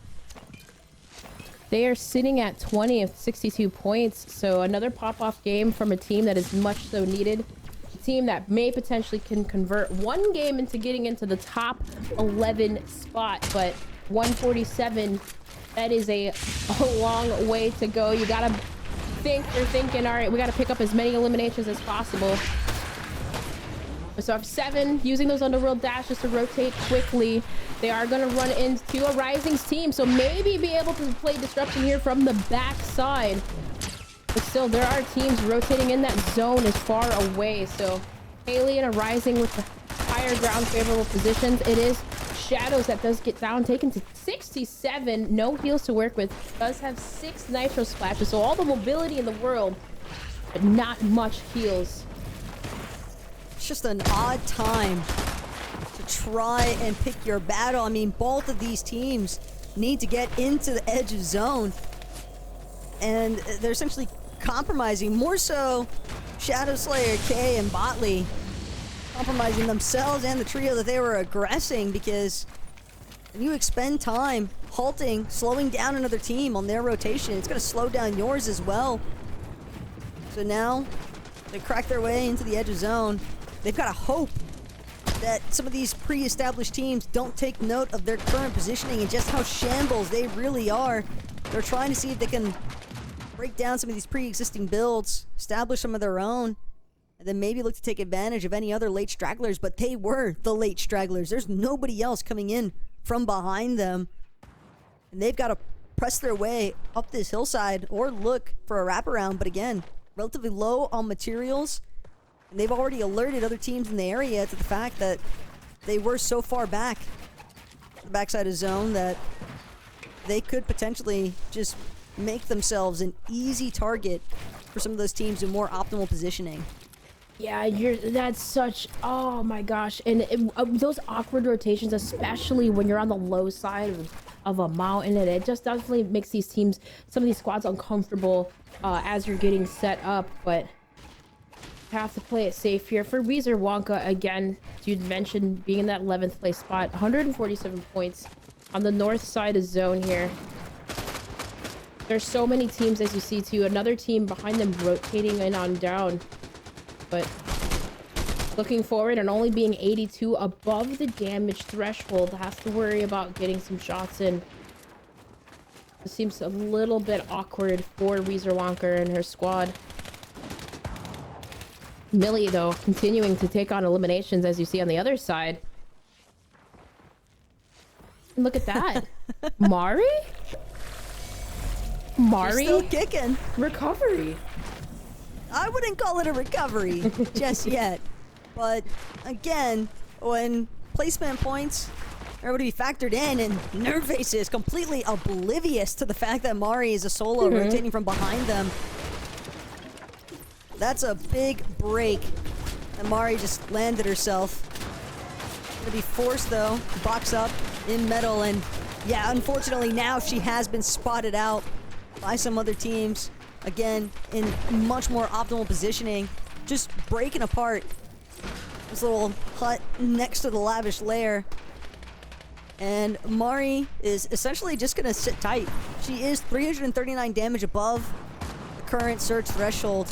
they are sitting at 20 of 62 points. So another pop-off game from a team that is much so needed. Team that may potentially can convert one game into getting into the top 11 spot, but 147, that is a long way to go. You gotta think, you're thinking, all right, we gotta pick up as many eliminations as possible. So I have 7 using those underworld dashes to rotate quickly. They are going to run into a Rising's team, so maybe be able to play disruption here from the back side. But still, there are teams rotating in that zone as far away. So Haley and a Rising with the higher ground favorable positions. It is Shadows that does get down, taken to 67. No heals to work with. Does have 6 nitro splashes, so all the mobility in the world, but not much heals. It's just an odd time to try and pick your battle. I mean, both of these teams need to get into the edge of zone, and they're essentially compromising, more so Shadow Slayer, Kay, and Botley compromising themselves and the trio that they were aggressing, because when you expend time halting, slowing down another team on their rotation, it's going to slow down yours as well. So now they crack their way into the edge of zone. They've got to hope that some of these pre-established teams don't take note of their current positioning and just how shambles they really are. They're trying to see if they can break down some of these pre-existing builds, establish some of their own, and then maybe look to take advantage of any other late stragglers. But they were the late stragglers. There's nobody else coming in from behind them, and they've got to press their way up this hillside or look for a wraparound. But again, relatively low on materials, and they've already alerted other teams in the area to the fact that they were so far back, the backside of zone, that they could potentially just make themselves an easy target for some of those teams in more optimal positioning. Yeah, that's such, oh my gosh. And those awkward rotations, especially when you're on the low side of a mountain, and it just definitely makes these teams, some of these squads, uncomfortable as you're getting set up. But have to play it safe here. For Weezer Wonka, again, you'd mentioned being in that 11th place spot, 147 points on the north side of zone here. There's so many teams, as you see, too. Another team behind them rotating in on down. But looking forward and only being 82 above the damage threshold, has to worry about getting some shots in. It seems a little bit awkward for Weezer Wonka and her squad. Millie, though, continuing to take on eliminations, as you see on the other side. And look at that. Mari? Mari? Still kicking. Recovery. I wouldn't call it a recovery just yet. But again, when placement points are able to be factored in, and Nerdface is completely oblivious to the fact that Mari is a solo rotating from behind them. That's a big break. And Mari just landed herself. Gonna be forced, though, to box up in metal. And yeah, unfortunately now she has been spotted out by some other teams. Again, in much more optimal positioning. Just breaking apart this little hut next to the lavish lair. And Mari is essentially just gonna sit tight. She is 339 damage above the current surge threshold.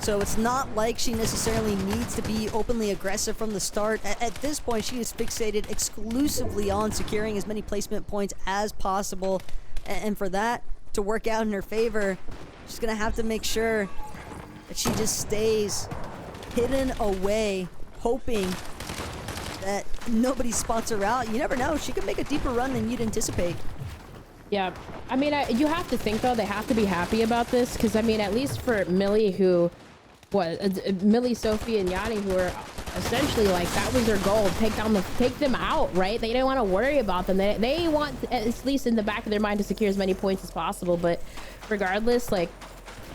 So it's not like she necessarily needs to be openly aggressive from the start. At this point, she is fixated exclusively on securing as many placement points as possible. And for that, to work out in her favor. She's gonna have to make sure that she just stays hidden away, hoping that nobody spots her out. You never know, she could make a deeper run than you'd anticipate. Yeah, I mean, you have to think though, they have to be happy about this, because I mean, at least for Millie, Millie, Sophie, and Yanni, who are essentially like, that was their goal, take them out, right? They didn't want to worry about them. They want, at least in the back of their mind, to secure as many points as possible. But regardless, like,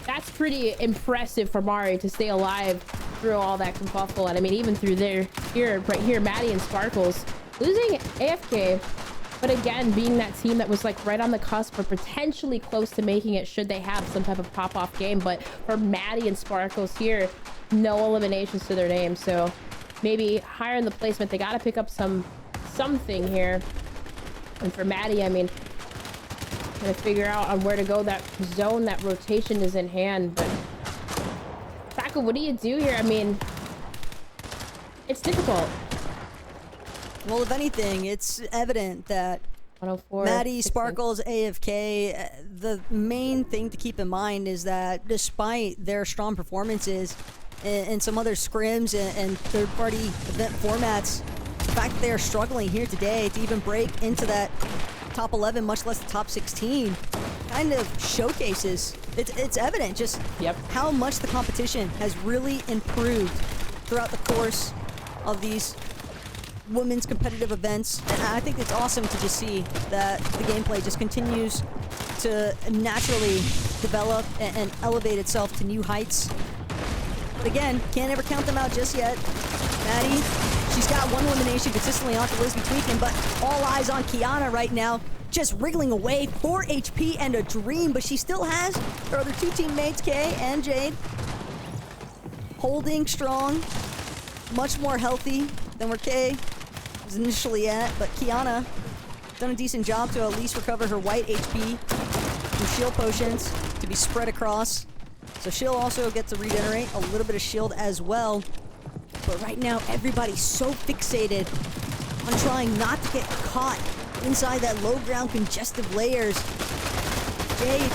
that's pretty impressive for Mari to stay alive through all that kerfuffle. And I mean, even through right here, Maddie and Sparkles losing AFK. But again, being that team that was like right on the cusp or potentially close to making it should they have some type of pop-off game. But for Maddie and Sparkles here, no eliminations to their name. So maybe higher in the placement, they got to pick up something here. And for Maddie, I mean, trying to figure out on where to go. That zone, that rotation is in hand. But Taco, what do you do here? I mean, it's difficult. Well, if anything, it's evident that 104, Maddie, 60. Sparkles, AFK, the main thing to keep in mind is that despite their strong performances in some other scrims and third-party event formats, the fact that they are struggling here today to even break into that top 11, much less the top 16, kind of showcases, it's evident just how much the competition has really improved throughout the course of these women's competitive events. And I think it's awesome to just see that the gameplay just continues to naturally develop and elevate itself to new heights. But again, can't ever count them out just yet. Maddie, she's got one elimination consistently onto Lisby tweaking, but all eyes on Kiana right now, just wriggling away. 4 HP and a dream, but she still has her other two teammates, Kay and Jade, holding strong, much more healthy than where Kay was initially at, but Kiana done a decent job to at least recover her white HP from shield potions to be spread across. So she'll also get to regenerate a little bit of shield as well. But right now, everybody's so fixated on trying not to get caught inside that low ground congestive layers. Jade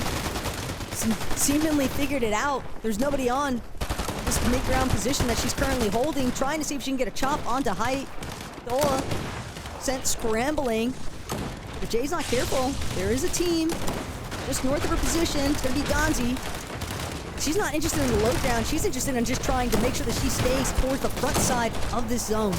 seemingly figured it out. There's nobody on this mid-ground position that she's currently holding, trying to see if she can get a chop onto height. Dola sent scrambling, but Jay's not careful. There is a team just north of her position. It's gonna be Gonzi. She's not interested in the low ground. She's interested in just trying to make sure that she stays towards the front side of this zone.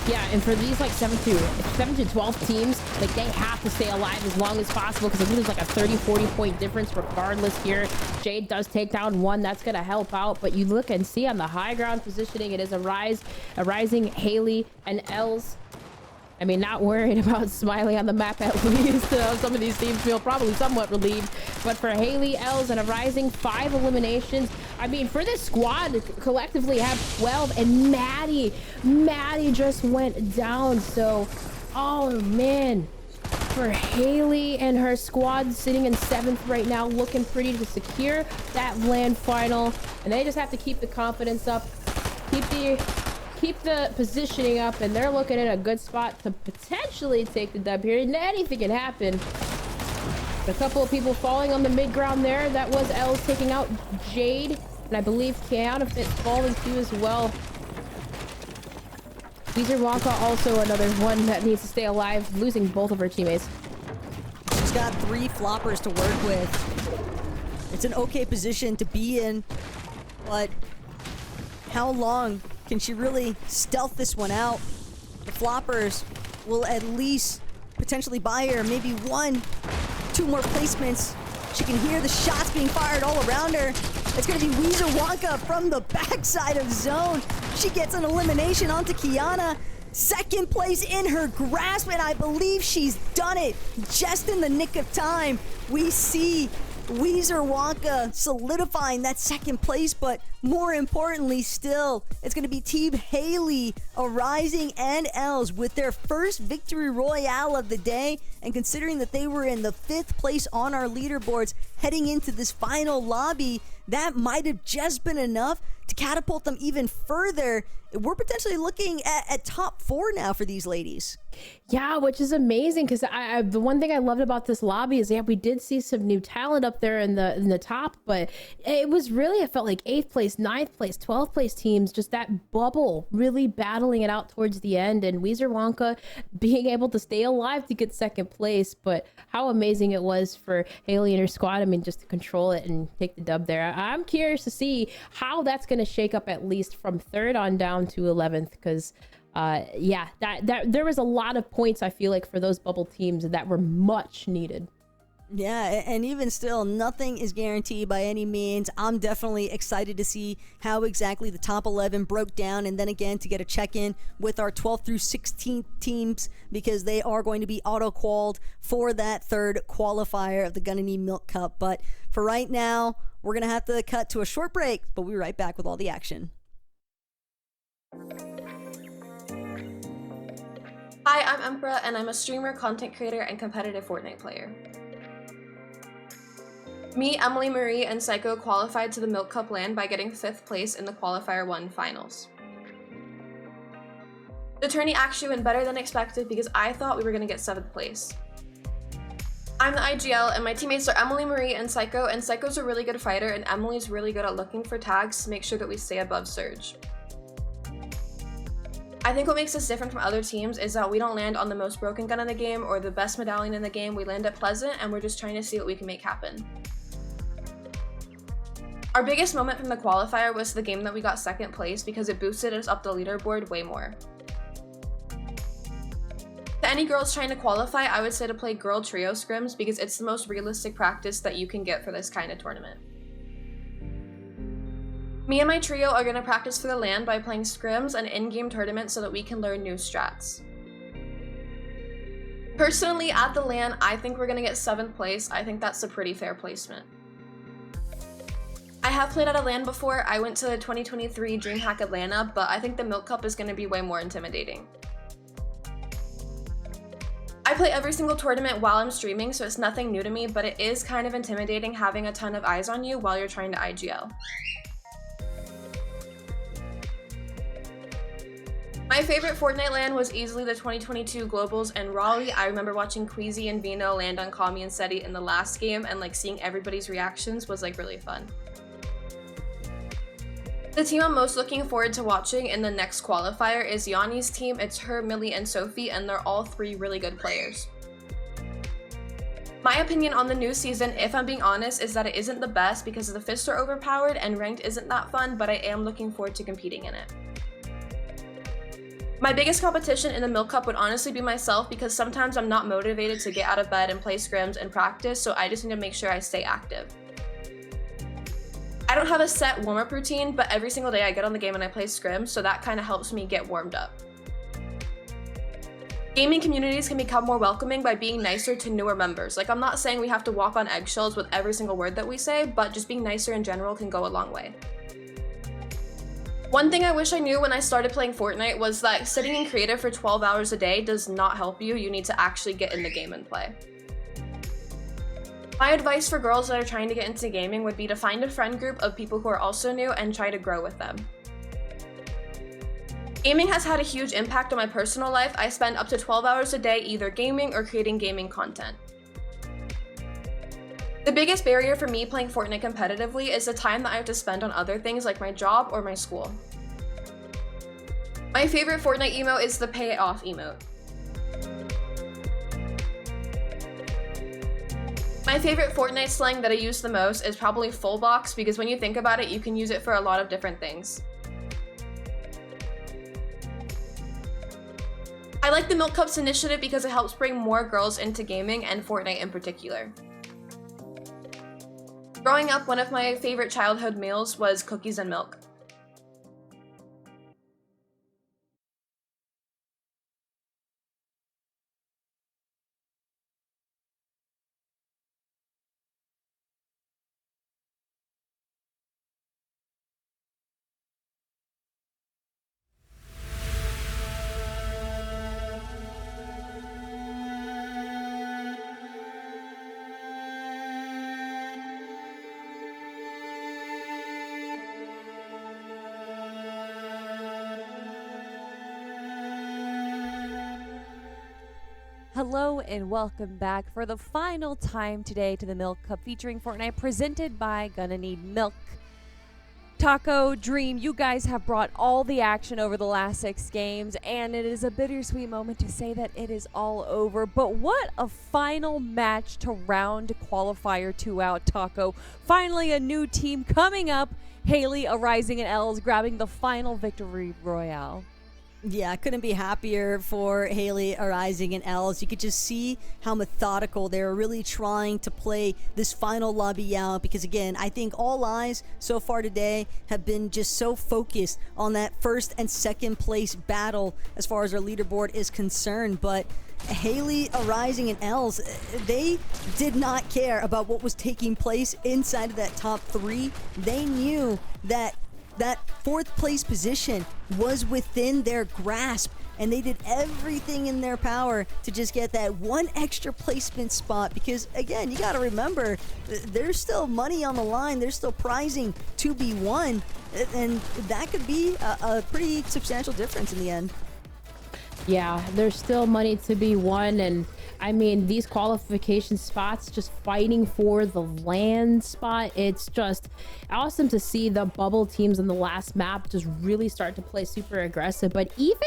Yeah, and for these like 7 to 12 teams, like they have to stay alive as long as possible, because I think there's like a 30-40 point difference regardless here. Jade does take down one, that's gonna help out, but you look and see on the high ground positioning, it is a rising Haley and Els. I mean, not worried about Smiley on the map at least. Some of these teams feel probably somewhat relieved. But for Haley, Els, and a rising 5 eliminations, I mean, for this squad collectively have 12, and Maddie just went down. So, oh man, for Haley and her squad sitting in 7th right now, looking pretty to secure that land final. And they just have to keep the confidence up, keep the positioning up, and they're looking at a good spot to potentially take the dub here. And anything can happen. A couple of people falling on the mid ground there. That was Els taking out Jade, and I believe Counterfeit falling too as well. Weezer Wonka also another one that needs to stay alive, losing both of her teammates. She's got 3 floppers to work with. It's an okay position to be in, but how long can she really stealth this one out? The floppers will at least potentially buy her maybe 1, 2 more placements. She can hear the shots being fired all around her. It's gonna be Weezer Wonka from the backside of zone. She gets an elimination onto Kiana. 2nd place in her grasp, and I believe she's done it just in the nick of time. We see Weezer Wonka solidifying that 2nd place, but more importantly still, it's going to be Team Haley, Arising, and Els with their first victory royale of the day. And considering that they were in the 5th place on our leaderboards heading into this final lobby, that might have just been enough to catapult them even further. We're potentially looking at top 4 now for these ladies. Yeah, which is amazing because the one thing I loved about this lobby is we did see some new talent up there in the top, but it was really, it felt like 8th place, 9th place, 12th place teams, just that bubble really battling it out towards the end, and Weezer Wonka being able to stay alive to get 2nd place. But how amazing it was for Haley and her squad, I mean, just to control it and take the dub there. I'm curious to see how that's going to shake up, at least from 3rd on down to 11th, because that there was a lot of points, I feel like, for those bubble teams that were much needed. Yeah, and even still, nothing is guaranteed by any means. I'm definitely excited to see how exactly the top 11 broke down, and then again to get a check-in with our 12th through 16th teams, because they are going to be auto-qualled for that 3rd qualifier of the Gonna Need Milk Cup. But for right now, we're going to have to cut to a short break, but we'll be right back with all the action. Hi, I'm Emperor, and I'm a streamer, content creator, and competitive Fortnite player. Me, Emily Marie, and Psycho qualified to the Milk Cup LAN by getting 5th place in the Qualifier 1 finals. The tourney actually went better than expected because I thought we were going to get 7th place. I'm the IGL, and my teammates are Emily Marie and Psycho's a really good fighter, and Emily's really good at looking for tags to make sure that we stay above Surge. I think what makes us different from other teams is that we don't land on the most broken gun in the game or the best medallion in the game. We land at Pleasant, and we're just trying to see what we can make happen. Our biggest moment from the qualifier was the game that we got 2nd place because it boosted us up the leaderboard way more. To any girls trying to qualify, I would say to play girl trio scrims because it's the most realistic practice that you can get for this kind of tournament. Me and my trio are going to practice for the LAN by playing scrims and in-game tournaments so that we can learn new strats. Personally, at the LAN, I think we're going to get 7th place. I think that's a pretty fair placement. I have played at a LAN before. I went to the 2023 DreamHack Atlanta, but I think the Milk Cup is going to be way more intimidating. I play every single tournament while I'm streaming, so it's nothing new to me, but it is kind of intimidating having a ton of eyes on you while you're trying to IGL. My favorite Fortnite LAN was easily the 2022 Globals in Raleigh. I remember watching Queasy and Vino land on Kami and Seti in the last game, and seeing everybody's reactions was really fun. The team I'm most looking forward to watching in the next qualifier is Yanni's team. It's her, Millie, and Sophie, and they're all 3 really good players. My opinion on the new season, if I'm being honest, is that it isn't the best because the fists are overpowered and ranked isn't that fun, but I am looking forward to competing in it. My biggest competition in the Milk Cup would honestly be myself because sometimes I'm not motivated to get out of bed and play scrims and practice, so I just need to make sure I stay active. I don't have a set warm-up routine, but every single day I get on the game and I play scrims, so that kind of helps me get warmed up. Gaming communities can become more welcoming by being nicer to newer members. I'm not saying we have to walk on eggshells with every single word that we say, but just being nicer in general can go a long way. One thing I wish I knew when I started playing Fortnite was that sitting in creative for 12 hours a day does not help you. You need to actually get in the game and play. My advice for girls that are trying to get into gaming would be to find a friend group of people who are also new and try to grow with them. Gaming has had a huge impact on my personal life. I spend up to 12 hours a day either gaming or creating gaming content. The biggest barrier for me playing Fortnite competitively is the time that I have to spend on other things like my job or my school. My favorite Fortnite emote is the pay it off emote. My favorite Fortnite slang that I use the most is probably full box because when you think about it, you can use it for a lot of different things. I like the Milk Cups initiative because it helps bring more girls into gaming and Fortnite in particular. Growing up, one of my favorite childhood meals was cookies and milk. Hello and welcome back for the final time today to the Milk Cup featuring Fortnite presented by Gonna Need Milk. Taco, Dream, you guys have brought all the action over the last 6 games, and it is a bittersweet moment to say that it is all over. But what a final match to round Qualifier 2 out, Taco. Finally a new team coming up. Haley, Arising, and Els grabbing the final victory royale. Yeah, I couldn't be happier for Haley, Arising, and Els. You could just see how methodical they were really trying to play this final lobby out because, again, I think all eyes so far today have been just so focused on that first and second place battle as far as our leaderboard is concerned. But Haley, Arising, and Els, they did not care about what was taking place inside of that top 3. They knew that fourth place position was within their grasp, and they did everything in their power to just get that one extra placement spot because, again, you got to remember there's still money on the line, there's still prizing to be won, and that could be a pretty substantial difference in the end. Yeah, there's still money to be won, and I mean, these qualification spots, just fighting for the land spot, it's just awesome to see the bubble teams in the last map just really start to play super aggressive. But even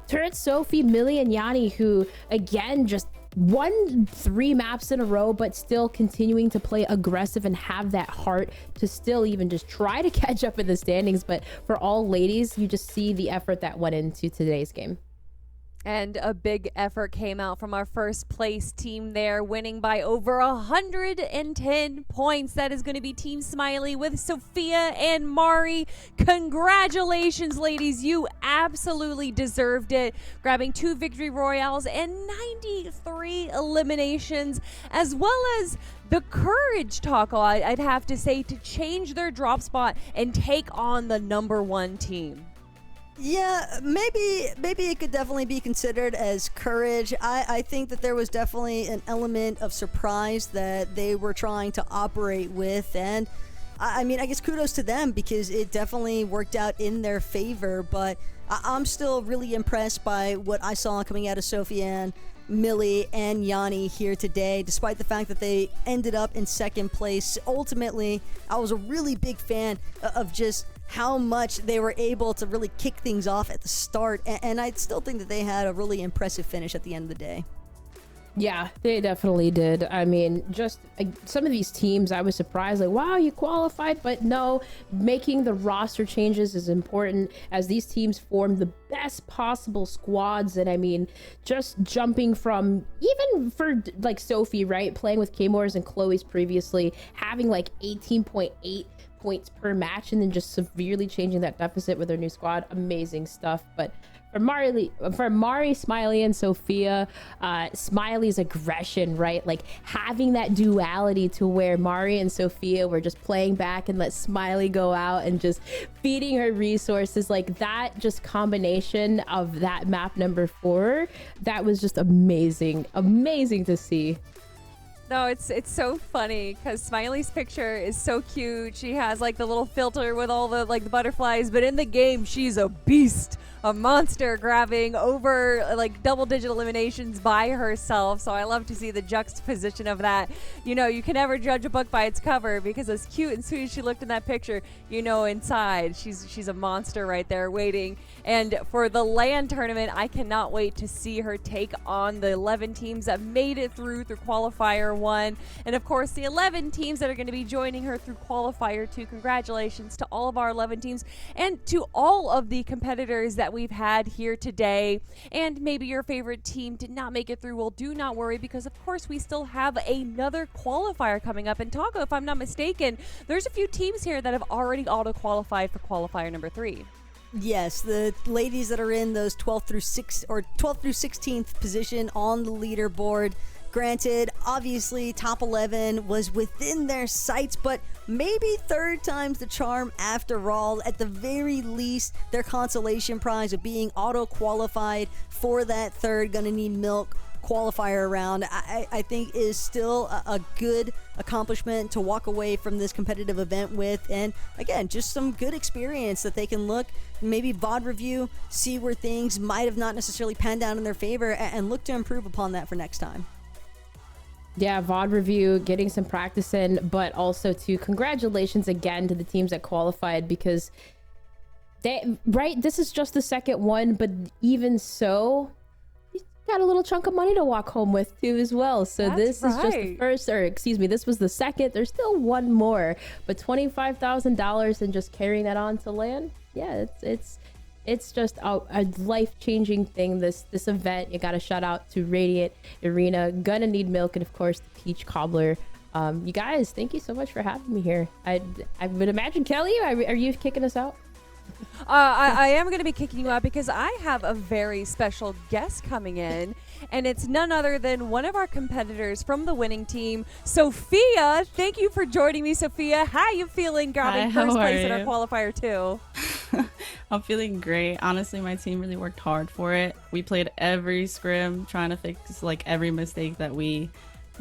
Turret, Sophie, Millie, and Yanni, who again just won 3 maps in a row, but still continuing to play aggressive and have that heart to still even just try to catch up in the standings. But for all ladies, you just see the effort that went into today's game. And a big effort came out from our first place team there, winning by over 110 points. That is going to be Team Smiley with Sophia and Mari. Congratulations, ladies. You absolutely deserved it. Grabbing 2 victory royales and 93 eliminations, as well as the courage, Taco, I'd have to say, to change their drop spot and take on the #1 team. Yeah, maybe it could definitely be considered as courage. I think that there was definitely an element of surprise that they were trying to operate with, and I mean, I guess kudos to them because it definitely worked out in their favor, but I'm still really impressed by what I saw coming out of Sofiane, Millie, and Yanni here today, despite the fact that they ended up in second place. Ultimately, I was a really big fan of just how much they were able to really kick things off at the start, and I still think that they had a really impressive finish at the end of the day. Yeah, they definitely did. I mean, just some of these teams, I was surprised, like, wow, you qualified, but no, making the roster changes is important as these teams form the best possible squads. And I mean, just jumping from, even for like Sophie, right, playing with K-Moors and Chloe's previously, having like 18.8 points per match and then just severely changing that deficit with their new squad. Amazing stuff. But for Mari, Smiley, and Sophia, Smiley's aggression, right? Like having that duality to where Mari and Sophia were just playing back and let Smiley go out and just feeding her resources, like that just combination of that map number 4, that was just amazing to see. No, it's so funny because Smiley's picture is so cute. She has like the little filter with all the like the butterflies, but in the game she's a beast, a monster, grabbing over like double-digit eliminations by herself. So I love to see the juxtaposition of that. You know, you can never judge a book by its cover because as cute and sweet as she looked in that picture, you know inside she's a monster right there waiting. And for the LAN tournament, I cannot wait to see her take on the 11 teams that made it through Qualifier 1. And of course, the 11 teams that are going to be joining her through Qualifier 2. Congratulations to all of our 11 teams and to all of the competitors that we've had here today. And maybe your favorite team did not make it through. Well, do not worry because, of course, we still have another qualifier coming up. And Taco, if I'm not mistaken, there's a few teams here that have already auto-qualified for Qualifier number 3. Yes, the ladies that are in those 12th through 16th position on the leaderboard. Granted, obviously, top 11 was within their sights, but maybe third time's the charm after all. At the very least, their consolation prize of being auto-qualified for that third Gonna Need Milk qualifier round, I think is still a good accomplishment to walk away from this competitive event with. And again, just some good experience that they can look, maybe VOD review, see where things might have not necessarily panned out in their favor, and look to improve upon that for next time. Yeah, VOD review, getting some practice in, but also to congratulations again to the teams that qualified, because this is just the second one, but even so, you got a little chunk of money to walk home with too as well. So this is just the first, or excuse me, this was the second. There's still one more, but $25,000 and just carrying that on to land. Yeah, it's just a life-changing thing, this event. You got to shout out to Radiant Arena, Gonna Need Milk, and of course the Peach Cobbler. You guys, thank you so much for having me here. I would imagine, Kelly, are you kicking us out? I am going to be kicking you out because I have a very special guest coming in, and it's none other than one of our competitors from the winning team, Sophia. Thank you for joining me, Sophia. How are you feeling grabbing first place in our qualifier too? I'm feeling great. Honestly, my team really worked hard for it. We played every scrim trying to fix like every mistake that we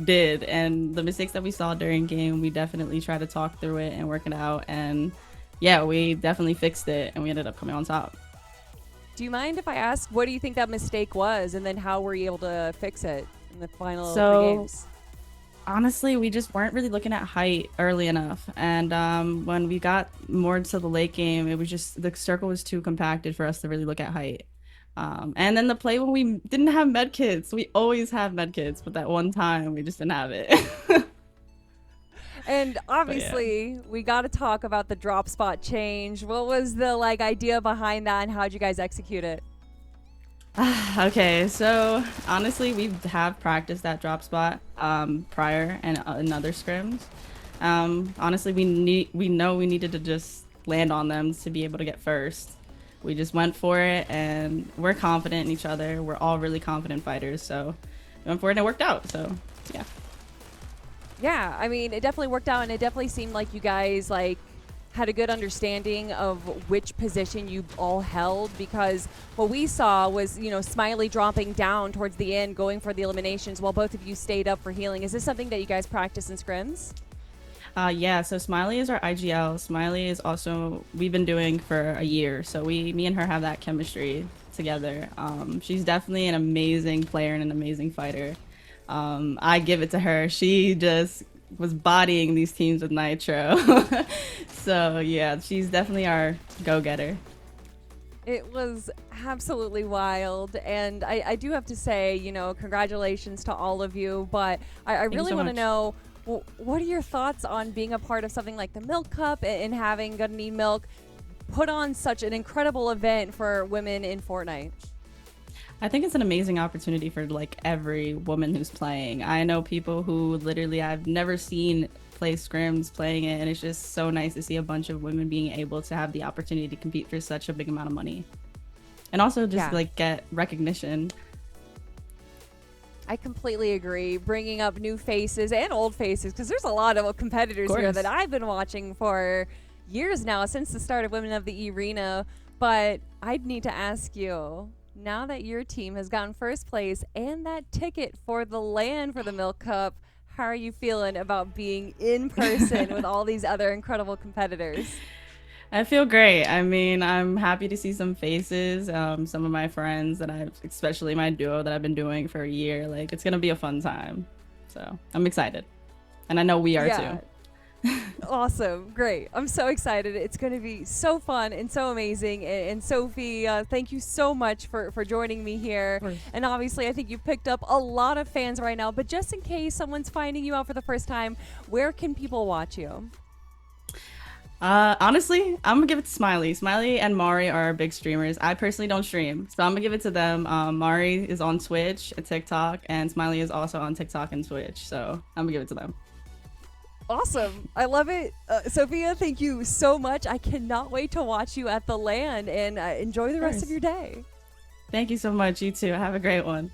did, and the mistakes that we saw during game, we definitely tried to talk through it and work it out, and yeah, we definitely fixed it and we ended up coming on top. Do you mind if I ask, what do you think that mistake was, and then how were you able to fix it in the final three games? Honestly, we just weren't really looking at height early enough, and when we got more to the late game, it was just the circle was too compacted for us to really look at height. And then the play when we didn't have med kits, we always have med kits, but that one time we just didn't have it. And obviously, we got to talk about the drop spot change. What was the idea behind that, and how'd you guys execute it? Okay, so honestly, we have practiced that drop spot prior and in other scrims. Honestly, we know we needed to just land on them to be able to get first. We just went for it, and we're confident in each other. We're all really confident fighters, so we went for it and it worked out. So yeah. Yeah, I mean, it definitely worked out, and it definitely seemed like you guys had a good understanding of which position you all held, because what we saw was, Smiley dropping down towards the end, going for the eliminations while both of you stayed up for healing. Is this something that you guys practice in scrims? Yeah, so Smiley is our IGL. Smiley is also, we've been doing for a year, so me and her have that chemistry together. She's definitely an amazing player and an amazing fighter. I give it to her. She just was bodying these teams with Nitro. So yeah, she's definitely our go-getter. It was absolutely wild, and I do have to say, congratulations to all of you, but I really want to know, what are your thoughts on being a part of something like the Milk Cup and having Gonna Need Milk put on such an incredible event for women in Fortnite? I think it's an amazing opportunity for every woman who's playing. I know people who literally I've never seen play scrims playing it, and it's just so nice to see a bunch of women being able to have the opportunity to compete for such a big amount of money. And also just get recognition. I completely agree. Bringing up new faces and old faces, because there's a lot of competitors here that I've been watching for years now, since the start of Women of the Arena. But I'd need to ask you, now that your team has gotten first place and that ticket for the LAN for the Milk Cup, how are you feeling about being in person with all these other incredible competitors? I feel great. I mean, I'm happy to see some faces, some of my friends that especially my duo that I've been doing for a year. It's gonna be a fun time. So I'm excited. And I know we are too. Awesome. Great. I'm so excited. It's going to be so fun and so amazing. And Sophie, thank you so much for joining me here. And obviously, I think you've picked up a lot of fans right now. But just in case someone's finding you out for the first time, where can people watch you? Honestly, I'm gonna give it to Smiley. Smiley and Mari are big streamers. I personally don't stream, so I'm gonna give it to them. Mari is on Twitch and TikTok, and Smiley is also on TikTok and Twitch, so I'm gonna give it to them. Awesome. I love it. Sophia, thank you so much. I cannot wait to watch you at the LAN, and enjoy the rest of your day. Thank you so much. You too. Have a great one.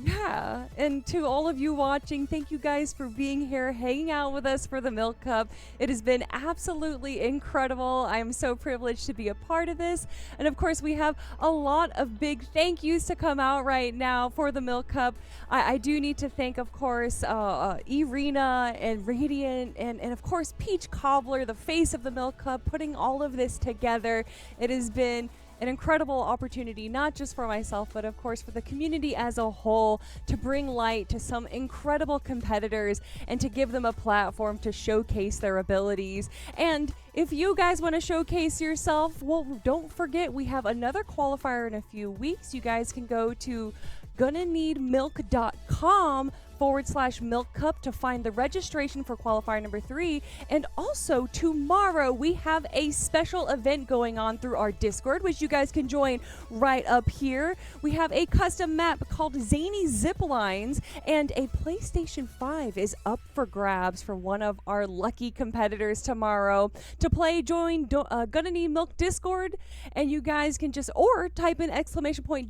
Yeah, and to all of you watching, thank you guys for being here, hanging out with us for the Milk Cup. It has been absolutely incredible. I am so privileged to be a part of this. And of course, we have a lot of big thank yous to come out right now for the Milk Cup. I do need to thank, of course, Irina and Radiant and of course, Peach Cobbler, the face of the Milk Cup, putting all of this together. It has been an incredible opportunity, not just for myself, but of course for the community as a whole, to bring light to some incredible competitors and to give them a platform to showcase their abilities. And if you guys want to showcase yourself, well, don't forget we have another qualifier in a few weeks. You guys can go to gonnaneedmilk.com/milk cup to find the registration for qualifier number 3. And also tomorrow we have a special event going on through our Discord, which you guys can join right up here. We have a custom map called Zany Ziplines, and a PlayStation 5 is up for grabs for one of our lucky competitors tomorrow. To play, join Gonna Need Milk Discord, and you guys can just type in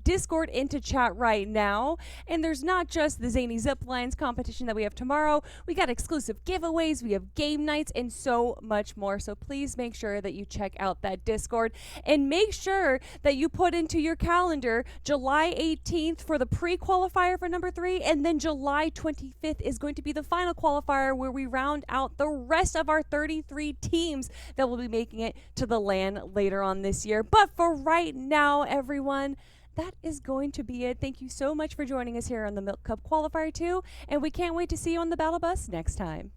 !Discord into chat right now. And there's not just the Zany Ziplines competition that we have tomorrow. We got exclusive giveaways, we have game nights, and so much more. So please make sure that you check out that Discord, and make sure that you put into your calendar July 18th for the pre-qualifier for number 3, and then July 25th is going to be the final qualifier, where we round out the rest of our 33 teams that will be making it to the LAN later on this year. But for right now, everyone, that is going to be it. Thank you so much for joining us here on the Milk Cup Qualifier 2, and we can't wait to see you on the Battle Bus next time.